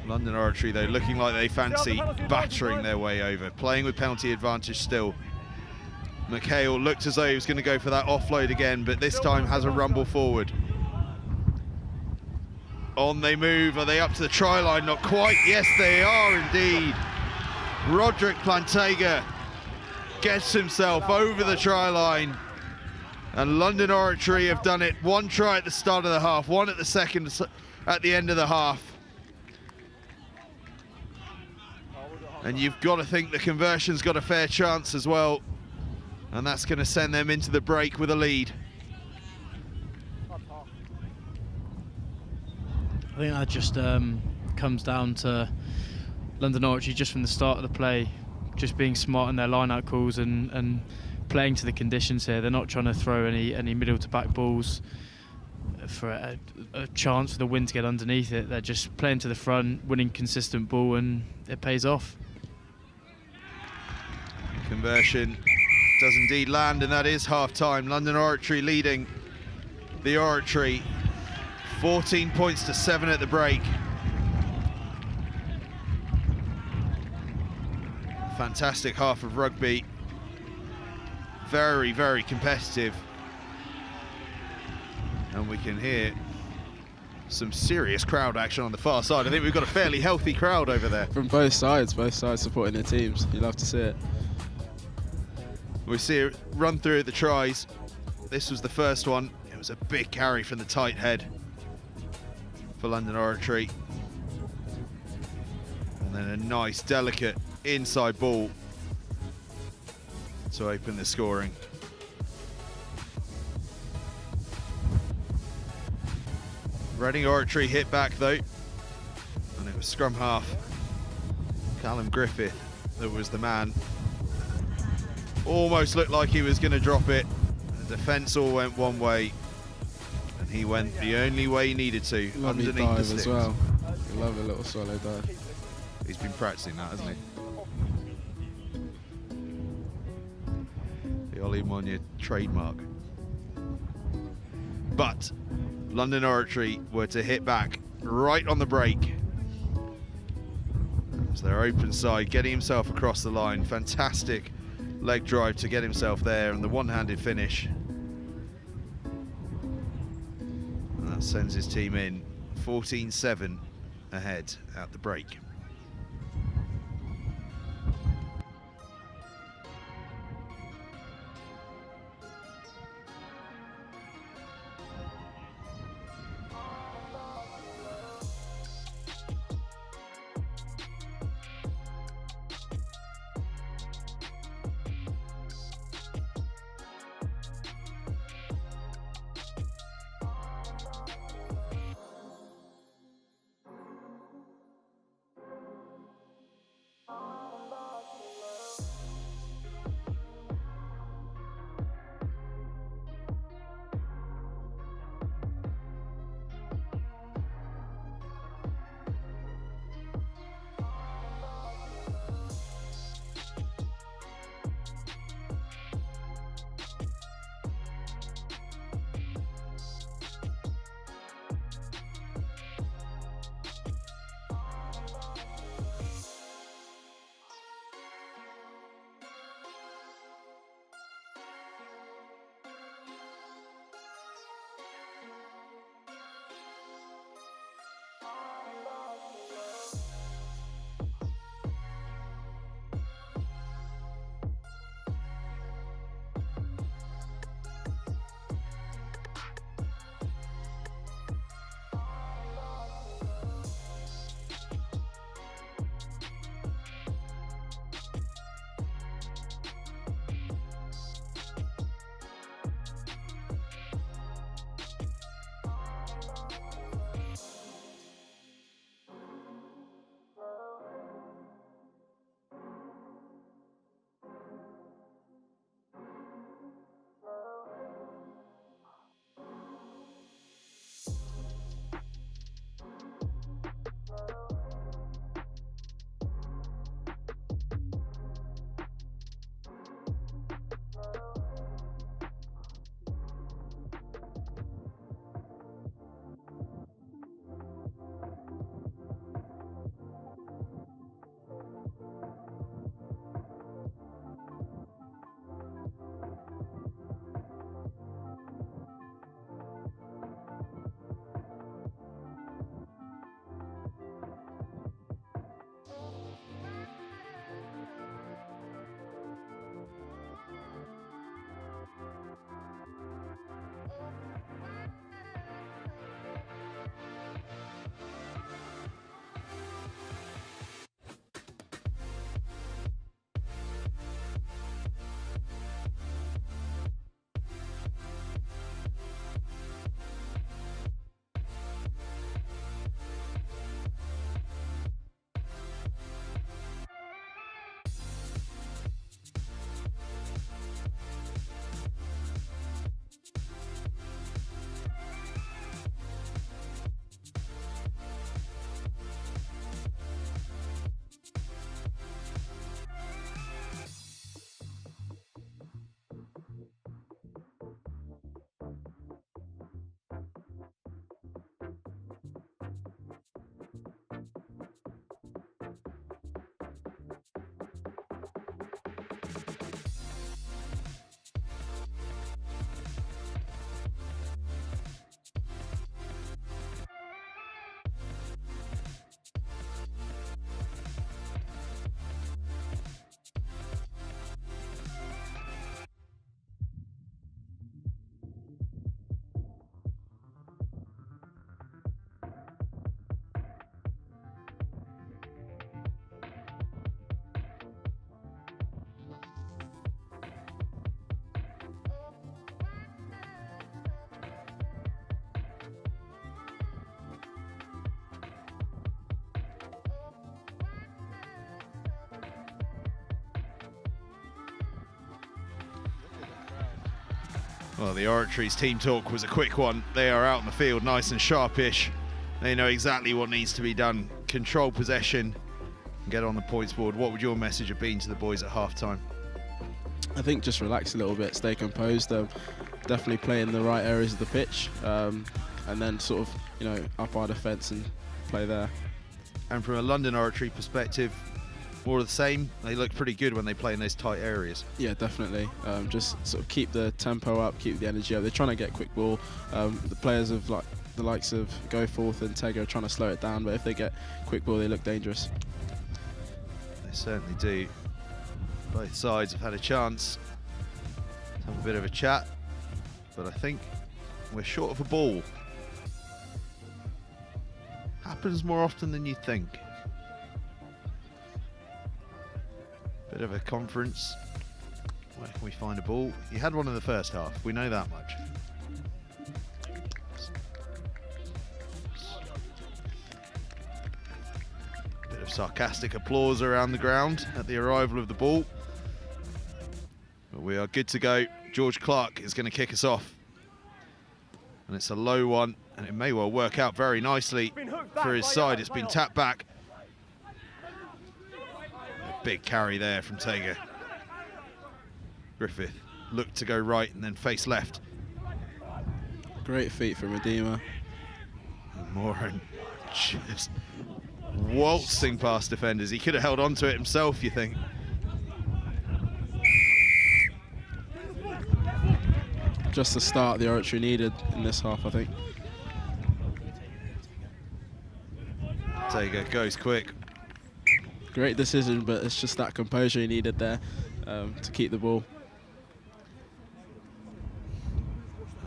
London Oratory, though, looking like they fancy battering their way over, playing with penalty advantage still. McHale looked as though he was going to go for that offload again, but this time has a rumble forward. On they move. Are they up to the try line? Not quite. Yes, they are indeed. Roderick Plantega gets himself over the try line. And London Oratory have done it. One try at the start of the half, one at the second, at the end of the half. And you've got to think the conversion's got a fair chance as well. And that's going to send them into the break with a lead. I think that just comes down to London Oratory just from the start of the play, just being smart in their line-out calls and playing to the conditions here. They're not trying to throw any middle to back balls for a chance for the wind to get underneath it. They're just playing to the front, winning consistent ball, and it pays off. Conversion does indeed land, and that is half-time. London Oratory leading the Oratory 14 points to 7 at the break. Fantastic half of rugby. Very, very competitive. And we can hear some serious crowd action on the far side. I think we've got a fairly healthy crowd over there. From both sides supporting their teams. You love to see it. We see it run through the tries. This was the first one. It was a big carry from the tight head for London Oratory. And then a nice, delicate inside ball to open the scoring. Reading Oratory hit back though, and it was scrum half Callum Griffith that was the man. Almost looked like he was going to drop it. The defence all went one way, and he went the only way he needed to, Lovely underneath dive the sticks. as well. I love a little swallow dive. He's been practicing that, hasn't he? The Ollie Monia trademark. But London Oratory were to hit back right on the break. It was their open side, getting himself across the line. Fantastic leg drive to get himself there, and the one-handed finish. And that sends his team in 14-7 ahead at the break. Well, the Oratory's team talk was a quick one. They are out in the field, nice and sharpish. They know exactly what needs to be done. Control possession and get on the points board. What would your message have been to the boys at half-time? I think just relax a little bit, stay composed, definitely play in the right areas of the pitch, and then sort of, you know, up our defence and play there. And from a London Oratory perspective, more of the same. They look pretty good when they play in those tight areas. Yeah, definitely. Just sort of keep the tempo up, keep the energy up. They're trying to get quick ball. The players of the likes of Goforth and Tega are trying to slow it down, but if they get quick ball, they look dangerous. They certainly do. Both sides have had a chance to have a bit of a chat, but I think we're short of a ball. Happens more often than you think. Bit of a conference. Where can we find a ball? You had one in the first half, we know that much. Bit of sarcastic applause around the ground at the arrival of the ball. But we are good to go. George Clark is going to kick us off. And it's a low one, and it may well work out very nicely for his side. It's been tapped back. A big carry there from Tega. Griffith looked to go right and then face left. Great feet from Edema. Moran just waltzing past defenders. He could have held on to it himself, you think. Just the start the Oratory needed in this half, I think. Tega goes quick. Great decision, but it's just that composure he needed there to keep the ball.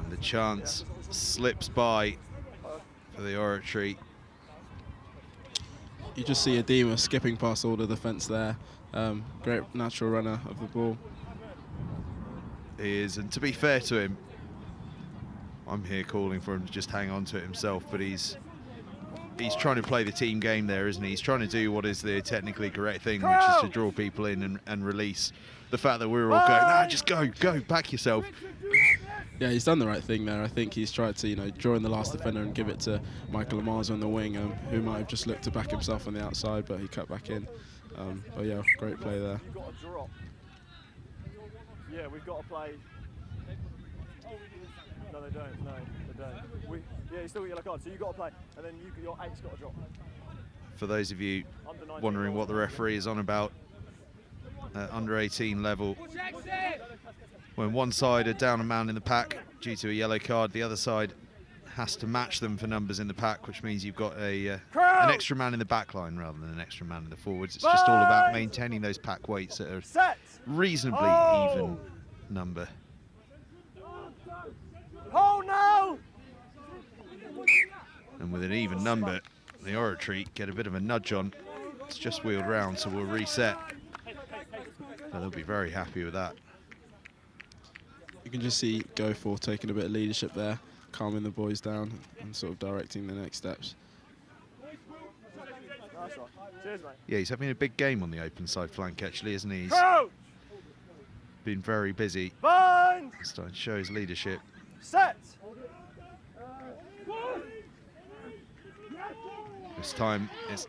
And the chance slips by for the Oratory. You just see Edema skipping past all the defence there. Great natural runner of the ball. He is, and to be fair to him, I'm here calling for him to just hang on to it himself, but he's trying to play the team game there, isn't he? He's trying to do what is the technically correct thing, which is to draw people in and release. The fact that we're all going, nah, just go, back yourself. Yeah, he's done the right thing there. I think he's tried to, you know, draw in the last defender and give it to Michael Lamarza on the wing, who might have just looked to back himself on the outside, but he cut back in. But yeah, great play there. You've got to drop. Yeah, we've got to play. No, they don't. No, they don't. Yeah, you still got yellow card, so you've got to play, and then your 8's got to drop. For those of you wondering what the referee is on about, under 18 level, when one side are down a man in the pack due to a yellow card, the other side has to match them for numbers in the pack, which means you've got an extra man in the back line rather than an extra man in the forwards. It's just all about maintaining those pack weights at a reasonably even number. Oh no! And with an even number, the Oratory get a bit of a nudge on. It's just wheeled round, so we'll reset. But they'll be very happy with that. You can just see Goforth taking a bit of leadership there, calming the boys down and sort of directing the next steps. Cheers, mate. Yeah, he's having a big game on the open side flank, actually, isn't he? He's been very busy. Fine. Starting to show his leadership. Set. This time it's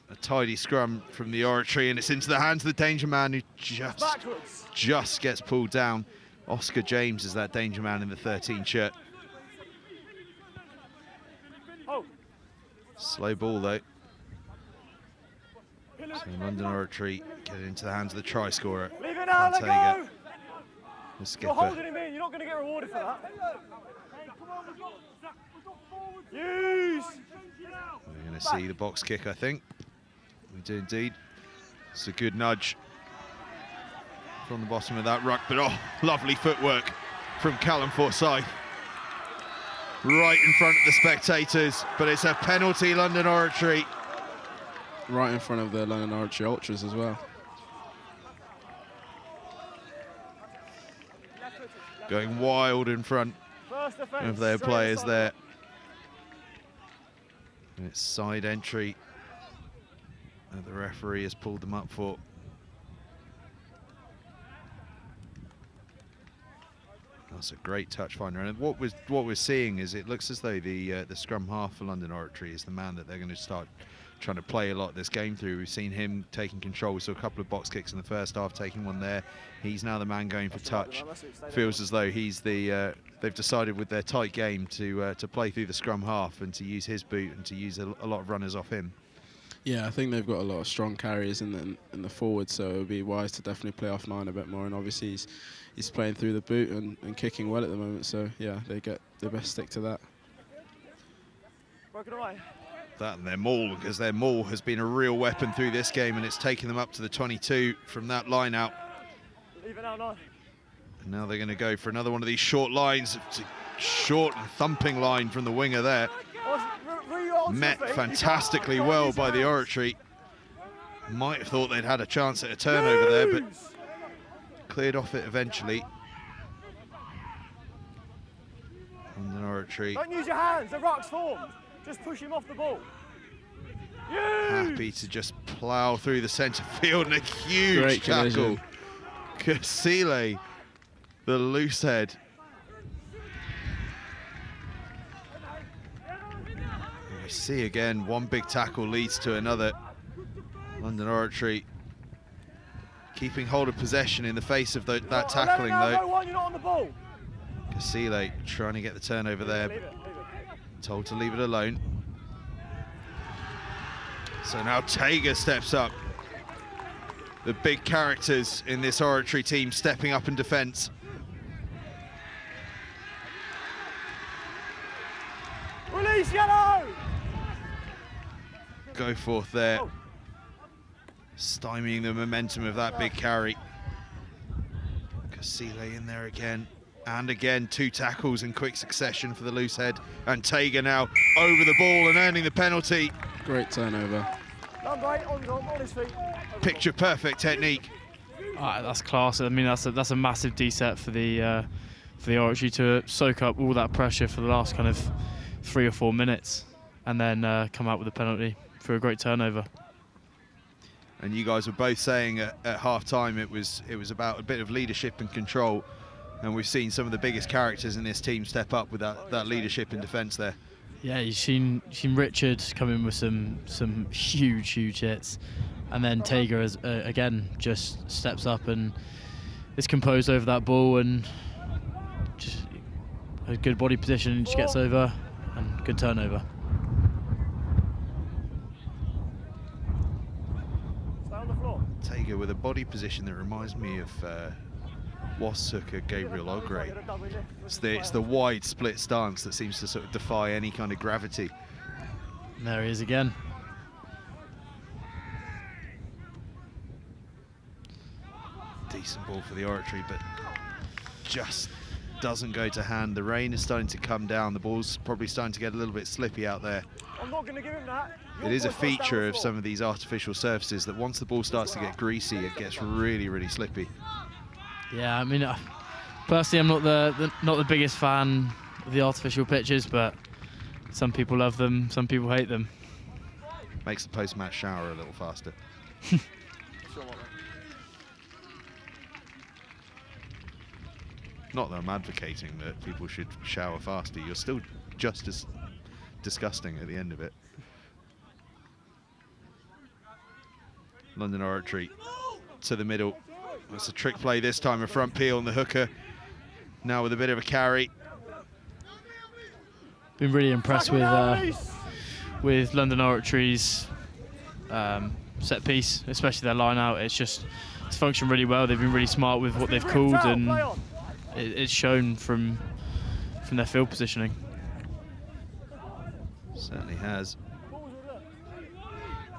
a tidy scrum from the Oratory, and it's into the hands of the danger man, who just gets pulled down. Oscar James is that danger man in the 13 shirt. Slow ball though. So London Oratory get it into the hands of the try scorer. Leave it now, let go. The skipper. You're holding him in, you're not going to get rewarded for that. Use! We're going to see the box kick, I think. We do indeed. It's a good nudge from the bottom of that ruck, but oh, lovely footwork from Callum Forsyth. Right in front of the spectators, but it's a penalty, London Oratory. Right in front of the London Oratory Ultras as well. Going wild in front of their players there. And it's side entry that the referee has pulled them up for. That's a great touch finder, and what we're seeing is it looks as though the scrum half for London Oratory is the man that they're going to start trying to play a lot of this game through. We've seen him taking control. We saw a couple of box kicks in the first half, taking one there. He's now the man going for touch. Feels as though he's the they've decided with their tight game to play through the scrum half and to use his boot and to use a lot of runners off him. Yeah, I think they've got a lot of strong carriers in the forward, so it would be wise to definitely play off 9 a bit more. And obviously he's playing through the boot and kicking well at the moment, so yeah, they get the best stick to that. Broken away. That and their maul, because their maul has been a real weapon through this game, and it's taken them up to the 22 from that line out. Leave it now, 9. And now they're going to go for another one of these short lines. It's a short and thumping line from the winger there. Met fantastically well by the Oratory. Might have thought they'd had a chance at a turnover there, but cleared off it eventually. London Oratory. Don't use your hands, the rock's formed. Just push him off the ball. Happy to just plough through the centre field, and a huge Great tackle. Kasile, the loose head. We see again, one big tackle leads to another. London Oratory keeping hold of possession in the face of that tackling, though. You're not on the ball. Kasile trying to get the turnover there. Leave it. Told to leave it alone. So now Tager steps up. The big characters in this Oratory team stepping up in defence. Release yellow! Go forth there. Stymieing the momentum of that big carry. Kasile in there again. And again, 2 tackles in quick succession for the loose head. And Tager now over the ball and earning the penalty. Great turnover. Number 8 on his feet. Picture perfect technique. That's class. I mean, that's a massive D-set for the Oratory to soak up all that pressure for the last kind of 3 or 4 minutes, and then come out with a penalty for a great turnover. And you guys were both saying at half-time it was about a bit of leadership and control, and we've seen some of the biggest characters in this team step up with that leadership in defence there. Yeah, you've seen Richard come in with some huge hits, and then Tager again just steps up and is composed over that ball and just a good body position and just gets over and good turnover. Stay on the floor. Tager with a body position that reminds me of Wasuka Gabriel Ogre. It's the wide split stance that seems to sort of defy any kind of gravity. And there he is again. Decent ball for the Oratory, but just doesn't go to hand. The rain is starting to come down. The ball's probably starting to get a little bit slippy out there. I'm not going to give him that. It is a feature of some of these artificial surfaces that once the ball starts to get greasy, it gets really slippy. Yeah, I mean, personally, I'm not the biggest fan of the artificial pitches, but some people love them, some people hate them. Makes the post-match shower a little faster. Not that I'm advocating that people should shower faster. You're still just as disgusting at the end of it. London Oratory to the middle. That's a trick play this time, a front peel on the hooker. Now with a bit of a carry. Been really impressed with London Oratory's set piece, especially their line out. It's functioned really well. They've been really smart with what they've called, and it's shown from their field positioning. Certainly has.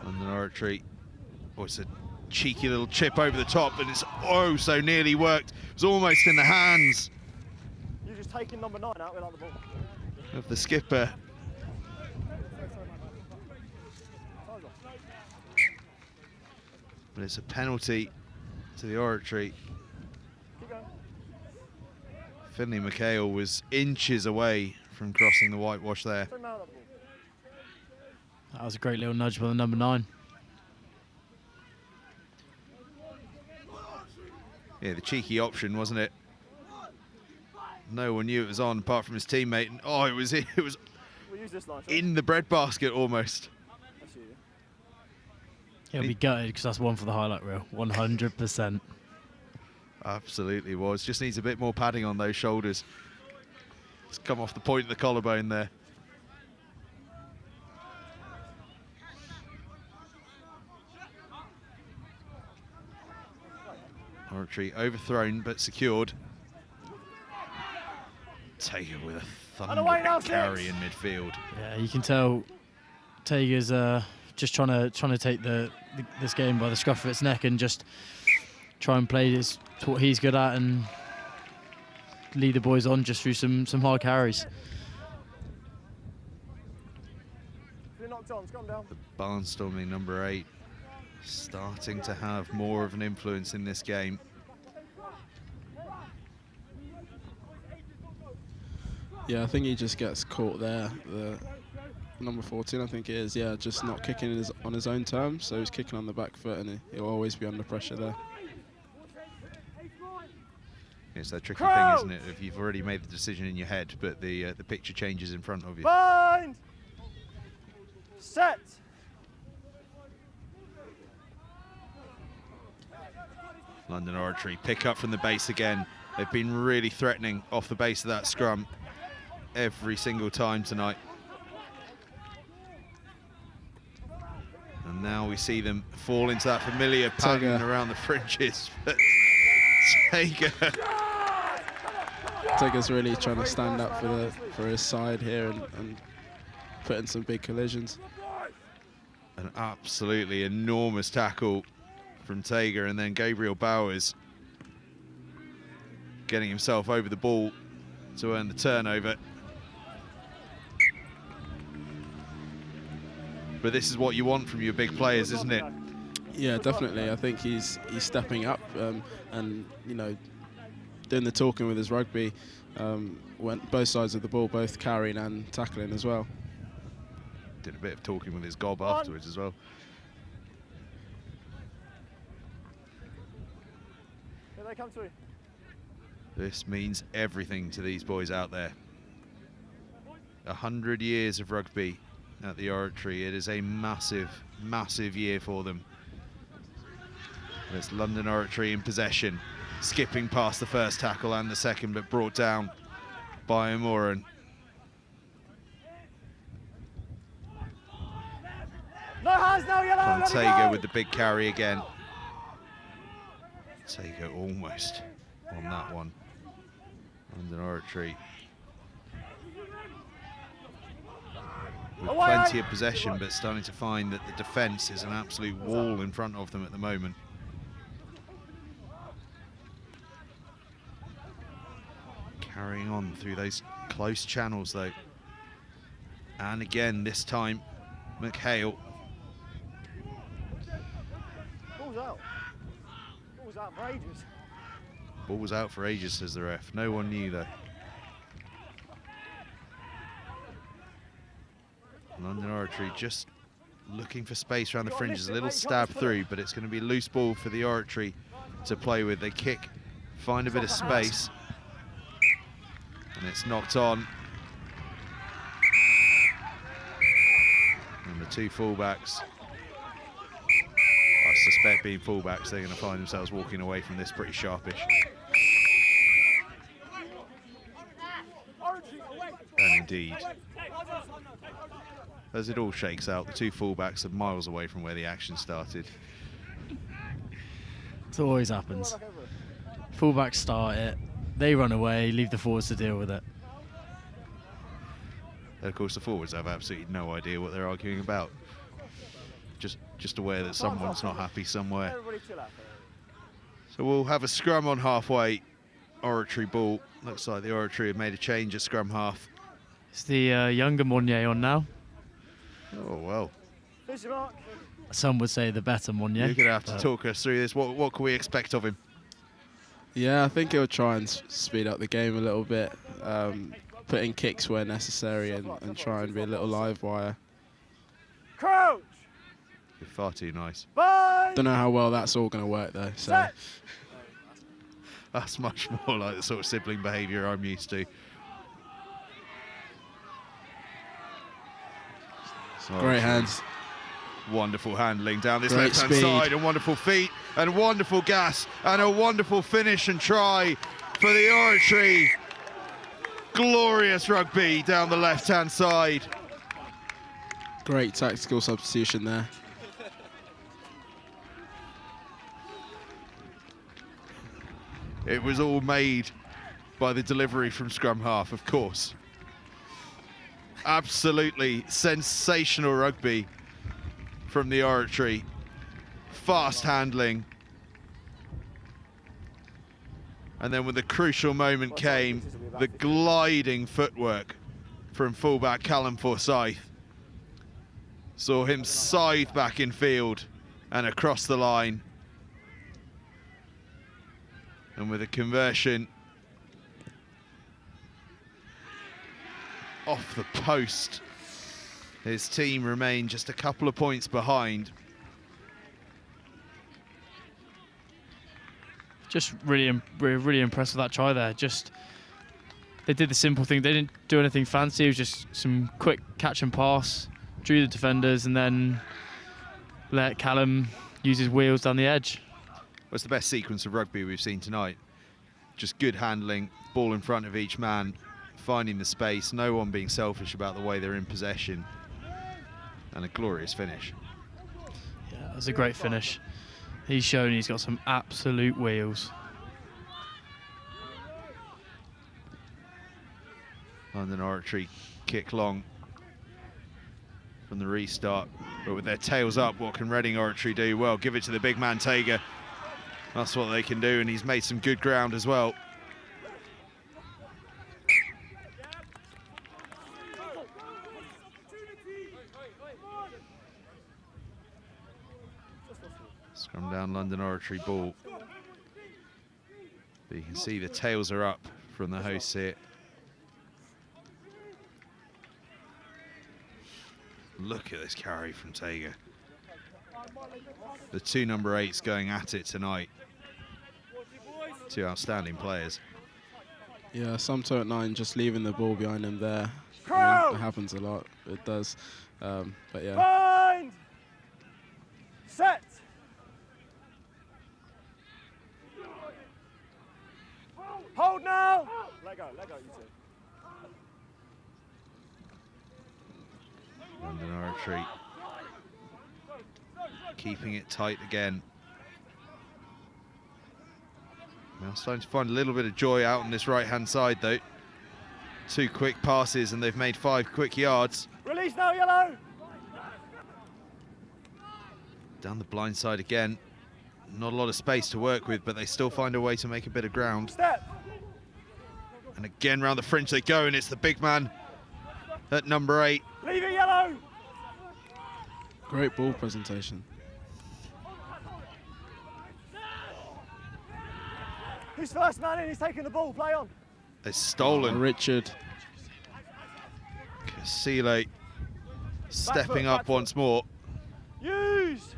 London Oratory. Oh, it's a cheeky little chip over the top, and it's oh so nearly worked. It was almost in the hands. You're just taking number 9 out without the ball. Of the skipper. But it's a penalty to the Oratory. Finley McHale was inches away from crossing the whitewash there. That was a great little nudge by the number 9. Yeah, the cheeky option, wasn't it? No one knew it was on apart from his teammate. And oh, it was We'll use this line, shall we? in the breadbasket almost. That's you. He'll be gutted because that's one for the highlight reel. 100%. Absolutely was. Just needs a bit more padding on those shoulders. It's come off the point of the collarbone there. Oratory overthrown but secured. Tager with a thundering carry in midfield. Yeah, you can tell Tager's just trying to take this game by the scruff of its neck and just try and play this to what he's good at and lead the boys on just through some hard carries. If you're knocked on, come down. The barnstorming number 8 starting to have more of an influence in this game. Yeah, I think he just gets caught there. The number 14, I think it is. Yeah, just not kicking on his own terms. So he's kicking on the back foot, and he'll always be under pressure there. It's that tricky thing, isn't it? If you've already made the decision in your head, but the picture changes in front of you. Bind! Set! London Oratory pick up from the base again. They've been really threatening off the base of that scrum every single time tonight. And now we see them fall into that familiar pattern around the fringes. But Tager's really trying to stand up for his side here and put in some big collisions. An absolutely enormous tackle from Tager, and then Gabriel Bowers getting himself over the ball to earn the turnover. But this is what you want from your big players, isn't it? Yeah, definitely. I think he's stepping up and you know, doing the talking with his rugby. Went both sides of the ball, both carrying and tackling as well. Did a bit of talking with his gob afterwards as well. Here they come to you. This means everything to these boys out there. 100 years of rugby at the Oratory. It is a massive, massive year for them. It's London Oratory in possession, skipping past the first tackle and the second, but brought down by O'Moran. No hands now, yellow. Tager with the big carry again. Tager almost on that one. London Oratory with plenty of possession, but starting to find that the defence is an absolute wall in front of them at the moment. Carrying on through those close channels though. And again, this time, McHale. Ball's out. Ball's out for ages. Ball was out for ages, says the ref. No one knew though. London Oratory just looking for space around the fringes. A little stab through, but it's going to be loose ball for the Oratory to play with. They kick, find a bit of space, and it's knocked on. And the two fullbacks, I suspect being fullbacks, they're going to find themselves walking away from this pretty sharpish. And indeed, as it all shakes out, the two fullbacks are miles away from where the action started. It always happens. Fullbacks start it, they run away, leave the forwards to deal with it. And of course, the forwards have absolutely no idea what they're arguing about. Just aware that someone's not happy somewhere. So we'll have a scrum on halfway. Oratory ball. Looks like the Oratory have made a change at scrum half. It's the younger Monnier on now. Oh, well. Some would say the better Monnier. You're going to have to talk us through this. What can we expect of him? Yeah, I think he'll try and speed up the game a little bit, put in kicks where necessary and try and be a little live wire. Crouch! You're far too nice. Don't know how well that's all going to work though. So That's much more like the sort of sibling behaviour I'm used to. Great hands. Wonderful handling down this Great left-hand speed. side, and wonderful feet, and wonderful gas, and a wonderful finish and try for the Oratory. Glorious rugby down the left-hand side. Great tactical substitution there. It was all made by the delivery from scrum half, of course. Absolutely sensational rugby from the Oratory. Fast handling. And then when the crucial moment came, the gliding footwork from fullback Callum Forsyth saw him scythe back in field and across the line. And with a conversion off the post, his team remain just a couple of points behind. Just really impressed with that try there. Just they did the simple thing. They didn't do anything fancy. It was just some quick catch and pass, drew the defenders, and then let Callum use his wheels down the edge. What's the best sequence of rugby we've seen tonight? Just good handling, ball in front of each man, finding the space, no one being selfish about the way they're in possession, and a glorious finish. Yeah, that was a great finish. He's shown he's got some absolute wheels. London Oratory kick long from the restart, but with their tails up, what can Reading Oratory do? Well, give it to the big man Tager. That's what they can do, and he's made some good ground as well. Scrum down London Oratory ball. But you can see the tails are up from the hosts here. Look at this carry from Tager. The two number 8s going at it tonight. Two outstanding players. Yeah, Sumter at 9 just leaving the ball behind him there. I mean, it happens a lot. It does. But yeah. Bind! Set! Hold now! Let go, you two. London Oratory keeping it tight again. Now starting to find a little bit of joy out on this right-hand side, though. 2 quick passes, and they've made 5 quick yards. Release now, yellow! Down the blind side again. Not a lot of space to work with, but they still find a way to make a bit of ground. Step! And again, round the fringe they go, and it's the big man at number 8. Leave it, yellow! Great ball presentation. Who's first man in? He's taking the ball. Play on. They're stolen. Oh, Richard. Casile stepping up once more. Use!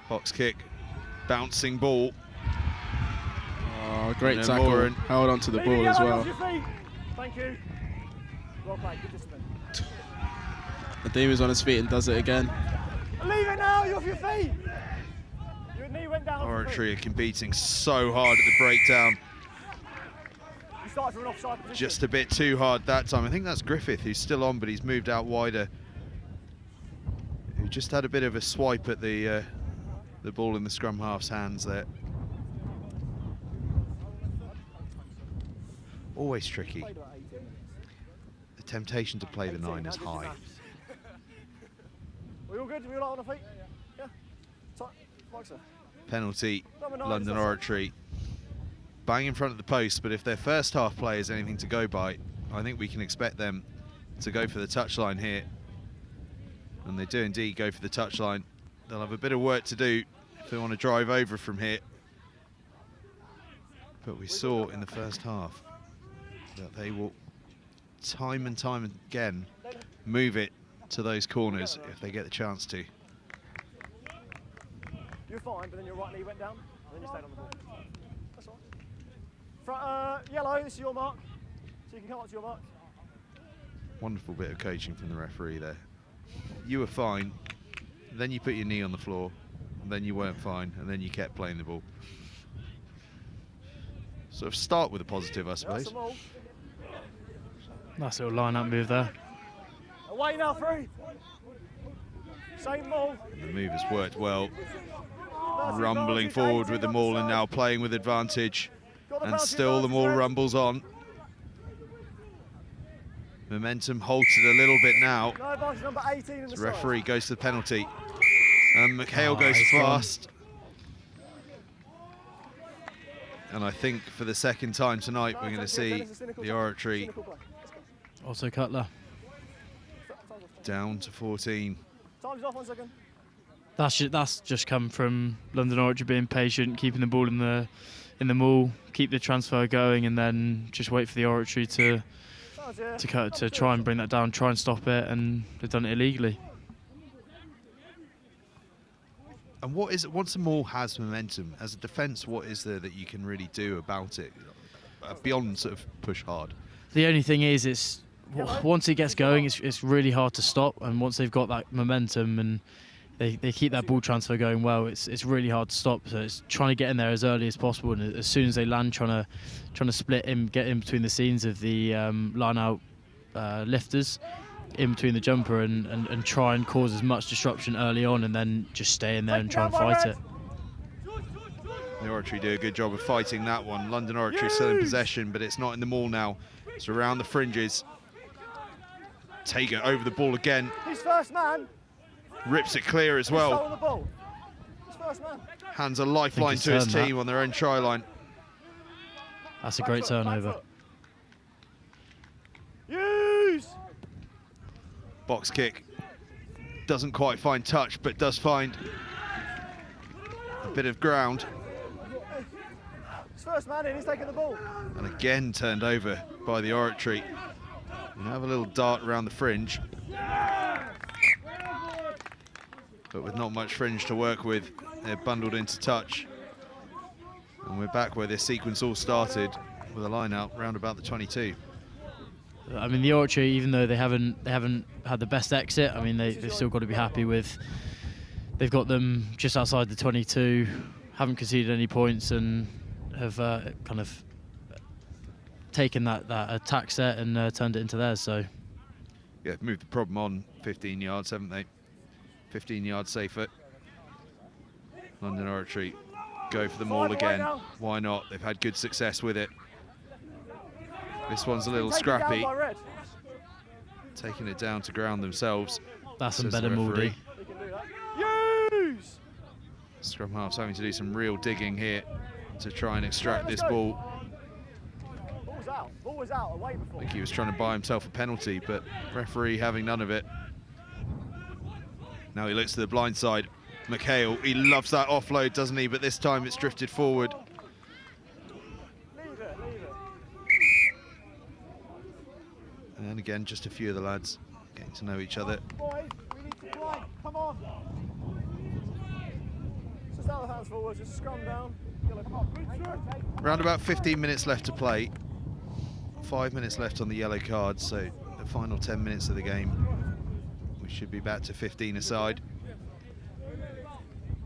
Box kick, bouncing ball. Oh, great And tackle. Moran. Held onto the Leave ball it, as yellow, well. off your feet. Thank you. Well played. Good discipline. Nadeem is on his feet and does it again. Leave it now. You're off your feet. Your knee went down. Oratory are competing so hard at the breakdown. You started from an offside position. Just a bit too hard that time. I think that's Griffith who's still on, but he's moved out wider. Who just had a bit of a swipe at the ball in the scrum half's hands there. Always tricky. The temptation to play the 9 is high. We all good? We all on our feet? Yeah. Boxer. Penalty, London Oratory. Bang in front of the post, but if their first half play is anything to go by, I think we can expect them to go for the touchline here. And they do indeed go for the touchline. They'll have a bit of work to do if they want to drive over from here. But we saw in the first half that they will time and time again move it to those corners if they get the chance to. You're fine, but then your right knee went down, and then you stayed on the ball. That's all right. Yellow, this is your mark. So you can come up to your mark. Wonderful bit of coaching from the referee there. You were fine, then you put your knee on the floor, and then you weren't fine, and then you kept playing the ball. Sort of start with a positive, I suppose. Nice little line-up move there. Away now, 3. Same ball. The move has worked well. Rumbling forward with the maul and now playing with advantage. And still the maul rumbles on. Momentum halted a little bit now. No advantage, number 18 in the The referee side. goes to the penalty. And McHale goes fast. And I think for the second time tonight, we're going to see the Oratory Also Cutler. down to 14. Time's off, 1 second. That's just come from London Oratory being patient, keeping the ball in the maul, keep the transfer going, and then just wait for the Oratory to try and bring that down, try and stop it, and they've done it illegally. And what is it, once the maul has momentum, as a defence, what is there that you can really do about it, beyond sort of push hard? The only thing is, it's once it gets going, it's really hard to stop, and once they've got that momentum and they keep that ball transfer going well, it's really hard to stop. So it's trying to get in there as early as possible, and as soon as they land, trying to split in, get in between the seams of the line-out lifters, in between the jumper, and try and cause as much disruption early on, and then just stay in there and try and fight it. The Oratory do a good job of fighting that one. London Oratory still in possession, but it's not in the maul now. It's around the fringes. Tager over the ball again. He's first man. Rips it clear as well. On the ball. He's first man. Hands a lifeline to his team on their own try line. That's a great turnover. Use! Box kick. Doesn't quite find touch, but does find a bit of ground. He's first man in, he's taking the ball. And again turned over by the Oratory. And have a little dart around the fringe. But with not much fringe to work with, they're bundled into touch. And we're back where this sequence all started, with a line out round about the 22. I mean, the Oratory, even though they haven't had the best exit, I mean, they've still got to be happy with. They've got them just outside the 22, haven't conceded any points, and have kind of taken that attack set and turned it into theirs. So Yeah, moved the problem on 15 yards, haven't they? 15 yards safer. London Oratory go for the maul again. Why not? They've had good success with it. This one's a little scrappy. Taking it down to ground themselves. That's some better Mouldy. Scrum half's having to do some real digging here to try and extract this ball. Ball was out. Ball was out away before. I think he was trying to buy himself a penalty, but referee having none of it. Now he looks to the blind side. McHale, he loves that offload, doesn't he? But this time it's drifted forward. Leave it, leave it. And then again, just a few of the lads getting to know each other. Boys, we need to play. Come on. Just out the hands forward, just scrum down. Around about 15 minutes left to play. 5 minutes left on the yellow card, so the final 10 minutes of the game. We should be back to 15 aside.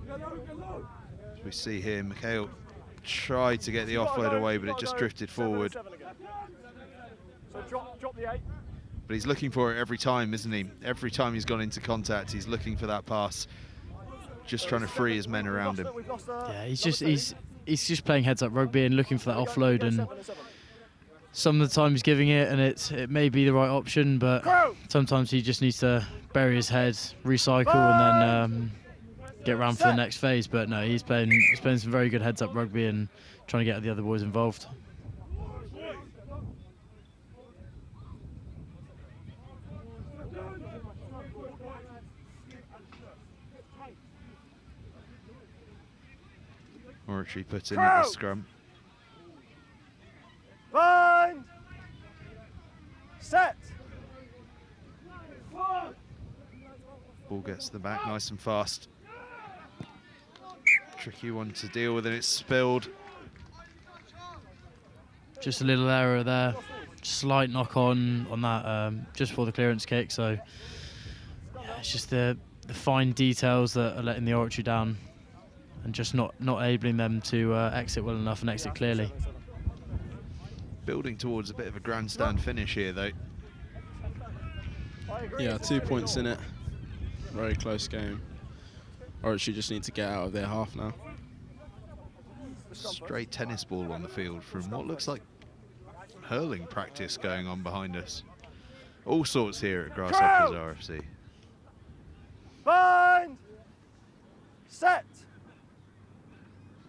As we see here, McHale tried to get the offload away, but it just drifted forward. So drop the 8. But he's looking for it every time, isn't he? Every time he's gone into contact, he's looking for that pass. Just trying to free his men around him. Yeah, he's just playing heads-up rugby and looking for that offload, and some of the time he's giving it, and it may be the right option, but sometimes he just needs to bury his head, recycle, and then get around for the next phase. But no, he's playing some very good heads-up rugby and trying to get the other boys involved. Oratory put in at the scrum. Bind. Set. Ball gets to the back nice and fast. Tricky one to deal with, and it's spilled. Just a little error there. Slight knock on that just before the clearance kick. So yeah, it's just the fine details that are letting the Oratory down, and just not enabling them to exit well enough and exit clearly. Building towards a bit of a grandstand finish here, though. Yeah, 2 points in it. Very close game. Oratory just need to get out of their half now. Straight tennis ball on the field from what looks like hurling practice going on behind us. All sorts here at Grasshoppers RFC. Bind! Set!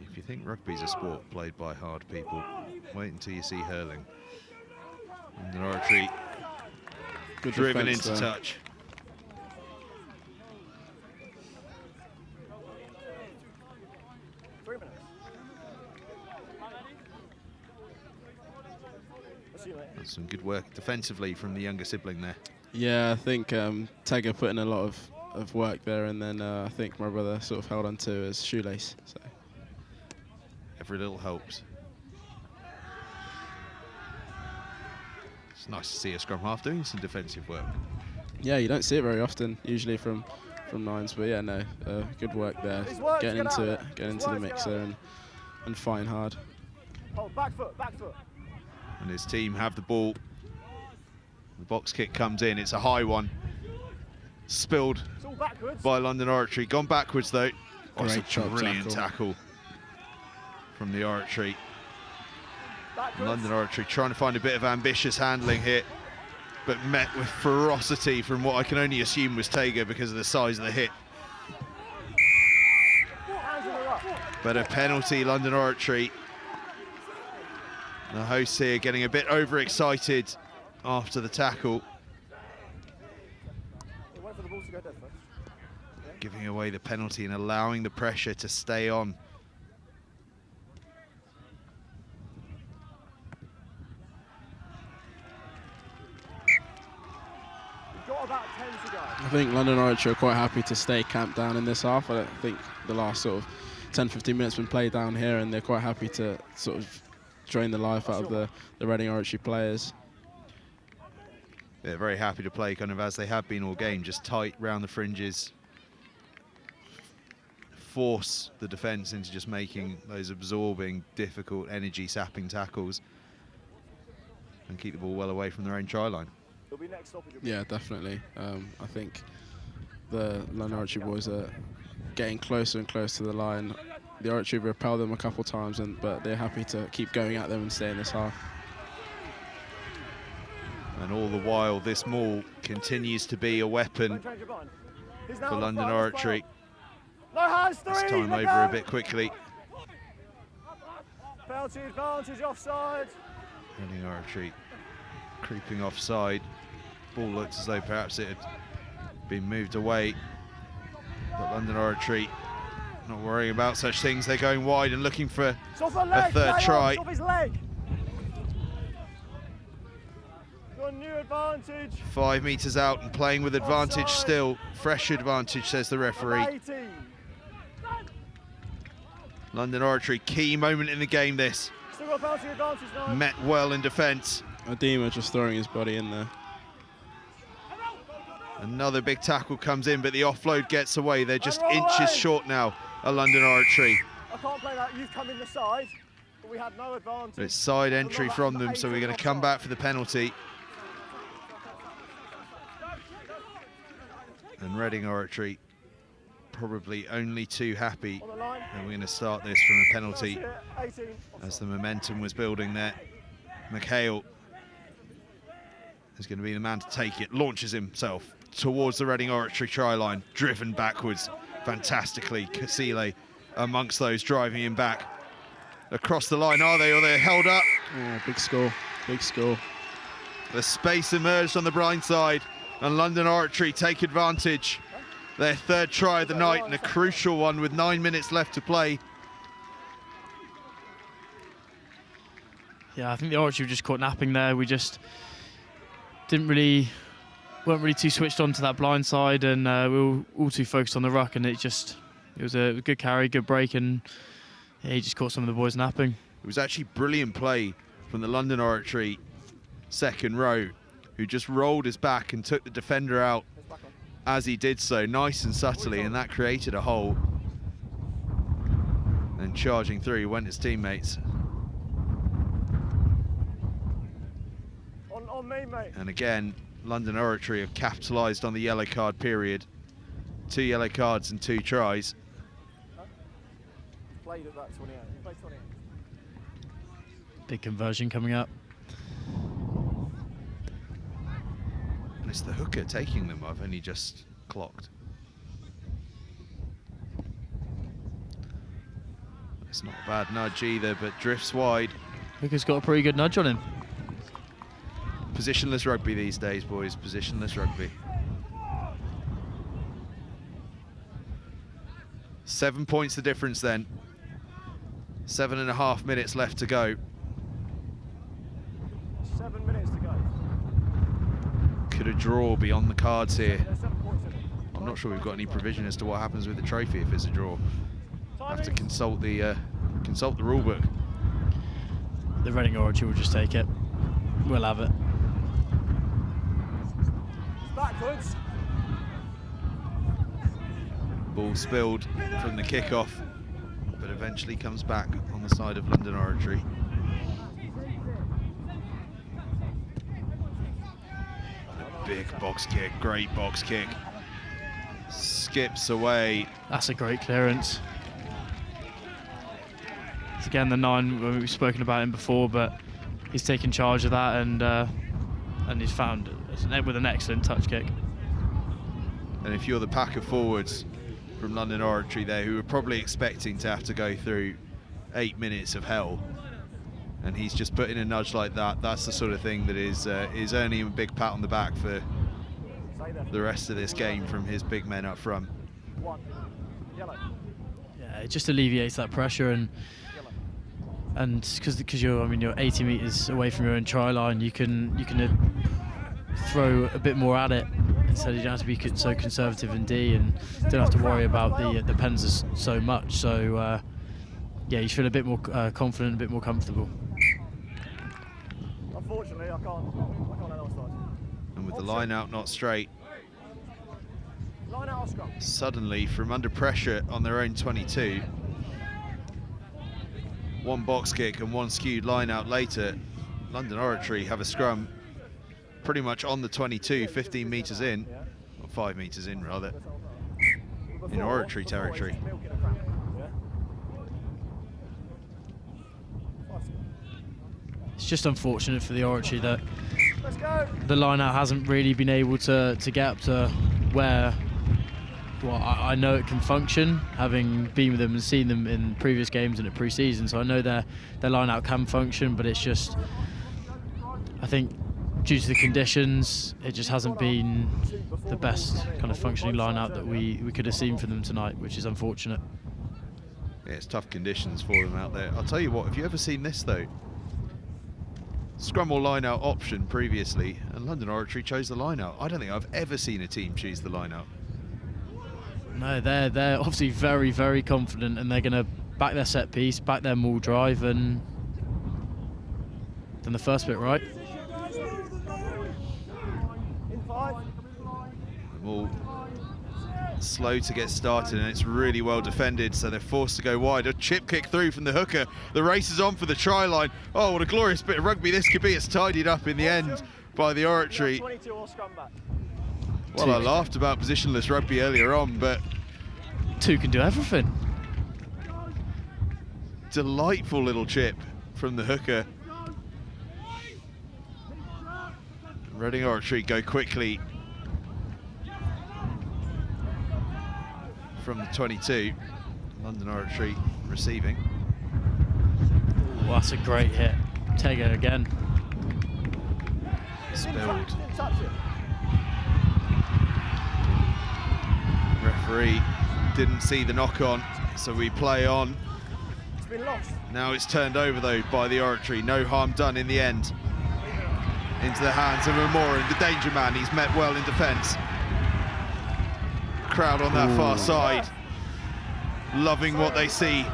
If you think rugby's a sport played by hard people, wait until you see hurling. And the Oratory Good driven defense into there. touch. That's some good work defensively from the younger sibling there. Yeah, I think Tagger put in a lot of work there, and then I think my brother sort of held on to his shoelace. So Every little helps. It's nice to see a scrum half doing some defensive work. yeah, you don't see it very often, usually from nines, but yeah, no, good work there. Getting into it, getting into the mixer and fighting hard. Hold, back foot, back foot. And his team have the ball. The box kick comes in, it's a high one. Spilled It's all backwards. by London Oratory, gone backwards though. Oh, it's a Great job, brilliant tackle from the Oratory. Backwards. London Oratory trying to find a bit of ambitious handling here, but met with ferocity from what I can only assume was Tager because of the size of the hit. Hands in the ruck. But a penalty, London Oratory. The hosts here getting a bit overexcited after the tackle, They wait for the ball to go dead first. giving away the penalty and allowing the pressure to stay on. You've got about 10 to go. I think London Oratory are quite happy to stay camped down in this half. I don't think the last sort of 10-15 minutes been played down here, and they're quite happy to sort of drain the life out of the Reading Oratory players. They're very happy to play kind of as they have been all game, just tight round the fringes. Force the defence into just making those absorbing, difficult, energy-sapping tackles and keep the ball well away from their own try line. It'll be next stoppage. Yeah, definitely. I think the London Oratory boys are getting closer and closer to the line. The Oratory repelled them a couple times, but they're happy to keep going at them and stay in this half. And all the while, this maul continues to be a weapon Don't change your mind. He's for now on the London front, let's Oratory. play on. No hands, three. This time let over go. a bit quickly. Penalty advantage, offside. Reading Oratory creeping offside. Ball looks as though perhaps it had been moved away. But London Oratory not worrying about such things. They're going wide and looking for It's off the leg. third play try. On, it's off his leg. Got a new advantage. 5 metres out and playing with advantage Offside. still. Fresh advantage, says the referee. 18. London Oratory, key moment in the game this. Still got penalty advantage now. Met well in defence. Adema just throwing his body in there. Another big tackle comes in, but the offload gets away. They're just roll inches away. short now, a London Oratory. I can't play that. You've come in the side, but we had no advantage. But it's side entry from them, so we're going to come back for the penalty. And Reading Oratory probably only too happy On the line. that we're going to start this from a penalty That's it, 18. as the momentum was building there. McHale is going to be the man to take it, launches himself towards the Reading Oratory try line, driven backwards fantastically. Kasile amongst those driving him back. Across the line, are they, or they're held up? Oh, big score, big score. The space emerged on the blind side, and London Oratory take advantage. Their third try of the night, and a crucial one with 9 minutes left to play. Yeah, I think the Oratory were just caught napping there. We just weren't really too switched on to that blind side, and we were all too focused on the ruck, and it just It was a good carry, good break, and yeah, he just caught some of the boys napping. It was actually brilliant play from the London Oratory second row, who just rolled his back and took the defender out as he did so, nice and subtly, and that created a hole. And charging through went his teammates. On me, mate. And again, London Oratory have capitalised on the yellow card period. 2 yellow cards and 2 tries. Played at that 28. Played 28. Big conversion coming up. And it's the hooker taking them, I've only just clocked. It's not a bad nudge either, but drifts wide. Hooker's got a pretty good nudge on him. Positionless rugby these days, boys, positionless rugby. 7 points the difference then. 7.5 minutes left to go. 7 minutes to go. Could a draw be on the cards here? I'm not sure we've got any provision as to what happens with the trophy if it's a draw. Have to consult the rule book. The Reading Oratory will just take it. We'll have it. Backwards. Ball spilled from the kickoff, but eventually comes back on the side of London Oratory. A big box kick, great box kick. Skips away. That's a great clearance. It's again the 9, we've spoken about him before, but he's taken charge of that and he's found it with an excellent touch kick. And if you're the pack of forwards from London Oratory there, who are probably expecting to have to go through 8 minutes of hell, and he's just put in a nudge like that, that's the sort of thing that is earning him a big pat on the back for the rest of this game from his big men up front. Yeah, it just alleviates that pressure, and because you're 80 meters away from your own try line, you can throw a bit more at it. So you don't have to be so conservative in D, and don't have to worry about the pens so much. So yeah, you feel a bit more confident, a bit more comfortable. Unfortunately, I can't let offside. And with the line out not straight, Line out, scrum. suddenly from under pressure on their own 22, 1 box kick and 1 skewed line out later, London Oratory have a scrum pretty much on the 22, 15 metres in, or 5 metres in rather, in Oratory territory. It's just unfortunate for the Oratory that the line-out hasn't really been able to get up to where, well, I know it can function, having been with them and seen them in previous games and at pre-season, so I know their line-out can function, but it's just, I think, due to the conditions, it just hasn't been the best kind of functioning line-out that we could have seen from them tonight, which is unfortunate. Yeah, it's tough conditions for them out there. I'll tell you what, have you ever seen this though? Scrum or line-out option previously, and London Oratory chose the line-out. I don't think I've ever seen a team choose the line-out. No, they're obviously very, very confident, and they're going to back their set piece, back their maul drive, and done the first bit right. The ball slow to get started, and it's really well defended, so they're forced to go wide. A chip kick through from the hooker. The race is on for the try line. Oh, what a glorious bit of rugby this could be. It's tidied up in the end by the Oratory. Well, I laughed about positionless rugby earlier on, but 2 can do everything. Delightful little chip from the hooker. Reading Oratory go quickly from the 22. London Oratory receiving. Well, that's a great hit. Tega again. Spilled. Referee didn't see the knock on, so we play on. It's been lost. Now it's turned over though by the Oratory. No harm done in the end. Into the hands of Amorin, the danger man. He's met well in defence. Crowd on that far side. loving what they see.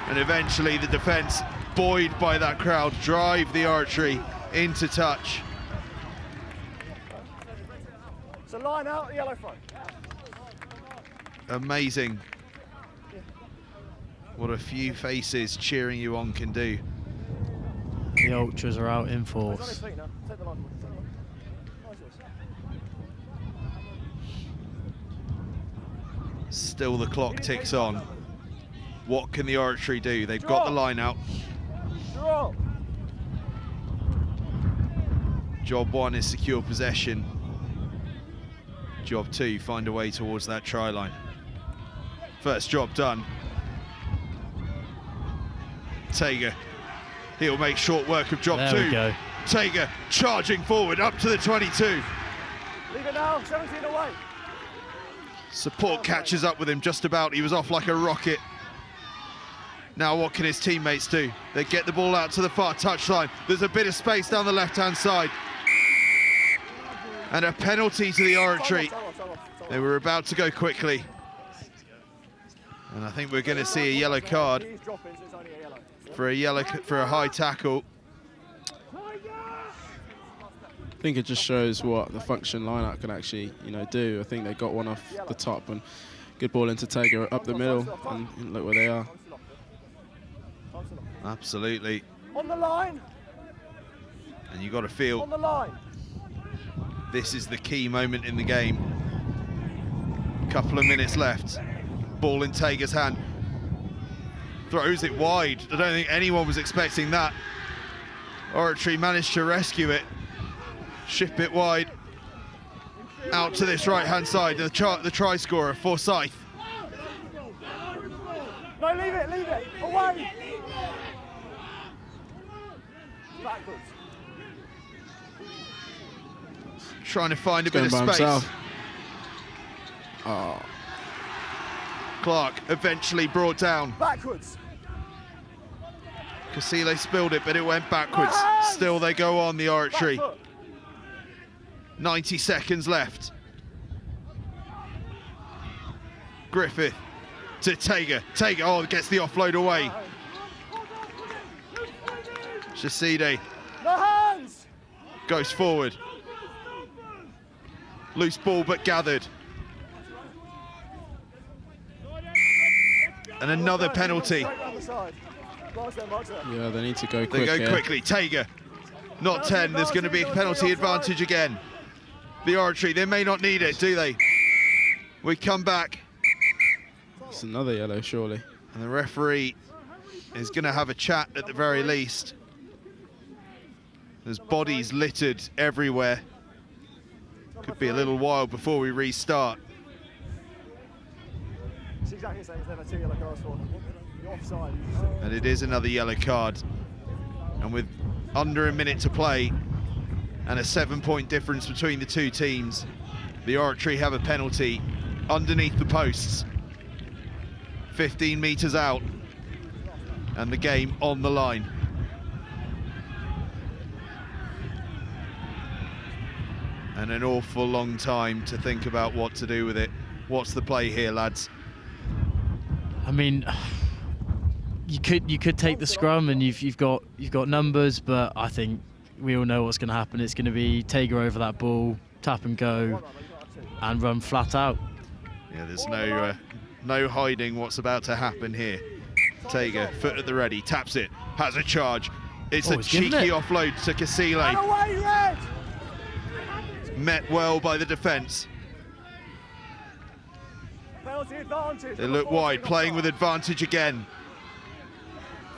And eventually the defence, buoyed by that crowd, drive the Oratory into touch. So line out, yellow front. Amazing what a few faces cheering you on can do. The ultras are out in He's on his force. feet now. Take the line. Still the clock ticks on. What can the Oratory do? They've got the line out. Draw. Job 1 is secure possession. Job 2, find a way towards that try line. First job done. Tager, he'll make short work of job There 2. we go. Tager charging forward up to the 22. Leave it now, 17 away. Support catches up with him just about. He was off like a rocket. Now what can his teammates do? They get the ball out to the far touchline. There's a bit of space down the left-hand side. And a penalty to the Oratory. They were about to go quickly. And I think we're going to see a yellow card for a high tackle. I think it just shows what the function lineup can actually, do. I think they got one off the top and good ball into Tager up the middle, and look where they are. Absolutely. On the line. And you got to feel On the line. this is the key moment in the game. Couple of minutes left. Ball in Tager's hand. Throws it wide. I don't think anyone was expecting that. Oratory managed to rescue it. Ship it wide. Out to this right-hand side. The try scorer, Forsyth. No, leave it. Away. Backwards. Trying to find a bit of Going by space. himself. Oh. Clark eventually brought down. Backwards. Casile spilled it, but it went backwards. Still they go on, the Oratory. 90 seconds left. Griffith to Tager. Tager, gets the offload away. Shaside No hands. goes forward. Loose ball, but gathered. And another penalty. Yeah, they need to go They quick go here. quickly. Tager, not 10. There's going to be a penalty advantage again. The Oratory, they may not need it, do they? We come back. It's another yellow, surely. And the referee is going to have a chat at the very least. There's bodies littered everywhere. Could be a little while before we restart. It's exactly the same as never 2 yellow cards for them. You're offside. And it is another yellow card. And with under a minute to play and a 7-point difference between the two teams, the Oratory have a penalty underneath the posts. 15 metres out. And the game on the line. And an awful long time to think about what to do with it. What's the play here, lads? I mean, you could take the scrum and you've got numbers, but I think we all know what's going to happen. It's going to be Tager over that ball, tap and go, and run flat out. Yeah, there's no hiding what's about to happen here. Tager, foot at the ready, taps it, has a charge. It's a cheeky offload to Casile. And away, red. Met well by the defence. Penalty advantage. They look wide, playing with advantage again.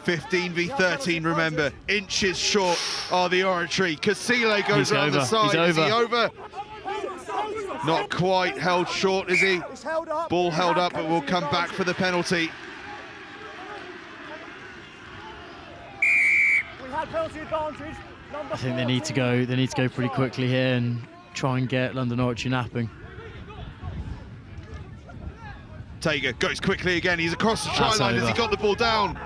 15 v 13, remember. Inches short are the Oratory. Casile goes around the side. Is he over? Not quite held short, is he? Ball held up, but will come back for the penalty. We had penalty advantage. I think they need to go. They need to go pretty quickly here and try and get London Oratory napping. Tager goes quickly again. He's across the try That's line. Has he over. got the ball down?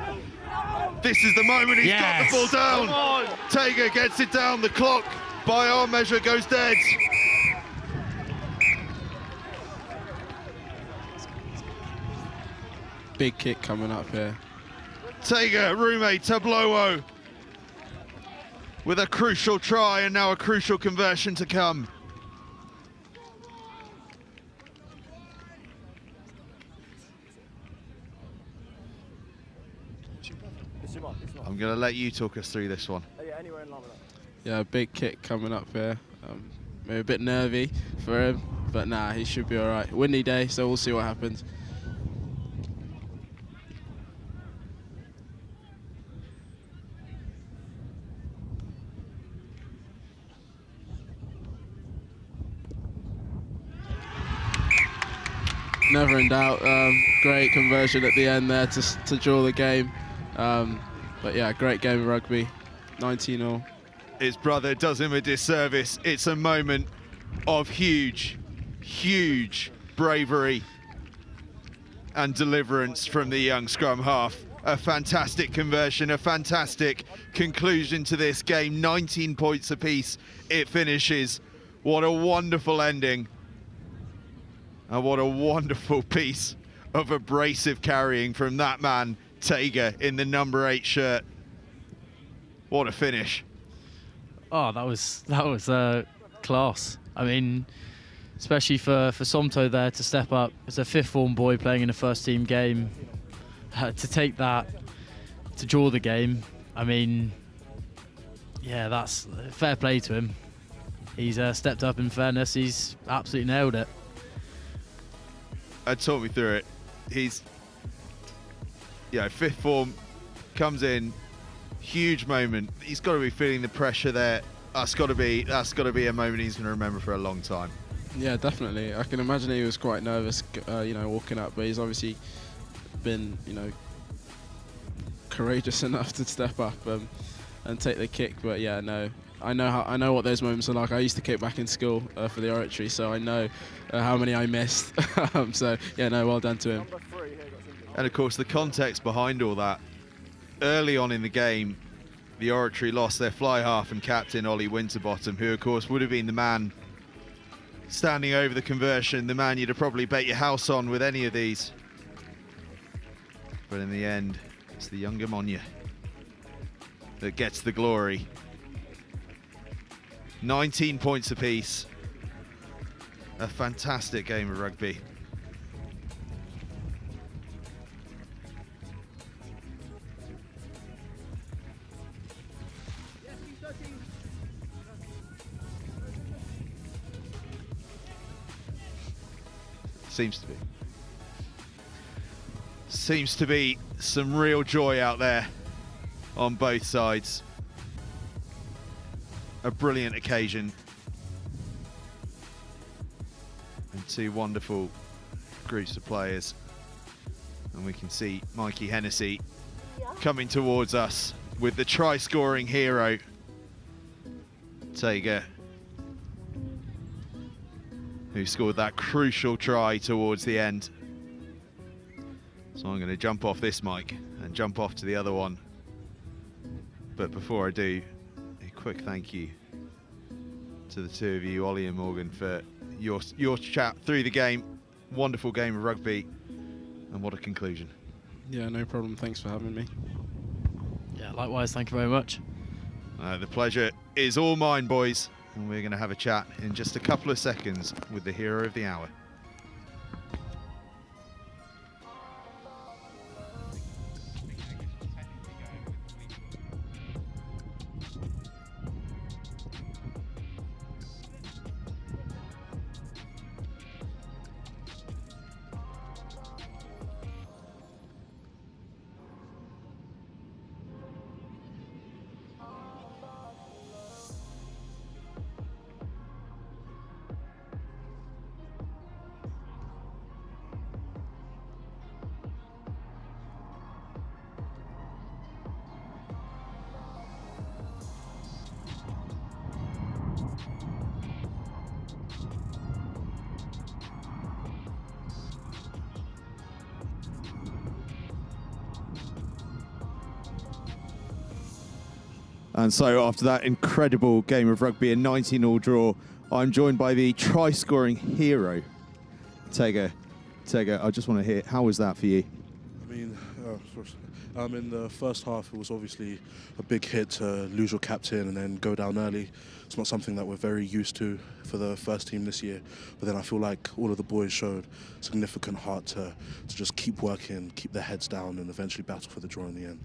This is the moment he's got the ball down. Come on. Tager gets it down. The clock, by our measure, goes dead. big kick coming up here. Tega, roommate Tablowo with a crucial try and now a crucial conversion to come. I'm going to let you talk us through this one. Yeah, anywhere in London. Yeah, big kick coming up here. Maybe a bit nervy for him, but nah, he should be all right. Windy day, so we'll see what happens. Never in doubt. Great conversion at the end there to draw the game. But yeah, great game of rugby. 19-all. His brother does him a disservice. It's a moment of huge, huge bravery and deliverance from the young scrum half. A fantastic conversion, a fantastic conclusion to this game. 19 points apiece. It finishes. What a wonderful ending. And what a wonderful piece of abrasive carrying from that man, Tega, in the number 8 shirt. What a finish. Oh, that was class. I mean, especially for Somto there to step up as a fifth form boy playing in a first team game, to take that, to draw the game. I mean, yeah, that's fair play to him. He's stepped up in fairness. He's absolutely nailed it. Talk me through it. He's, fifth form, comes in, huge moment. He's got to be feeling the pressure there. That's got to be a moment he's going to remember for a long time. Yeah, definitely. I can imagine he was quite nervous, walking up, but he's obviously been, courageous enough to step up and take the kick. But yeah, no, I know what those moments are like. I used to kick back in school for the Oratory, so I know how many I missed. So yeah, no, well done to him. And of course, the context behind all that. Early on in the game, the Oratory lost their fly half and captain Ollie Winterbottom, who of course would have been the man standing over the conversion, the man you'd have probably bet your house on with any of these. But in the end, it's the younger Monya that gets the glory. 19 points apiece. A fantastic game of rugby. Seems to be some real joy out there on both sides. A brilliant occasion. And two wonderful groups of players. And we can see Mikey Hennessy coming towards us with the try-scoring hero, Tega, who scored that crucial try towards the end. So I'm going to jump off this mic and jump off to the other one. But before I do, a quick thank you to the two of you, Ollie and Morgan, for your chat through the game. Wonderful game of rugby, and what a conclusion. Yeah, no problem. Thanks for having me. Yeah, likewise. Thank you very much. The pleasure is all mine, boys. And we're going to have a chat in just a couple of seconds with the hero of the hour. And so after that incredible game of rugby, a 19-all draw, I'm joined by the try-scoring hero, Tega. Tega, I just want to hear, how was that for you? I mean, in the first half, it was obviously a big hit to lose your captain and then go down early. It's not something that we're very used to for the first team this year. But then I feel like all of the boys showed significant heart to just keep working, keep their heads down, and eventually battle for the draw in the end.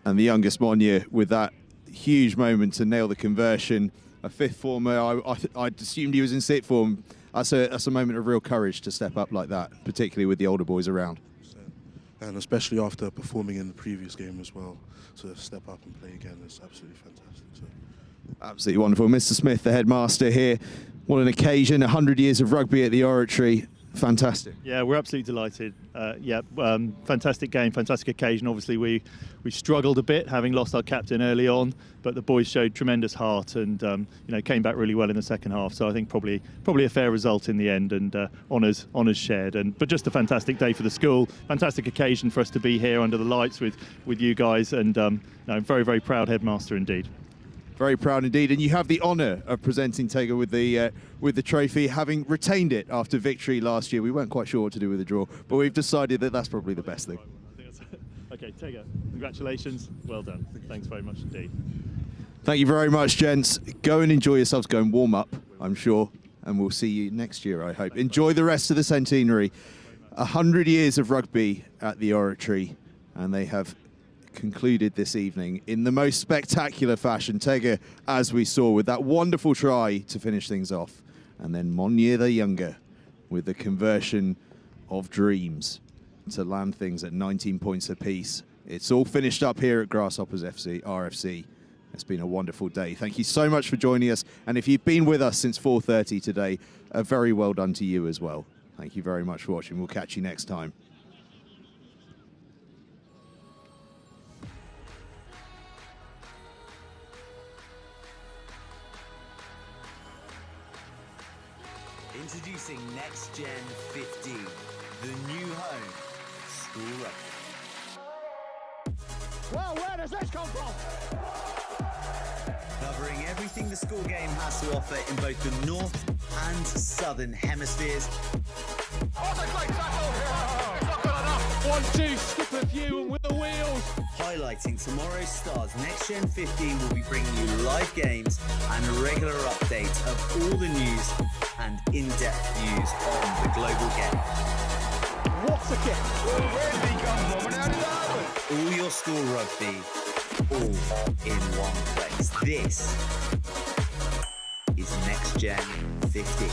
And the youngest Monye with that huge moment to nail the conversion. A fifth former, I'd assumed he was in sixth form. That's a moment of real courage to step up like that, particularly with the older boys around. And especially after performing in the previous game as well, to step up and play again is absolutely fantastic. So. Absolutely wonderful. Mr. Smith, the headmaster here. What an occasion, 100 years of rugby at the Oratory. Fantastic. Yeah, we're absolutely delighted. Fantastic game, fantastic occasion. Obviously, we struggled a bit, having lost our captain early on, but the boys showed tremendous heart and came back really well in the second half. So I think probably a fair result in the end, and honours shared. But just a fantastic day for the school, fantastic occasion for us to be here under the lights with you guys, and very, very proud headmaster indeed. Very proud indeed, and you have the honour of presenting Tega with the trophy, having retained it after victory last year. We weren't quite sure what to do with the draw, but we've decided that that's probably the best thing. Okay, Tega, congratulations, well done. Thanks very much indeed. Thank you very much, gents. Go and enjoy yourselves, go and warm up, I'm sure, and we'll see you next year, I hope. Enjoy the rest of the centenary. 100 years of rugby at the Oratory, and they have concluded this evening in the most spectacular fashion. Tega, as we saw, with that wonderful try to finish things off, and then Monye the younger with the conversion of dreams to land things at 19 points apiece. It's all finished up here at Grasshoppers RFC. It's been a wonderful day. Thank you so much for joining us, and if you've been with us since 4:30 today, a very well done to you as well. Thank you very much for watching. We'll catch you next time. Introducing Next Gen 15, the new home, school rugby. Well, where does this come from? Covering everything the school game has to offer in both the north and southern hemispheres. Oh, that's a great tackle! It's not good enough! 1-2, skip a few and with the wheels. Highlighting tomorrow's stars, Next Gen 15 will be bringing you live games and a regular update of all the news and in-depth views on the global game. What's a kick? Where did he come from and how did that happen? All your school rugby, all in one place. This is Next Gen 15.